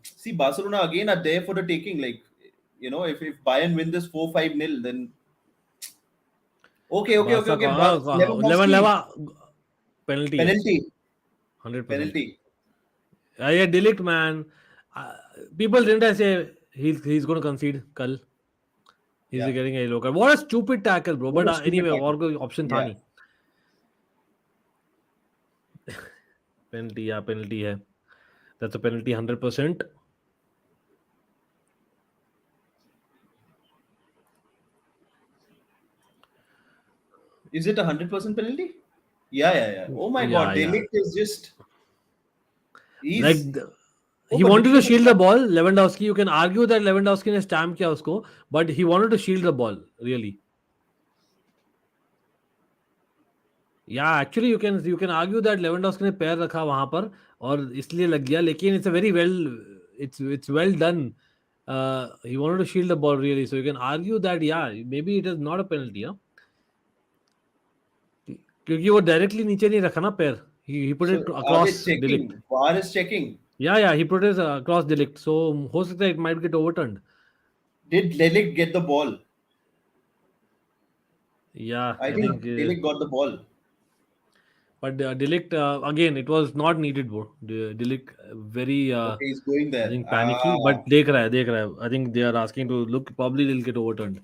see, Barcelona again are there for the taking. Like, if Bayern win this 4-5-0, then Barça okay. का Lewandowski, लेवन लेवा पेनल्टी है penalty, 100%. penalty. Yeah, Delict, man. Uh, People didn't I say he's going to concede kal. He's Yeah. getting a yellow card. What a stupid tackle, bro. What But a stupid anyway, tackle. और कोई option था Yeah. नहीं. Penalty, yeah, penalty है. That's a penalty 100%. Is it 100% penalty? Yeah, yeah, yeah. Oh my Yeah, God, yeah. Delict is just Like he's. Oh, he but did wanted you to see the shield the ball, Lewandowski. You can argue that Lewandowski ने stamp किया उसको, but he wanted to shield the ball, really. Yeah, actually you can argue that Lewandowski ने पैर रखा वहां पर और इसलिए लग गया, लेकिन it's a very well, it's well done. He wanted to shield the ball really, so you can argue that yeah, maybe it is not a penalty, huh? क्योंकि वो डायरेक्टली नीचे नहीं रखा ना पैर. He put it So are they across Delict. checking? VAR is checking. Yeah, he put it across Delict, so हो सकता है it might get overturned. Did Delict get the ball? Yeah, I I think think Delict got the ball. but Delict again, it was not needed, bro. Delict very Okay, he's going I there. think Ah, panicky, but देख रहा है. I think they are asking to look. Probably they'll get overturned.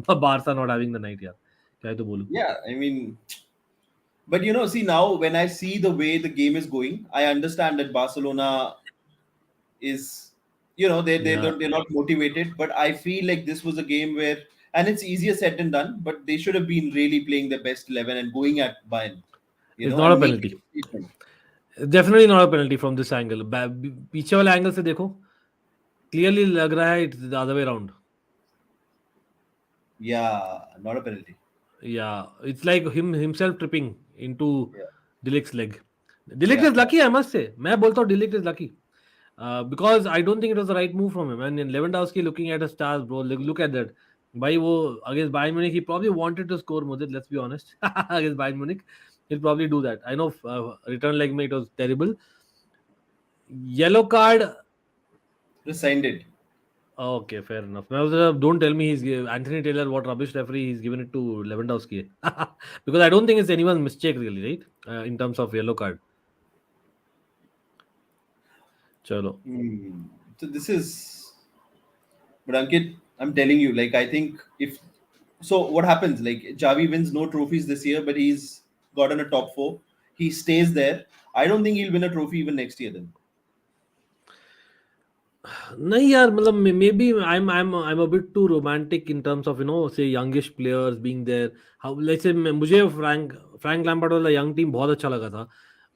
Barca not having the night, यार. क्या ही तो बोलूं. yeah. I mean, but see now when I see the way the game is going, I understand that Barcelona is, Yeah, they're not motivated. But I feel like this was a game where, and it's easier said than done. But they should have been really playing their best 11 and going at Bayern, it's not a and making penalty. a statement. Definitely not a penalty from this angle. पीछे वाले angle से देखो, clearly लग रहा है it's the other way around. Yeah, not a penalty. Yeah, it's like himself tripping into Yeah, Dilic's leg. Dilic yeah, is lucky, I must say. मैं बोलता हूँ Dilic is lucky. Because I don't think it was the right move from him. And in Lewandowski looking at the stars, bro, look at that. भाई वो against Bayern Munich, he probably wanted to score Mudit, let's be honest. Against Bayern Munich, he'll probably do that. I know return leg mate was terrible. Yellow card. Rescinded. Okay, fair enough. Now, don't tell me Anthony Taylor, what rubbish referee he's given it to Lewandowski. Because I don't think it's anyone's mistake, really, right? In terms of yellow card. Chalo. So this is, but Ankit, I'm telling you, like I think if so, what happens? Like Javi wins no trophies this year, but he's gotten a top four. He stays there. I don't think he'll win a trophy even next year. Then नहीं यार, मतलब maybe I'm a bit too romantic in terms of say youngish players being there. How let's say मुझे Frank Lampard वाला young team बहुत अच्छा लगा था.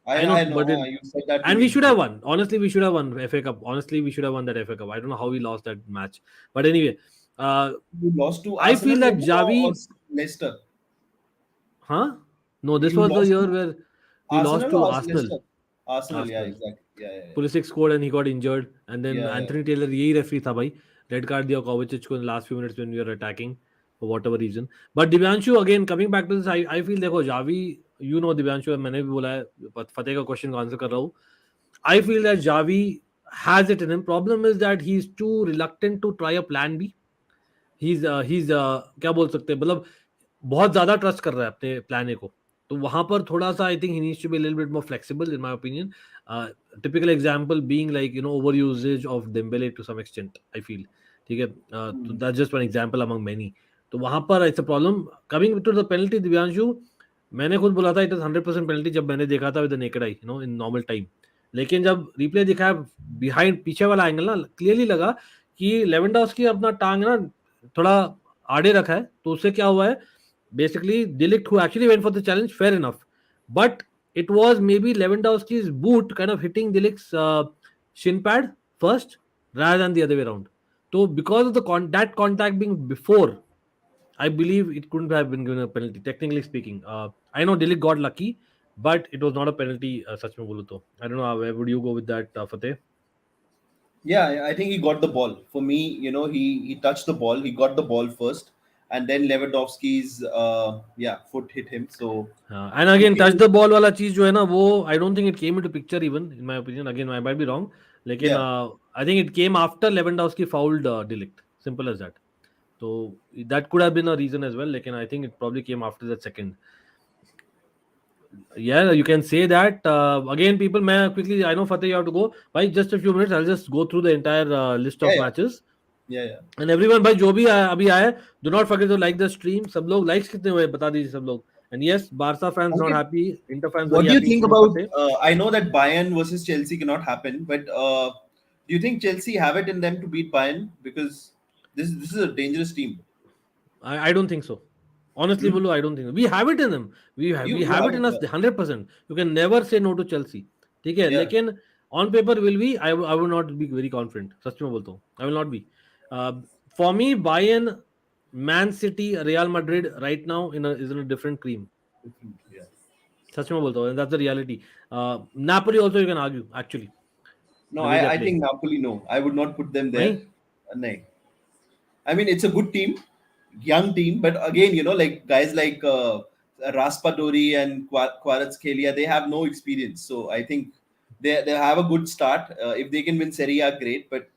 I know but you said that to and we me. should have won. Honestly, we should have won FA Cup. Honestly, we should have won that FA Cup. I don't know how we lost that match, but anyway, You lost to I feel Arsenal that maybe, or Javi, Leicester. huh? No, this You was the lost year to where we lost Arsenal to or Arsenal. Leicester? Arsenal, yeah, Arsenal. exactly. Yeah. Pulisic scored and he got injured, and then Yeah, yeah. Anthony Taylor यही referee था भाई. Red card दिया Kovacic को in the last few minutes when we were attacking for whatever reason. But Divyanshu, again coming back to this, I feel देखो Javi, Divyanshu, मैंने भी बोला है, फतेह का क्वेश्चन का आंसर कर रहा हूँ. I feel that Javi has it in him. Problem is that he's too reluctant to try a plan B. He's क्या बोल सकते हैं, मतलब बहुत ज्यादा ट्रस्ट कर रहा है अपने प्लान ए को. तो वहां पर थोड़ा सा I think he needs to be little bit more flexible in my opinion. Typical example being like over usage of Dembele to some extent, I feel. ठीक है, तो that's just one example among many. तो वहां पर it's a problem. Coming to the penalty, Divyanshu, मैंने खुद बोला था इट इज 100% पेनल्टी जब मैंने देखा था with the naked eye, in normal time. लेकिन जब रिप्ले दिखाया बिहाइंड, पीछे वाला एंगल ना, क्लियरली लगा कि लेवेंडोव्स्की अपना टांग ना थोड़ा आड़े रखा है. तो उससे क्या हुआ है, basically Delict, who actually went for the challenge, fair enough, but it was maybe Lewandowski's boot kind of hitting Delict's shin pad first rather than the other way around. So because of that contact being before, I believe it couldn't have been given a penalty, technically speaking. I know Delict got lucky, but it was not a penalty. Sach mein bolu to. I don't know, where would you go with that, Fateh? Yeah, I think he got the ball. For me, he touched the ball. He got the ball first, and then Lewandowski's foot hit him. So And again, touch the ball वाला चीज जो है ना, वो I don't think it came into picture even, in my opinion. Again, I might be wrong. लेकिन yeah, I think it came after Lewandowski fouled Delict. Simple as that. So that could have been a reason as well. लेकिन I think it probably came after that second. Yeah, you can say that. Again, people, मैं quickly, I know Fateh, you have to go. By just a few minutes, I'll just go through the entire list Yeah, of yeah, matches. yeah, yeah. And everyone, भाई जो भी अभी आया, do not forget to like the stream. सब लोग likes कितने हुए बता दीजिए सब लोग. And yes, Barca fans not Ankit, happy, Inter fans what very do you happy. think You know, about? Fateh. I know that Bayern versus Chelsea cannot happen, but do you think Chelsea have it in them to beat Bayern? Because this is a dangerous team. I don't think so. Honestly, Hmm? Bolu, I don't think so. We have it in them. We You have have it it, in us 100%. You can never say no to Chelsea. ठीक है, yeah. लेकिन on paper will we? I will not be very confident. सच में बोलता हूँ. I will not be. Uh, for me, Bayern, Man City, Real Madrid right now is in a different cream. Yeah. सच में बोलता हूँ. And that's the reality. Napoli also you can argue actually No, the way they are I think playing. Napoli. No, I would not put them there. नहीं? No. I mean, it's a good team, young team, but again, like guys like Raspadori and Kvaratskhelia, they have no experience. So I think they have a good start. If they can win Serie A, great. But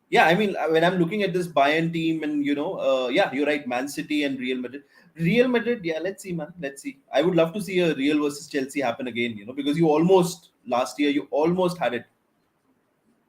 yeah, I mean, when I'm looking at this Bayern team, and yeah, you're right, Man City and Real Madrid. Real Madrid, yeah, let's see, man. Let's see. I would love to see a Real versus Chelsea happen again, because you almost last year you almost had it.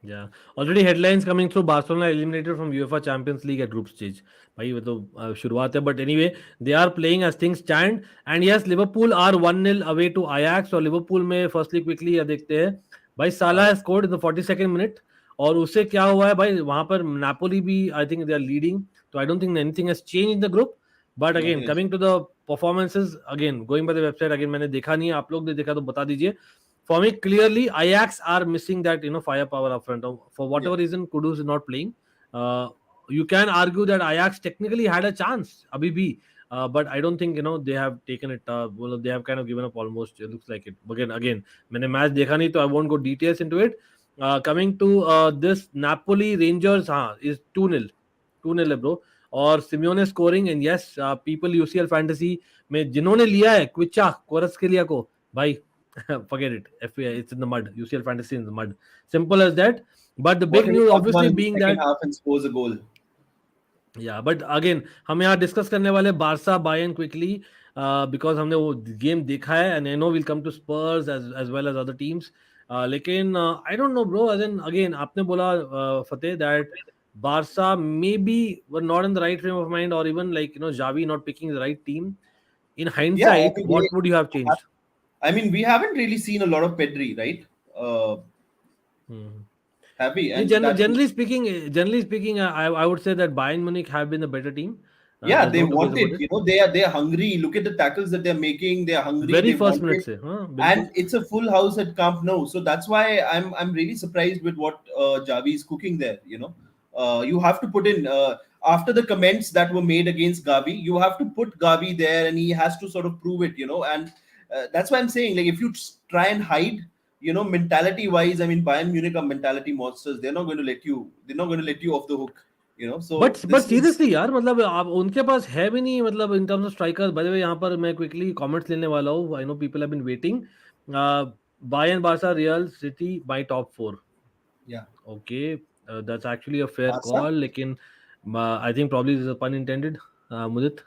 Yeah, already headlines coming through. Barcelona eliminated from UEFA Champions League at group stage. भाई वो तो शुरुआत है, but anyway they are playing as things stand. And yes, Liverpool are 1-0 away to Ajax. और Liverpool में firstly quickly ये देखते हैं भाई Salah has scored in the 42nd minute. और उससे क्या हुआ है भाई वहां पर Napoli भी I think they are leading. So I don't think anything has changed in the group. But again, Nothing else. coming to the performances, again going by the website, again मैंने देखा नहीं है, आप लोग ने देखा तो बता दीजिए. For me, clearly, Ajax are missing that firepower up front. For Yeah. whatever reason, Kudus is not playing. Uh, you can argue that Ajax technically had a chance, Abhi bhi. But I don't think they have taken it. Well, they have kind of given up almost. It looks like it. Again, मैंने match देखा नहीं, so I won't go details into it. Coming to this Napoli Rangers, is 2-0, 2-0 है bro. और Simeone scoring, and yes, people UCL fantasy में जिन्होंने लिया है क्विचा कोरस्केलिया को भाई forget it. It's in the mud. UCL fantasy in the mud. Simple as that. But the What big if he news, comes on obviously, in the being second that half and scores a goal? yeah. But again, हम यहाँ discuss करने वाले Barça Bayern quickly because हमने वो game देखा है and I know will come to Spurs as well as other teams. लेकिन I don't know bro as an again आपने बोला Fateh that Barca maybe were not in the right frame of mind, or even like Xavi not picking the right team. In Yeah, I hindsight, mean, what would you have changed? we haven't really seen a lot of Pedri, right? Hmm. Have we? Yeah, And that generally speaking, I would say that Bayern Munich have been the better team. yeah, There's they no two ways want about it. it. They are hungry. Look at the tackles that they're making. They're hungry. Very They first want minute it, से, हाँ, बिल्कुल. and it's a full house at Camp Nou. So that's why I'm really surprised with what Javi is cooking there. You have to put in after the comments that were made against Gavi, you have to put Gavi there, and he has to sort of prove it. And that's why I'm saying, like, if you try and hide, mentality wise, I mean, Bayern Munich are mentality monsters. They're not going to let you. They're not going to let you off the hook. So but this is seriously यार मतलब आप उनके पास है भी नहीं मतलब in terms of striker. By the way यहाँ पर मैं क्विकली कमेंट्स लेने वाला हूँ. I know people have been waiting. Bayern Barca Real City by top 4. yeah. Okay, that's actually a fair Barca? call. Lekin, I think probably this is a pun intended. Mudit,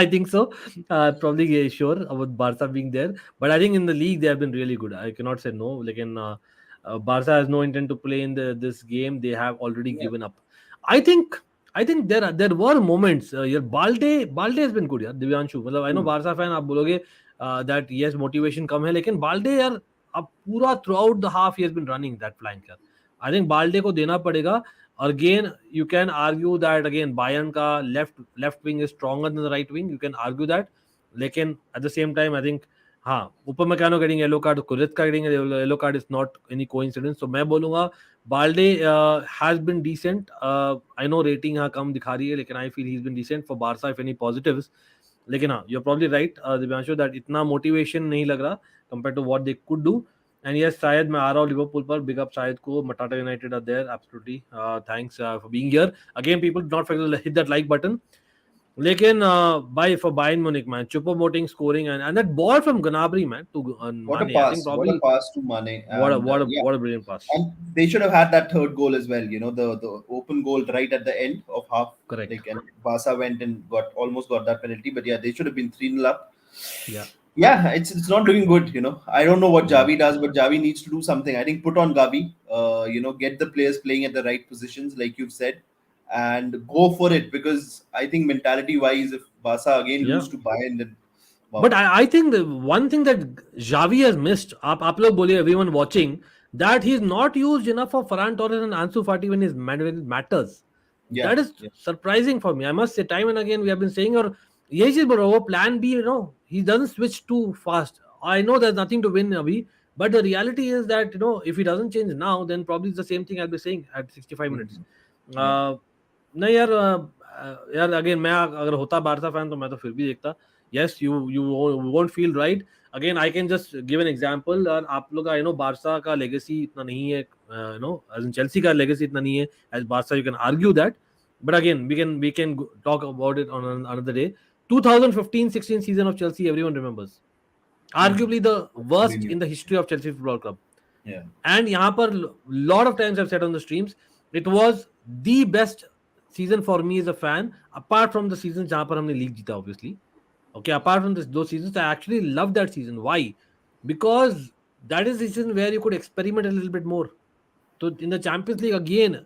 I think so. Probably yeah, sure about Barca being there, but I think in the league they have been really good. I cannot say no. Lekin, Barca has no intent to play in this game. They have already Yeah. given up. I think. I think there were moments. Yeah, Balde has been good. Yeah, Divyanshu. मतलब I know Hmm. Barca fan आप बोलोगे that yes motivation कम है लेकिन Balde यार अब पूरा throughout the half he has been running that flank यार. I think Balde को देना पड़ेगा. Again, you can argue that again Bayern का left wing is stronger than the right wing. You can argue that. लेकिन at the same time, I think हाँ Upamecano getting yellow card, Goretzka getting a yellow card is not any coincidence. So मैं बोलूँगा Balde has been decent. I know rating हाँ कम दिखा रही है लेकिन I feel he's been decent for Barca if any positives. लेकिन हाँ you're probably right Divyanshu that इतना motivation नहीं लग रहा compared to what they could do. And yes, Syed, मैं आ रहा हूँ लिवरपूल पर. Big up Syed को. Matata United are there. Absolutely. Thanks for being here. Again, people, do not forget to hit that like button. लेकिन for Bayern Munich, man, Choupo-Moting scoring and that ball from Gnabry, man, to What a Mane. I think pass! What a probably pass to Mane! And yeah, what a brilliant pass. and they should have had that third goal as well. The open goal right at the end of half. Correct. Like, and Barca went and almost got that penalty. But yeah, they should have been 3-0 up. Yeah. Yeah, it's not doing good. I don't know what Yeah. Javi does, but Javi needs to do something. I think put on Gavi. Get the players playing at the right positions, like you've said, and go for it. Because I think mentality-wise, if Barca again Yeah. lose to Bayern, then But wow. I think the one thing that Xavi has missed, आप लोग बोलिए, everyone watching, that he's not used enough for Ferran Torres and Ansu Fati when when it matters. Yeah, That is yeah, surprising for me. I must say, time and again we have been saying, or यही चीज बोल रहा हूँ, वो plan B, he doesn't switch too fast. I know there's nothing to win अभी, but the reality is that if he doesn't change now, then probably it's the same thing I'll be saying at 65 minutes. yeah. नहीं यार, यार again मैं अगर होता Barça fan तो मैं तो फिर भी देखता. Yes, you won't feel right. Again, I can just give an example. और आप लोग का बारसा का लेगेसी इतना नहीं है, as in Chelsea का लेगेसी इतना नहीं है as Barca. You can argue that, but again we can talk about it on another day. 2015-16 season of Chelsea, everyone remembers. Arguably the worst in the history of Chelsea Football Club. Yeah. And यहाँ पर lot of times I've said on the streams, it was the best season for me as a fan, apart from the seasons जहाँ पर हमने league जीता, obviously. Okay, apart from those seasons, I actually loved that season. Why? Because that is the season where you could experiment a little bit more. So in the Champions League again,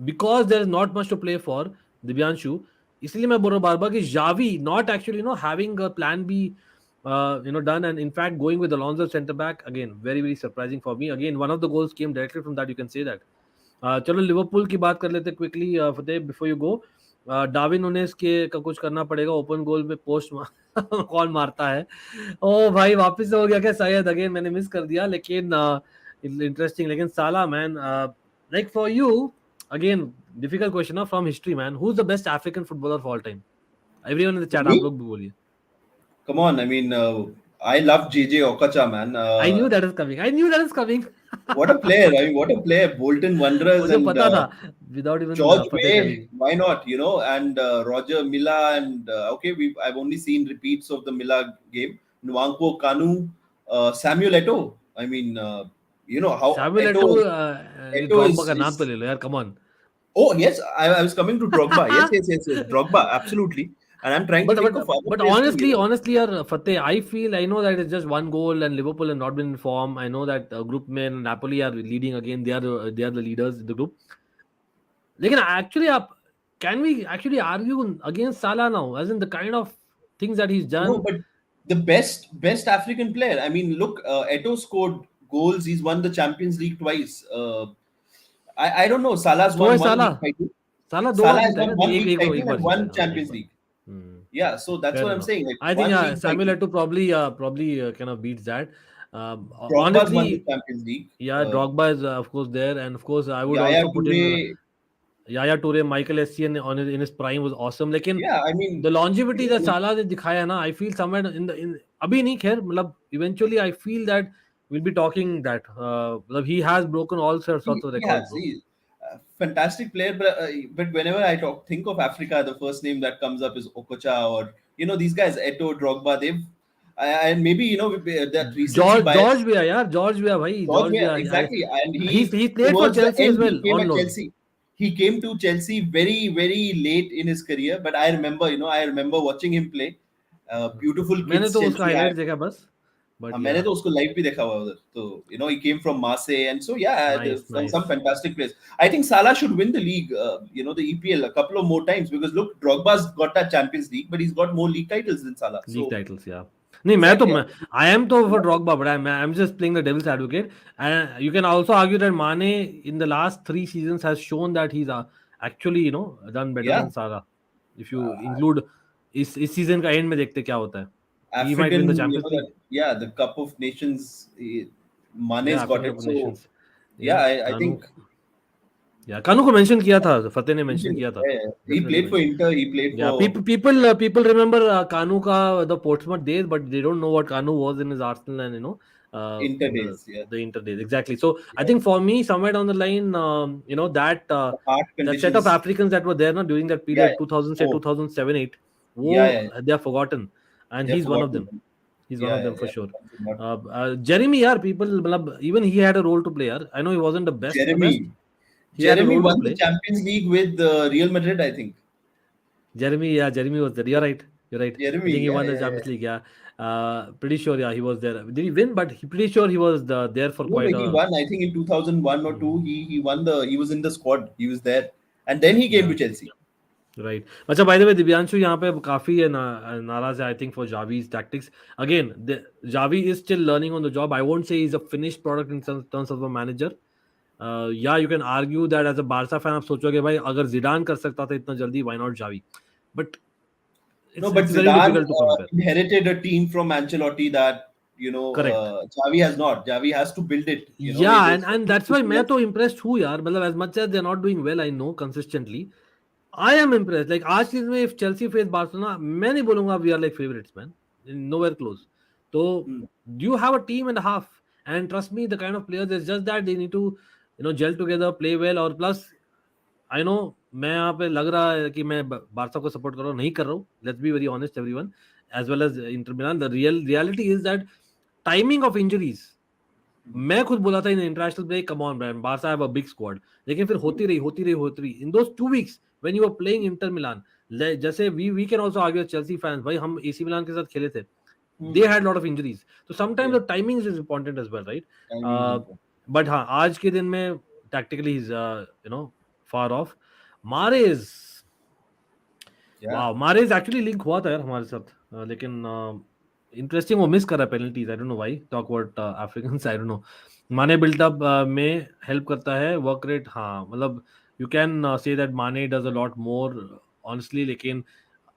because there is not much to play for, Divyanshu, इसलिए मैं बोल रहा हूँ बार बार कि Xavi not actually having a plan B done, and in fact going with Alonso centre back, again very very surprising for me. Again, one of the goals came directly from that, you can say that. चलो Liverpool की बात कर लेते quickly Fateh, before you go. Darwin Nunes के का कुछ करना पड़ेगा, ओपन गोल में पोस्ट कौन मारता है. ओ भाई वापस से हो गया क्या शायद, अगेन मैंने मिस कर दिया, लेकिन इंटरेस्टिंग. लेकिन साला man, like for you, again difficult question from history man, who is the best African footballer of all time? Everyone in the chat, आप लोग भी बोलिए. Come on, I mean, I love JJ Okocha, man. I knew that is coming. I knew that is coming. What a player! I mean, what a player! Bolton Wanderers मुझे and पता था, without even George Fateh Way. telling. Why not? And Roger Milla, and okay, I've only seen repeats of the Milla game. Nwankwo Kanu, Samuel Eto'o. I mean, how Samuel Eto'o ये Eto'o Drogba का नाम तो is. ले लो यार, come on. Oh yes, I was coming to Drogba. Yes. Drogba, absolutely. And I'm trying to think of other But players too. honestly, Fateh, I know that it's just one goal and Liverpool have not been in form. I know that group men Napoli are leading again. They are the leaders in the group. Lekin actually, can we actually argue against Salah now, as in the kind of things that he's done? No, but the best African player. I mean, look, Eto'o scored goals. He's won the Champions League twice. I don't know. Salah's So won is one Salah. league title. Salah दो Salah bar has जीता है won ना, one league एक title bar and जीता है, one हाँ, एक Champions bar. League. Hmm. Yeah, so that's Fair what I'm enough. saying. Like I think one league Samuel title. Eto'o probably kind of beats that. Drogba's won the Honestly, Champions League. yeah, Drogba is of course there, and of course I would Yaya also put in Toure. Yaya Toure, Michael Essien in his prime was awesome. लेकिन Yeah, I mean, the longevity that like, Salah ने दिखाया ना, I feel somewhere in अभी नहीं खैर, मतलब eventually I feel that we'll be talking that मतलब he has broken all sorts of he records, has. bro. He fantastic player, but whenever I think of Africa, the first name that comes up is Okocha, or these guys, Eto'o, Drogba. And maybe that recency bias. George भी है यार, George भी है भाई, George George भी Weah, है. exactly, and He played for towards the Chelsea as end well he came on at loan. Chelsea. He came to Chelsea very very late in his career, but I remember watching him play. Beautiful मैंने kids तो उसका Chelsea had. highlight देखा बस, but मैंने yeah, तो उसको live भी देखा हुआ उधर. So he came from Marseille, and so yeah, nice. some fantastic players. I think Salah should win the league, the EPL a couple of more times, because look, Drogba's got that Champions League, but he's got more league titles than Salah. League So titles, yeah. नहीं मैं तो exactly. I am तो for Drogba, but I'm just playing the devil's advocate, and you can also argue that Mane in the last 3 seasons has shown that he's actually done better Yeah, than Salah. If you include इस season का end में देखते क्या होता है. He might win the African, Champions League. the Cup of Nations, Mane's Yeah, got African it. Cup of So Nations. yeah, Yeah, I think कानू को mention किया था, फतेह ने मेंशन किया था. yeah. He Definitely played for mention. Inter. He played Yeah, for people remember Kanu ka the Portsmouth days, but they don't know what Kanu was in his Arsenal and Inter days. Yeah, the Inter days, exactly. So I think for me, somewhere down the line, that the heart that set of conditions. Africans that were there during that Yeah, period, 2000 say oh, 2007 8, yeah. they are forgotten, and They're he's one of them. forgotten. He's one of them for Yeah. sure. Not- Jeremy, yeah, people, मतलब, even he had a role to play. I know he wasn't the best. Jeremy. He had a Jeremy role to won the play. Champions League with Real Madrid, I think. Jeremy was there. You're right. I think Jeremy, he won yeah, the yeah, Champions League. Yeah, Pretty sure, yeah, he was there. Did he win? But pretty sure he was there for No, quite he a. won. I think in 2001 or two, he won the. He was in the squad. He was there, and then he came Yeah. to Chelsea. Right. अच्छा, by the way, Divyanshu यहाँ पे काफी है नाराज है, I think, for Javi's tactics. Again, Javi is still learning on the job. I won't say he's a finished product in terms of a manager. Yeah, you can argue that as a Barca fan आप सोचोगे भाई अगर Zidane कर सकता था इतना जल्दी, why not Javi? But No, but it's very Zidane difficult to compare. inherited a team from Ancelotti that Correct. Xavi has not. Xavi has to build it. It Yeah, is. and that's why मैं तो impressed हूँ यार. मतलब as much as they're not doing well, I know consistently. I am impressed. Like आज season में if Chelsea face Barcelona, मैं नहीं बोलूंगा we are like favorites, man. Nowhere close. So Hmm. you have a team and a half, and trust me, the kind of players, it's just that they need to gel together, play well, और plus I know मैं यहाँ पे लग रहा है कि मैं Barça को सपोर्ट कर रहा हूँ, नहीं कर रहा हूँ. Let's be very honest, everyone, as well as Inter Milan. The reality is that timing of injuries. मैं खुद बोला था in international break, come on Brian, Barca have a big squad, लेकिन फिर होती रही in those 2 weeks when you are playing Inter Milan. जैसे we can also argue Chelsea fans, भाई हम एसी मिलान के साथ खेले थे, they had lot of injuries, तो sometimes Yeah, the timings is important as well, right? timing is important. But हाँ, आज के दिन में tactically is far of. Moretz, Yeah. Wow, Moretz actually link हुआ था यार हमारे साथ, लेकिन इंटरेस्टिंग वो मिस कर रहा है penalties. I don't know why. Talk about Africans, I don't know. Mane built up में हेल्प करता है, वर्क रेट, हाँ, मतलब you can say that Mane does a lot more honestly. लेकिन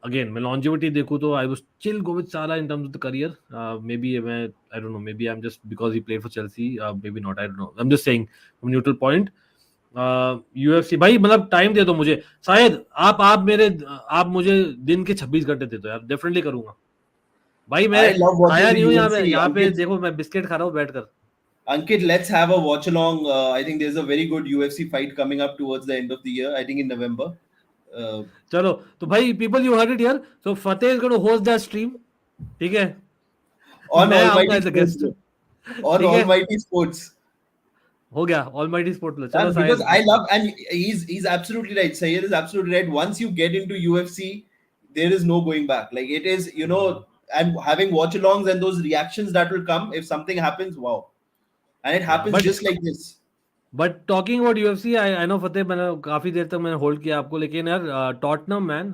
अगेन मैं लॉन्जिविटी देखूं तो I was still go with Salah in terms of the career. Maybe मैं, I don't know, maybe I am just because he played for Chelsea, may be not, I don't know, I am just saying from neutral point. UFC भाई, मतलब time दे दो मुझे, शायद आप मुझे दिन के 26 घंटे दे दो यार, डेफिनेटली करूंगा भाई. मैं I love watching खाया the नहीं हूँ UFC. यहाँ पे देखो, मैं बिस्किट खा रहा हूँ बैठकर. Ankit, let's have a watch along. I think there's a very good UFC fight coming up towards the end of the year. I think in November. चलो तो भाई, people, you heard it here. So Fateh is gonna host that stream, ठीक है? On मैं आऊंगा Almighty as a Sports. Guest, On ठीक है? Almighty Sports. हो गया ऑलमाइटी स्पोर्ट प्लस. चलो And because शायद. I love, and he's absolutely right. Sayed is absolutely right. Once you get into UFC, there is no going back. Like it is, and having watch alongs and those reactions that will come if something happens. Wow, and it happens but just like this. Talking about UFC, I know Fateh, मैंने काफी देर तक मैंने hold किया आपको, लेकिन यार Tottenham man,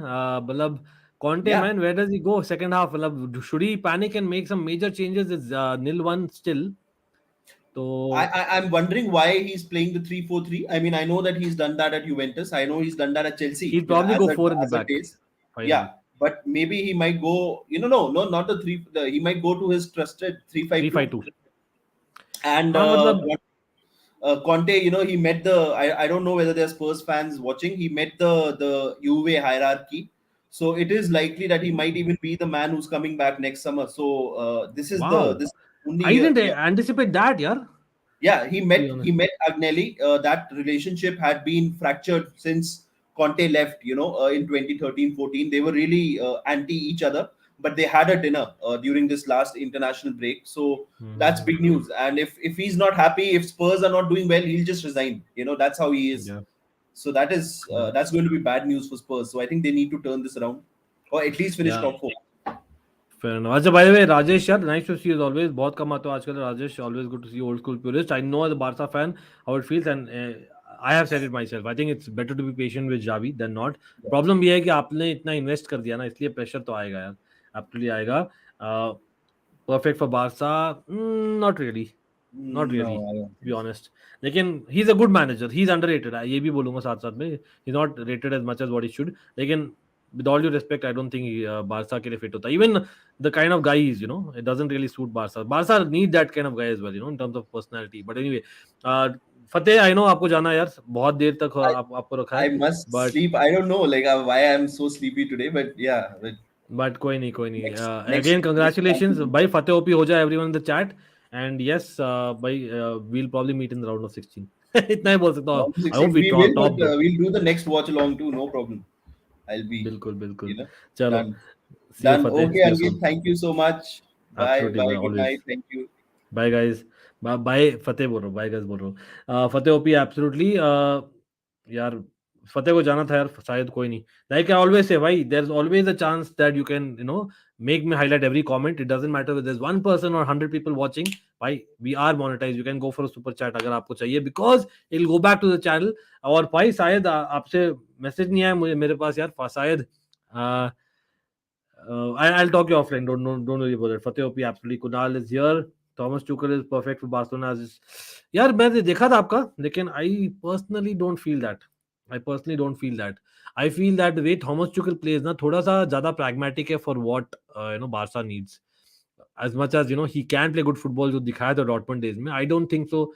मतलब Conte Yeah, man, where does he go second half? मतलब should he panic and make some major changes? Is 0-1 still. तो I'm wondering why he's playing the 3-4-3. I mean, I know that he's done that at Juventus. I know he's done that at Chelsea. he'll probably go 4 in the As a back taste. finally. Yeah, but maybe he might go. No, not the three. He might go to his trusted 3-5-2. 3-5-2. And हाँ मतलब Conte, he met the. I don't know whether there's Spurs fans watching. He met the Juve hierarchy, so it is likely that he might even be the man who's coming back next summer. So this is wow, this only I didn't year. anticipate that, यार. Yeah, he To be met honest. he met Agnelli. That relationship had been fractured since Conte left. In 2013-14, they were really anti each other. But they had a dinner during this last international break, so that's big news. And if he's not happy, if Spurs are not doing well, he'll just resign. That's how he is. Yeah. So that's going to be bad news for Spurs. So I think they need to turn this around, or at least finish Yeah. top 4. Fair enough. अच्छा, by the way, Rajesh यार, nice to see you as always. बहुत कम आते हो आजकल Rajesh. Always good to see you, old school purist. I know as a Barca fan how it feels, and I have said it myself. I think it's better to be patient with Xavi than not. Problem ये है कि आपने इतना invest कर दिया ना, इसलिए pressure तो आएगा यार, absolutely आएगा. Perfect for Barca? Not really. Not really, No, I don't to be think so. honest. लेकिन he's a good manager. He's underrated. ये भी बोलूंगा साथ साथ में. He's not rated as much as what he should. लेकिन with all due respect, I don't think he, Barca के लिए fit होता. Even the kind of guy he is, it doesn't really suit Barca. Barca need that kind of guy as well, in terms of personality. But anyway, Fateh, I know आपको जाना है यार, बहुत देर तक आपको रखा I है. must But sleep. I don't know like why I'm so sleepy today, but yeah. But कोई नहीं. Next Again, congratulations next- भाई, फतेह ओपी हो जाए everyone in the chat. And yes, भाई, we'll probably meet in the round of 16. इतना ही बोल सकता हूँ. round of I hope 16 we we top will, but though. we'll do the next watch along too. No problem. I'll be बिल्कुल. you know चलो, done. see you Done. Fateh, Okay, see you Ankit. soon. Thank you so much. Bye. Absolutely, Bye. bye, Good always. night. Thank you. Bye guys. Bye फतेह बोल रहा हूँ, bye guys बोल रहा हूँ. फतेह OP, absolutely. यार फतेह को जाना था यार, शायद कोई नहीं. Like I always say, भाई, there's always a chance that you can, make me highlight every comment. It doesn't matter whether there's one person or 100 people watching. भाई, we are monetized. You can go for a super chat अगर आपको चाहिए, because it'll go back to the channel. और भाई शायद आपसे message नहीं आया मुझे, मेरे पास यार, शायद. I'll talk you offline. Don't worry about it. Fateh OP absolutely. Kunal is here. Thomas Tuchel is perfect for Barcelona. यार मैंने देखा था आपका, लेकिन I personally don't feel that. I personally don't feel that. I feel that the way Thomas Tuchel plays ना थोड़ा सा ज़्यादा pragmatic है for what Barca needs. As much as he can play good football जो दिखाया था Dortmund days में, I don't think so.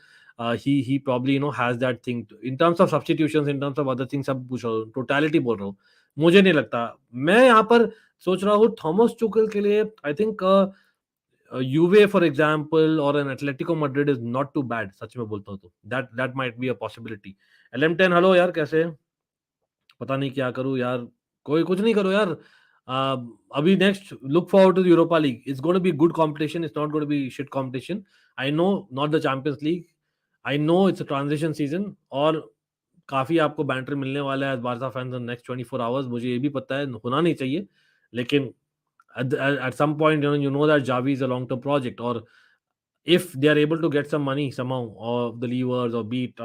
He probably has that thing in terms of substitutions, in terms of other things. सब पूछ रहा हूँ, totality बोल रहा हूँ. मुझे नहीं लगता. मैं यहाँ पर सोच रहा हूँ थॉमस टुचेल के लिए. I think you've for example और an Atletico Madrid is not too bad. सच में बोलता हूँ तो that might be a possibility. LM10 hello यार, कैसे? पता नहीं क्या करूँ यार. कोई कुछ नहीं करो यार. अभी next look forward to the Europa League. It's going to be good competition. It's not going to be shit competition. I know not the Champions League. I know it's a transition season और काफी आपको banter मिलने वाला है Barca fans in next 24 hours. मुझे ये भी पता है, होना नहीं चाहिए, लेकिन at some point you know that Javi is a long term project, or if they are able to get some money somehow of the levers or beat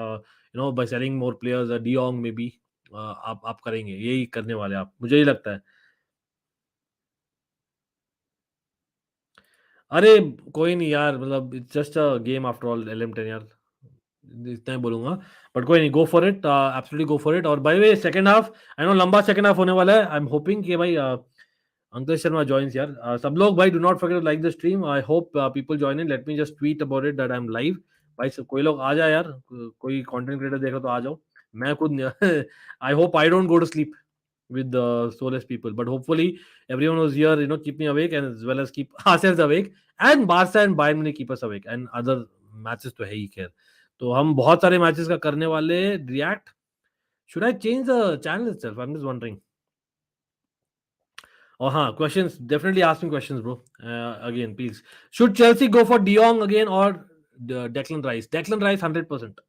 by selling more players, De Jong maybe, आप करेंगे यही करने वाले आप, मुझे ही लगता है. अरे कोई नहीं यार, मतलब it's just a game after all. LM10 यार, इतना ही बोलूंगा. बट कोई नहीं, go for it, absolutely go for it. और by the way second half, I know लंबा सेकंड हाफ होने वाला है. आई एम होपिंग कि भाई अंकित शर्मा जॉइंस यार. सब लोग भाई, do not forget to like the stream. I hope people join in. Let me just tweet about it that I am live. भाई कोई लोग आ जाए यार, कोई कंटेंट क्रिएटर देख रहे तो आ जाओ. मैं खुद I hope I don't go to sleep with the soulless people, but hopefully everyone who's here keep me awake, and as well as keep ourselves awake, and Barca and Bayern Munich keep us awake, and other matches तो है ही. खैर, तो हम बहुत सारे matches का करने वाले react. should I change the channel itself? I'm just wondering. Oh हाँ, questions, definitely ask me questions bro. Again please, should Chelsea go for De Jong again or Declan Rice? Declan Rice 100%.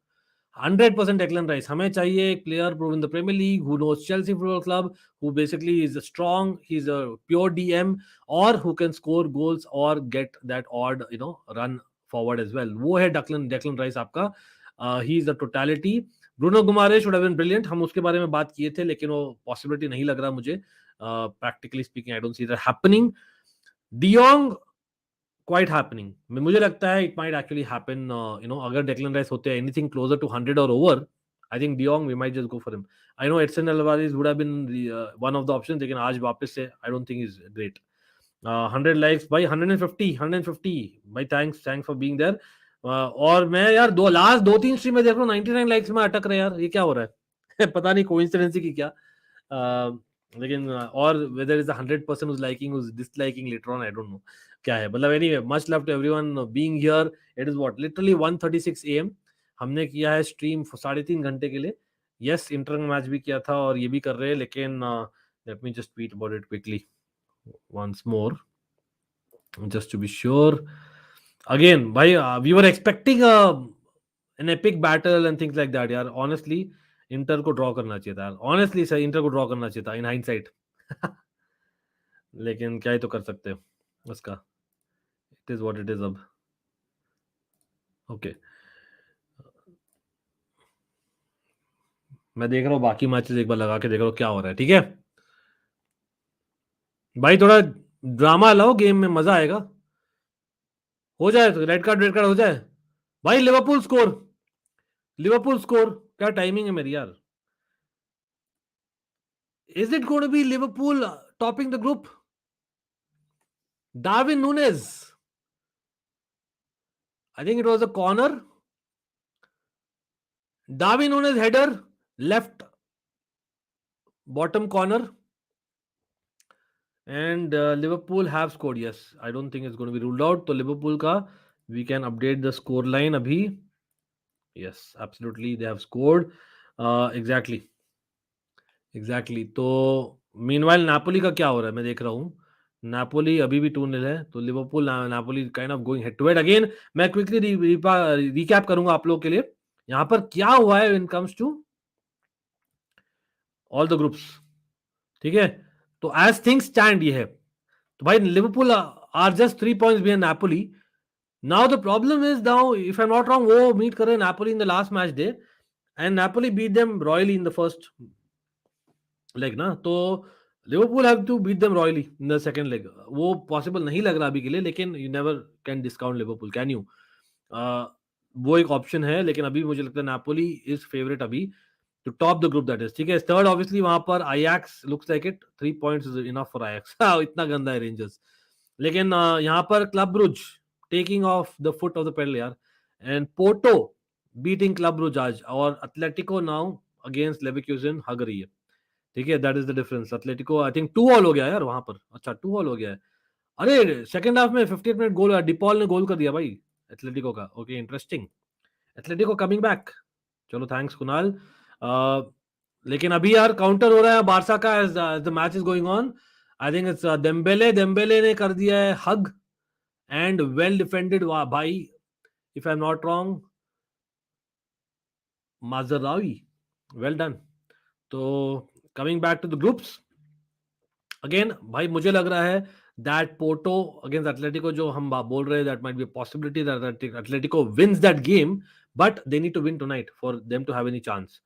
100% Declan Rice. हमें चाहिए एक player in the Premier League who knows Chelsea Football Club, who basically is a strong, he's a pure DM, or who can score goals or get that odd run forward as well. वो है Declan Rice आपका. He is the totality. Bruno Guimaraes should have been brilliant. हम उसके बारे में बात किए थे, लेकिन वो possibility नहीं लग रहा मुझे. Practically speaking, I don't see that happening. De Jong quite happening. मुझे लगता है it might actually happen. अगर Declan Rice होते हैं anything closer to 100 or over, I think De Jong we might just go for him. I know Edson Alvarez would have been one of the options, लेकिन आज वापस से I don't think he's great. 100 likes भाई, 150 भाई, thanks for being there. और मैं यार last 2-3 stream में देख रहा हूँ 99 लाइक्स में अटक रहे यार. ये क्या हो रहा है? पता नहीं कोइंसिडेंस की क्या. लेकिन और whether it's 100% who's liking, who's disliking later on, I don't know क्या है. मतलब anyway, much love to everyone being here. It is what, literally 1:36 AM. हमने किया है स्ट्रीम 3.5 घंटे के लिए. यस, इंटर मैच भी किया था और ये भी कर रहे हैं, लेकिन late me just tweet about it quickly once more just to be sure. Again भाई, we were expecting an epic battle and things like that यार. honestly इंटर को ड्रॉ करना चाहिए था. ऑनेस्टली सर, इंटर को ड्रॉ करना चाहिए था इन हाइंडसाइट. लेकिन क्या ही तो कर सकते हो उसका. It is what it is. अब ओके, मैं देख रहा हूँ बाकी मैचेस, एक बार लगा के देख रहा हूँ क्या हो रहा है. ठीक है भाई, थोड़ा ड्रामा लाओ गेम में, मजा आएगा. हो जाए तो रेड कार्ड हो जाए भाई. Liverpool score. क्या टाइमिंग है मेरी यार. Is it going to be Liverpool topping the group? Darwin Núñez. I think it was a corner. Darwin Núñez header, left bottom corner. And Liverpool have scored. Yes, I don't think it's going to be ruled out. So Liverpool ka, we can update the score line abhi. Yes, absolutely, they have scored. Exactly. तो meanwhile Napoli का क्या हो रहा है मैं देख रहा हूँ. नापोली अभी भी 2-0 है. तो Liverpool Napoli kind of going head to head again. मैं क्विकली रिकैप करूंगा आप लोग के लिए यहाँ पर क्या हुआ है when comes to all the groups, ठीक है। तो एज थिंग्स स्टैंड ये है, तो भाई Liverpool are just 3 points behind Napoli. Now the problem is, now if I am not wrong, वो मीट कर रहे हैं Napoli in the last match day and Napoli beat them royally in the first leg ना, तो Liverpool have to beat them royally in the second leg. वो possible नहीं लग रहा अभी के लिए, लेकिन you never can discount Liverpool, can you? वो एक ऑप्शन है, लेकिन अभी मुझे लगता है नेपोली इज फेवरेट अभी to top the group, that is, ठीक है। थर्ड ऑब्वियसली वहां पर Ajax looks like it, 3 points is enough for Ajax. इतना गंदा है रेंजर्स, लेकिन यहाँ पर club Brugge taking off the foot off the pedal यार, and Porto beating club Brugge आज, और एटलेटिको नाउ अगेंस्ट लेवरकुसेन हग रही है, ठीक है। That is the difference. Atletico I think 2-2 हो गया यार वहां पर, अच्छा 2-2 हो गया है। अरे सेकंड हाफ में 58 मिनट गोल, डिपॉल ने गोल कर दिया भाई एटलेटिको का, okay interesting. Atletico coming back, चलो थैंक्स कुणाल। लेकिन अभी यार काउंटर हो रहा है बारसा का as the match is going on. I think it's Dembele ने कर दिया है हग एंड वेल डिफेंडेड भाई, if I am not wrong, Mazraoui, well done. तो coming back to the groups again, भाई मुझे लग रहा है दैट पोर्टो अगेंस्ट एटलेटिको, जो हम बोल रहे हैं that might be possibility that Atletico wins that game, but they need to win tonight for them to have any chance.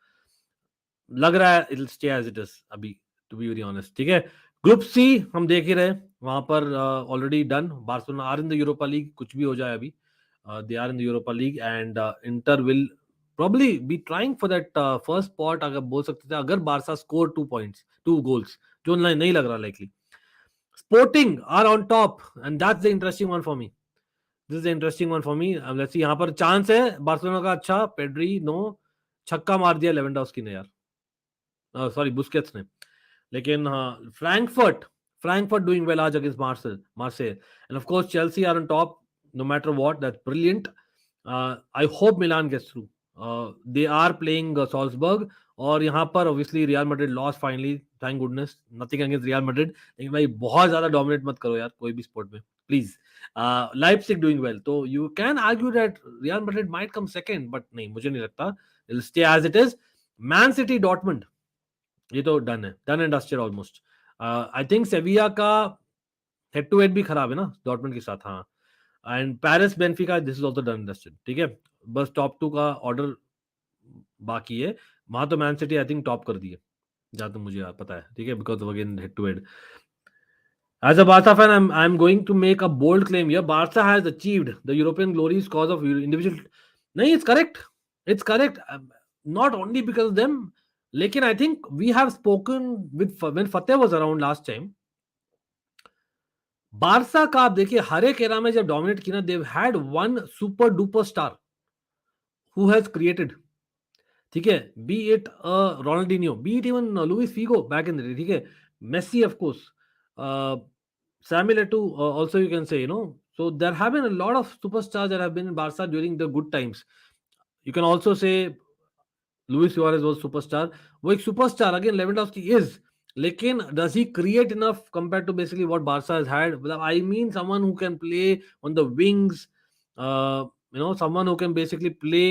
लग रहा है it will stay as it is अभी, to be very honest, ठीक है। Group C हम देख ही रहे, वहां पर already done, Barcelona are in the Europa League, कुछ भी हो जाए अभी, they are in the Europa League and Inter will probably be trying for that first spot, अगर बोल सकते थे, अगर बारसा स्कोर 2 पॉइंट्स 2 गोल्स, जो नहीं लग रहा likely. Sporting are on top and that's the interesting one for me, this is the interesting one for me. Let's see, यहाँ पर चांस है बार्सिलोना का, अच्छा पेड्री नो, छक्का मार दिया लेवेंडोव्स्की ने यार, सॉरी बुस्केट्स ने, लेकिन हाँ फ्रैंकफर्ट डूइंग वेल आज against Marseille and of course Chelsea are on top no matter what, that's brilliant. I hope Milan gets through, they are playing Salzburg, और यहाँ पर obviously Real Madrid loss finally, thank goodness, nothing against Real Madrid, लेकिन भाई बहुत ज्यादा dominate मत करो यार कोई भी स्पोर्ट में प्लीज। लाइप्जिग डूइंग वेल, तो you can argue that Real Madrid might come second, but नहीं, मुझे नहीं लगता, it will stay as it is. Man City Dortmund, ये तो डन है, done and dusted almost. I think Sevilla का head to head भी खराब है ना डॉर्टमुंड के साथ, हाँ, and Paris Benfica, this is also done and dusted, ठीक है। बस टॉप 2 का ऑर्डर बाकी है, वहां तो man city I think top कर दी है, जहां तक मुझे पता है, ठीक है, because again head to head. As a Barca fan, I'm going to make a bold claim here. Barca has achieved the European glories cause of individual. नहीं, it's correct. It's correct. Not only because of them, लेकिन I think we have spoken with when Fateh was around last time. Barça का आप देखिए हर एक era में जब dominate किया ना, they've had one super duper star who has created, ठीक है, be it Ronaldinho, be it even Luis Figo back in the day, ठीक है, Messi of course, Samuel Eto'o also you can say, so there have been a lot of superstars that have been in Barca during the good times. You can also say Luis Suarez was superstar, वो एक superstar again Lewandowski is, लेकिन does he create enough compared to basically what Barca has had? I mean someone who can play on the wings, someone who can basically play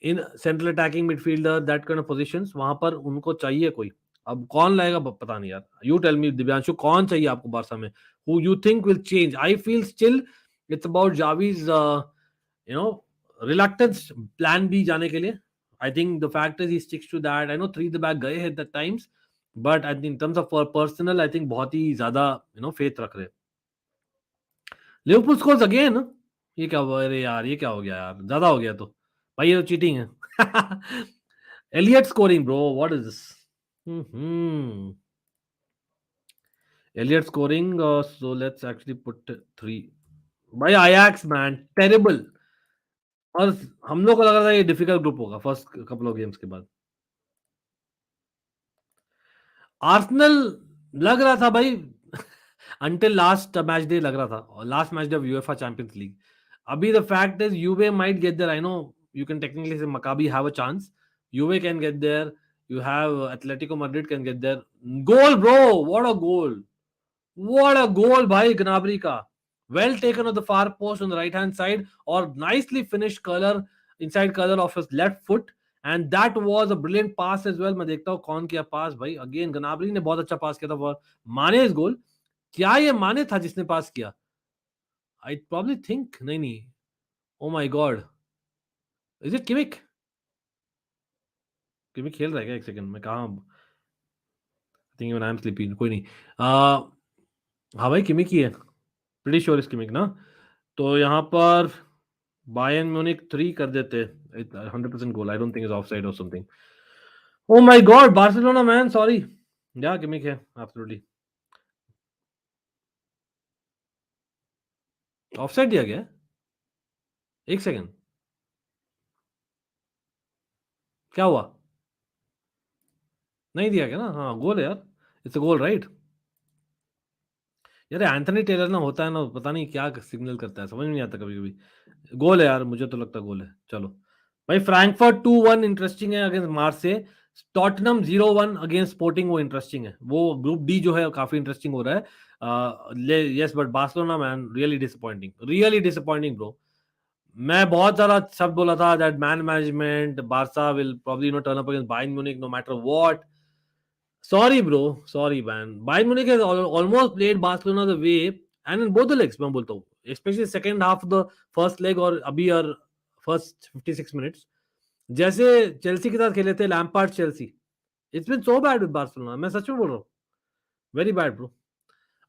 in central attacking midfielder, that kind of positions, वहां पर उनको चाहिए कोई। अब कौन लाएगा पता नहीं यार, यू टेल मी दिव्यांशु, कौन चाहिए आपको बारसा में, who you think will change? I feel still it's about Xavi's reluctance plan B जाने के लिए। I think the fact is he sticks to that. I know 3 the back गए हैं that times, but I think in terms of personal I think बहुत ही ज्यादा faith रख रहे। लिवरपूल स्कोर्स अगेन, ये क्या हुआ? अरे यार ये क्या हो गया यार, ज्यादा हो गया तो भाई, ये तो चीटिंग है। Elliott scoring bro, what is this? Elliott scoring, so let's actually put 3। भाई आयाक्स मैन टेरिबल, और हम लोग को लग रहा था ये डिफिकल्ट ग्रुप होगा फर्स्ट कपल ऑफ गेम्स के बाद। आर्सेनल लग रहा था भाई until लास्ट मैच डे लग रहा था, last match day of UEFA Champions League. अभी the fact is you've might get there, I know you can technically say Maccabi have a chance, Juve can get there, you have Atletico Madrid can get there. Goal bro, what a goal bhai Gnabry ka, well taken on the far post on the right hand side, or nicely finished curler inside curler of his left foot, and that was a brilliant pass as well. मैं देखता हूँ कौन किया पास भाई. Again गनाबरी ने बहुत अच्छा पास किया था फॉर माने's गोल. क्या ये माने था जिसने पास किया? आई प्रॉब्ली थिंक नहीं. ओ my God, is it Kimmich? Kimmich खेल रहा है क्या? एक सेकंड, मैं कहाँ, think when I am sleeping. कोई नहीं. हाँ भाई किमिक ही है, प्रीटी श्योर इज किमिक ना. तो यहाँ पर बायर्न म्यूनिख 3 कर देते. 100% goal. I don't think is offside और something. Oh my god, Barcelona man, sorry. या किमिक है एब्सोल्युटली. ऑफसाइड दिया गया है? एक सेकंड, क्या हुआ? नहीं दिया गया ना? हाँ गोल है यार, इट्स अ गोल राइट. यार एंथनी टेलर ना होता है ना, पता नहीं क्या सिग्नल करता है, समझ में नहीं आता कभी कभी. गोल है यार, मुझे तो लगता है गोल है. चलो भाई, फ्रैंकफर्ट 2-1 इंटरेस्टिंग है अगेंस्ट मार्से. टॉटनम 0-1 अगेंस्ट स्पोर्टिंग, वो इंटरेस्टिंग है. वो ग्रुप डी जो है काफी इंटरेस्टिंग हो रहा है. Yes but Barcelona man really disappointing bro. मैं बहुत सारा शब्द बोला था that man management Barca will probably not turn up against Bayern Munich no matter what. Sorry, bro. Sorry, man. Bayern Munich has almost played Barcelona the way, and in both the legs, मैं बोलता हूँ, especially second half of the first leg और अभी और first 56 minutes, जैसे Chelsea के साथ खेले थे Lampard Chelsea. It's been so bad with Barcelona. मैं सच में बोल रहा हूँ. Very bad, bro.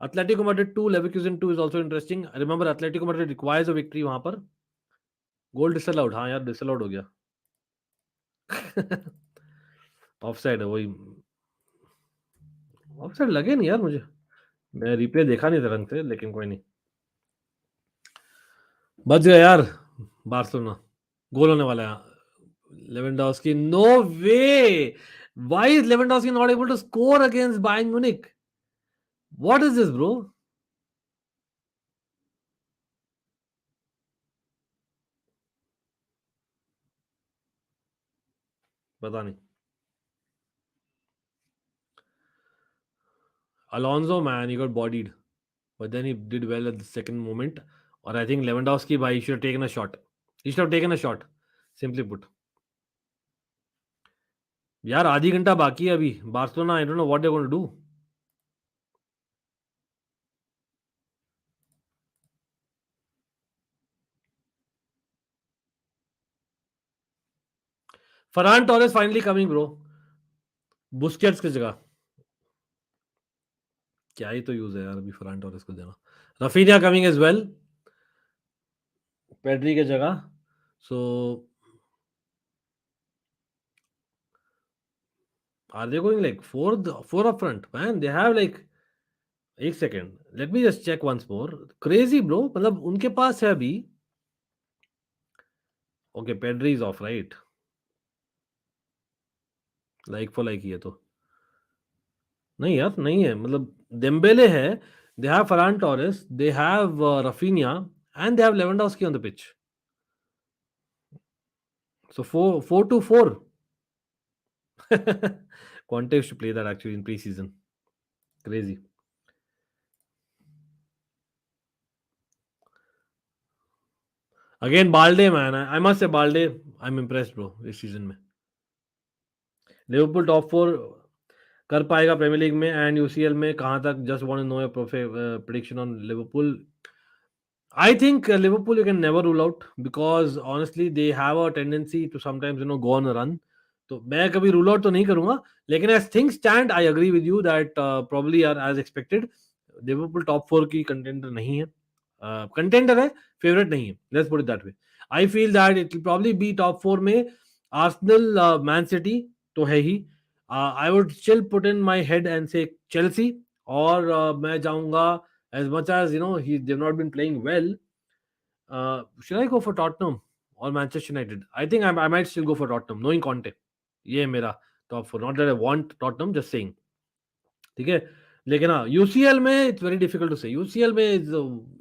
Atletico Madrid 2, Leverkusen 2 is also interesting. Remember, Atletico Madrid requires a victory वहां पर. गोल डिसअलाउड, हाँ यार डिसअलाउड हो गया. ऑफसाइड है वही. ऑफसाइड लगे नहीं यार मुझे. मैं रिप्ले देखा नहीं था ढंग से, लेकिन कोई नहीं. बच गया यार बार्सिलोना. गोल होने वाला है. Lewandowski, no way. Why is Lewandowski not able to score against Bayern Munich? What is this bro? पता नहीं. Alonso, man, he got bodied, but then he did well at the second moment. Or I think Lewandowski, bhai, he should have taken a shot. He should have taken a shot. Simply put. यार आधी घंटा बाकी है अभी. Barcelona, I don't know what they gonna do. Farhan Torres finally coming bro. Busquets की जगह. क्या ही तो यूज है यार अभी फरहान टोरेस को देना. Raphinha coming as well, Pedri की जगह. So are they going like four up front? Man, they have like, एक second, let me just check once more. Crazy bro, मतलब उनके पास है अभी. Okay, Pedri is off right. Like for like ही है तो. नहीं यार नहीं है, मतलब डेम्बेले है, they have Ferran Torres, they have Raphinha, and they have Lewandowski on the pitch. So 4-4-4. Conte used to play that actually in preseason. Crazy. Again, Balde, man. I must say, Balde, I'm impressed, bro, इस season में. Liverpool top 4 कर पाएगा Premier League में and UCL में कहां तक? Just want to know your prediction on Liverpool. I think Liverpool you can never rule out because honestly they have a tendency to sometimes go on a run. तो मैं कभी rule out तो नहीं करूंगा, लेकिन as things stand I agree with you that probably are as expected. Liverpool top 4 की contender नहीं है. Contender है, favorite नहीं है. Let's put it that way. I feel that it will probably be top 4 में Arsenal, Man City तो है ही. I would still put in my head and say Chelsea, और मैं जाऊंगा as much as they've not been playing well. Should I go for Tottenham or Manchester United? I think I might still go for Tottenham, knowing Conte. ये है मेरा top 4. Not that I want Tottenham, just saying. ठीक है, लेकिन हाँ UCL में it's very difficult to से. UCL में इज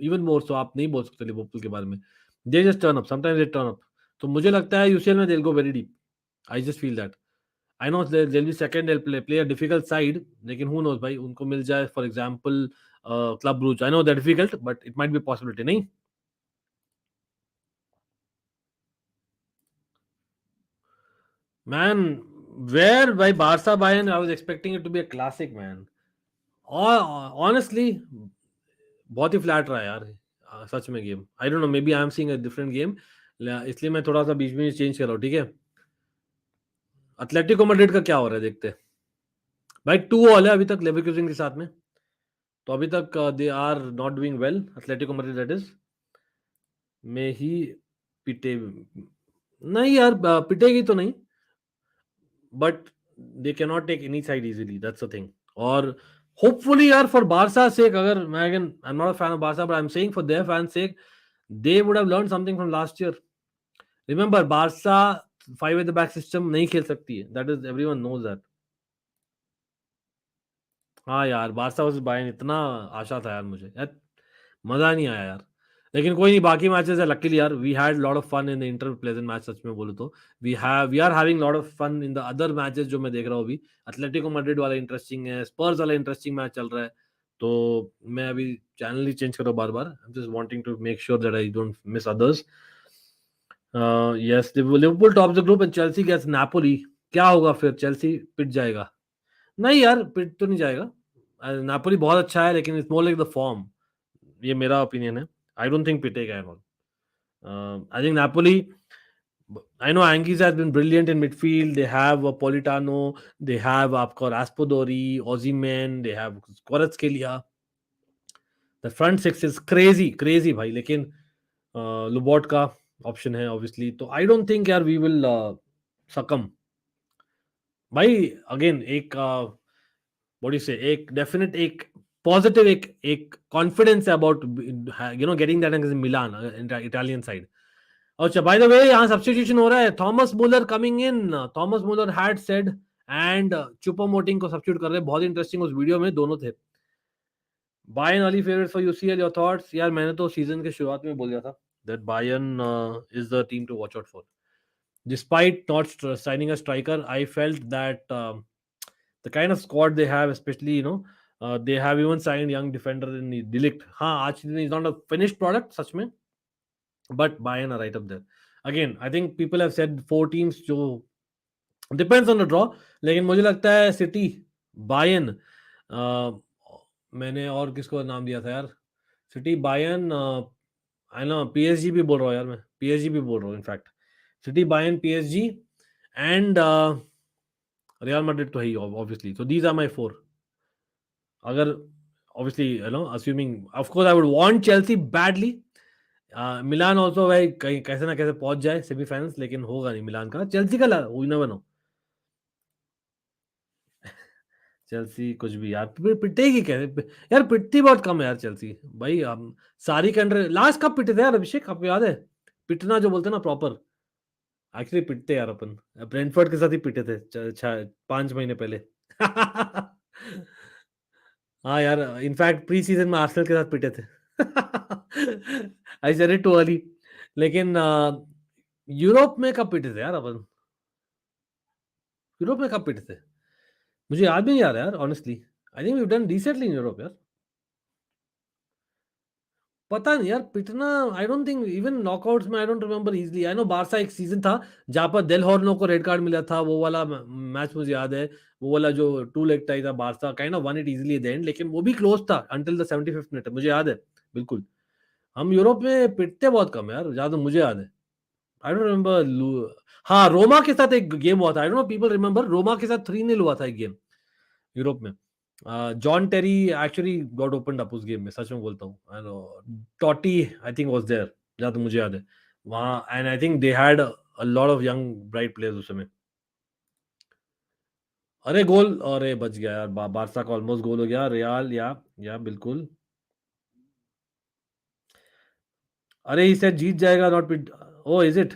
इवन मोर सो. आप नहीं बोल सकते लिवरपूल के बारे में. They just turn up, sometimes they turn up. तो मुझे लगता है यूसीएल में they will go very deep. I just feel that. I no they will be second, they will play a difficult side, लेकिन who knows भाई, उनको मिल जाए for example Club Brugge. I know that difficult but it might be possibility. नहीं Man, where by Barca Bayern, I was expecting it to be a classic, man. और honestly, बहुत ही flat रहा यार सच में game. I don't know, maybe I am seeing a different game, इसलिए मैं थोड़ा सा बीच में चेंज कर रहा हूँ. ठीक है, एटलेटिको मैड्रिड का क्या हो रहा है देखते हैं भाई. 2-2 है अभी तक लेवरकुसेन के साथ में, तो अभी तक they are not doing well. Atletico Madrid that is, में ही पिटे नहीं यार, पिटेगी तो नहीं, but they can not take any side easily, that's the thing. और होपफुली यार फॉर बारसा सेक, अगर मैं again I am not a fan of Barca, but I am saying for their fan sake, they would have learned something from last year. Remember, Barca 5 at the back system नहीं खेल सकती है. That is, everyone knows that. हाँ यार, Barça versus Bayern इतना आशा था यार मुझे यार, मजा नहीं आया यार. लेकिन कोई नहीं, बाकी मैचेस है. लकीली यार we had lot of fun in the Inter pleasant match. सच में बोलूं तो we are having lot of fun in the other matches जो मैं देख रहा हूँ अभी. एटलेटिको मैड्रिड वाला इंटरेस्टिंग है, स्पर्स वाला इंटरेस्टिंग मैच चल रहा है. तो मैं अभी चैनल ही चेंज कर रहा हूँ बार बार. I am just wanting to make sure that I don't miss others. Yes, Liverpool top the group and Chelsea gets Napoli. क्या होगा फिर? चेल्सी पिट जाएगा? नहीं यार, पिट तो नहीं जाएगा. नापोली बहुत अच्छा है, लेकिन it's more like the form. ये मेरा ओपिनियन है. आई डोंट थिंक पिटेगा and all. I think Napoli, I know Anguissa has been brilliant in midfield. They have Politano, they have आपका Raspadori, Ozyman, they have Kvaratskhelia. The front six is crazy भाई. लेकिन लुबॉट का option है obviously, तो आई don't think यार we will सकम भाई. Again एक बॉडी से एक डेफिनेट एक पॉजिटिव एक कॉन्फिडेंस है about getting that against Milan, Italian side. अच्छा, बाय द वे यहाँ सब्स्टिट्यूशन हो रहा है. Thomas Muller coming in. Thomas Muller had said and Choupo-Moting को सब्स्टिट्यूट कर रहे हैं. बहुत इंटरेस्टिंग, उस वीडियो में दोनों थे. Bayern early favourite for UCL, your thoughts? यार मैंने तो सीजन के शुरुआत में बोल दिया था that Bayern is the team to watch out for. Despite not signing a striker, I felt that the kind of squad they have, especially they have even signed young defender in Delict. हाँ, आज is not a finished product सच में, but Bayern are right up there. Again, I think people have said 4 teams जो depends on the draw, लेकिन मुझे लगता है city, Bayern, मैंने और किसको नाम दिया था यार, city, Bayern, I no PSG भी बोल रहा हूँ यार, मैं पीएसजी भी बोल रहा हूँ in fact. City, Bayern, PSG and real Madrid तो है ही obviously. So these are my 4. अगर obviously assuming, of course I would want Chelsea badly. Milan also भाई कहीं कैसे ना कैसे पहुंच जाए सेमीफाइनल्स, लेकिन होगा नहीं मिलान का. चेल्सी का we never know. चेल्सी कुछ भी यार, पिटेगी कैसे यार? पिटती बहुत कम है यार चेल्सी भाई. हम सारी कंट्री लास्ट कब पिटे थे यार अभिषेक, आपको याद है? पिटना जो बोलते हैं ना प्रॉपर, एक्चुअली पिटते यार अपन. ब्रेंटफोर्ड के साथ ही पिटे थे 5 महीने पहले. हाँ यार, इनफैक्ट प्री सीजन में आर्सेनल के साथ पिटे थे. I said it too early. लेकिन यूरोप में कब पिटे थे यार अपन? यूरोप में कब पिटे थे मुझे याद भी नहीं आ रहा यार honestly. I think we have done decently in Europe यार. पता नहीं यार, पिटना I don't think even knockouts में, I don't remember easily. I know Barca एक सीजन था जहां पर डेल हॉर्नो को रेड कार्ड मिला था, वो वाला मैच मुझे याद है. वो वाला जो 2 लेग टाई था, Barça kind of one it easily eight the and, लेकिन वो भी क्लोज था अंटिल द 75th मिनट, मुझे याद है बिल्कुल. हम यूरोप में पिटते बहुत कम यार, जहां तक मुझे याद है. I don't remember. हाँ, रोमा के साथ एक गेम हुआ था. आई don't know people remember, Roma के साथ 3-0 हुआ था एक गेम यूरोप में. जॉन टेरी एक्चुअली गॉट ओपनड अप उस गेम में, सच में बोलता हूँ. टॉटी आई थिंक वाज देयर, जहां तक मुझे याद है वहां. And I think they had a lot of young bright players उस समय. अरे गोल, अरे बच गया यार. बारसा का ऑलमोस्ट गोल हो गया. रियाल या बिल्कुल. अरे ही सेड जीत जाएगा, नॉट पिट. Oh is it?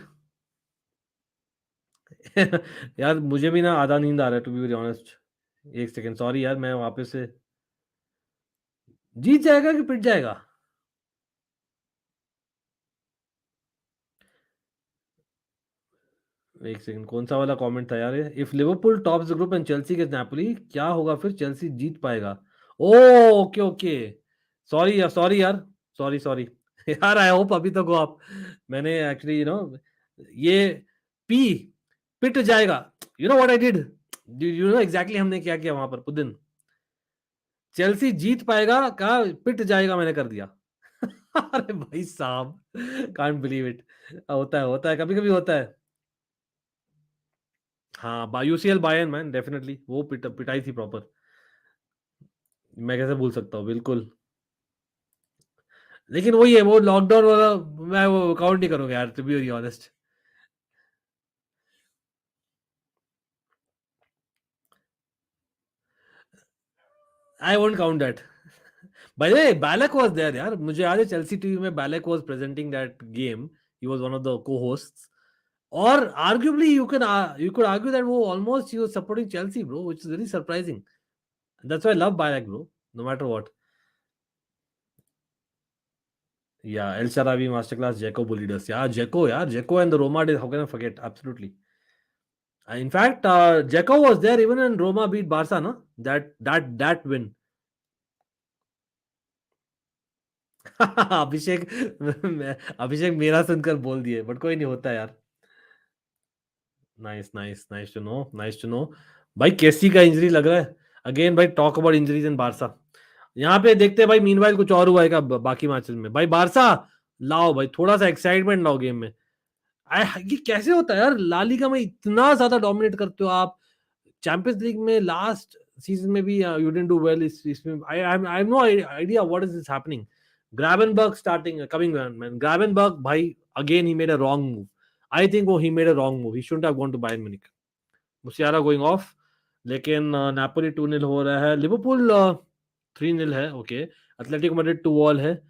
यार मुझे भी ना आधा नींद आ रहा है टू बी वेरी ऑनेस्ट. एक सेकंड, सॉरी यार, मैं वापस से. जीत जाएगा कि पिट जाएगा? एक सेकंड, कौन सा वाला कमेंट था यार? If Liverpool tops the group and Chelsea के नापोली, क्या होगा फिर? चेल्सी जीत पाएगा? ओ ओके. सॉरी यार, सॉरी. यार आई होप अभी तक हो आप. मैंने एक्चुअली ये पी पिट जाएगा. You know what I did? You know exactly हमने क्या किया वहां पर पुदिन? चेल्सी जीत पाएगा कहा पिट जाएगा मैंने कर दिया। अरे भाई साहब, कांट बिलीव इट। होता है कभी कभी होता है। हाँ यूसीएल बायर्न मैन डेफिनेटली वो पिटाई थी प्रॉपर। मैं कैसे भूल सकता हूँ, बिल्कुल। लेकिन वही है, वो लॉकडाउन वाला मैं वो काउंट नहीं करूंगा यार, to be very honest. I won't count that. By the way Ballack was there यार, मुझे याद है चेल्सी टीवी में Ballack was presenting that game. He was one of the co-hosts। और arguably you could argue that वो almost he was supporting Chelsea bro, which is really surprising. That's why I love Bayern bro, no matter what. Yeah, El Sharawi masterclass, Dzeko bullied us. Yeah, Dzeko and the Roma days, how can I forget? Absolutely. In fact, Dzeko was there even when Roma beat Barca, no? That win. अभिषेक अभिषेक मेरा सुनकर बोल दिए, but कोई नहीं, होता है यार। Nice to know. भाई केसी का इंजरी लग रहा है अगेन। भाई talk about injuries in Barca. यहाँ पे देखते हैं भाई मीनवाइल कुछ और हुआ है क्या बाकी मैचेस में। भाई बारसा लाओ भाई, थोड़ा सा एक्साइटमेंट लाओ गेम में। ये कैसे होता है यार, ला लीगा में इतना ज्यादा डोमिनेट करते हो आप, चैंपियंस लीग में लास्ट सीजन में भी यू डिडंट डू वेल। इसमें I have no idea what is this happening. Gravenberch starting coming man, Gravenberch भाई again he made a wrong move. I think वो he made a wrong move, he shouldn't have gone to Bayern Munich. Musiala going off. लेकिन Napoli 2-0 हो रहा है, Liverpool 3-0 है, okay. Atletico Madrid 2-2 है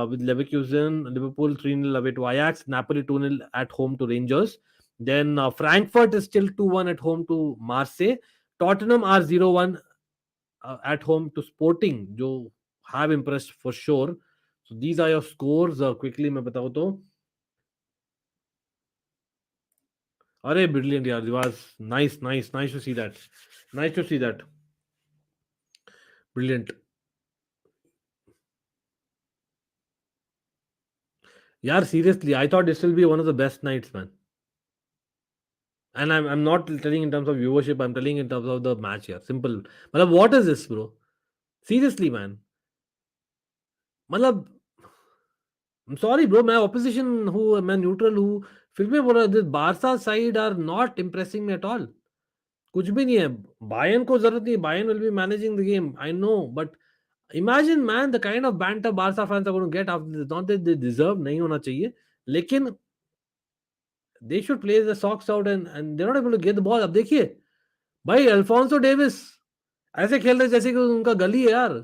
with Leverkusen. Liverpool 3-0 away to Ajax. Napoli 2-0 at home to Rangers. Then Frankfurt is still 2-1 at home to Marseille. Tottenham are 0-1 at home to Sporting, जो have impressed for sure. So these are your scores. Quickly मैं बताऊँ तो अरे brilliant यार, was nice to see that. Nice to see that. Brilliant. यार seriously, I thought this will be one of the best nights, man. And I'm not telling in terms of viewership, I'm telling in terms of the match here. Simple. मतलब what is this, bro? Seriously, man. मतलब I'm sorry, bro. मैं opposition हूँ, मैं neutral हूँ, फिर भी बोल रहा this Barca side are not impressing me at all. कुछ भी नहीं है। बायर्न को जरूरत नहीं, Bayern will be managing the game. I know, but imagine, man, the kind of banter Barca fans are going to get after this. Not that they deserve, नहीं होना चाहिए, लेकिन they should play the socks out and they're not able to get the ball. अब देखिए भाई Alfonso Davis ऐसे खेल रहे जैसे कि उनका गली है यार।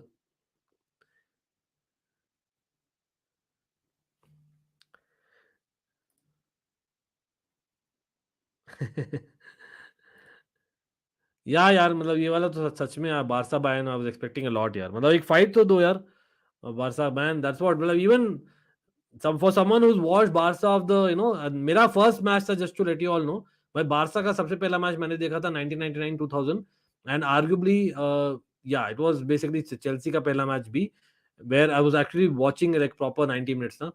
यार मतलब ये वाला तो सच में यार, Barca Bayern I was expecting a lot यार। मतलब एक फाइट तो दो यार। बारसा मैन दैट्स व्हाट, मतलब even for someone who's watched Barca of the मेरा फर्स्ट मैच था, just to let you all know. भाई बारसा का सबसे पहला मैच मैंने देखा था 1999 2000 एंड आर्गुबली या इट वाज बेसिकली चेल्सी का पहला मैच भी, where I was actually watching like proper 90 minutes ना।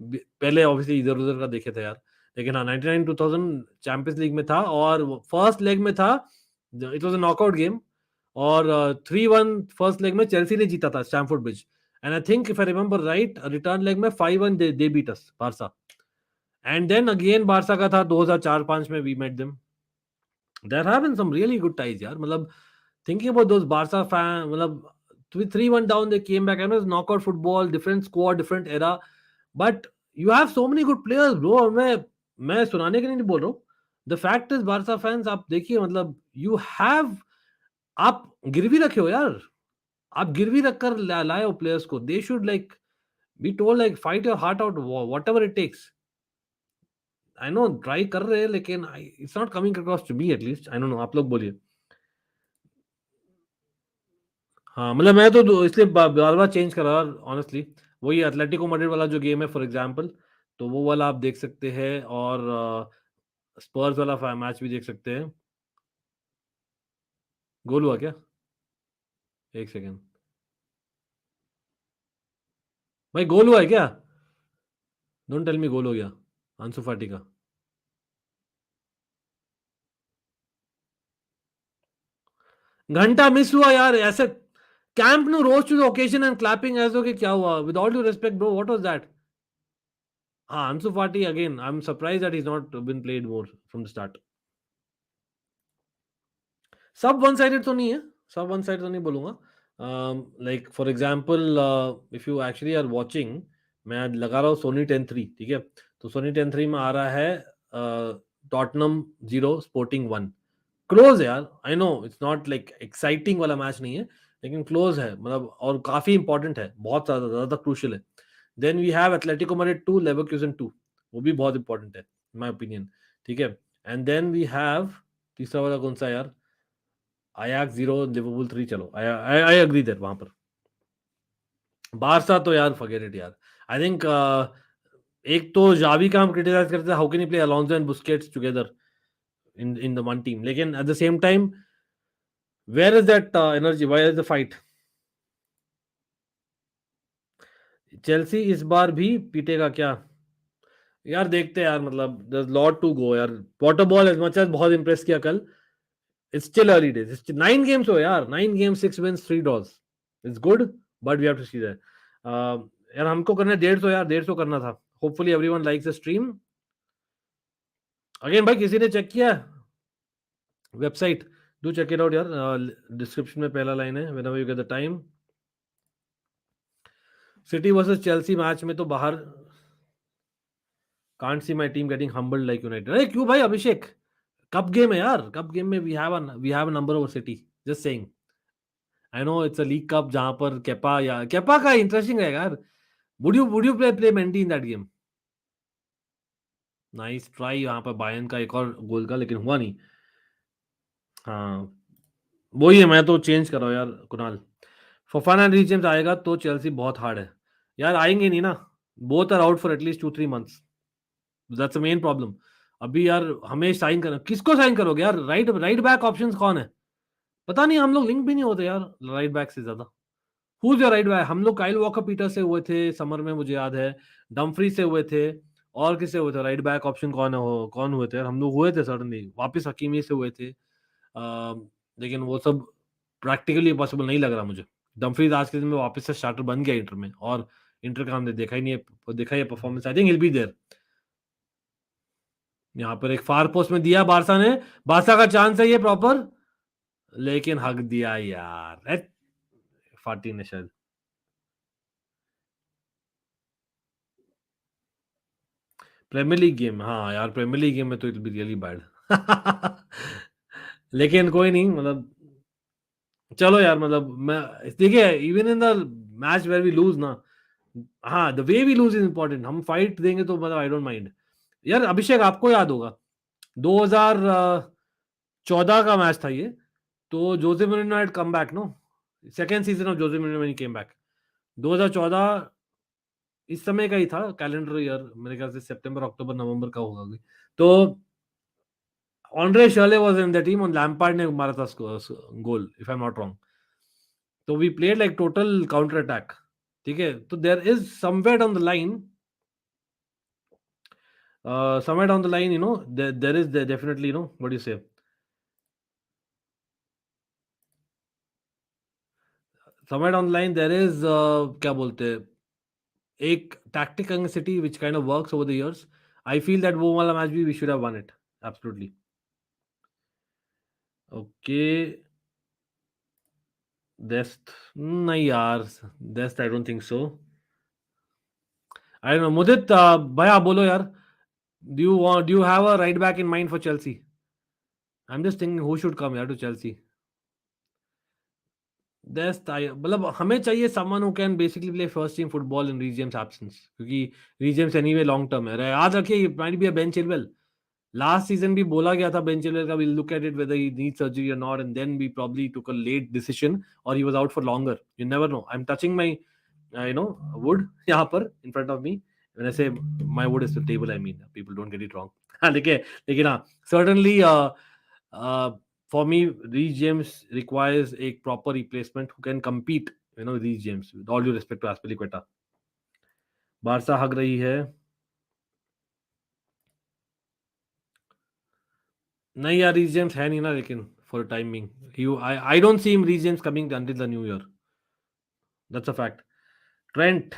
पहले ऑब्वियसली इधर उधर का देखे थे यार, लेकिन हाँ 99 2000 चैंपियंस लीग में था और फर्स्ट लेग में था। It was a knockout game और 3-1 फर्स्ट लेग में चेल्सी ने जीता था Stamford bridge. And I think if I remember right, return leg में 5-1 they beat us, Barca. And then again Barca का था 2004-5 में we met them. There have been some really good ties यार। मतलब thinking about those Barca fan, मतलब 3-1 down they came back. I know it's knockout football, different squad, different era, but you have so many good players, bro। और मैं सुनाने के लिए नहीं बोल रहा हूँ। The fact is Barca fans, आप देखिए मतलब you have, आप गिरवी रखे हो यार, आप गिरवी रखकर लाए हो प्लेयर्स को। They should like be told like fight your heart out whatever it takes. I know try कर रहे हैं लेकिन it's not coming across to me at least. I don't know, आप लोग बोलिए। हाँ मतलब मैं तो इसलिए बार बार चेंज कर रहा ऑनेस्टली। वही एथलेटिको मैड्रिड वाला जो गेम है फॉर एग्जांपल, तो वो वाला आप देख सकते हैं, और स्पर्स वाला मैच भी देख सकते हैं। गोल हुआ क्या? एक सेकेंड भाई, गोल हुआ है क्या? डोंट टेल मी गोल हो गया अंसु फाटी का। घंटा मिस हुआ यार ऐसे Camp Nou rose to the occasion and clapping as okay क्या हुआ with all due respect bro what was that हाँ Ansu Fati again I am surprise that is not been played more from the start सब one sided तो नहीं है सब one side तो नहीं बोलूंगा like for example if you actually are watching मैं आज लगा रहा हूँ सोनी 10-3 ठीक है तो सोनी 10-3 में आ रहा है टॉटनम 0 स्पोर्टिंग 1 क्लोज है यार I know it's not like exciting वाला मैच नहीं है लेकिन क्लोज है मतलब और काफी इंपॉर्टेंट है बहुत ज्यादा ज्यादा क्रूशियल है then we have Atletico Madrid 2 Leverkusen 2 वो भी बहुत इंपॉर्टेंट है इन माय ओपिनियन ठीक है एंड देन वी हैव तीसरा वाला कौन सा है यार Ajax 0 लिवरपूल 3 चलो आई एग्री दैट वहां पर बारसा तो यार फॉरगेट इट यार आई थिंक एक तो जावी का हम क्रिटिसाइज करते हैं how can you play Alonso and Busquets together in the one team लेकिन at the same time where is that energy where is the fight Chelsea इस बार भी पीटेगा क्या यार देखते हैं यार मतलब there is lot to go यार water ball as much as बहुत इंप्रेस किया कल it's still early days it's 9 games हो यार 9 games 6 wins 3 draws it's good but we have to see that यार हमको करना है 150 यार 150 करना था hopefully everyone likes the stream again भाई किसी ने चेक किया website do check it out यार डिस्क्रिप्शन में पहला लाइन है whenever you get the time City versus Chelsea match में तो बाहर can't see my team getting humbled like United अरे क्यों भाई अभिषेक कप गेम है यार कप गेम में we have a number over City just saying I know it's a league cup जहां पर केपा का इंटरेस्टिंग रहेगा यार would you play Mendy in that game nice try यहाँ पर बायर्न का एक और गोल का लेकिन हुआ नहीं हाँ वही है मैं तो चेंज कर रहा हूँ यार कुणाल फफाना रीच जेम्स आएगा तो चेल्सी बहुत हार्ड है यार आएंगे नहीं ना both are out for at least 2-3 months that's the main problem अभी यार हमें साइन करना किसको साइन करोगे यार राइट राइट बैक ऑप्शंस कौन है पता नहीं हम लोग लिंक भी नहीं होते यार राइट बैक से ज्यादा हुज योर राइट बैक हम लोग काइल वॉकर पीटर से हुए थे समर में मुझे याद है डम्फ्री से हुए थे और किससे हुए थे राइट बैक ऑप्शन कौन हुए थे यार हम लोग हुए थे सडनली वापस हकीमी से हुए थे लेकिन वो सब प्रैक्टिकली पॉसिबल नहीं लग रहा मुझे डम्फ्रीज आज के दिन में वापस से स्टार्टर बन गया इंटर में और इंटर का हमने देखा ही नहीं है देखा ही performance I think will be there यहाँ पर एक फार पोस्ट में दिया बारसा ने बारसा का चांस है ये प्रॉपर लेकिन हक दिया यार फाटी ने शायद प्रीमियर लीग गेम हाँ यार प्रीमियर लीग गेम में तो इट बी रियली बैड लेकिन कोई नहीं मतलब चलो यार मतलब मैं देखिए even in the match where we lose ना हाँ the way we lose is important हम फाइट देंगे तो मतलब आई डोंट माइंड यार अभिषेक आपको याद होगा 2014 का मैच था ये तो Jose Mourinho had come back no second season of Jose Mourinho when he came back 2014 इस समय का ही था कैलेंडर ईयर मेरे ख्याल से सितंबर अक्टूबर नवंबर का होगा तो Andre Schurrle was in the team और लैम्पार्ड ने मारा था goal if I am not wrong तो we played like total counter attack ठीक है तो there is somewhere down the line somewhere down the line there is definitely what do you say somewhere down the line there is क्या बोलते हैं एक tactic city which kind of works over the years I feel that वो वाला match भी we should have won it absolutely okay Dest नहीं यार Dest I don't think so I don't know मुदित भाई आप बोलो यार do you have a right back in mind for Chelsea I'm just thinking who should come here to Chelsea मतलब हमें चाहिए someone who can basically play first team football in Reece James absence क्योंकि Reece James anyway long term है याद रखिए might be a Ben Chilwell last season भी बोला गया था बेन चिलवेल का will look at it whether he need surgery और not and then we probably took a late decision और he was out for longer you never know I am touching my would यहाँ पर इन front of me when I say my wood is the table I mean people don't get it wrong लेकिन हाँ certainly for me, Reece James requires a proper replacement who can compete. Reece James. With all due respect to Aspilicueta. Barca हग रही है नहीं यार Reece James है नहीं ना लेकिन for the time being. I don't see him James coming until the new year. That's a fact. Trent.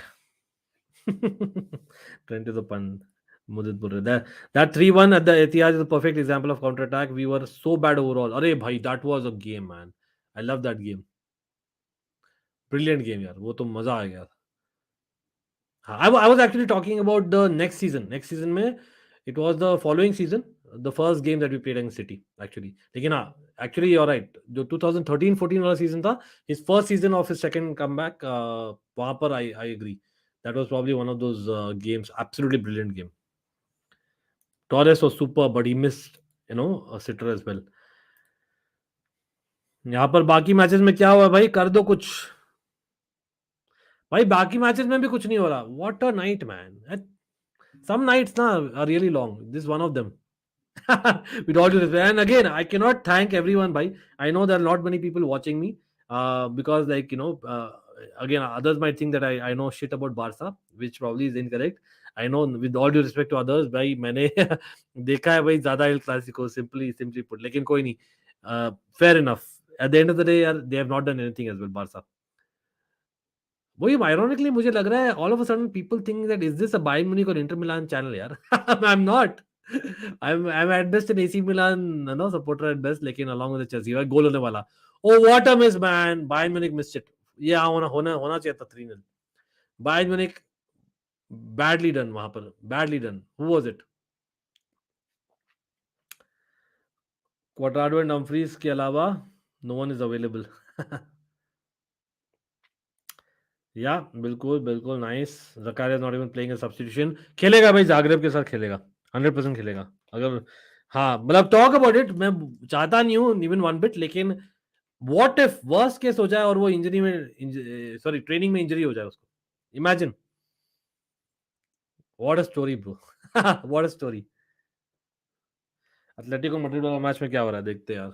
Trent is a pun. Mudit Burre. That 3-1 at the Etihad is a perfect example of counter attack. We were so bad overall. Arey bhai, that was a game, man. I love that game. Brilliant game, यार. वो तो मजा आ गया. I was actually talking about the next season. Next season में it was the following season, the first game that we played against City actually. लेकिन हाँ, actually you're right. जो 2013-14 वाला season था, his first season of his second comeback, वहाँ पर I agree. That was probably one of those games, absolutely brilliant game. Torres was super, but he missed, a sitter as well. यहाँ पर बाकी matches में क्या हुआ भाई? कर दो कुछ. भाई बाकी मैचेस में भी कुछ नहीं हो रहा. What a night, man. Some nights are really long. This is one of them. With all due respect. And again, I cannot thank everyone, bhai. I know there are not many people watching me because, again, others might think that I know shit about Barca, which probably is incorrect. I know, with all due respect to others, भाई मैंने देखा है भाई ज़्यादा El Clasico simply put. लेकिन कोई नहीं. Fair enough. At the end of the day, they have not done anything as well, Barca. वही ironically मुझे लग रहा है all of a sudden people think that is this a Bayern Munich or Inter Milan channel यार. I'm not. I'm at best an AC Milan supporter at best, लेकिन along with the Chelsea भाई गोल होने वाला. Oh what a miss, man. Bayern Munich missed it. ये होना चाहिए था 3-0. Bayern Munich badly done वहां पर. Badly done. Who was it? Quadrado and Dumfries के अलावा no one is available. या बिल्कुल nice. Zakaria is not even playing a substitution. खेलेगा भाई, जागरेब के साथ खेलेगा. 100% खेलेगा. अगर हाँ मतलब टॉक अबाउट इट, मैं चाहता नहीं हूँ इवन वन बिट, लेकिन व्हाट इफ वर्स्ट केस हो जाए और वो इंजरी में सॉरी ट्रेनिंग में इंजरी हो जाए उसको. Imagine. What a story bro. What a story. Atletico Madrid वाला मैच में क्या हो रहा है देखते हैं यार.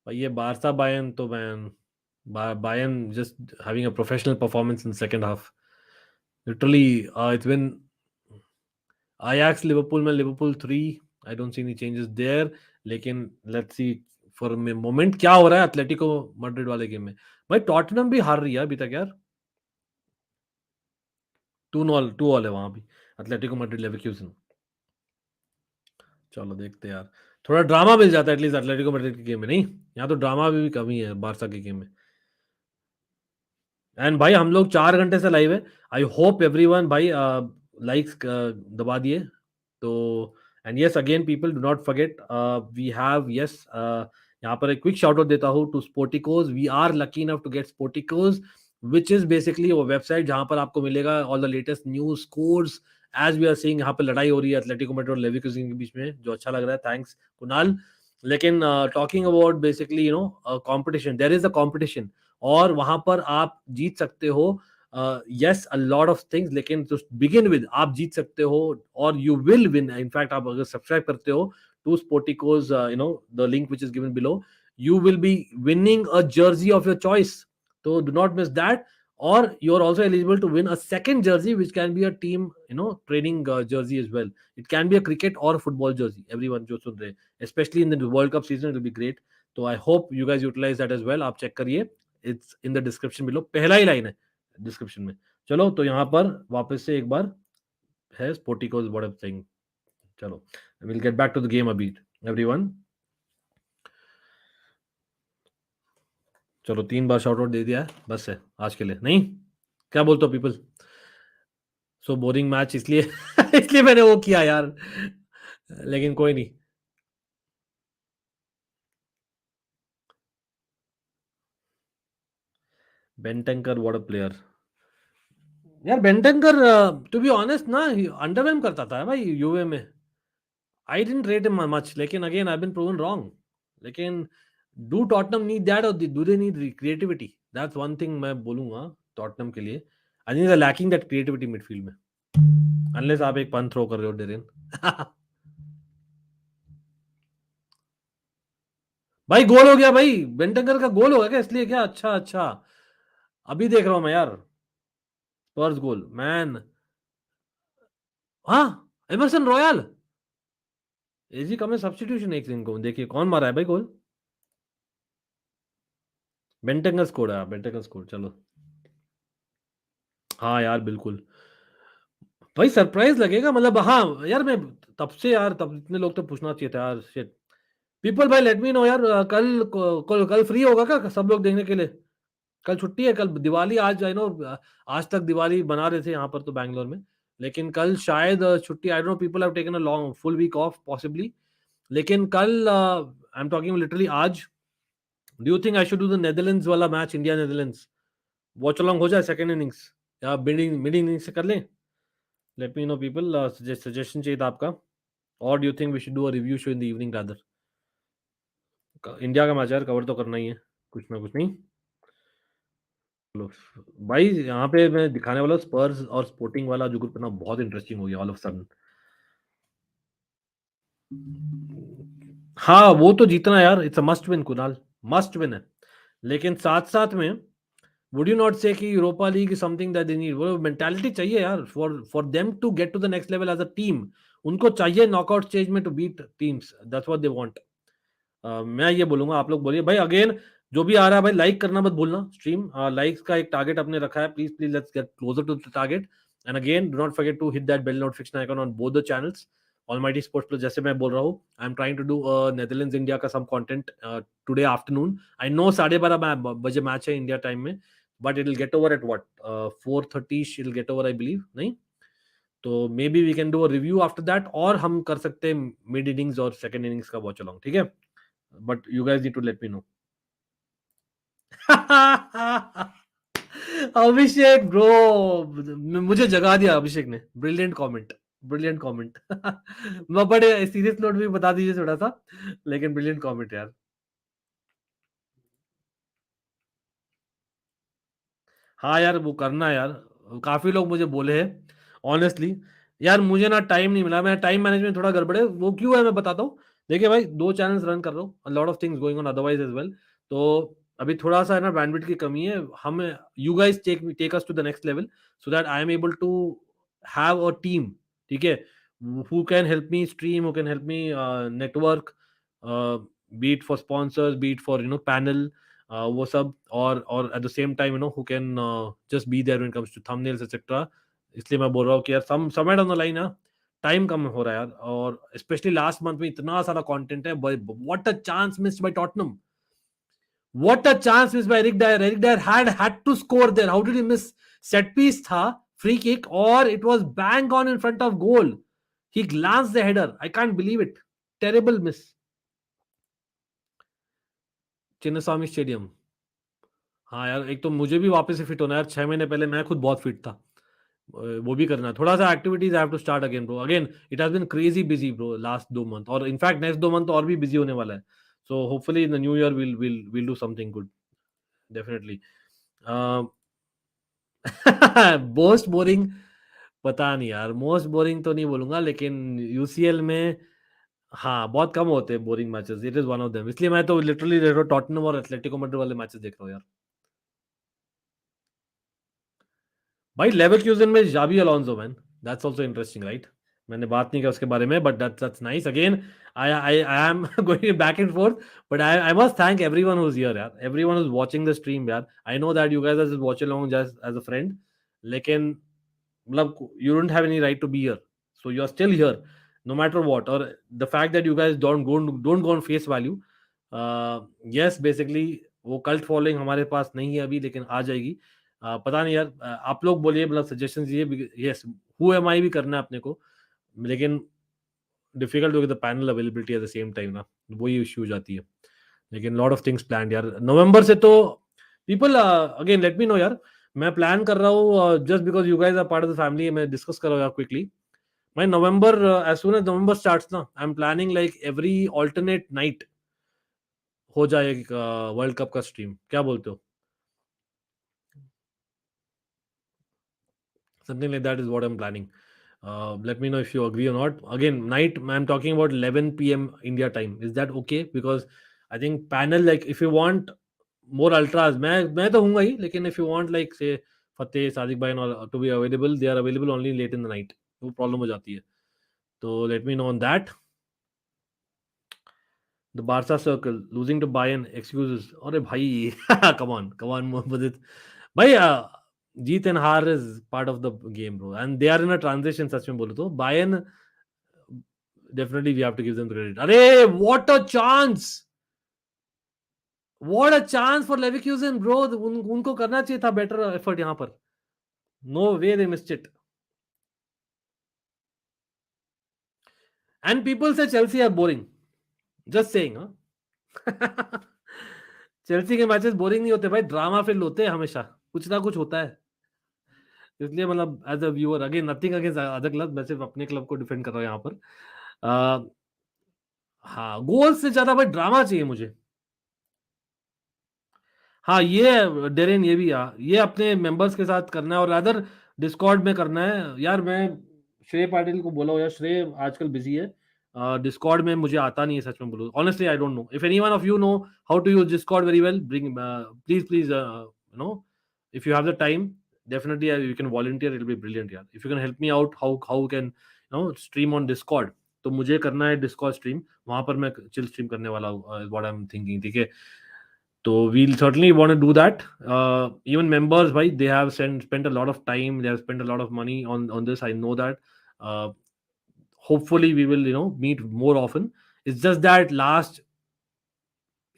भाई ये बारसा बायर्न तो man, Bayern just having a professional performance in the second half. Literally, it's been Ajax Liverpool में Liverpool 3. I don't see any changes there. लेकिन let's see for a moment क्या हो रहा है एटलेटिको मैड्रिड वाले game में. भाई Tottenham भी हार रही है अभी तक यार. 2-2 है वहां भी. Atletico Madrid Leverkusen. चलो देखते हैं यार. थोड़ा ड्रामा मिल जाता है एटलीस्ट एटलेटिको मैड्रिड के गेम में. नहीं, यहाँ तो ड्रामा भी कमी है बारसा के गेम में. एंड भाई हम लोग 4 घंटे से लाइव है. आई होप एवरीवन भाई लाइक्स दबा दिए तो. And yes again people do not forget we have yes यहाँ पर एक क्विक शाउट आउट देता हूँ to Sporticos. We are lucky enough to get Sporticos which is basically वो वेबसाइट जहां पर आपको मिलेगा all the latest news scores. As we are seeing यहाँ पर लड़ाई हो रही है एटलेटिको मैड्रिड और लेवरकुसेन के बीच में, जो अच्छा लग रहा है. थैंक्स कुणाल. लेकिन talking about basically competition, there is a competition और वहां पर आप जीत सकते हो. Yes a lot of things, लेकिन टू बिगिन विद आप जीत सकते हो और यू विल विन. इनफैक्ट आप अगर सब्सक्राइब करते हो to Sporticos the link which is given below, you will be winning a jersey of your choice. So do not miss that. Or you're also eligible to win a second jersey, which can be a team training jersey as well. It can be a cricket or a football jersey. Everyone jo sun rahe, especially in the World Cup season, it will be great. So I hope you guys utilize that as well. आप check करिए, it's in the description below. पहला ही line है description में. चलो तो यहाँ पर वापस से एक बार है Sportico's what I'm saying. चलो we'll get back to the game a bit, everyone. चलो 3 बार शॉर्ट आउट दे दिया है, बस है आज के लिए. नहीं क्या बोलते हो पीपल? सो बोरिंग मैच इसलिए इसलिए मैंने वो किया यार, लेकिन कोई नहीं. बेंटेंकर व्हाट अ प्लेयर यार. बेंटेंकर टू बी ऑनेस्ट ना अंडरवेल्म करता था भाई यूवे में. I didn't rate him much, लेकिन again I been proven wrong. लेकिन डू टॉटनहम नीड दैट और do they need creativity? That's one thing मैं बोलूंगा टॉटनहम के लिए. I think they lacking that creativity midfield में, अनलेस आप एक पंच थ्रो कर रहे हो डेरेन. भाई गोल हो गया भाई, बेंटेंकर का गोल हो गया क्या? इसलिए क्या? अच्छा अभी देख रहा हूं मैं यार. स्पर्स गोल मैन. हाँ एमरसन रॉयल. एजी कम सब्स्टिट्यूशन एक दिन को देखिए कौन मारा है भाई गोल. बेंटन का स्कोर है, बेंटन का स्कोर। चलो हाँ यार बिल्कुल भाई, सरप्राइज लगेगा मतलब। हाँ यार मैं तब से यार, तब इतने लोग तो पूछना चाहिए था यार। शिट पीपल भाई, लेट मी नो यार। कल फ्री होगा क्या सब लोग देखने के लिए? कल छुट्टी है, कल दिवाली। आज आई नो आज तक दिवाली बना रहे थे यहाँ पर तो बैंगलोर में, लेकिन कल शायद छुट्टी। I don't know, people have taken a long full week off possibly, लेकिन कल आई एम टॉकिंग लिटरली आज। Do you think I should do the Netherlands वाला match, India Netherlands? Watch along हो जाए सेकंड इनिंग्स या mid innings से कर लें? Let me know people, suggestion चाहिए था आपका। और do you think we should do a review show in the evening rather? India का मैच यार कवर तो करना ही है, कुछ ना कुछ नहीं। चलो भाई, यहाँ पे मैं दिखाने वाला हूँ स्पर्स और स्पोर्टिंग वाला जो ग्रुप है ना, बहुत इंटरेस्टिंग हो गया ऑल ऑफ सडन। हाँ वो तो जीतना यार, it's a must win Kunal, must win है। लेकिन साथ साथ में वुड यू नॉट से कि Europa League is something that they need? वो मेंटालिटी चाहिए यार for for them to get to the next level as a team. उनको चाहिए नॉकआउट स्टेज में to beat teams, that's what they want. मैं ये बोलूंगा, आप लोग बोलिए भाई। अगेन जो भी आ रहा है भाई, लाइक करना मत भूलना स्ट्रीम। लाइक्स का एक टारगेट अपने रखा है, please please let's get closer to the target. And again do not forget to hit that bell notification icon on both the channels. Almighty Sports Plus, जैसे मैं बोल रहा हूँ, I am trying to do Netherlands India का some content today afternoon. I know 12:30 बजे match है India time में, but it will get over at what 4:30 it will get over I believe, नहीं? तो maybe we can do a review after that, और हम कर सकते हैं मिड इनिंग्स और सेकंड इनिंग्स का वॉच अलोंग, ठीक है? But you guys need to let me know. Abhishek bro, मुझे जगा दिया अभिषेक ने। Brilliant comment, brilliant comment. मैं बड़े सीरियस नोट भी बता दीजिए थोड़ा सा, लेकिन ब्रिलियंट कमेंट यार। हाँ यार वो करना है यार, काफी लोग मुझे बोले हैं ऑनेस्टली। यार मुझे ना टाइम नहीं मिला, मैं टाइम मैनेजमेंट थोड़ा गड़बड़े। वो क्यों है मैं बताता हूँ। देखिए भाई, 2 चैनल्स रन कर रहा हूँ, lot of things going on otherwise as well. तो अभी थोड़ा सा है ना बैंडविड्थ की कमी है। हम you guys take us to the next level so that I am able to have a team, ठीक है? Who can help me stream, who can help me network, beat for sponsors, beat for panel, वो सब। और at the same time who can just be there when it comes to thumbnails etcetera. इसलिए मैं बोल रहा हूँ कि यार समवेयर ऑन द लाइन ना टाइम कम हो रहा है यार। और स्पेशली लास्ट मंथ में इतना सारा कंटेंट है। What a chance missed by Tottenham, what a chance missed by Eric Dier. Eric Dier had to score there, how did he miss? Set piece था, फ्री किक, और it was bang on in front of goal. He glance the header, I can't believe it. Terrible miss. Chinnaswamy stadium, हाँ यार एक तो मुझे भी वापस से फिट होना है यार। 6 महीने पहले मैं खुद बहुत फिट था। वो भी करना है थोड़ा सा activities. I have to start again bro, again it has been crazy busy bro last 2 month, और इनफैक्ट नेक्स्ट 2 मंथ और भी बिजी होने वाला है। So hopefully in the new year will do something good definitely. Most boring, पता नहीं यार, most boring तो नहीं बोलूंगा, लेकिन यूसीएल में हाँ बहुत कम होते हैं boring matches. It is one of them, इसलिए मैं तो लिटरली टॉटनहम और एटलेटिको मैड्रिड वाले मैचेस देख रहा हूँ यार। भाई लेवरक्यूजन में जावी Alonso man, that's also interesting right? मैंने बात नहीं किया उसके बारे में, but that's nice. Again I am going back and forth, but I must thank everyone who is here यार, everyone who is watching the stream यार। I know that you guys are just watch along just as a friend, लेकिन मतलब you don't have any right to be here, so you are still here no matter what. और the fact that you guys don't go on face value, yes basically वो cult following हमारे पास नहीं है अभी, लेकिन आ जाएगी। पता नहीं यार, आप लोग बोलिए, मतलब सजेशंस दिए। यस, हु एम आई भी करना है अपने को, लेकिन डिफिकल्ट हो गया the panel availability eight the same time ना, वही इश्यू हो जाती है। लेकिन लॉट ऑफ थिंग्स प्लान यार नवंबर से तो। People again let me know यार, मैं प्लान कर रहा हूँ just because you guys are part of the family. मैं डिस्कस कर रहा हूँ यार quickly. My November, as soon as November starts ना, I am planning like every alternate night हो जाए वर्ल्ड कप का स्ट्रीम। क्या बोलते हो? Something like that is what I'm planning. Let me know if you agree or not. Again, night, I'm talking about 11 p.m. India time. Is that okay? Because I think panel, like if you want more ultras, मैं तो हूँगा ही, लेकिन if you want like say फतेह, सादिक भाई और to be available, they are available only late in the night. वो problem हो जाती है। तो let me know on that. The Barca circle losing to Bayern excuses. अरे भाई come on Mudit. भाई जीत and हार is part of the game bro, and they are in a transition. सच में बोलो तो Bayern definitely we have to give them credit. अरे what a chance, what a chance for Leverkusen bro. उनको करना चाहिए था better effort यहाँ पर. No way they missed it. And people say Chelsea are boring. Just saying, huh? Chelsea के matches boring नहीं होते भाई, ड्रामा फिल होते हैं हमेशा, कुछ ना कुछ होता है. इसलिए मतलब as a viewer, again nothing against other club, मैं सिर्फ अपने क्लब को डिफेंड कर रहा हूँ यहाँ पर. हाँ, गोल से ज्यादा भाई ड्रामा चाहिए मुझे. हाँ ये डेरेन, ये भी ये अपने मेंबर्स के साथ करना है और अदर डिस्कॉर्ड में करना है यार. मैं श्रेय पाटिल को बोला हूँ यार, श्रेय आजकल बिजी है. डिस्कॉर्ड में मुझे आता नहीं है सच में बोलूं, honestly I don't know. If anyone of you know how to use Discord very well, bring please you know, if you have the time, definitely you can volunteer, it'll be brilliant यार. If you can help me out, how can you know stream on Discord, तो मुझे करना है Discord stream, वहां पर मैं chill stream करने वाला हूँ, what I'm thinking. ठीक है, तो we'll certainly want to do that. Even members भाई, they have spent a lot of time, they have spent a lot of money on this, I know that. Hopefully we will meet more often. It's just that last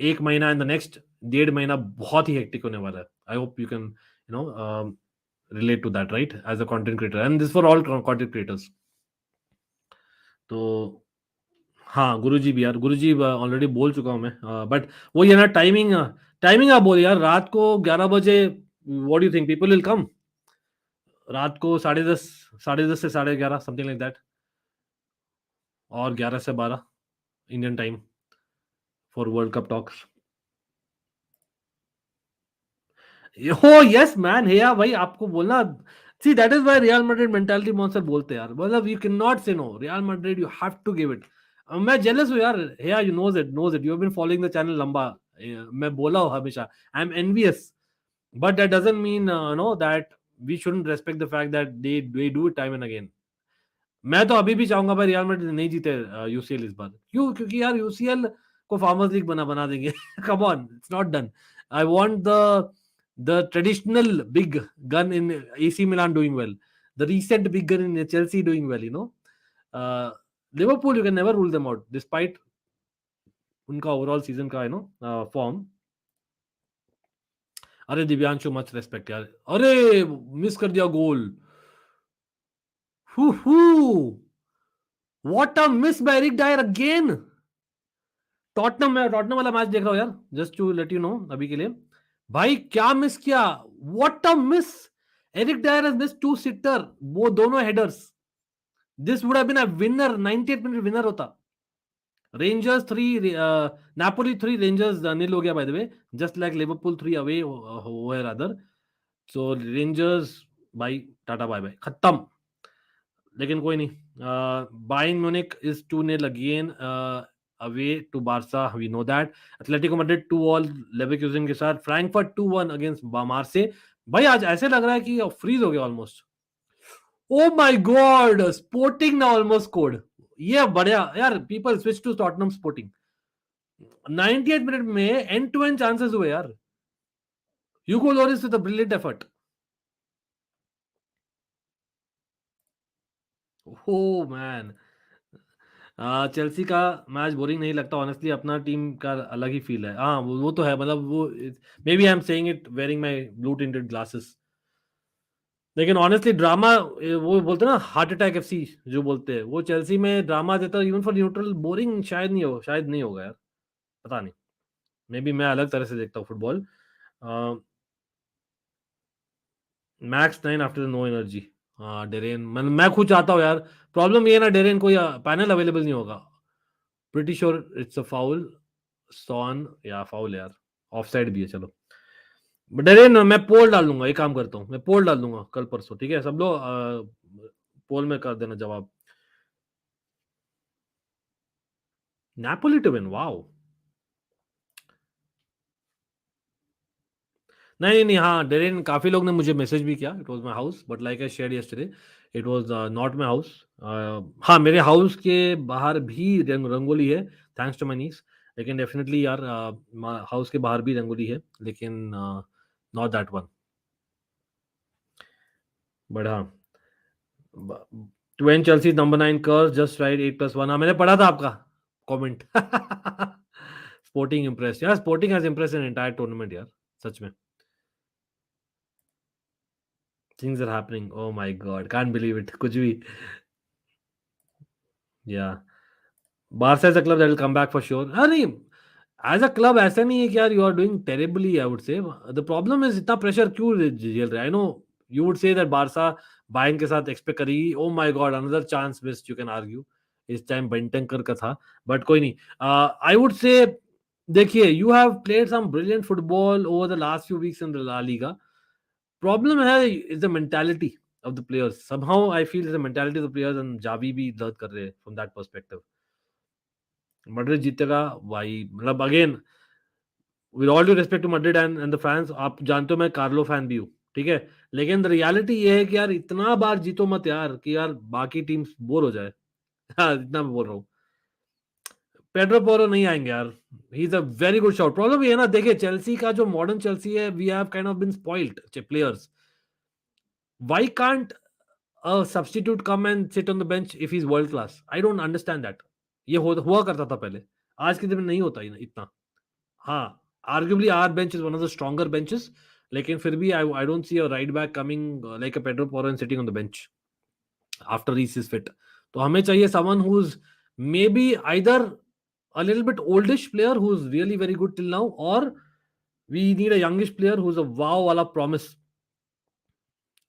एक महीना and the next 1.5 महीना बहुत ही hectic होने वाला है. I hope you can relate to that, right, as a content creator, and this for all content creators. तो हाँ, गुरुजी भी यार, गुरुजी ऑलरेडी बोल चुका हूँ मैं, बट वो ये ना टाइमिंग आप बोल यार, रात को 11 बजे, what do you think people will come? रात को 10:30 से 11:30 समथिंग लाइक दैट, और 11 से 12 Indian time for World cup talks. हो यस मैन, हेया भाई आपको बोलना, see that is why Real Madrid mentality monster बोलते हैं यार, मतलब you can not say no, Real Madrid you have to give it. मैं जेलस हूँ यार, हेया you knows it, you have been following the channel लंबा. मैं बोला हूँ हमेशा, I am envious, but that doesn't mean no that we shouldn't respect the fact that they do it time and again. मैं तो अभी भी चाहूंगा भाई रियल मैड्रिड नहीं जीते यूसीएल इस बार. क्यों? क्योंकि यार यूसीएल को फार्मर्स लीग बना देंगे. Come on, it's not done. I want the traditional big gun in AC Milan doing well, the recent big gun in Chelsea doing well, Liverpool, you can never rule them out despite उनका overall season का form. अरे Divyanshu, much respect यार. अरे miss कर दिया goal. What a miss by Eric Dier again. Tottenham वाला match देख रहा हूं यार, just to let you know अभी के लिए. भाई क्या मिस किया, what a miss. Eric Dier has missed 2 sitter, वो दोनों headers. This would have been a winner, 98 minute winner होता. रेंजर्स 3 नापोली 3 रेंजर्स 0 हो गया bye the way, just like Liverpool 3 away हुए रादर. सो रेंजर्स भाई टाटा बाय बाय, खत्म. लेकिन कोई नहीं. Bayern Munich is 2-0 again away to Barca, we know that. Atletico Madrid 2-2 Leverkusen के साथ. Frankfurt 2-1 against Marseille. भाई आज ऐसे लग रहा है कि फ्रीज हो गया almost. Oh my god, Sporting ना ऑलमोस्ट स्कोर्ड. ये बढ़िया यार, people switch to Tottenham Sporting. 98 minute में एंड टू एंड चांसेस हुए यार. Hugo Lloris with a brilliant effort. Oh man, Chelsea का मैच बोरिंग नहीं लगता ऑनेस्टली, अपना टीम का अलग ही फील है. हाँ वो तो है, मतलब वो maybe I am saying it wearing my blue tinted glasses. लेकिन ऑनेस्टली ड्रामा, वो बोलते हैं ना हार्ट अटैक एफसी जो बोलते हैं, वो चेल्सी में ड्रामा देता है इवन फॉर न्यूट्रल. बोरिंग शायद नहीं होगा यार, पता नहीं. मे बी मैं अलग तरह से देखता हूँ football. Max 9 after no energy. हाँ डेरेन, मैं खुद चाहता हूँ यार. प्रॉब्लम ये है ना डेरेन, कोई पैनल अवेलेबल नहीं होगा. Pretty sure it's a foul. Son या फाउल यार, ऑफसाइड भी है. चलो डेरेन, मैं पोल डाल दूंगा, एक काम करता हूँ, मैं पोल डाल दूंगा कल परसों. ठीक है, सब लोग पोल में कर देना जवाब. Napoli to win, wow. नहीं, हाँ डेरेन, काफी लोग ने मुझे मैसेज भी किया. It was my house, but like I shared yesterday, it was not my house. हाँ, मेरे हाउस के बाहर भी रंगोली है, थैंक्स टू माय नीस. लेकिन डेफिनेटली यार हाउस के बाहर भी रंगोली है, लेकिन नॉट दैट वन। बट हाँ, ट्वेन Chelsea number 9 curse just right 8+1। हाँ, मैंने पढ़ा था आपका कमेंट। स्पोर्टिंग इम्प्रेस यार, Sporting has impress in entire tournament यार, सच में। Things are happening, oh my god, can't believe it, कुछ भी। Yeah Barca is a club that will come back for sure. हाँ नहीं, एज अ क्लब ऐसा नहीं है कि यार you are doing terribly, I would say. The problem is इतना प्रेशर क्यों झेल रहे हैं। I know you would say that Barca Bayern के साथ एक्सपेक्ट करेगी, oh my god another chance missed, you can argue. इस टाइम बेंटंकर का था, बट कोई नहीं। आई वुड से, देखिए, you have played some brilliant football over the last few weeks in the La Liga. Problem है is the mentality of the players. Somehow I feel is the mentality of the players, and Xavi भी दर्द कर रहे हैं from that perspective. Madrid जीतेगा भाई, मतलब again with all due respect to Madrid and the fans, आप जानते हो मैं कार्लो फैन भी हूँ, ठीक है, लेकिन द रियलिटी ये है कि यार इतना बार जीतो मत यार, कि यार बाकी टीम्स बोर हो जाए। हाँ, इतना मैं बोल रहा हूँ। पेड्रो पोरो नहीं आएंगे यार, he is a very good shot. Problem ये है ना, देखिए चेल्सी का जो मॉडर्न चेल्सी है, we have kind of been spoiled players. Why can't a substitute come and sit on the bench if he's world class? I don't understand that. ये हुआ करता था पहले, आज के दिन में नहीं होता इतना। हाँ, arguably our bench is one of the stronger benches, लेकिन फिर भी I don't see a right back coming like a Pedro Porro and sitting on the bench after Reece is fit. तो हमें चाहिए someone who's maybe either a little bit oldish player who's really very good till now, or we need a youngish player who's a wow वाला promise।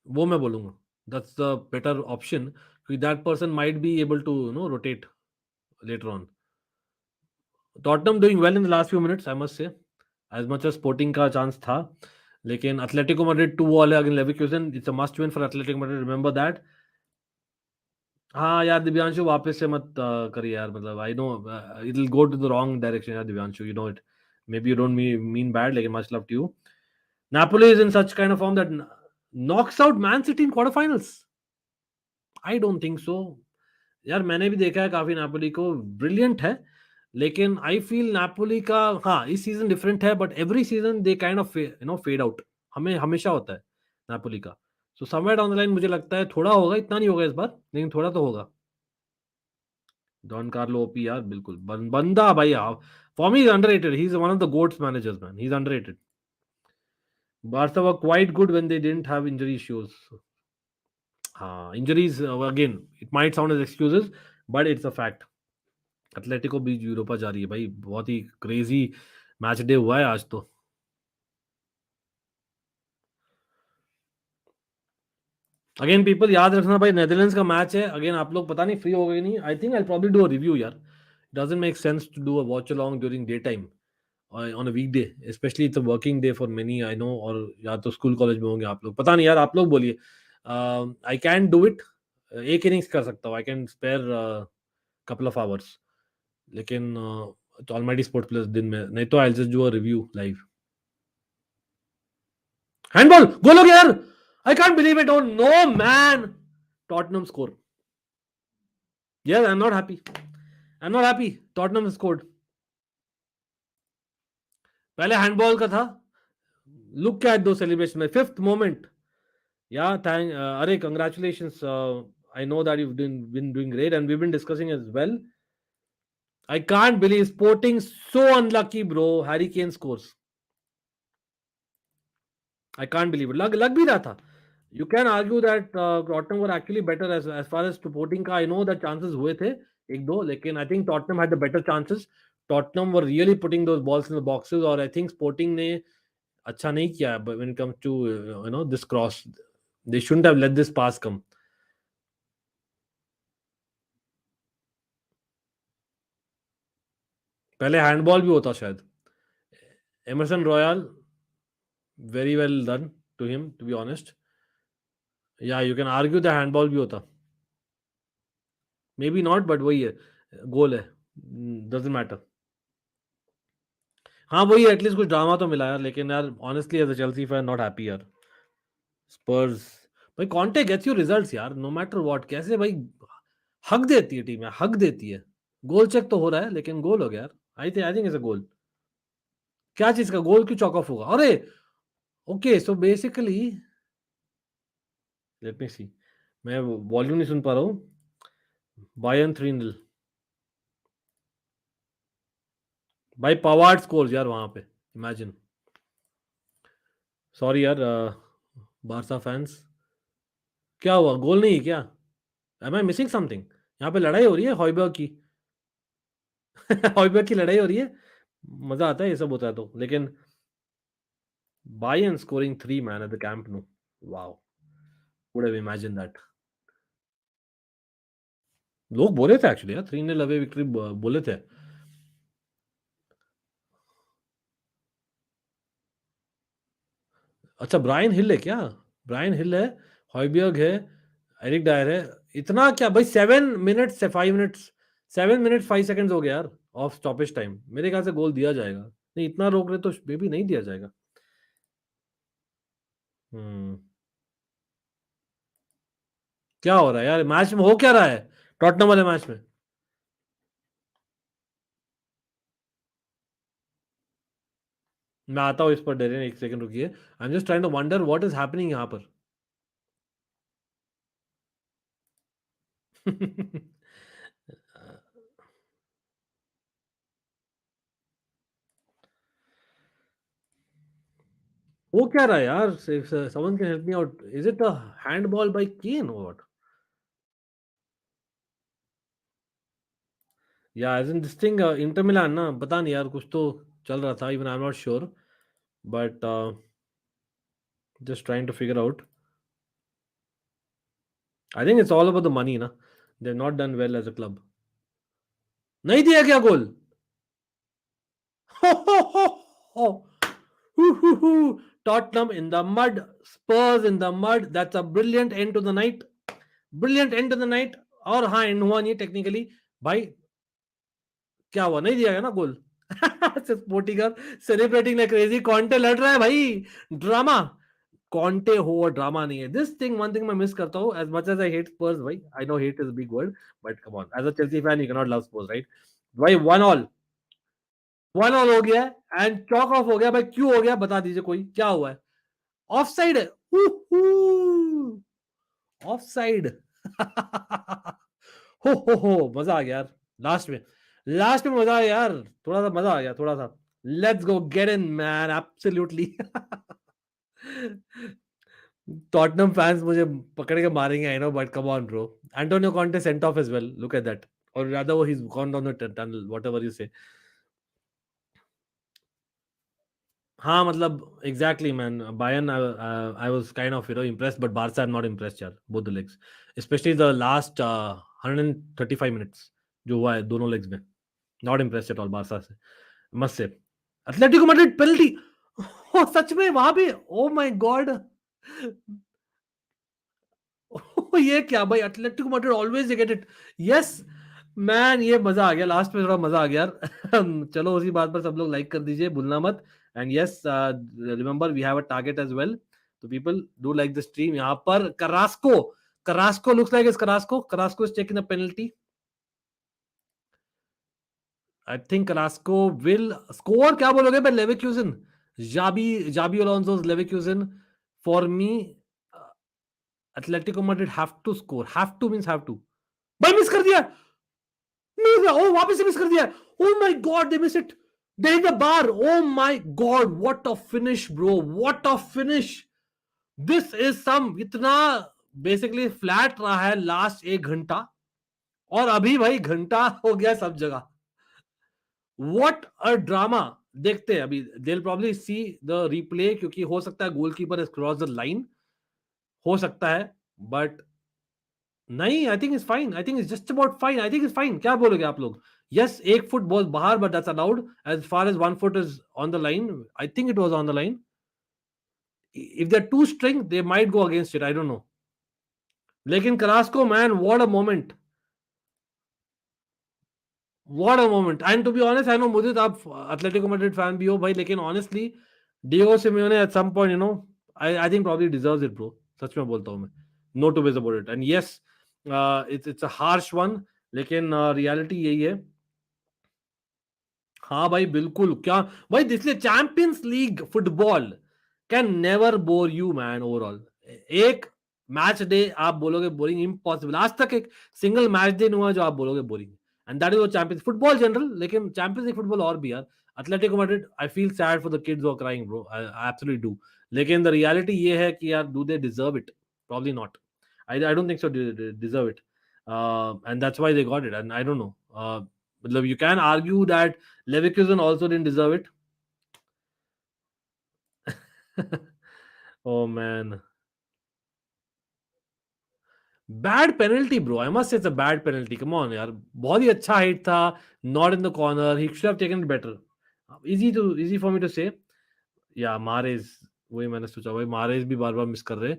वो मैं बोलूंगा that's the better option, because that person might be able to rotate later on. Tottenham doing well in the last few minutes, I must say, as much as Sporting का chance था, लेकिन Atletico Madrid 2-1 against Leverkusen, it's a must win for Atletico Madrid, remember that। हाँ यार दिव्यांशु, वापस से मत करिए यार, मतलब I know it will go to the wrong direction यार Divyanshu, you know it, may be you don't mean bad, लेकिन much love to you. Napoli is in such kind of form that knocks out Man City in quarterfinals? I don't think so यार। मैंने भी देखा है काफी Napoli को, brilliant है, लेकिन आई फील नापोली का, हाँ इस सीजन डिफरेंट है, but every season they kind of fade out, हमें हमेशा होता है नापोली का। So somewhere down the line मुझे लगता है थोड़ा होगा, इतना नहीं होगा इस बार, लेकिन थोड़ा तो होगा। डॉन कार्लो ओपी यार, बिल्कुल बंदा भाई, for me is underrated, he is one of the goats managers man, he is underrated. Barca were quite good when they didn't have injury issues. हाँ, injuries again it might sound as excuses, but it's a fact. Atletico भी Europa जा रही है भाई, बहुत ही crazy match day हुआ है आज तो। अगेन पीपल याद रखना भाई, नेदरलैंड्स का मैच है अगेन, आप लोग पता नहीं फ्री हो गए नहीं, I think I probably do a review यार। Doesn't make sense to do a watch along during day time on a weekday, especially it's a working day for many, I know, और या तो school college में होंगे आप लोग, पता नहीं यार, आप लोग बोलिए। आई कैन डू इट, एक इनिंग्स कर सकता हूँ, I can spare couple of hours, लेकिन तो ऑलमाइटी स्पोर्ट्स प्लस दिन में नहीं, तो I just do a review live. Handball goal हो गया यार, I can't believe it, oh no man, Tottenham score. Yes, I am not happy, I am not happy, Tottenham scored. पहले handball का था, लुक एट दो सेलिब्रेशन में, fifth moment. या thank, अरे congratulations, I know that you been doing great and we been discussing as well. I can't believe Sporting so unlucky, bro. Harry Kane scores. I can't believe it. लग भी रहा था. You can argue that Tottenham were actually better as far as Sporting का. I know that chances हुए थे एक दो, लेकिन I think Tottenham had the better chances. Tottenham were really putting those balls in the boxes, और I think Sporting ने अच्छा नहीं किया when it comes to this cross. They shouldn't have let this pass come. पहले handball भी होता शायद. Emerson Royal, very well done to him, to be honest. Yeah, you can argue the handball भी होता, maybe not, but वही है, गोल है, doesn't matter. हाँ वही, एटलीस्ट कुछ ड्रामा तो मिला यार, लेकिन यार honestly as a Chelsea fan not happy यार। स्पर्स भाई, कॉन्टे गेट्स यू रिजल्ट्स यार, नो मैटर व्हाट, कैसे भाई हक देती है टीम, हक देती है। गोल चेक तो हो रहा है, लेकिन गोल हो गया यार, आई थिंक इज अ गोल. क्या चीज का गोल क्यों चॉक ऑफ होगा? अरे okay, so basically let me see, मैं वॉल्यूम नहीं सुन पा रहा हूँ. बायर्न 3-0 भाई. पवार्ड स्कोर्स यार वहां पे, इमेजिन. सॉरी यार बारसा फैंस. क्या हुआ? गोल नहीं है क्या? Am I missing something? यहाँ पे लड़ाई हो रही है हॉयबर्ग की. हॉयबर्ग की लड़ाई हो रही है. मजा आता है ये सब होता है तो. लेकिन Bayern scoring 3 man at the Camp Nou. Wow. Would have imagined that. लोग बोले थे एक्चुअली यार 3-0 अवे विक्ट्री बोले थे. अच्छा ब्रायन हिल है क्या? ब्रायन हिल है, हॉयबर्ग है, एरिक डायर है. इतना क्या भाई? 7 मिनट से 5 मिनट्स, 7 मिनट 5 सेकंड्स हो गया यार ऑफ स्टॉपेज टाइम. मेरे ख्याल से गोल दिया जाएगा. नहीं इतना रोक रहे तो बेबी नहीं दिया जाएगा. क्या हो रहा है यार मैच में? हो क्या रहा है टॉटनम वाले मैच में? मैं आता हूँ इस पर डेरिन, एक सेकंड रुकिए. I am just trying to wonder what is happening यहाँ पर. वो क्या रहा है यार? Someone can help me out. Is it a handball by Kane और व्हाट? या as in this thing Inter Milan ना, पता नहीं यार, कुछ तो चल रहा था. Even I am not sure, but just trying to figure out. I think it's all about the money ना. They not done well as a club. नहीं दिया क्या गोल? Tottenham in the mud, Spurs in the mud. That's a brilliant end to the night. Brilliant end to the night. और हाँ and हुआ नहीं technically भाई. क्या हुआ? नहीं दिया गया ना गोल. स्पोर्टिंगर सेलिब्रेटिंग लाइक क्रेजी. कॉन्टे लड़ रहा है भाई. ड्रामा. कॉन्टे हो और ड्रामा नहीं है. दिस थिंग, वन थिंग मैं मिस करता हूँ. As much as I hate Spurs भाई, I know hate is big word, but come on, as a Chelsea fan you can not love Spurs right भाई. 1-1 हो गया है एंड चॉक ऑफ हो गया भाई. क्यों हो गया बता दीजिए कोई. क्या हुआ है? ऑफ साइड है. Of side. हो मजा आ गया यार. लास्ट में, लास्ट में मजा आया यार. थोड़ा सा मजा आ गया, थोड़ा सा. Let's go get in man, absolutely. Tottenham fans मुझे पकड़ के मारेंगे I know, but come on bro. Antonio Conte sent off as well, look at that. और रादर वो he's gone down the tunnel, whatever you say. हाँ मतलब exactly man. Bayern I was kind of impressed, but Barca I am not impressed यार. Both the legs, especially the last 135 minutes जो हुआ है दोनों legs में. Not impressed at all Barca से, must say. Atletico Madrid penalty. सच में वहां पे? Oh my god. ये क्या भाई? Atletico Madrid always get it. Yes man, ये मजा आ गया. लास्ट में थोड़ा मजा आ गया यार. चलो उसी बात पर सब लोग लाइक कर दीजिए, भूलना मत. And yes remember we have a target as well, तो people do like the stream. यहाँ पर Carrasco looks like is Carrasco is taking the penalty. I think Carrasco will score. क्या बोलोगे भाई? Leverkusen, Xabi Alonso's Leverkusen. For me Atletico Madrid have to score. Have to means have to. भाई miss कर दिया. Oh वापस से miss कर दिया. Oh my god, they miss it. They hit the bar. Oh my god, what a finish bro, what a finish. This is some. इतना basically flat रहा है लास्ट 1 घंटा, और अभी भाई घंटा हो गया सब जगह. What a drama. देखते हैं अभी. They will probably see the replay, क्योंकि हो सकता है goalkeeper is cross the line, हो सकता है. बट नहीं, I think is fine. I think is just about fine. I think is fine. क्या बोलोगे आप लोग? यस, 1 फुट बॉल बाहर, but that's allowed as far as 1 foot is on the line. I think it was on the line. If they are to string they might go against it, I don't know. लेकिन Carrasco man, what a moment, what a moment. And to be honest, I know मुझे आप Atletico Madrid fan भी हो भाई, लेकिन honestly Diego Simeone at some point I think probably deserves it bro. सच में बोलता हूं मैं. No two ways about it. And yes it's a harsh one, लेकिन रियलिटी यही है. हाँ भाई बिल्कुल, क्या भाई, इसलिए champions League football can never bore you man overall. एक मैच डे आप बोलोगे बोरिंग, इम्पॉसिबल। आज तक एक सिंगल मैच डे नहीं हुआ जो आप बोलोगे बोरिंग, एंड दैट इज वो चैंपियंस फुटबॉल जनरल। लेकिन चैंपियंस लीग फुटबॉल और भी यार, Atletico Madrid, I feel sad for the kids who are crying bro, I absolutely do. लेकिन द रियलिटी ये है कि यार, do they deserve it? Probably not. I don't think so deserve it, and that's why they got it, and I don't know, मतलब you can argue that Leverkusen also didn't deserve it. Oh man, bad penalty, bro. I must say it's a bad penalty. Come on, यार, बहुत ही अच्छा hit था, not in the corner. He should have taken it better. Easy for me to say. या Moretz, वही मैंने सोचा भाई, Moretz भी बार बार मिस कर रहे।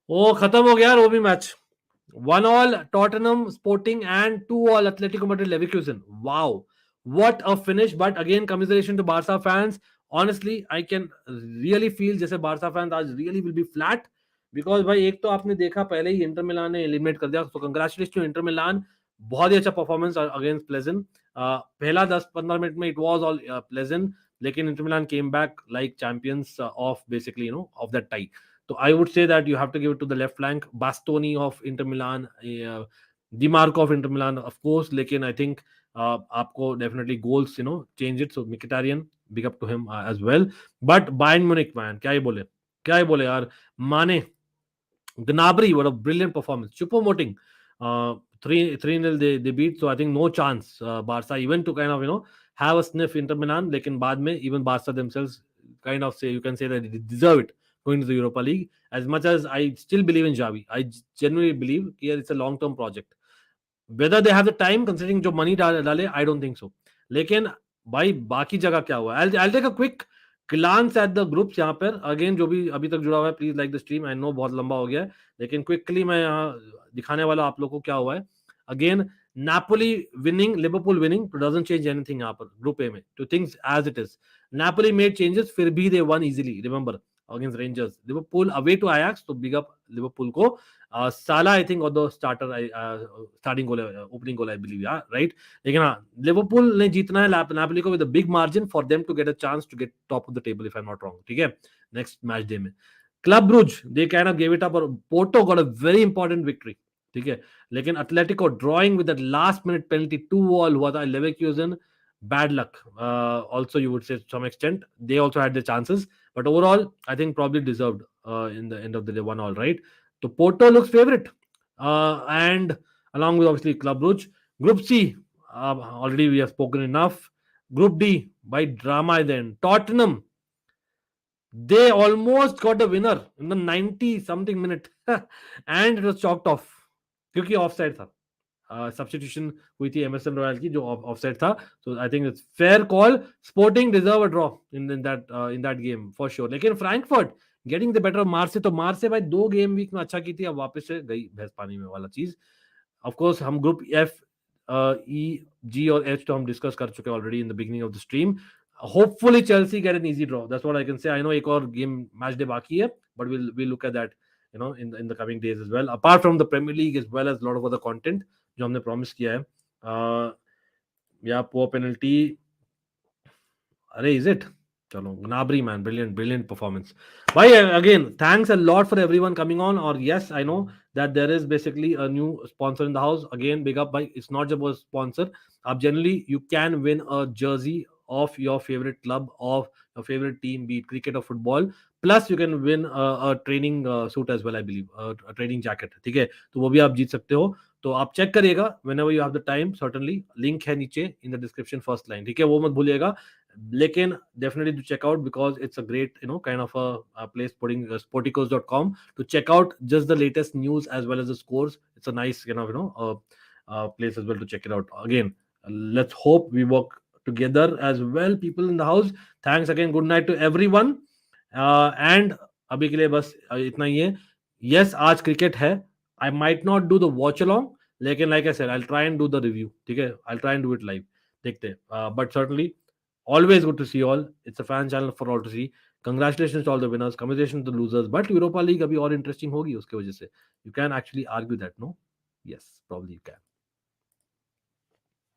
ओ खत्म हो गया यार वो भी match. 1-1 Tottenham Sporting and 2-2 Atletico Madrid Leverkusen. Wow, what a finish! But again, commiseration to Barca fans. Honestly, I can really feel जैसे Barca fans आज really will be flat, because भाई एक तो आपने देखा पहले ही इंटर मिलान ने eliminate कर दिया, तो कंग्रेचुलेशन इंटर मिलान। बहुत ही अच्छा परफॉर्मेंस अगेंस्ट प्लेजेंट। पहला 10-15 मिनट में इट वाज ऑल प्लेजेंट, लेकिन Inter Milan came back like champions of basically of that tie. So I would say that you have to give it to the left flank, Bastoni of Inter Milan, Di Marco of Inter Milan, of course. लेकिन I think आपको definitely goals change it. So Mkhitaryan, big up to him as well. But Bayern Munich man, क्या ही बोले यार, माने, Gnabry, what a brilliant performance. Choupo-Moting, 3-0 they beat. So I think no chance Barca even to kind of have a sniff Inter Milan. लेकिन बाद में even Barca themselves kind of say, you can say that they deserve it going to the Europa League. As much as I still believe in Xavi, I genuinely believe here it's a long term project. Whether they have the time considering जो money डाले, I don't think so. लेकिन भाई बाकी जगह क्या हुआ? I'll take a quick glance at the groups यहाँ पर। अगेन जो भी अभी तक जुड़ा हुआ है, please like the stream. I know बहुत लंबा हो गया है, लेकिन क्विकली मैं यहाँ दिखाने वाला आप लोग को क्या हुआ है। Again Napoli winning, Liverpool winning, it doesn't change anything यहाँ पर ग्रुप ए में, to things as it is. Napoli made changes, फिर भी they won easily, remember, against Rangers. Liverpool away to Ajax, तो big up Liverpool को। Salah I think or the starter, starting goal, opening goal I believe, yeah, right. लेकिन हाँ, Liverpool ने जीतना है Napoli को with a big margin for them to get a chance to get top of the table if I'm not wrong, ठीक है, next match day में। Club Brugge, they kind of gave it up, और Porto got a very important victory, ठीक है। लेकिन Atletico drawing with that last minute penalty 2-2 हुआ था। Leverkusen, bad luck, also you would say to some extent, they also had their chances, but overall I think probably deserved in the end of the day 1-1, right. So Porto looks favorite, and along with obviously Club Brugge. Group C, already we have spoken enough. Group D, by drama then, Tottenham, they almost got a winner in the 90 something minute and it was chalked off क्योंकि offside था। Substitution हुई थी Emerson Royal की, जो offside था। So I think it's fair call. Sporting deserve a draw in that game for sure. लेकिन Frankfurt getting the better of Marseille, तो Marseille भाई 2 गेम वीक में अच्छा की थी, अब वापस से गई भैंस पानी में वाला चीज। ऑफ कोर्स हम ग्रुप एफ, ई, जी और एच तो हम डिस्कस कर चुके already in the beginning of the stream. Hopefully Chelsea get an easy draw. That's what I can say. I know एक और गेम मैच डे बाकी है, but we'll look at that in the coming days as well, apart from the Premier League as well as a lot of other content जो हमने promise किया है। या poor penalty, अरे is it? चलो, Gnabry man, brilliant performance. Bye again, thanks a lot for everyone coming on. Or yes, I know that there is basically a new sponsor in the house. Again, big up, bye. It's not just about sponsor. Generally, you can win a jersey of your favorite club, of your favorite team, be it cricket or football. Plus, you can win a training suit as well, I believe, a training jacket. ठीक है, तो वो भी आप जीत सकते हो। तो आप चेक करिएगा whenever you have the time, certainly link है नीचे in the description first line, ठीक है, वो मत भूलिएगा। लेकिन definitely to check out because it's a great kind of a place, putting sporticos.com, to check out just the latest news as well as the scores. It's a nice place as well to check it out. Again, let's hope we work together as well, people in the house. Thanks again, good night to everyone, and अभी के लिए बस इतना ही है। Yes, आज cricket है, I might not do the watch along, लेकिन like I said, I'll try and do the review, ठीक है, I'll try and do it live, देखते हैं। But certainly always good to see you all. It's a fan channel for all to see. Congratulations to all the winners, congratulations to the losers. But Europa League अभी और interesting होगी उसके वजह से. You can actually argue that, no? Yes, probably you can.